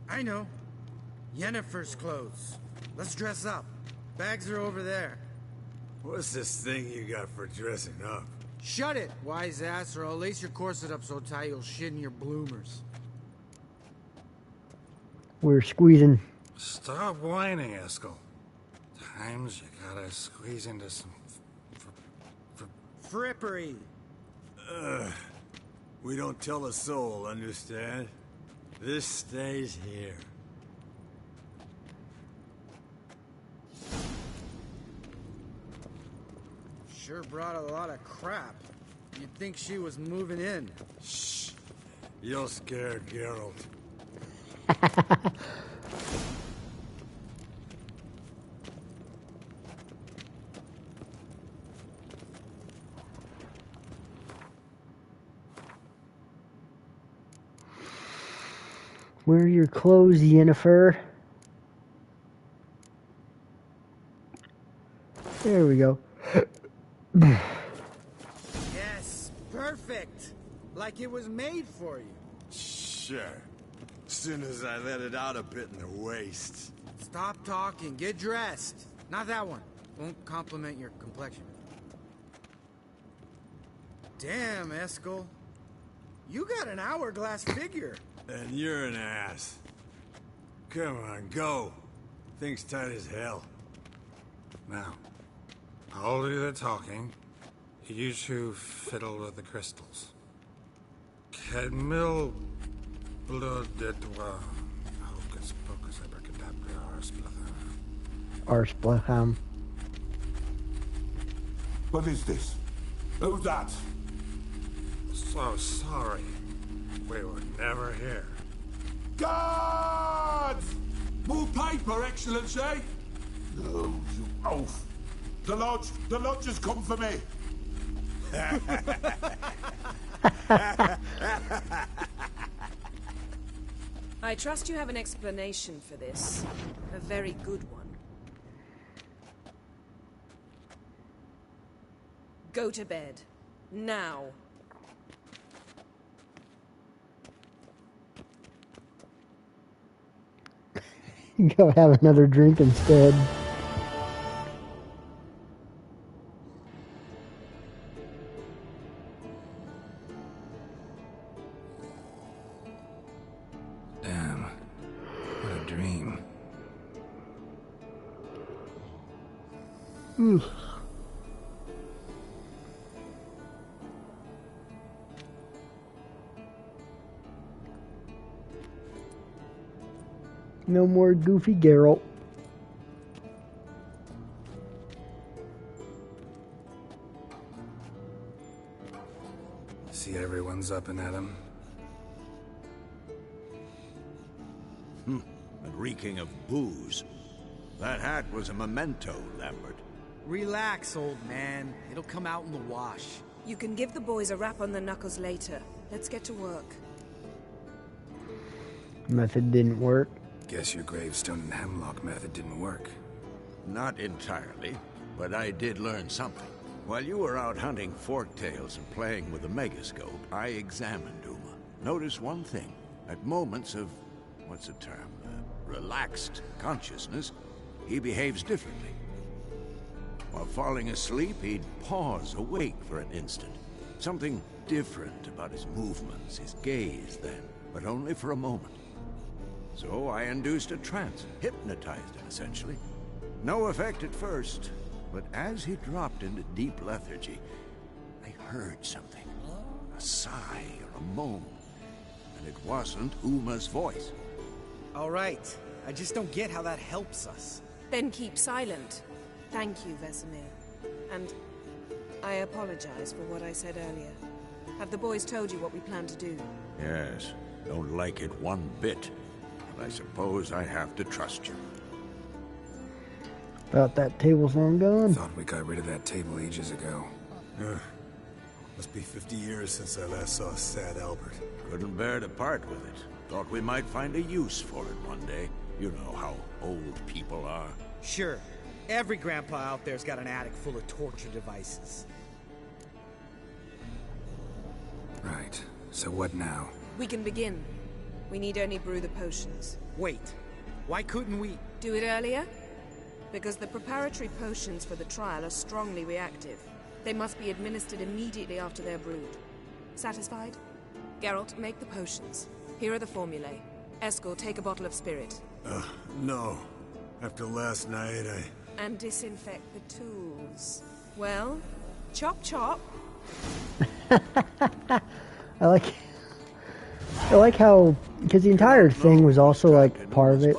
I know. Yennefer's clothes. Let's dress up. Bags are over there. What's this thing you got for dressing up? Shut it, wise ass, or I'll lace your corset up so tight you'll shit in your bloomers. We're squeezing. Stop whining, Eskel. Times you gotta squeeze into some frippery. We don't tell a soul, understand? This stays here. Sure brought a lot of crap. You'd think she was moving in. Shh. You'll scare Geralt. Where are your clothes, Yennefer? There we go. Yes, perfect. Like it was made for you. Sure. As soon as I let it out a bit in the waist. Stop talking, get dressed. Not that one. Won't compliment your complexion. Damn, Eskel. You got an hourglass figure. And you're an ass. Come on, go. Thing's tight as hell. Now, I'll do the talking. You two fiddle with the crystals. Kedmil Bloodedwa. Hocus pocus abracadabra Arsblacham. What is this? Who's that? So sorry. We were never here. Guards! More paper, Excellency! No, you oaf! The lodge has come for me! I trust you have an explanation for this. A very good one. Go to bed. Now. Go have another drink instead. Damn. What a dream. Ooh. No more goofy Geralt. See everyone's up and at 'em. and reeking of booze. That hat was a memento, Lambert. Relax, old man. It'll come out in the wash. You can give the boys a rap on the knuckles later. Let's get to work. Method didn't work. Guess your gravestone and hemlock method didn't work. Not entirely, but I did learn something. While you were out hunting forktails and playing with the megascope, I examined Uma. Notice one thing. At moments of, what's the term, relaxed consciousness, he behaves differently. While falling asleep, he'd pause awake for an instant. Something different about his movements, his gaze then, but only for a moment. So I induced a trance, hypnotized him essentially. No effect at first, but as he dropped into deep lethargy, I heard something. A sigh or a moan. And it wasn't Uma's voice. All right. I just don't get how that helps us. Then keep silent. Thank you, Vesemir. And I apologize for what I said earlier. Have the boys told you what we plan to do? Yes, don't like it one bit. But I suppose I have to trust you. Thought that table's long gone. Thought we got rid of that table ages ago. Must be 50 years since I last saw sad Albert. Couldn't bear to part with it. Thought we might find a use for it one day. You know how old people are. Sure. Every grandpa out there's got an attic full of torture devices. Right. So what now? We can begin. We need only brew the potions. Wait. Why couldn't we... Do it earlier? Because the preparatory potions for the trial are strongly reactive. They must be administered immediately after they're brewed. Satisfied? Geralt, make the potions. Here are the formulae. Eskel, take a bottle of spirit. No. After last night, And disinfect the tools. Well, chop chop. I like how, because the entire thing was also like part of it.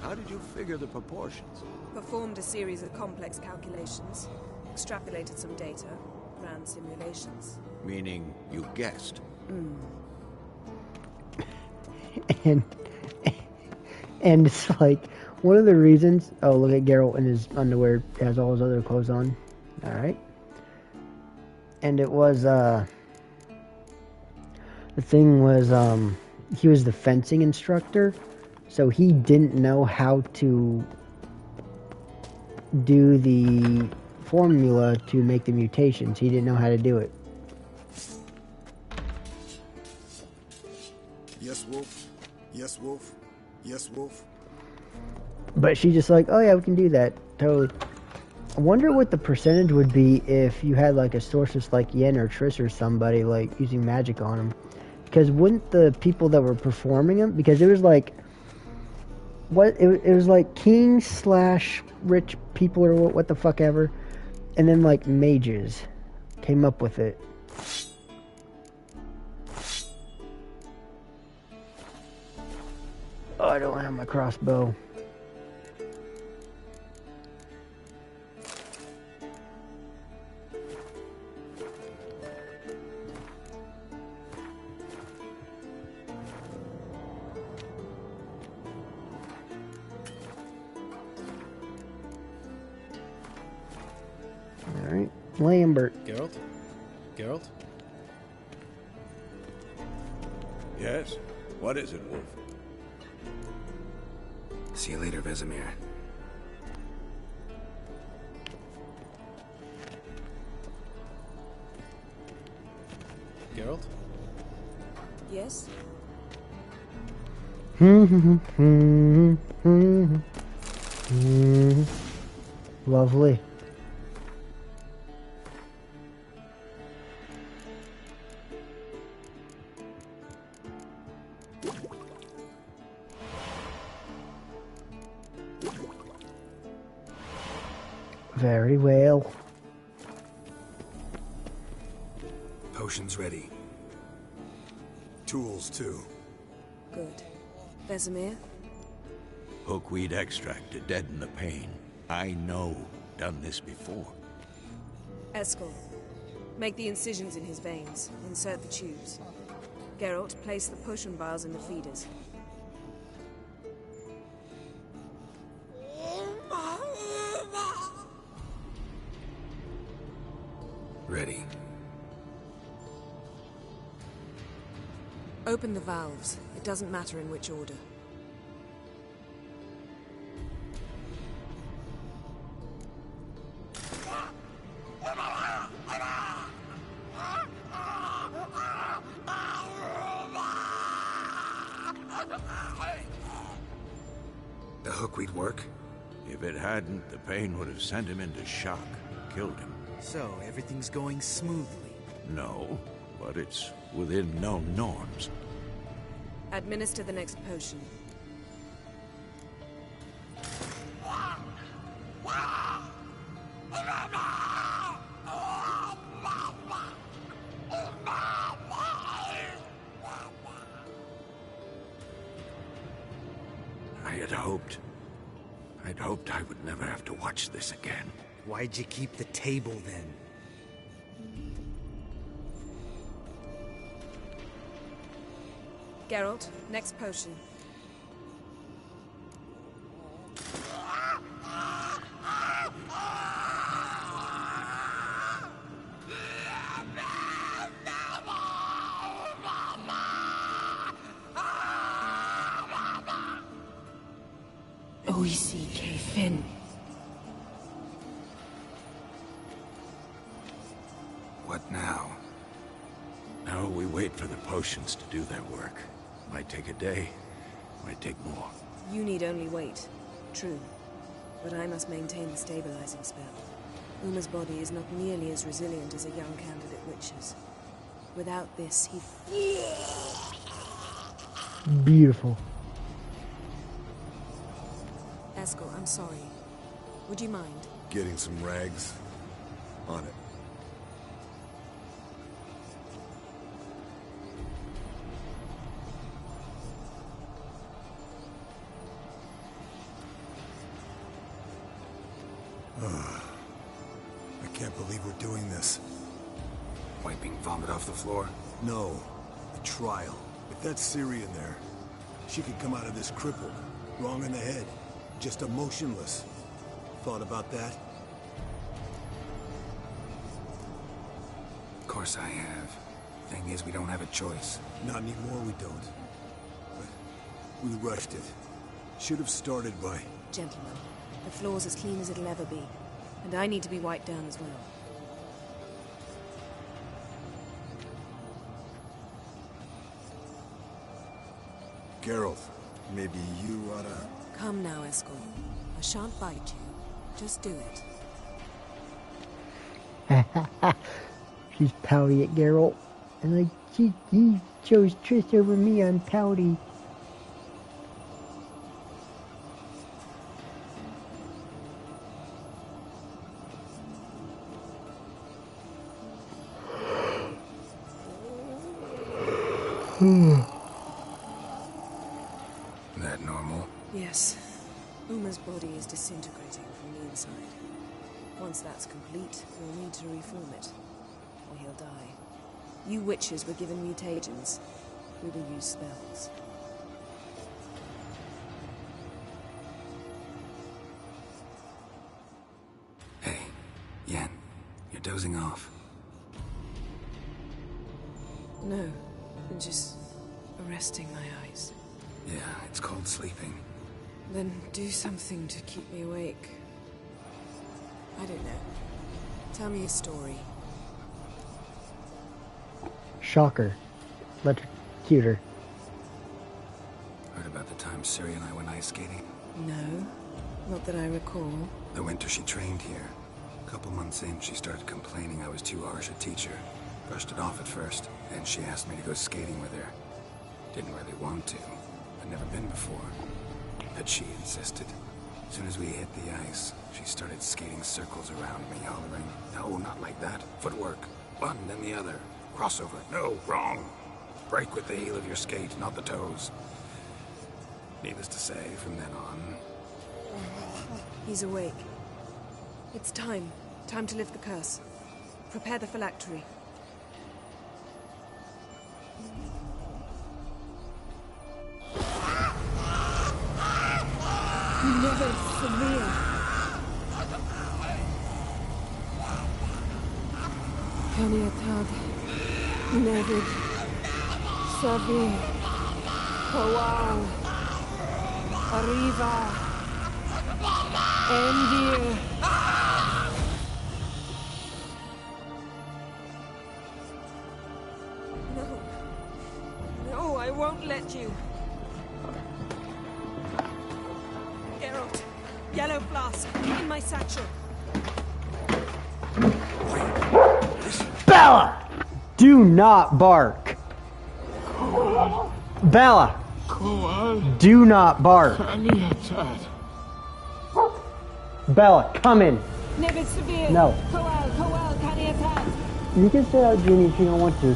How did you figure the proportions? Performed a series of complex calculations. Extrapolated some data. Ran simulations. Meaning you guessed. And it's like, one of the reasons... Oh, look at Geralt in his underwear. Has all his other clothes on. Alright. And it was, the thing was, he was the fencing instructor. So he didn't know how to do the formula to make the mutations. He didn't know how to do it. Yes, Wolf. Yes, Wolf. Yes, Wolf. But she just like, oh yeah, we can do that. Totally. I wonder what the percentage would be if you had like a sorceress like Yen or Triss or somebody like using magic on them. Because wouldn't the people that were performing them, because it was like, it was like kings / rich people or what the fuck ever. And then like mages came up with it. Oh, I don't have my crossbow. Alright, Lambert. Geralt? Geralt? Yes? What is it, Wolf? See you later, Vesemir. Geralt? Yes? Lovely. Very well. Potions ready. Tools, too. Good. Vesemir? Hookweed extract to deaden the pain. I know. Done this before. Eskel, make the incisions in his veins. Insert the tubes. Geralt, place the potion vials in the feeders. Ready. Open the valves. It doesn't matter in which order. The hookweed work? If it hadn't, the pain would have sent him into shock, killed him. So, everything's going smoothly? No, but it's within known norms. Administer the next potion. I'd hoped I would never have to watch this again. Why'd you keep the table then? Geralt, next potion. O.E.C.K. Finn. What now? Now we wait for the potions to do their work. Might take a day, might take more. You need only wait. True. But I must maintain the stabilizing spell. Uma's body is not nearly as resilient as a young candidate witch's. Without this, he... Beautiful. Eskel, I'm sorry. Would you mind? Getting some rags. On it. I can't believe we're doing this. Wiping vomit off the floor? No. The trial. If that's Ciri in there, she could come out of this crippled. Wrong in the head. Just emotionless. Thought about that? Of course I have. Thing is, we don't have a choice. Not anymore, we don't. But we rushed it. Should have started by... Gentlemen, the floor's as clean as it'll ever be. And I need to be wiped down as well. Geralt, maybe you oughta... Come now, Eskel. I shan't bite you. Just do it. She's pouty at Geralt. And like, he chose Triss over me, I'm pouty. That normal? Yes. Uma's body is disintegrating from the inside. Once that's complete, we'll need to reform it. Or he'll die. You witches were given mutagens. We will use spells. Hey, Yen, you're dozing off. No, I'm just arresting my eyes. Yeah, it's called sleeping. Then do something to keep me awake. I don't know. Tell me a story. Shocker. Electrocutor. Heard about the time Ciri and I went ice skating? No, not that I recall. The winter she trained here. A couple months in, she started complaining I was too harsh a teacher. Brushed it off at first, then she asked me to go skating with her. Didn't really want to. I'd never been before. But she insisted. As soon as we hit the ice, she started skating circles around me, hollering, "No, not like that. Footwork. One, then the other. Crossover. No, wrong. Break with the heel of your skate, not the toes." Needless to say, from then on... He's awake. It's time. Time to lift the curse. Prepare the phylactery. Never for real. Kaniatad, Nevid, Savi, Kowal, Arriva, Endir. No, I won't let you. Geralt, yellow flask, in my satchel. Bella! Do not bark. Bella! Do not bark. Bella, come in. Nevid Severe. No. Kowal, Kaniatad. You can stay out, Junie, if you don't want to,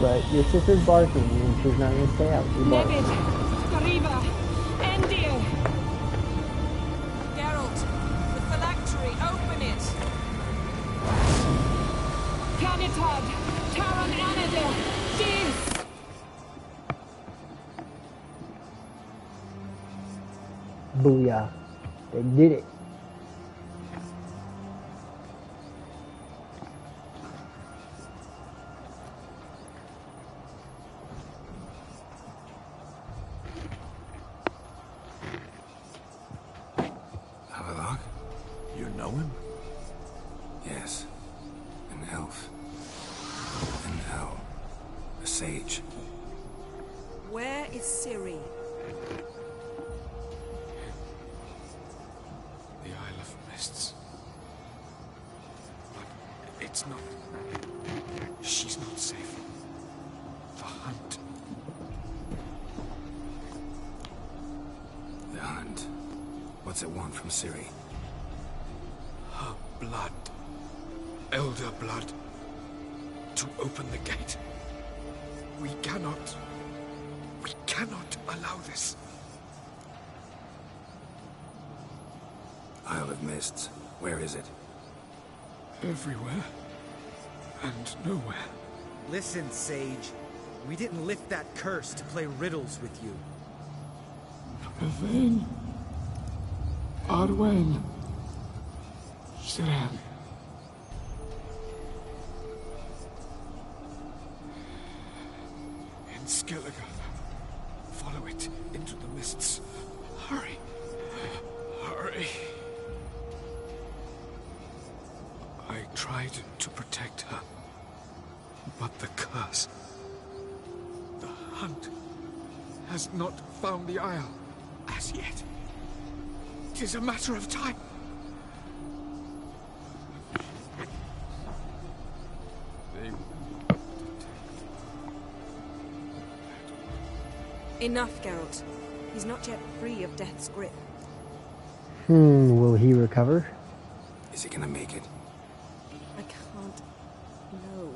but your sister's barking and she's not going to stay out. Nevid, Arriva, Endir. Geralt, the phylactery, open it. Kaniatad, Taron Anadil, Jeez. Booyah. They did it. Havelock? You know him? Yes. An elf. An owl. A sage. Where is Ciri? The Isle of Mists. But it's not... She's not safe. The hunt. The hunt. What's it want from Ciri? Her blood. Elder blood. To open the gate. We cannot allow this. Isle of Mists. Where is it? Everywhere. And nowhere. Listen, Sage. We didn't lift that curse to play riddles with you. Yvain. Arwen. Siran. In Skellige. Follow it into the mists. Hurry. Hurry. I tried to protect her. But the curse... The hunt has not found the Isle as yet. It is a matter of time. Enough, Geralt. He's not yet free of death's grip. Will he recover? Is he gonna make it? I can't... No.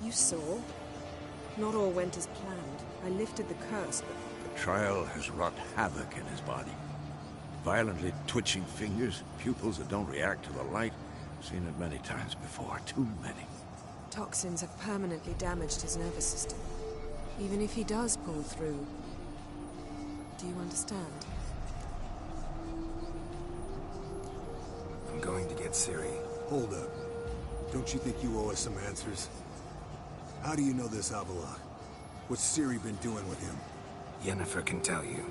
You saw. Not all went as planned. I lifted the curse, but... The trial has wrought havoc in his body. Violently twitching fingers, pupils that don't react to the light. Seen it many times before, too many. Toxins have permanently damaged his nervous system. Even if he does pull through... Do you understand? I'm going to get Ciri. Hold up. Don't you think you owe us some answers? How do you know this Havelock? What's Ciri been doing with him? Yennefer can tell you.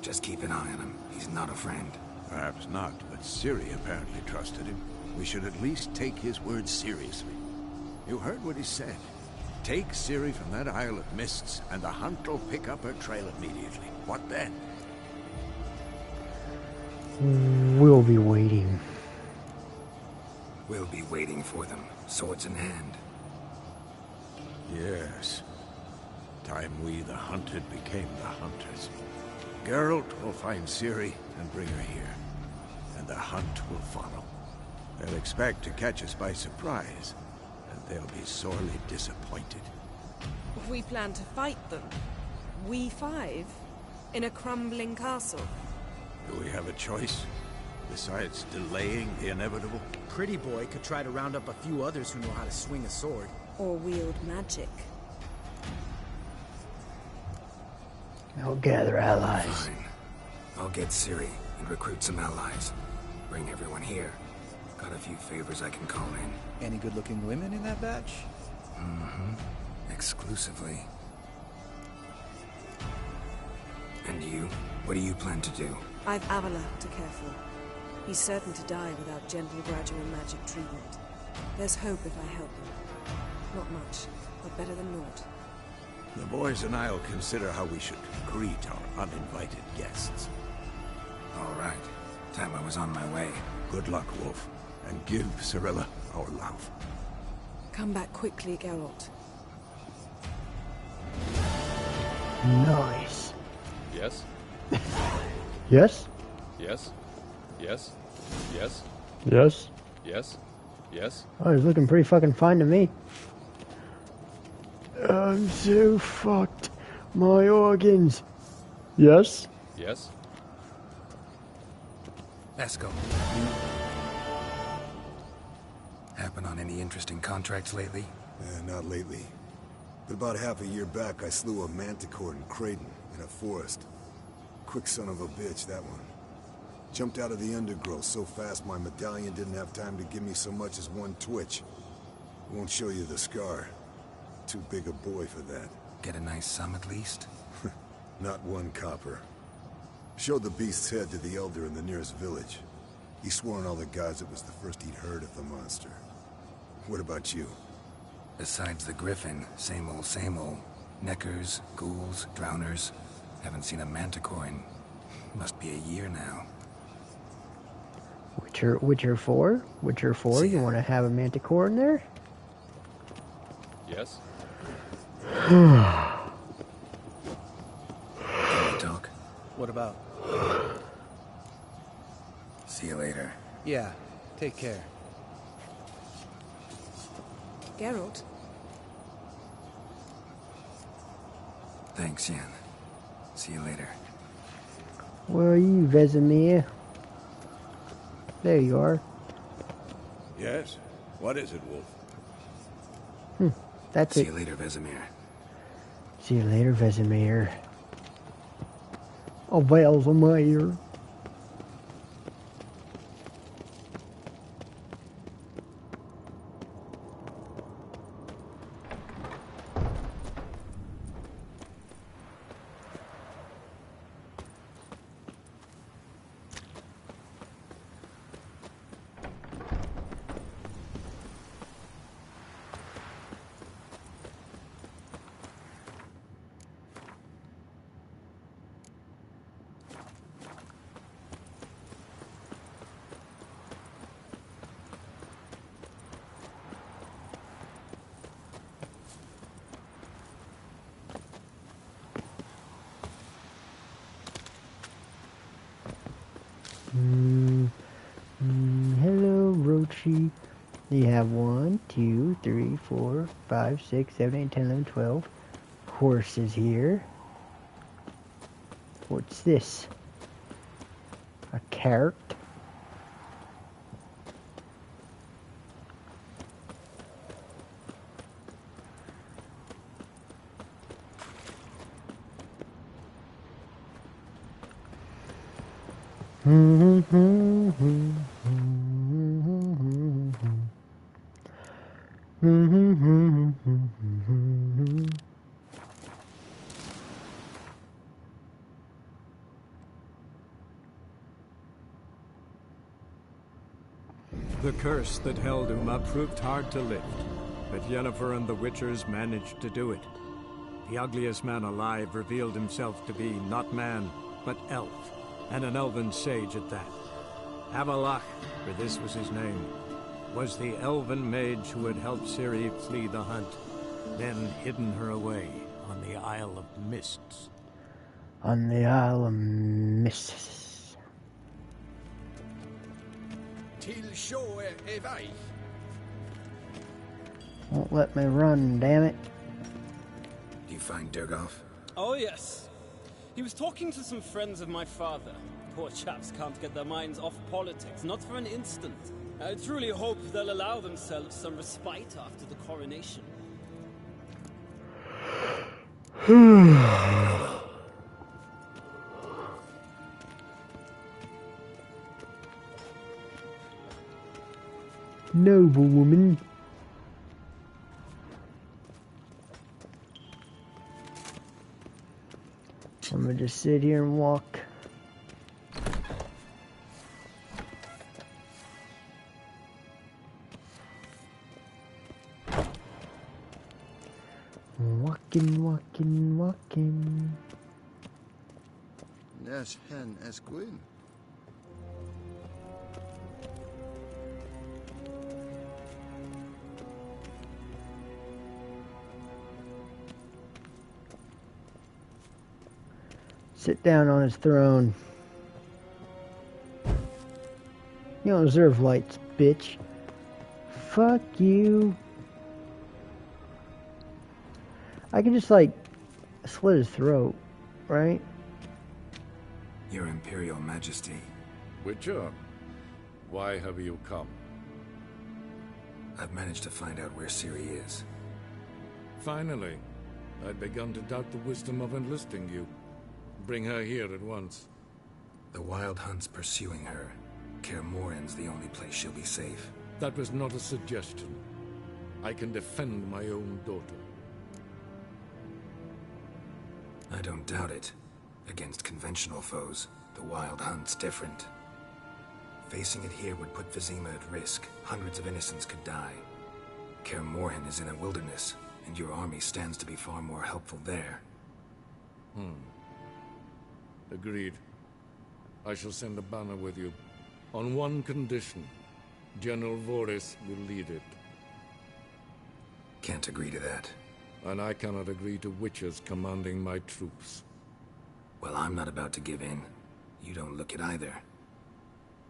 Just keep an eye on him. He's not a friend. Perhaps not, but Ciri apparently trusted him. We should at least take his words seriously. You heard what he said. Take Ciri from that Isle of Mists, and the hunt will pick up her trail immediately. What then? We'll be waiting. We'll be waiting for them, swords in hand. Yes. Time we, the hunted, became the hunters. Geralt will find Ciri and bring her here. And the hunt will follow. They'll expect to catch us by surprise, and they'll be sorely disappointed. We plan to fight them. We five? In a crumbling castle? Do we have a choice? Besides delaying the inevitable? Pretty Boy could try to round up a few others who know how to swing a sword. Or wield magic. I'll gather allies. Fine. I'll get Ciri and recruit some allies. Bring everyone here. Got a few favors I can call in. Any good-looking women in that batch? Exclusively. And you? What do you plan to do? I've Avalok to care for. He's certain to die without gentle, gradual magic treatment. There's hope if I help him. Not much, but better than naught. The boys and I'll consider how we should greet our uninvited guests. All right. Time I was on my way. Good luck, Wolf. And give Cirilla our love. Come back quickly, Geralt. Nice. Yes? Yes? Yes? Yes? Yes? Yes? Yes? Yes? Oh, he's looking pretty fucking fine to me. I'm so fucked. My organs. Yes? Yes? Esco, happen on any interesting contracts lately? Not lately. But about half a year back, I slew a manticore in Creighton, in a forest. Quick son of a bitch, that one. Jumped out of the undergrowth so fast my medallion didn't have time to give me so much as one twitch. Won't show you the scar. Too big a boy for that. Get a nice sum at least? Not one copper. Showed the beast's head to the elder in the nearest village. He swore on all the gods it was the first he'd heard of the monster. What about you? Besides the griffin, same old, same old. Neckers, ghouls, drowners. Haven't seen a manticore in... must be a year now. Witcher 4? Witcher 4, you want to have a manticore in there? Yes? Can we talk? What about? See you later. Yeah, take care. Geralt? Thanks, Yen. See you later. Where are you, Vesemir? There you are. Yes? What is it, Wolf? That's See it. you later, Vesemir. See you later, Vesemir. Oh, Vesemir. Hello, Rochi. You have 1, 2, 3, 4, 5, 6, 7, 8, 10, 11, 12 horses here. What's this? A carrot? The curse that held Uma proved hard to lift, but Yennefer and the Witchers managed to do it. The ugliest man alive revealed himself to be not man, but elf, and an elven sage at that. Avalok, for this was his name, was the elven mage who had helped Ciri flee the hunt, then hidden her away on the Isle of Mists. On the Isle of Mists. Till shore, Evai. Won't let me run, damn it. Do you find Durgoff? Oh, yes. He was talking to some friends of my father. Poor chaps can't get their minds off politics, not for an instant. I truly hope they'll allow themselves some respite after the coronation. Noble woman. just sit here and walk. Walking. Yes, hen Esquin. Sit down on his throne. You don't deserve lights, bitch. Fuck you. I can just, like, slit his throat, right? Your Imperial Majesty. Witcher, why have you come? I've managed to find out where Ciri is. Finally. I'd begun to doubt the wisdom of enlisting you. Bring her here at once. The Wild Hunt's pursuing her. Kaer Morhen's the only place she'll be safe. That was not a suggestion. I can defend my own daughter. I don't doubt it. Against conventional foes, the Wild Hunt's different. Facing it here would put Vizima at risk. Hundreds of innocents could die. Kaer Morhen is in a wilderness, and your army stands to be far more helpful there. Agreed. I shall send a banner with you. On one condition. General Voris will lead it. Can't agree to that. And I cannot agree to Witchers commanding my troops. Well, I'm not about to give in. You don't look it either.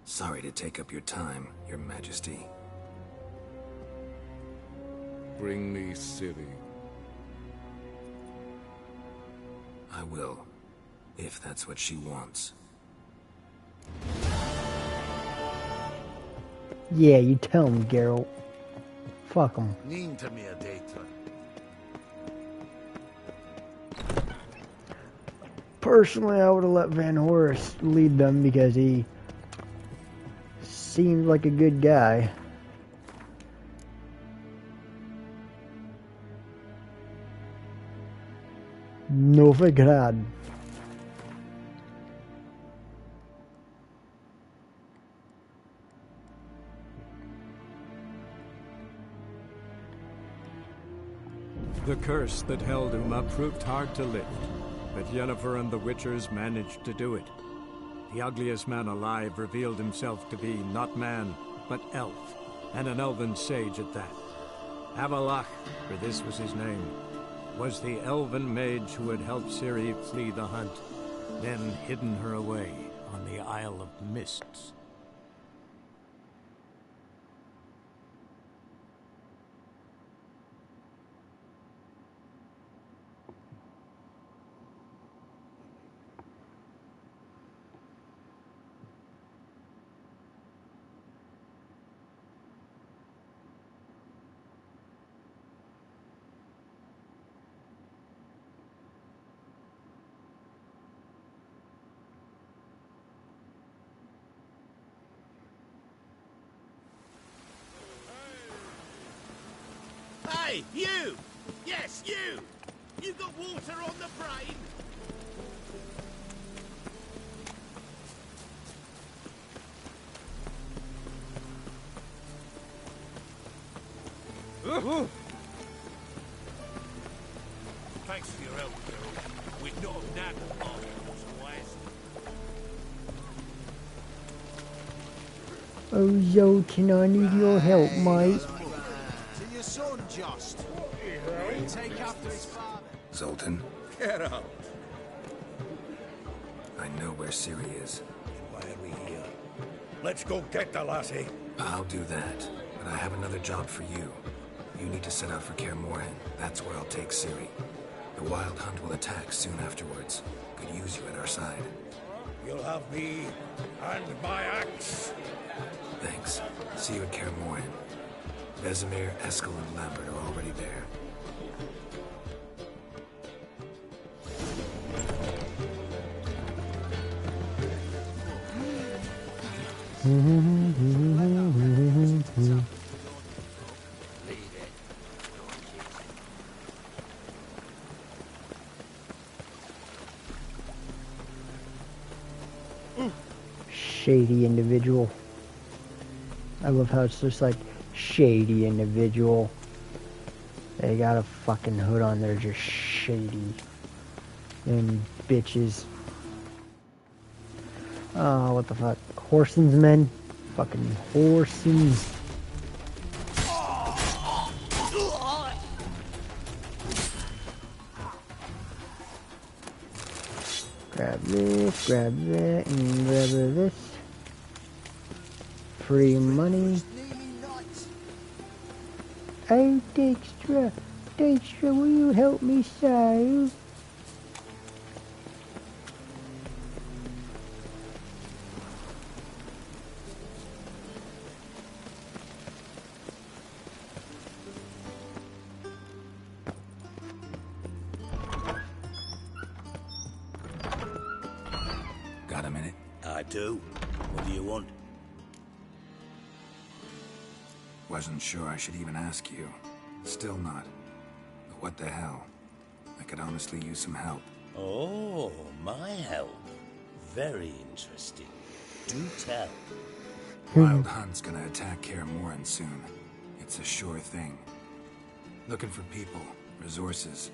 Sorry to take up your time, Your Majesty. Bring me Ciri. I will, if that's what she wants. Yeah, you tell him, Geralt. Fuck him. Neen to me a data. Personally, I would have let Van Horst lead them because he seems like a good guy. Novigrad. The curse that held Uma proved hard to lift, but Yennefer and the Witchers managed to do it. The ugliest man alive revealed himself to be not man, but elf, and an elven sage at that. Avallac'h, for this was his name, was the elven mage who had helped Ciri flee the hunt, then hidden her away on the Isle of Mists. Hey, you! Yes, you! You got water on the brain? Thanks for your help, Geralt. We'd not have nabbed the bastards west. Oh, Zoltan, I need your help, mate. To your son, Just. Take after his father. Zoltan, Get up. I know where Ciri is. Why are we here? Let's go get the lassie. I'll do that, but I have another job for you. You need to set out for Kaer Morhen. That's where I'll take Ciri. The Wild Hunt will attack soon afterwards. Could use you at our side. You'll have me and my axe. Thanks. See you at Kaer Morhen. Vesemir, Eskel, and Lambert are already there. shady individual. I love how it's just like, shady individual. They got a fucking hood on, they're just shady. Them bitches. Oh, what the fuck? Horsens, men? Fucking Horsens. Grab this, grab that, and grab this. Free money. Hey, Dijkstra, will you help me save? Got a minute? I do. What do you want? Wasn't sure I should even ask you. Still not. But what the hell? I could honestly use some help. Oh, my help. Very interesting. Do tell. Wild Hunt's gonna attack Kaer Morhen soon. It's a sure thing. Looking for people, resources,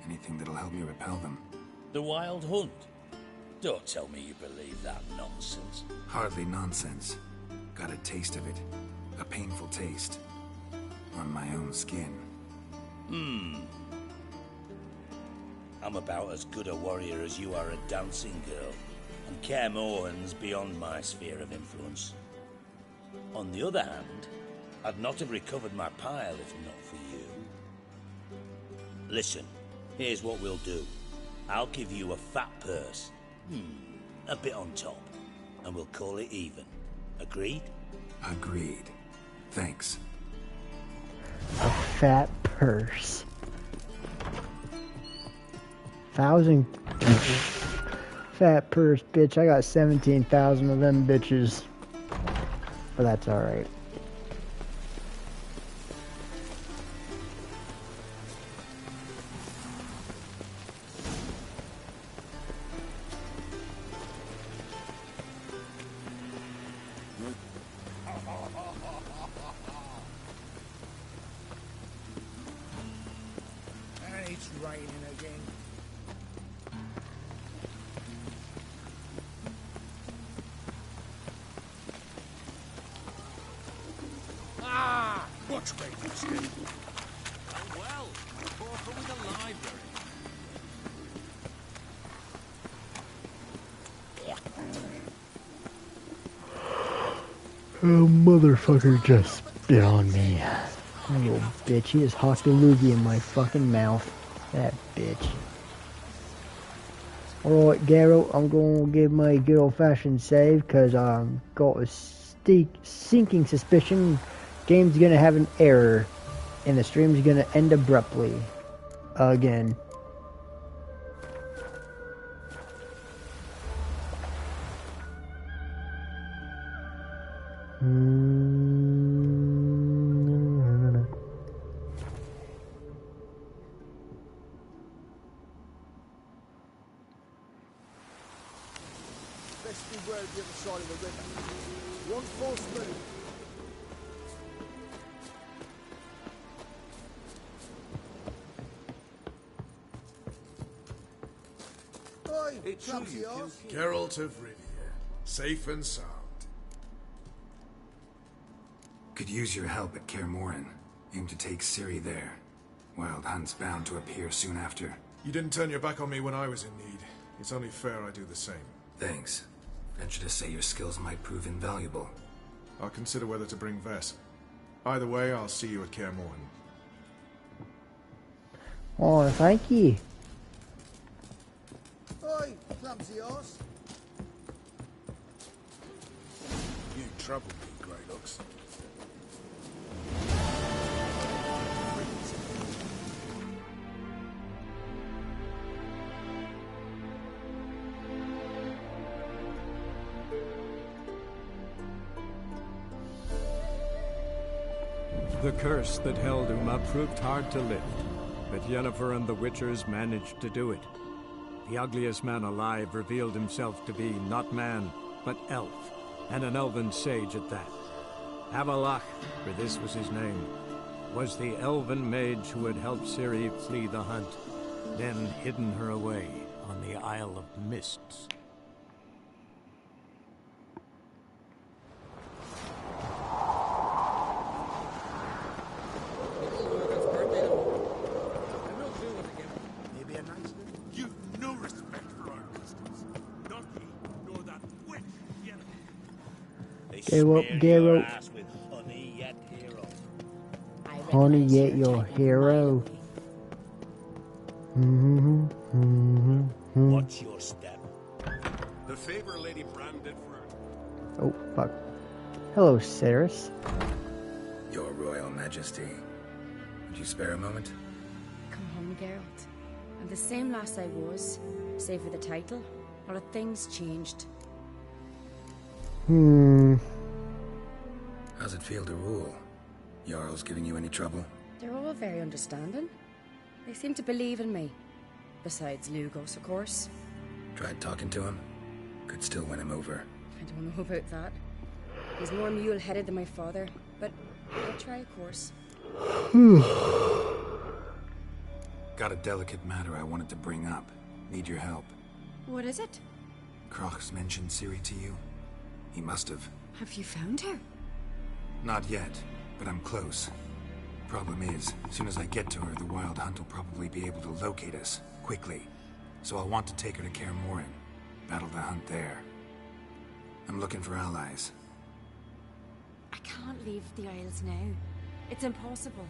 anything that'll help me repel them. The Wild Hunt? Don't tell me you believe that nonsense. Hardly nonsense. Got a taste of it. A painful taste. On my own skin. I'm about as good a warrior as you are a dancing girl, and Kaer Morhen's beyond my sphere of influence. On the other hand, I'd not have recovered my pile if not for you. Listen, here's what we'll do. I'll give you a fat purse. A bit on top, and we'll call it even. Agreed? Agreed. Thanks. A fat purse. 1,000. Fat purse, bitch. I got 17,000 of them bitches. But that's alright. It's raining again. Ah! What's great for skin? Oh well, Porker with a library. Oh, motherfucker just spit on me. That little bitch. He just hocked a loogie in my fucking mouth. That bitch. Alright, Geralt, I'm gonna give my good old-fashioned save, because I've got a sinking suspicion game's gonna have an error, and the stream's gonna end abruptly. Again. Best beware of the other side of the river. One false move. Oi, clumsy arse. Geralt of Rivia, safe and sound. Could use your help at Kaer Morhen. Aim to take Ciri there. Wild Hunt's bound to appear soon after. You didn't turn your back on me when I was in need. It's only fair I do the same. Thanks. Venture to say your skills might prove invaluable. I'll consider whether to bring Vess. Either way, I'll see you at Kaer Morhen. Oh, thank you. Oi, clumsy arse. You troubled me, Greylocks. The curse that held Uma proved hard to lift, but Yennefer and the Witchers managed to do it. The ugliest man alive revealed himself to be not man, but elf, and an elven sage at that. Avallac'h, for this was his name, was the elven mage who had helped Ciri flee the hunt, then hidden her away on the Isle of Mists. Maybe a nice little... You've no respect for our customs. Not me, nor that witch yet. They Geralt, smear your Geralt. ass with honey yet hero. Honey, yet your hero. Watch your step. The favor Lady Brand did for her. Oh, fuck. Hello, Cerys. Your Royal Majesty. Would you spare a moment? Come home, Geralt. I'm the same lass I was, save for the title. A lot of things changed. How's it feel to rule? Jarl's giving you any trouble? They're all very understanding. They seem to believe in me. Besides Lugos, of course. Tried talking to him? Could still win him over. I don't know about that. He's more mule-headed than my father, but I'll try, of course. Got a delicate matter I wanted to bring up. Need your help. What is it? Crach's mentioned Ciri to you? He must have. Have you found her? Not yet, but I'm close. Problem is, as soon as I get to her, the Wild Hunt will probably be able to locate us, quickly. So I'll want to take her to Kaer Morhen. Battle the hunt there. I'm looking for allies. I can't leave the Isles now. It's impossible.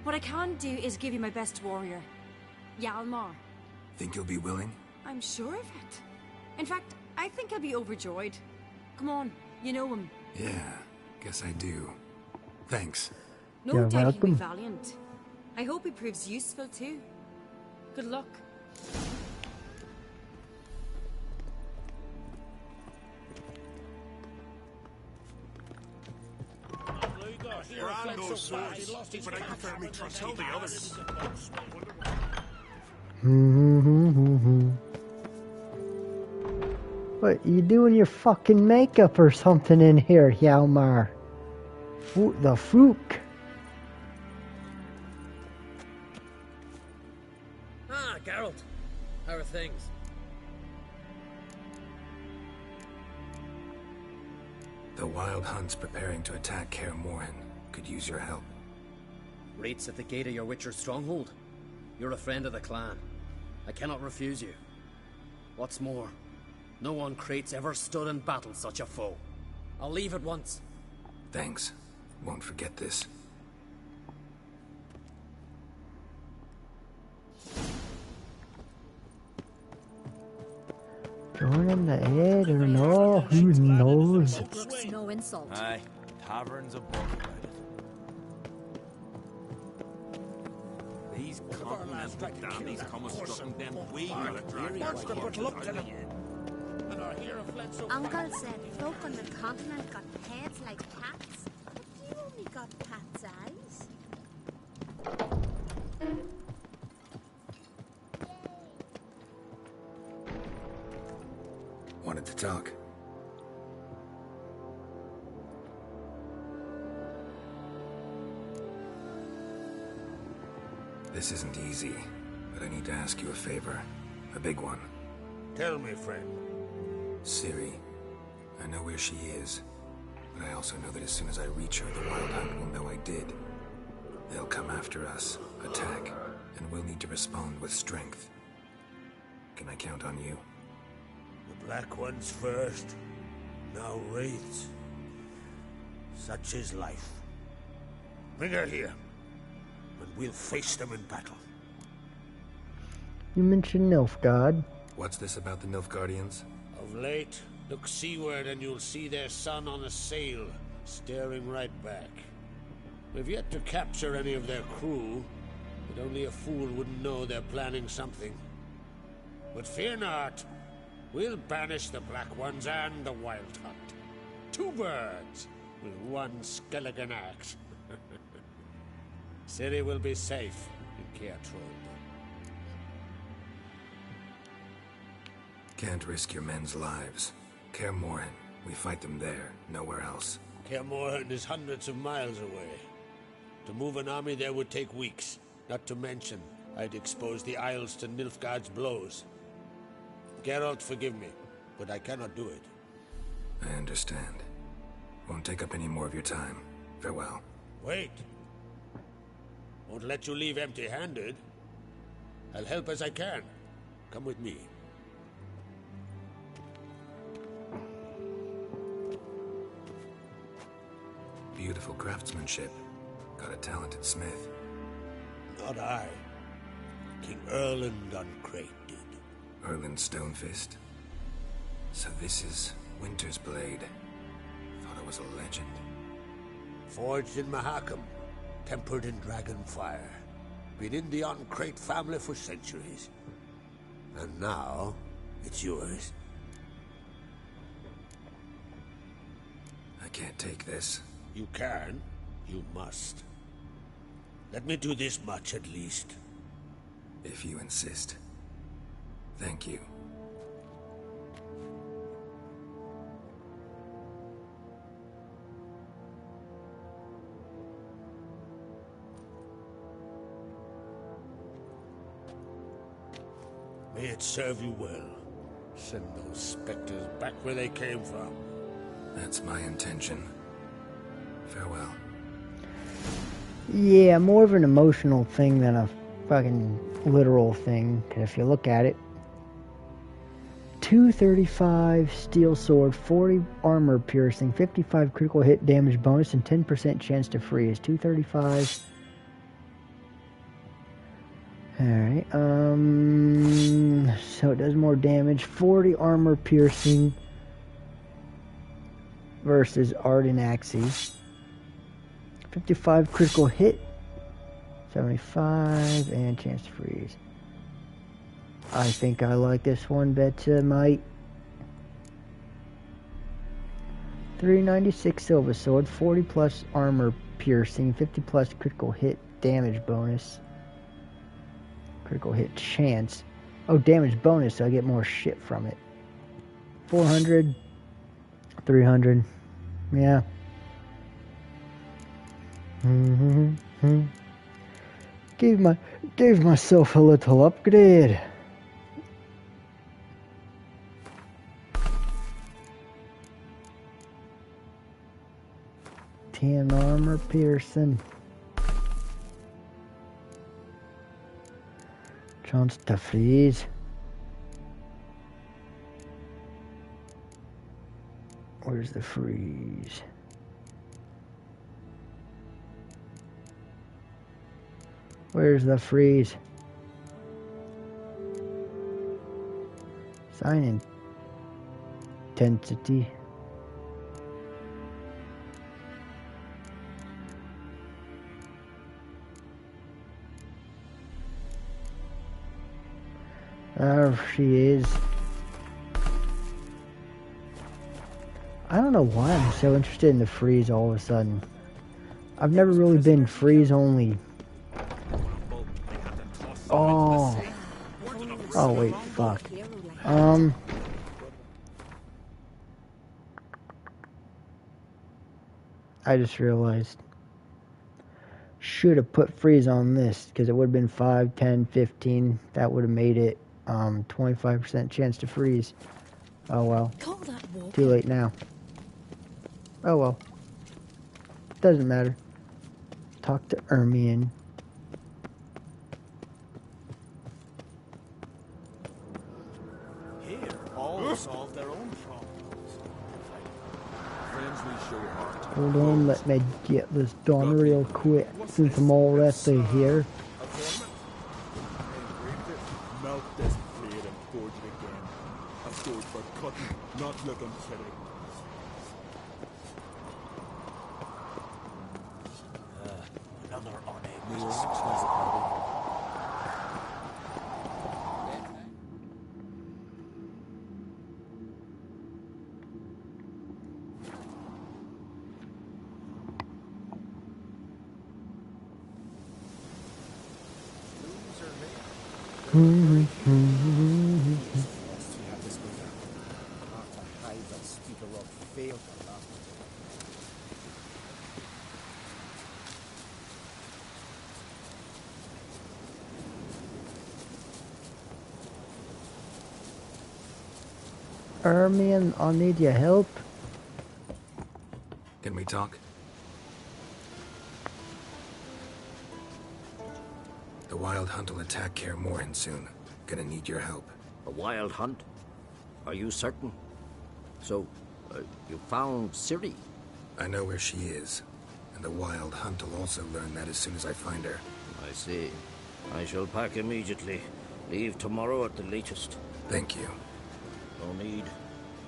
What I can do is give you my best warrior, Hjalmar. Think you'll be willing? I'm sure of it. In fact, I think I'll be overjoyed. Come on, you know him. Yeah, guess I do. Thanks. No You're doubt he'll be welcome. valiant. I hope he proves useful too. Good luck. Brand knows swords, but I prefer me trust the others. What, you doing your fucking makeup or something in here, Hjalmar? The Fook. Ah, Geralt. How are things? The Wild Hunt's preparing to attack Kaer Morhen. Could use your help. Rates at the gate of your Witcher stronghold. You're a friend of the clan. I cannot refuse you. What's more, no one Krait's ever stood and battled such a foe. I'll leave at once. Thanks. Won't forget this. Join him the head or no? Who knows? Looks no insult. Aye, taverns a book about it. These continental dandies come a strutting them we gotta drag Monster put luck to them. And our hero fled so Uncle said folk on the continent got heads like cats, but you only got cat's eyes. Wanted to talk. This isn't easy, but I need to ask you a favor. A big one. Tell me, friend. Ciri. I know where she is, but I also know that as soon as I reach her, the Wild Hunt will know I did. They'll come after us, attack, and we'll need to respond with strength. Can I count on you? The Black Ones first, now Wraiths. Such is life. Bring her here, and we'll face them in battle. You mentioned Nilfgaard. What's this about the Nilfgaardians? Of late, look seaward and you'll see their sun on a sail, staring right back. We've yet to capture any of their crew, but only a fool wouldn't know they're planning something. But fear not, we'll banish the Black Ones and the Wild Hunt. 2 birds with 1 Skelligan axe. Ciri will be safe in Kaer Trond. Can't risk your men's lives. Kaer Morhen. We fight them there, nowhere else. Kaer Morhen is hundreds of miles away. To move an army there would take weeks. Not to mention, I'd expose the Isles to Nilfgaard's blows. Geralt, forgive me, but I cannot do it. I understand. Won't take up any more of your time. Farewell. Wait. Won't let you leave empty-handed. I'll help as I can. Come with me. Beautiful craftsmanship. Got a talented smith. Not I. King Erland Uncrate did. Erland Stonefist. So this is Winter's Blade. Thought it was a legend. Forged in Mahakam. Tempered in dragon fire. Been in the Uncrate family for centuries. And now, it's yours. I can't take this. You can. You must. Let me do this much at least. If you insist. Thank you. May it serve you well. Send those specters back where they came from. That's my intention. Farewell. Yeah, more of an emotional thing than a fucking literal thing. Because if you look at it, 235 steel sword, 40 armor piercing, 55 critical hit damage bonus, and 10% chance to freeze. 235. Alright, so it does more damage. 40 armor piercing versus Arden Axes. 55 critical hit, 75, and chance to freeze. I think I like this one better, mate. 396 silver sword, 40 plus armor piercing, 50 plus critical hit damage bonus. Critical hit chance. Oh, damage bonus, so I get more shit from it. 400, 300, yeah. Gave myself a little upgrade. Ten armor piercing. Chance to freeze. Where's the freeze? Where's the freeze? Sign intensity. There she is. I don't know why I'm so interested in the freeze all of a sudden. I've never really been freeze only. Oh. Oh wait, fuck. I just realized. Should have put freeze on this because it would have been 5, 10, 15. That would have made it 25% chance to freeze. Oh well. Too late now. Oh well. Doesn't matter. Talk to Ermion. Here, all solve their own problems. Friends, we show heart. Hold on, let me get this done real quick since I'm already here. Melt this blade and forge it again. A sword for cutting, not looking pretty. Another unable to success. knives that Speaker Rock failed to last. Man, I'll need your help. Can we talk? The Wild Hunt will attack Kaer Morhen soon. Gonna need your help. A wild hunt? Are you certain? So, you found Ciri? I know where she is. And the Wild Hunt will also learn that as soon as I find her. I see. I shall pack immediately. Leave tomorrow at the latest. Thank you. No need.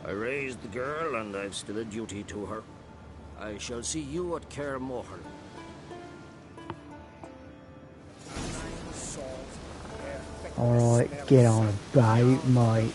I raised the girl, and I've still a duty to her. I shall see you at Kaer Morhen. Alright, get on a bite, mate.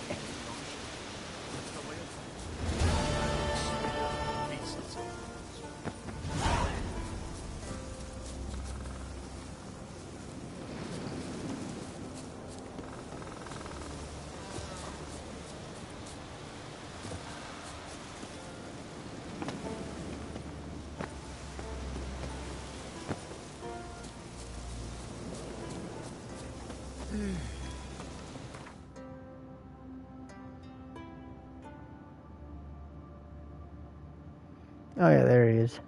Oh yeah, there he is.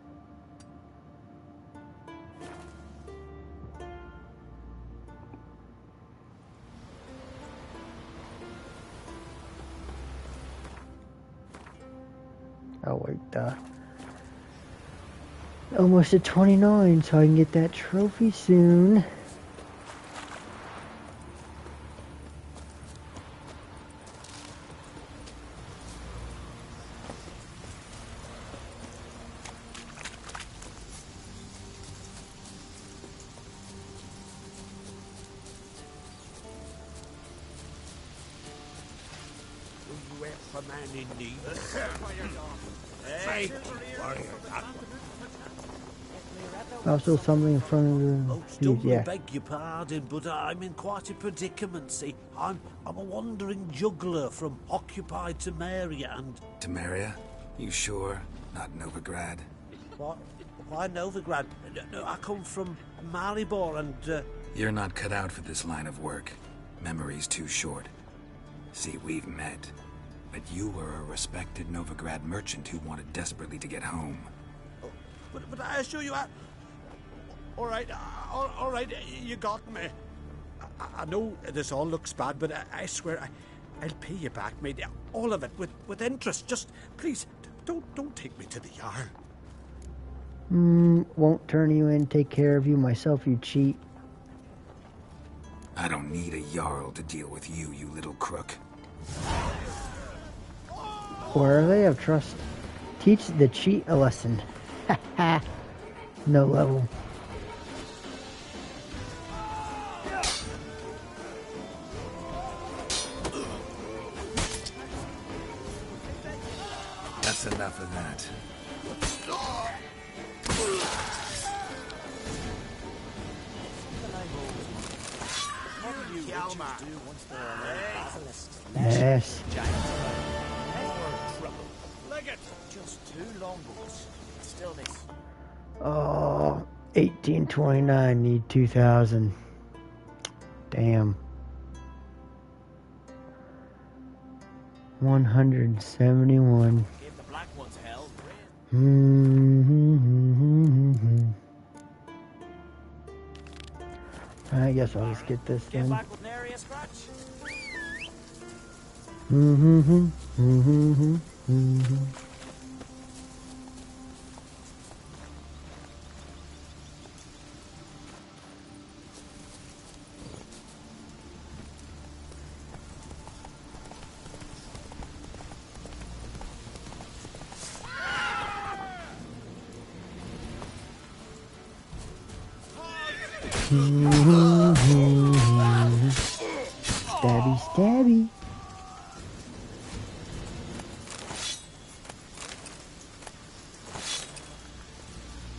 Oh wait, almost at 29, so I can get that trophy soon. Hey! Also something in front of the Don't yeah. beg your pardon, but I'm in quite a predicament, see. I'm a wandering juggler from occupied Temeria and... Temeria? You sure? Not Novigrad? What? Why Novigrad? No, I come from Maribor and... You're not cut out for this line of work. Memory's too short. See, we've met. But you were a respected Novigrad merchant who wanted desperately to get home. But I assure you, all right, you got me. I know this all looks bad, but I swear I'll pay you back, mate. All of it, with interest. Just, please, don't take me to the Jarl. Won't turn you in, take care of you myself, you cheat. I don't need a Jarl to deal with you, you little crook. Where are they of trust? Teach the cheat a lesson. Ha ha. No level. That's enough of that. Yes. Just two long books. Still this. Oh, 1829, need 2,000. Damn. 171. Give the black ones hell. I guess I'll just get this Get then. back with nary a scratch. Stabby, stabby.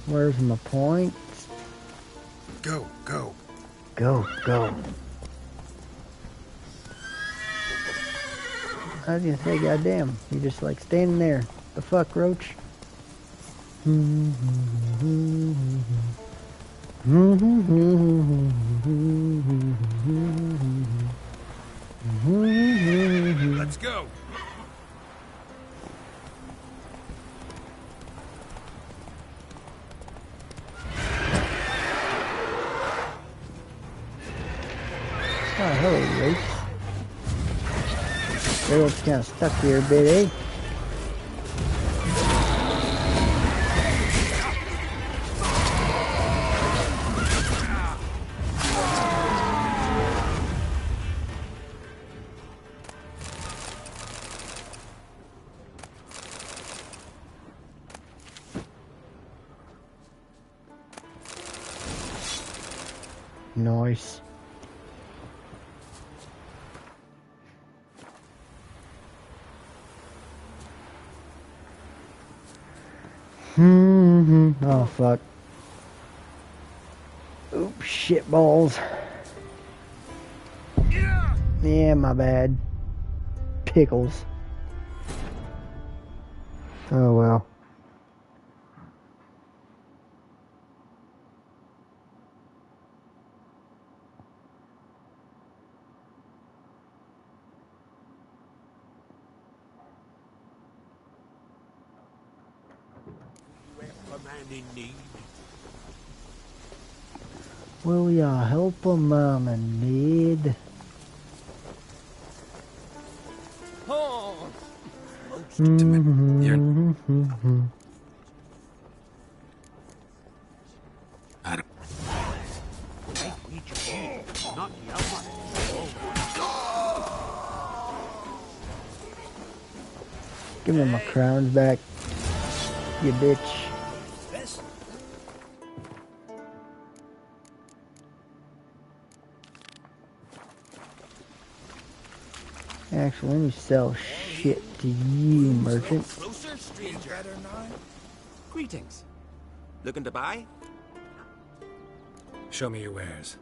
Where's my point? Go, go. Go, go. I was gonna say, goddamn, you're just like standing there. The fuck, Roach? Let's go. Oh, hello, Roach. Roach's kind of stuck here a bit, eh? Nice. Oh, fuck. Oops, shit balls. Yeah, my bad. Pickles. Oh, well. In need. Will ya help a mom in need? Oh. Give me my crowns back, you bitch. Actually, let me sell shit to you, merchant. Closer, stranger. Greetings. Looking to buy? Show me your wares.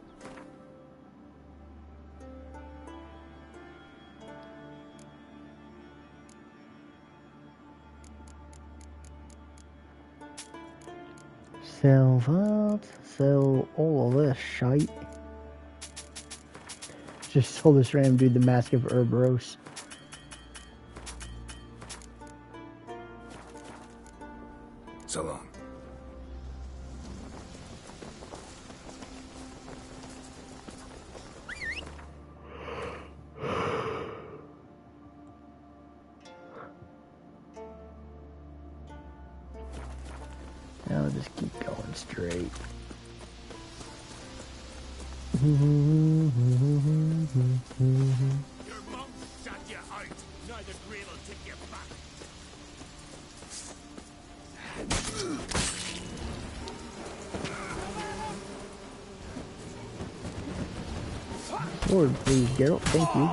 Sell that. Sell all of this shite. Just sold this random dude the Mask of Urboros. So long. Now I'll just keep going straight. Your mom shot you out. Neither grave will take you back. Sword, please, Geralt. Thank you.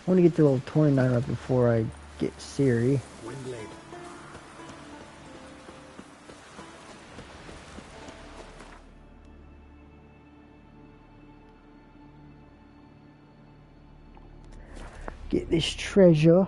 I want to get to level 29 right before I get Ciri. Windblade. Get this treasure.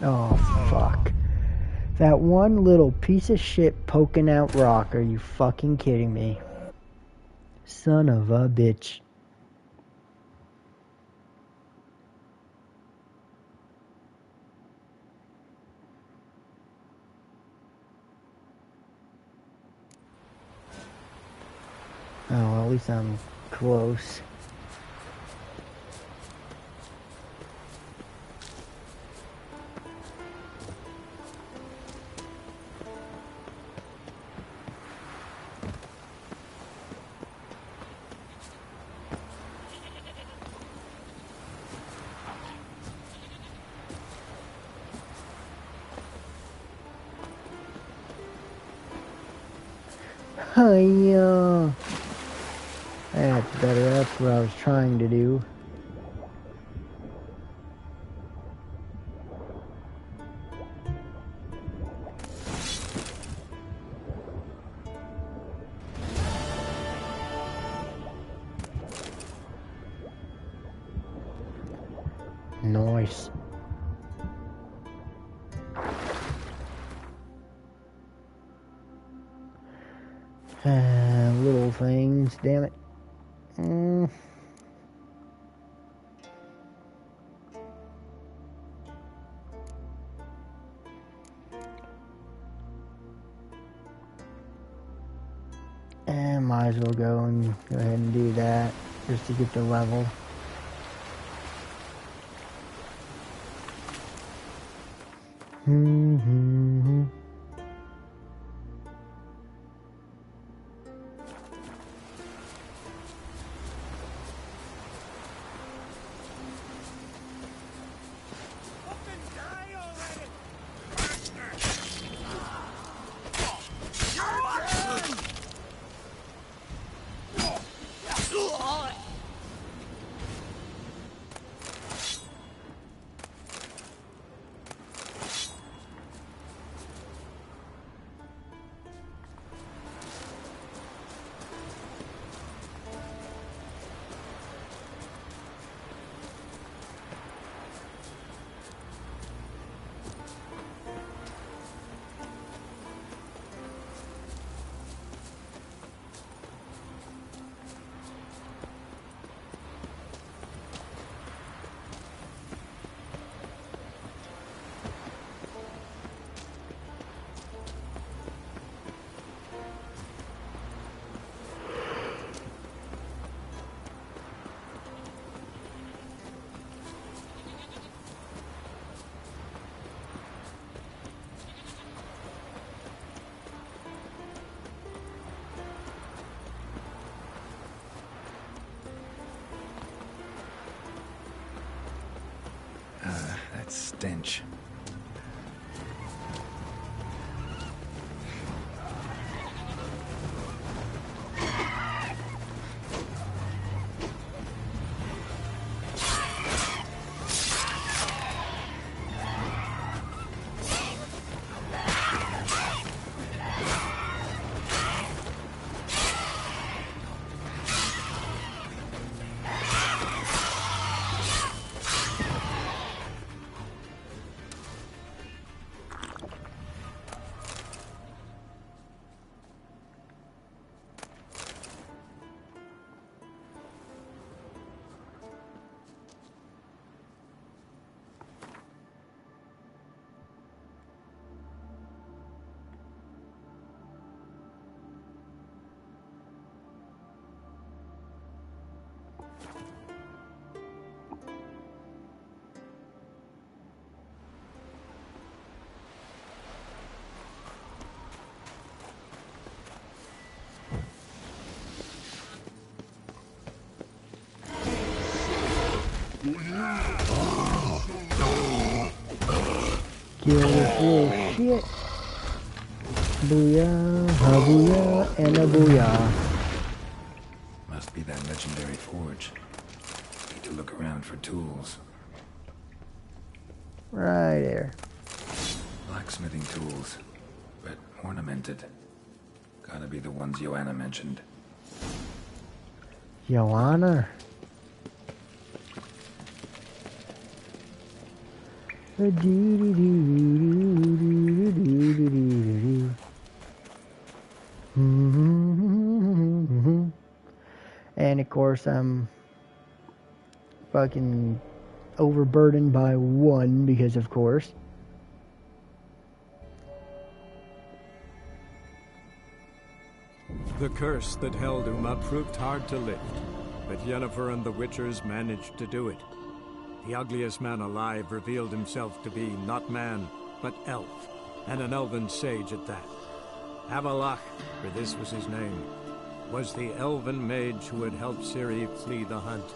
Oh, fuck. That one little piece of shit poking out rock. Are you fucking kidding me? Son of a bitch. Oh, well, at least I'm close. Hiya. That's better. That's what I was trying to do. Nice. Little things, damn it. Might as well go ahead and do that just to get the level. That stench. Kill this little shit. Booyah, a booyah, and a booyah. Must be that legendary forge. Need to look around for tools. Right there. Blacksmithing tools, but ornamented. Gotta be the ones Joanna mentioned. Joanna? And of course, I'm fucking overburdened by 1 because, of course. The curse that held Uma proved hard to lift, but Yennefer and the Witchers managed to do it. The ugliest man alive revealed himself to be not man, but elf, and an elven sage at that. Avallac'h, for this was his name, was the elven mage who had helped Ciri flee the hunt,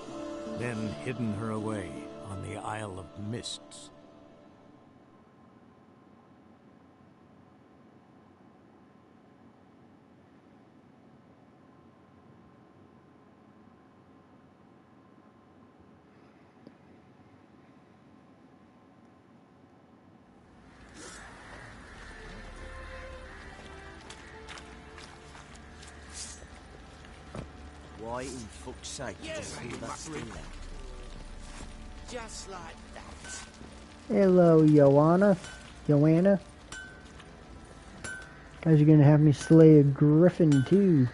then hidden her away on the Isle of Mists. Why in fuck's sake did you pull that string out? Just like that. Hello, Joanna. Joanna. Guys, you're gonna have me slay a griffin too.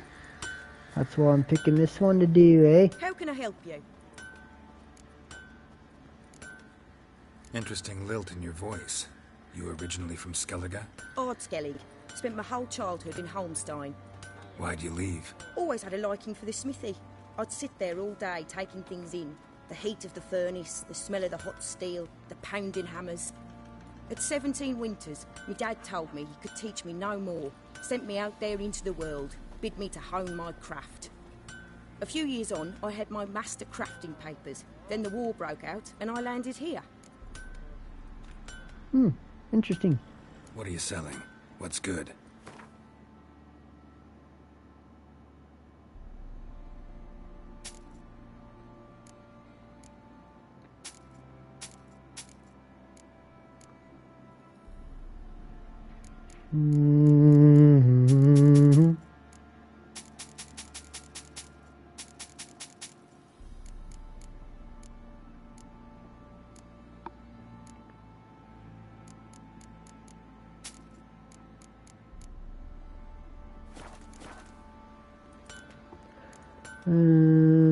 That's why I'm picking this one to do, eh? How can I help you? Interesting lilt in your voice. You originally from Skellige? Ardskellig. Spent my whole childhood in Holmstein. Why'd you leave? Always had a liking for the smithy. I'd sit there all day taking things in. The heat of the furnace, the smell of the hot steel, the pounding hammers. At 17 winters, my dad told me he could teach me no more. Sent me out there into the world, bid me to hone my craft. A few years on, I had my master crafting papers. Then the war broke out, and I landed here. Interesting. What are you selling? What's good?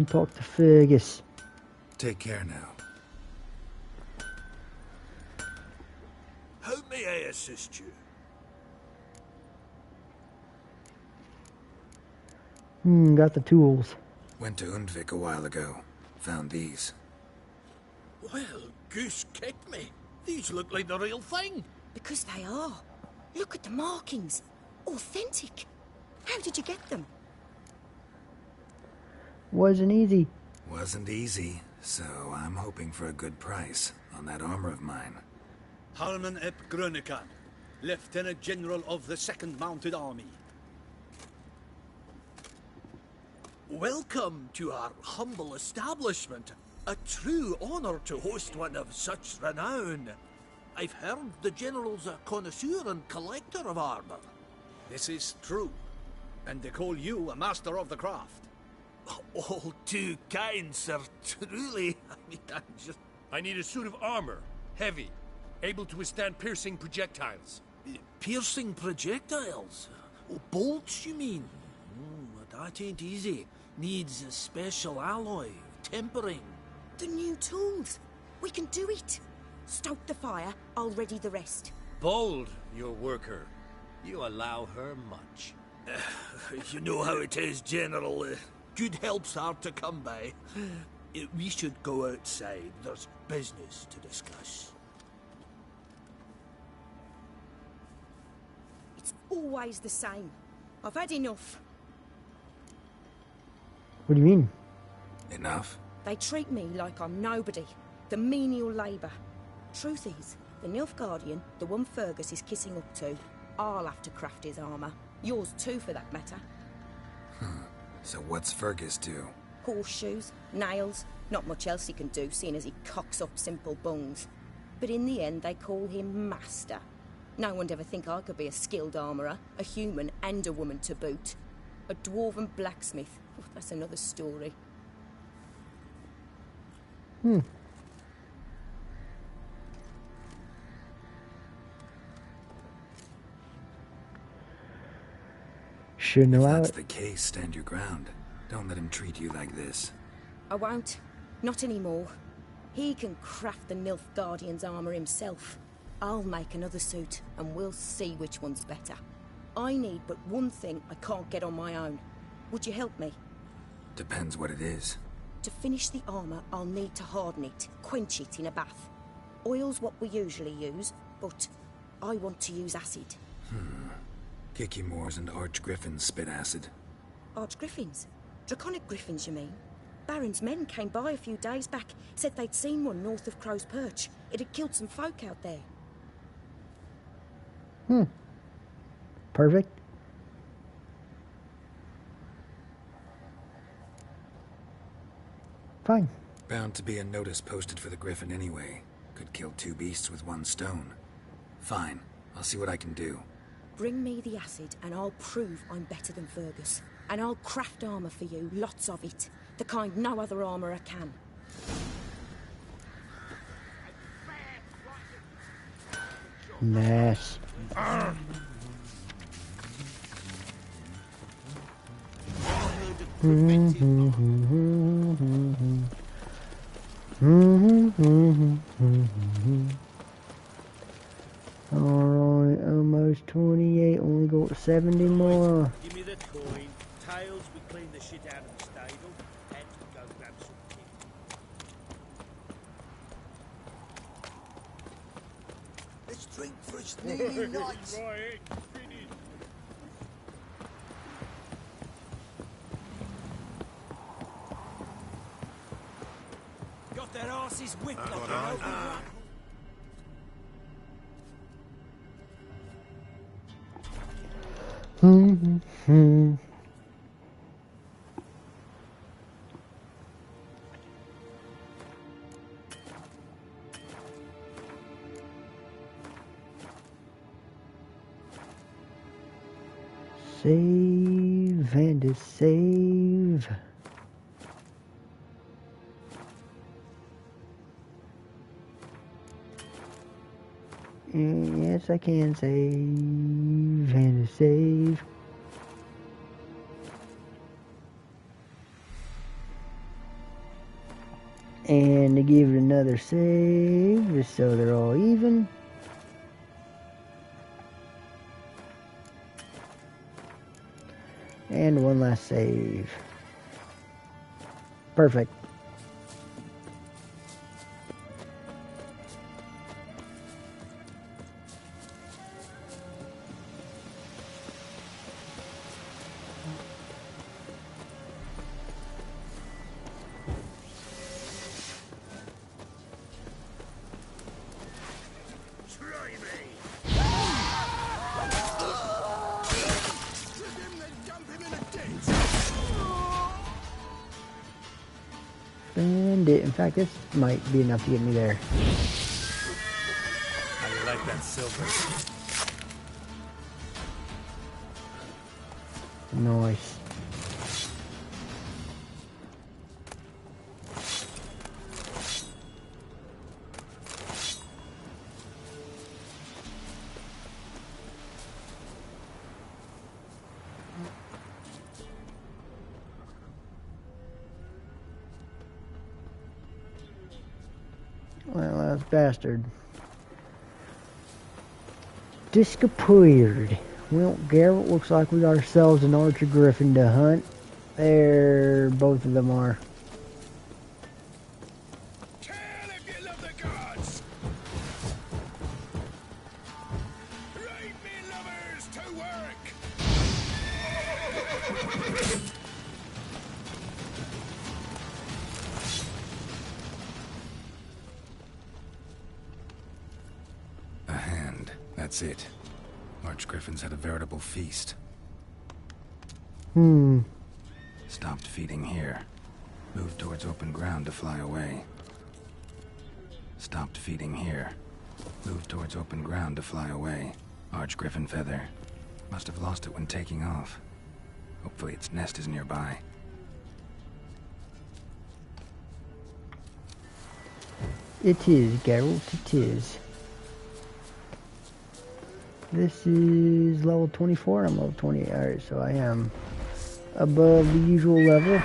Talk to Fergus. Take care now. How may I assist you? Got the tools. Went to Undvik a while ago. Found these. Well, goose kicked me. These look like the real thing. Because they are. Look at the markings. Authentic. How did you get them? Wasn't easy. Wasn't easy, so I'm hoping for a good price on that armor of mine. Harman ep Grönekan, Lieutenant General of the 2nd Mounted Army. Welcome to our humble establishment. A true honor to host one of such renown. I've heard the General's a connoisseur and collector of armor. This is true, and they call you a master of the craft. All too kind, sir. Truly. I need a suit of armor. Heavy. Able to withstand piercing projectiles. Piercing projectiles? Oh, bolts, you mean? That ain't easy. Needs a special alloy. Tempering. The new tools. We can do it. Stoke the fire. I'll ready the rest. Bold, your worker. You allow her much. You know how it is, General. Good help's hard to come by. We should go outside. There's business to discuss. It's always the same. I've had enough. What do you mean? Enough? They treat me like I'm nobody. The menial labour. Truth is, the Nilfgaardian, the one Fergus is kissing up to, I'll have to craft his armour. Yours too, for that matter. So what's Fergus do? Horseshoes, nails, not much else he can do, seeing as he cocks up simple bungs. But in the end, they call him Master. No one'd ever think I could be a skilled armourer, a human and a woman to boot. A dwarven blacksmith. Oh, that's another story. Shouldn't If allow that's it. the case, stand your ground. Don't let him treat you like this. I won't. Not anymore. He can craft the Nilfgaardian's armor himself. I'll make another suit, and we'll see which one's better. I need but one thing I can't get on my own. Would you help me? Depends what it is. To finish the armor, I'll need to harden it, quench it in a bath. Oil's what we usually use, but I want to use acid. Kikimors and Archgriffins spit acid. Archgriffins? Draconic griffins, you mean? Baron's men came by a few days back, said they'd seen one north of Crow's Perch. It had killed some folk out there. Perfect. Fine. Bound to be a notice posted for the Griffin anyway. Could kill two beasts with one stone. Fine. I'll see what I can do. Bring me the acid and I'll prove I'm better than Fergus. And I'll craft armor for you, lots of it. The kind no other armorer can. Nice. Alright, almost 28, only got 70 more. Give me the coin. Tails, we clean the shit out of the stable. Heads, we go grab some tea. Let's drink for its nearly night. Got their asses whipped like an open rat. Save and a save. Yes, I can save and a save. And to give it another save, just so they're all even. And one last save. Perfect. And in fact, this might be enough to get me there. How do you like that silver? Nice. Well, that's bastard. Disappeared. Well, Geralt, looks like we got ourselves an Archer Griffin to hunt. There, both of them are. A hand. That's it. Archgriffins had a veritable feast. Stopped feeding here. Moved towards open ground to fly away. Stopped feeding here. Moved towards open ground to fly away. Archgriffin feather. Must have lost it when taking off. Hopefully its nest is nearby. It is, Geralt, it is. This is level 24. I'm level 28. Alright, so I am above the usual level.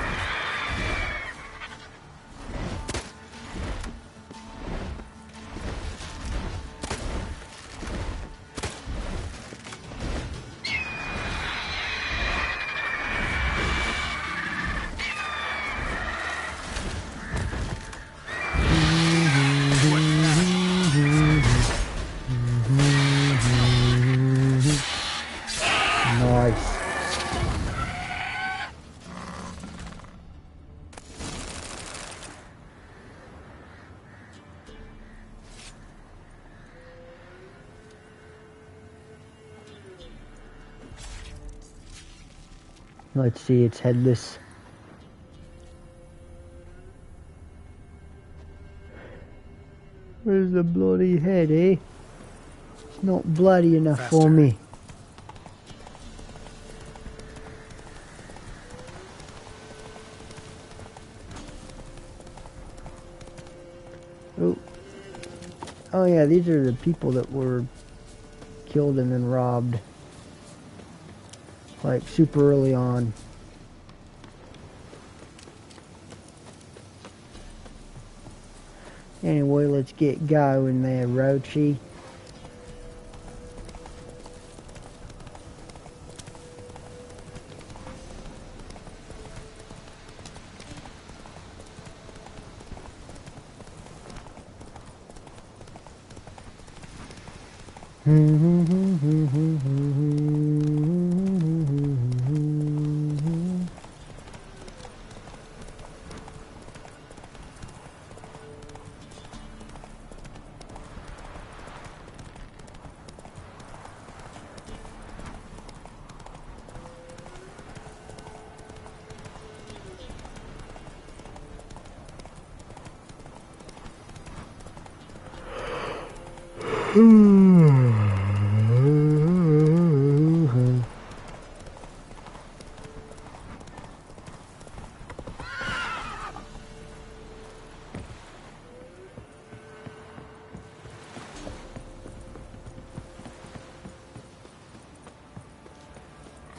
Nice. Let's see, it's headless. Where's the bloody head, eh? It's not bloody enough for me. Oh yeah, these are the people that were killed and then robbed. Like super early on. Anyway, let's get going there, Roachy.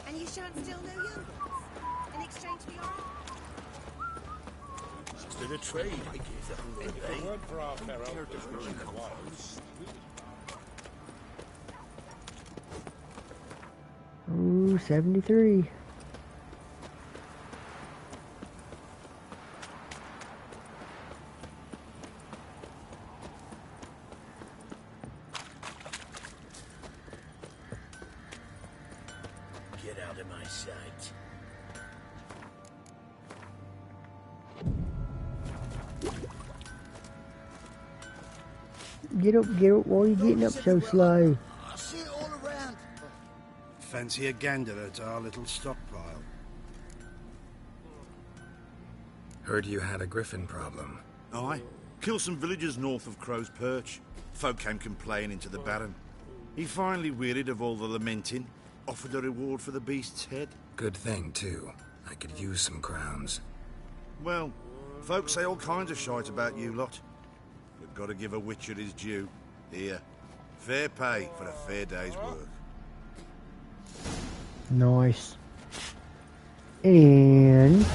And you shan't steal no young in exchange for your own. To the trade, I guess. The word for our Pharaoh. Ooh, 73. Get out of my sight. Get up, why are you getting up so slow? I see it all around. Fancy a gander at our little stockpile. Heard you had a griffin problem. Aye. Killed some villagers north of Crow's Perch. Folk came complaining to the Baron. He finally wearied of all the lamenting, offered a reward for the beast's head. Good thing, too. I could use some crowns. Well, folk say all kinds of shite about you lot. But gotta give a witcher his due. Here, fair pay for a fair day's work. Nice. And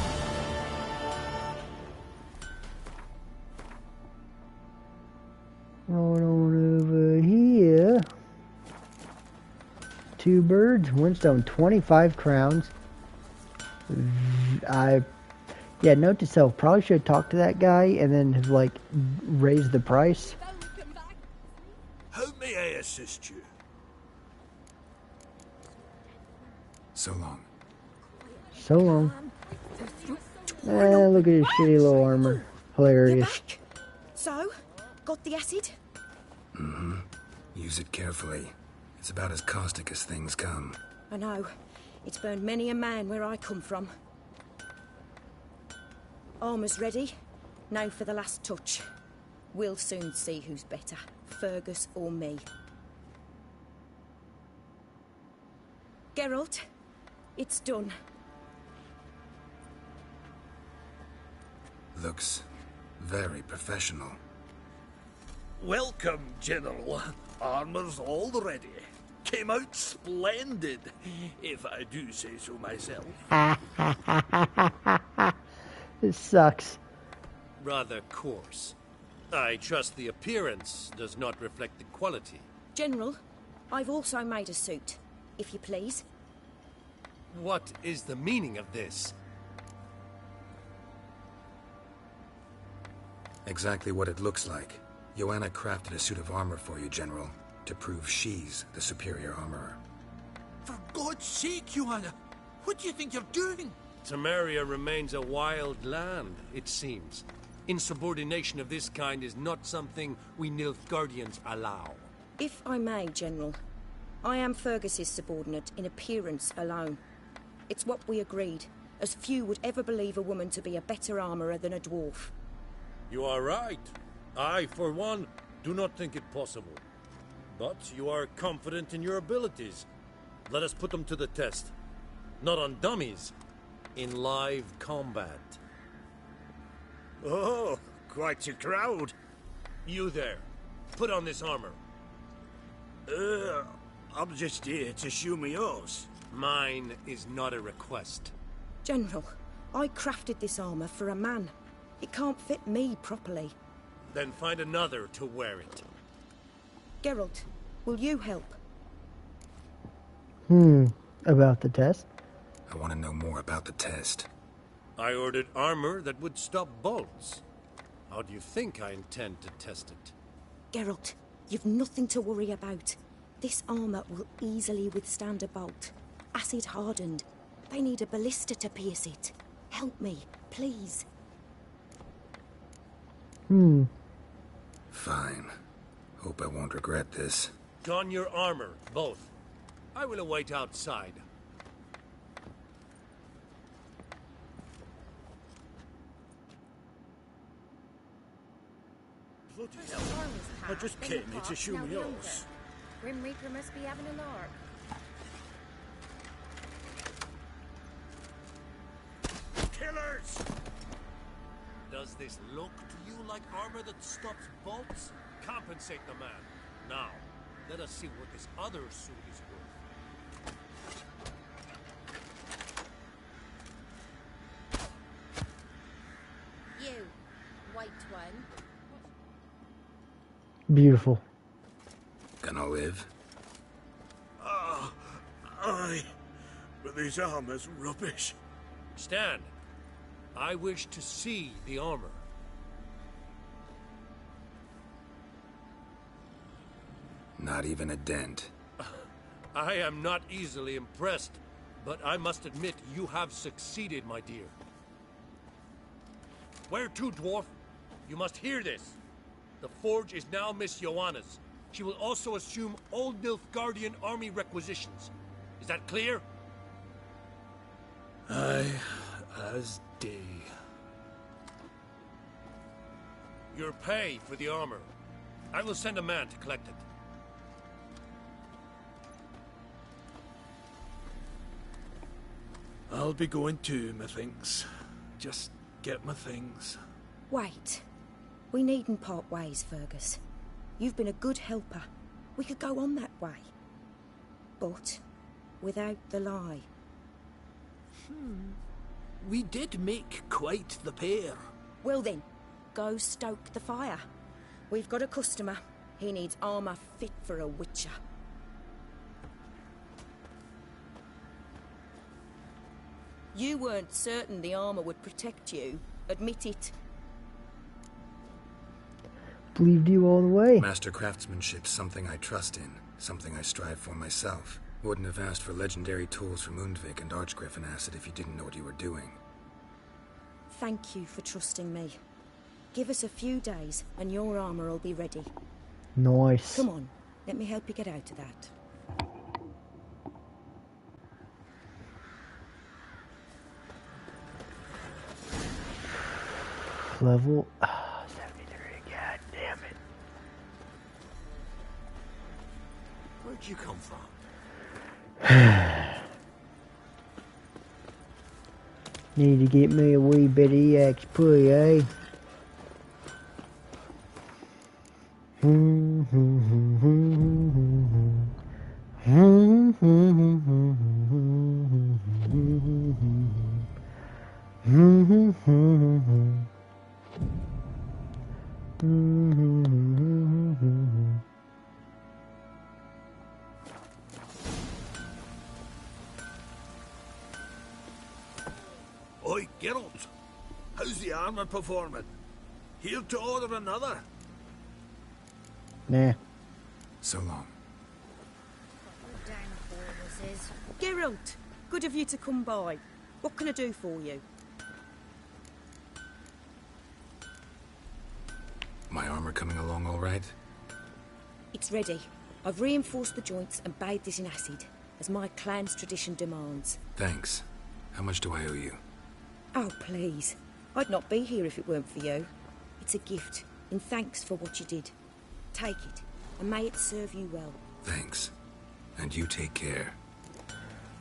right on over here. 2 birds, 1 stone, 25 crowns. Yeah, note to self, probably should talk to that guy and then have, like, raised the price. How may I assist you? So long. So long. Look at his shitty little armor. Hilarious. So, got the acid? Mm-hmm. Use it carefully. It's about as caustic as things come. I know. It's burned many a man where I come from. Armour's ready. Now for the last touch. We'll soon see who's better, Fergus or me. Geralt, it's done. Looks very professional. Welcome, General. Armor's all ready. came out splendid, if I do say so myself. This sucks. Rather coarse. I trust the appearance does not reflect the quality. General, I've also made a suit, if you please. What is the meaning of this? Exactly what it looks like. Joanna crafted a suit of armor for you, General, to prove she's the superior armorer. For God's sake, Joanna, what do you think you're doing? Temeria remains a wild land, it seems. Insubordination of this kind is not something we Nilfgaardians allow. If I may, General, I am Fergus's subordinate in appearance alone. It's what we agreed, as few would ever believe a woman to be a better armorer than a dwarf. You are right. I, for one, do not think it possible. But you are confident in your abilities. Let us put them to the test. Not on dummies, in live combat. Oh, quite a crowd. You there, put on this armor. I'm just here to show me yours. Mine is not a request. General, I crafted this armor for a man. It can't fit me properly. Then find another to wear it. Geralt, will you help? About the test? I want to know more about the test. I ordered armor that would stop bolts. How do you think I intend to test it? Geralt, you've nothing to worry about. This armor will easily withstand a bolt. Acid hardened. They need a ballista to pierce it. Help me, please. Fine. Hope I won't regret this. Don your armor, both. I will await outside. Bloody hell. I just came here to show me yours. Grim Reaper must be having a lark. Killers! Does this look to you like armor that stops bolts? Compensate the man. Now, let us see what this other suit is worth. You, white one. Beautiful. Gonna live? Aye. But this armor's rubbish. Stand. I wish to see the armor. Not even a dent. I am not easily impressed, but I must admit you have succeeded, my dear. Where to, dwarf? You must hear this. The forge is now Miss Joanna's. She will also assume all Nilfgaardian army requisitions. Is that clear? Aye, as day. Your pay for the armor. I will send a man to collect it. I'll be going too, methinks. Just get my things. Wait. We needn't part ways, Fergus. You've been a good helper. We could go on that way. But without the lie. We did make quite the pair. Well then, go stoke the fire. We've got a customer. He needs armor fit for a witcher. You weren't certain the armor would protect you. Admit it. Believed you all the way. Master craftsmanship's something I trust in, something I strive for myself. Wouldn't have asked for legendary tools from Undvik and Archgriffin Acid if you didn't know what you were doing. Thank you for trusting me. Give us a few days and your armor will be ready. Nice. Come on, let me help you get out of that. Level 73. God damn it. Where'd you come from? Need to get me a wee bit of XP, eh? Oi, Geralt. How's the armor performing? Here to order another? Nah. So long. Geralt, good of you to come by. What can I do for you? My armor coming along all right? It's ready. I've reinforced the joints and bathed it in acid, as my clan's tradition demands. Thanks. How much do I owe you? Oh, please. I'd not be here if it weren't for you. It's a gift, in thanks for what you did. Take it, and may it serve you well. Thanks. And you take care.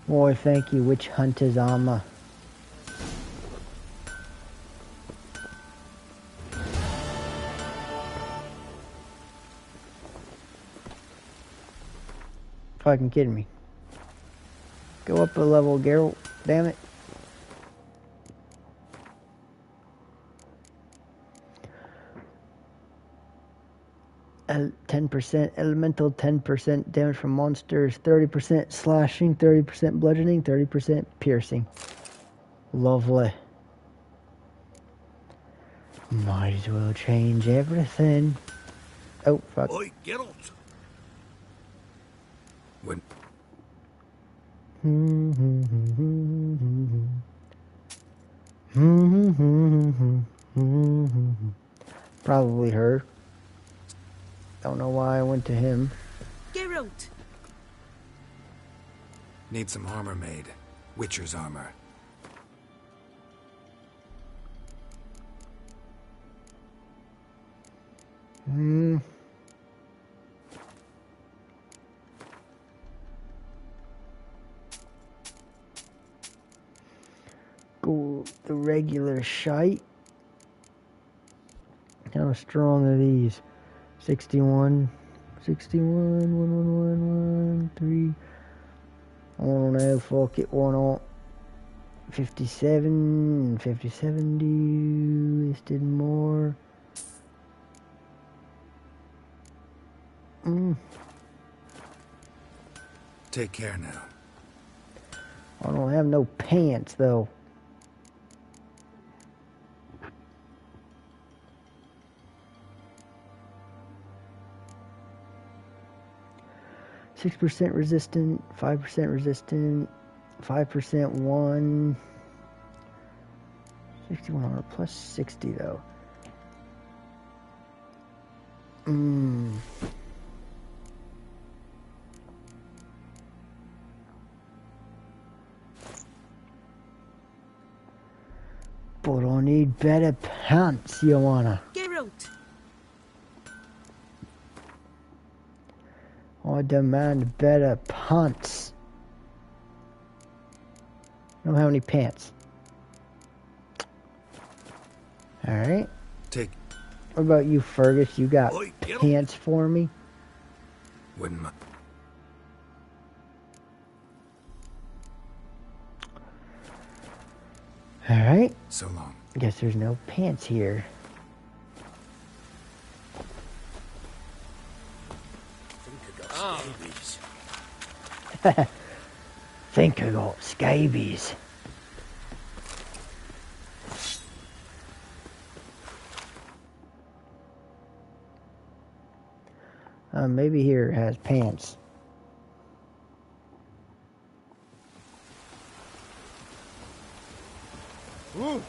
Boy, thank you, Witch Hunter's armor. Fucking kidding me. Go up a level, Geralt. Damn it. And 10% elemental, 10% damage from monsters, 30% slashing, 30% bludgeoning, 30% piercing. Lovely. Might as well change everything. Oh, fuck. Oi, Geralt. When... Probably her. Don't know why I went to him. Geralt! Need some armor made. Witcher's armor. Go the regular shite. How strong are these? 61, 61, 1, 3. I don't know, fuck it, why not? 57, 50, 70, listed more. Take care now. I don't have no pants, though. %6 resistant, 5% resistant, 5% 1. 6100 plus 60 though. But I need better pants, Joanna. Geralt! I demand better pants. I don't have any pants. Alright. Take. What about you, Fergus? You got pants for me? Wouldn't mind. Alright. So long. Guess there's no pants here. Think I got scabies. Maybe here it has pants. Ooh.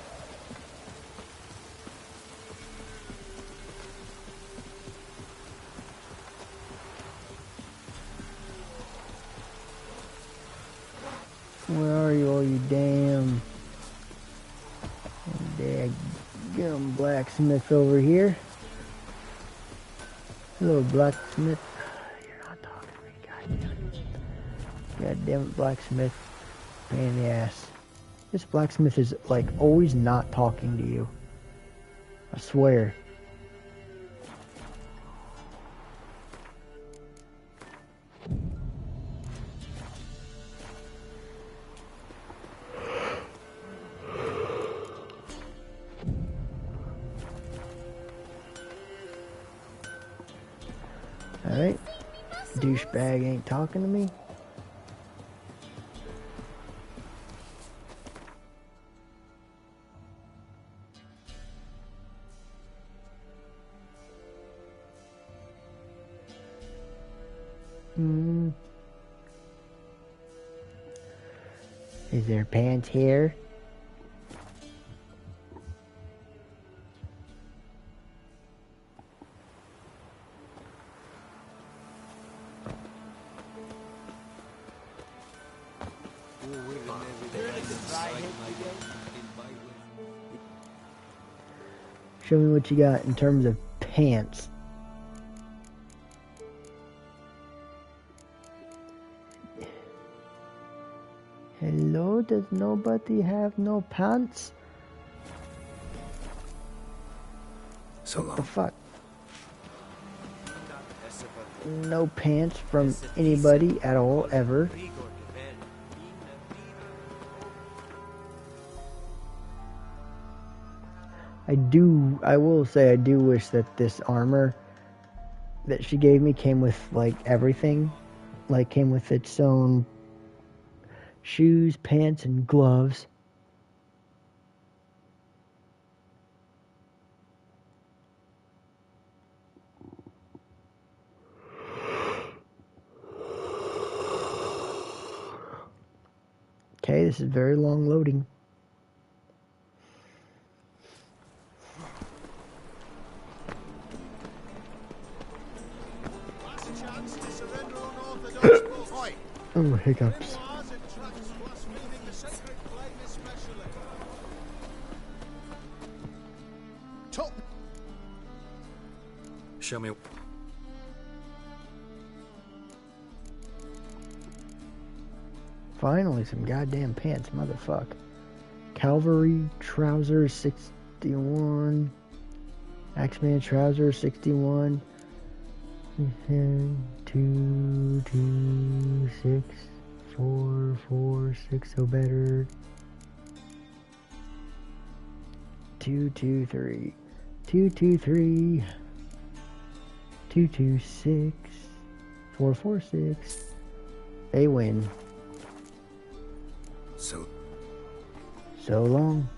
Where are you, all you damn daggum blacksmith over here? Hello, blacksmith. You're not talking to me, God damn it, blacksmith. Pain in the ass. This blacksmith is like always not talking to you. I swear. Alright. Douchebag ain't talking to me. Is there pants here? Show me what you got in terms of pants. Hello, does nobody have no pants? So long. What the fuck? No pants from anybody at all, ever. I will say I do wish that this armor that she gave me came with, like, everything. Like, came with its own shoes, pants, and gloves. Okay, this is very long loading. Oh, hiccups. Show me. Finally, some goddamn pants, motherfuck. Cavalry trousers, 61. Axeman trousers, 61. 2, 2, 6, 4, 4, 6, so better. 2, 2, 3. 2, 2, 3. 2, 2, 6. 4, 4, 6. They win. So long.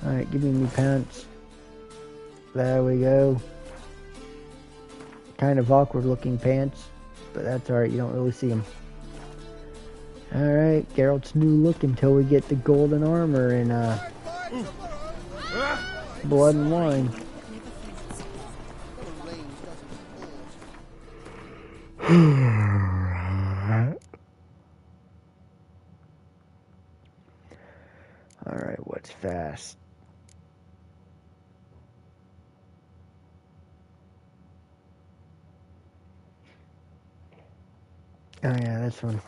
Alright, give me my pants. There we go. Kind of awkward looking pants, but that's alright, you don't really see them. Alright, Geralt's new look until we get the golden armor and Blood and Wine. Alright, what's fast? Oh yeah, this one.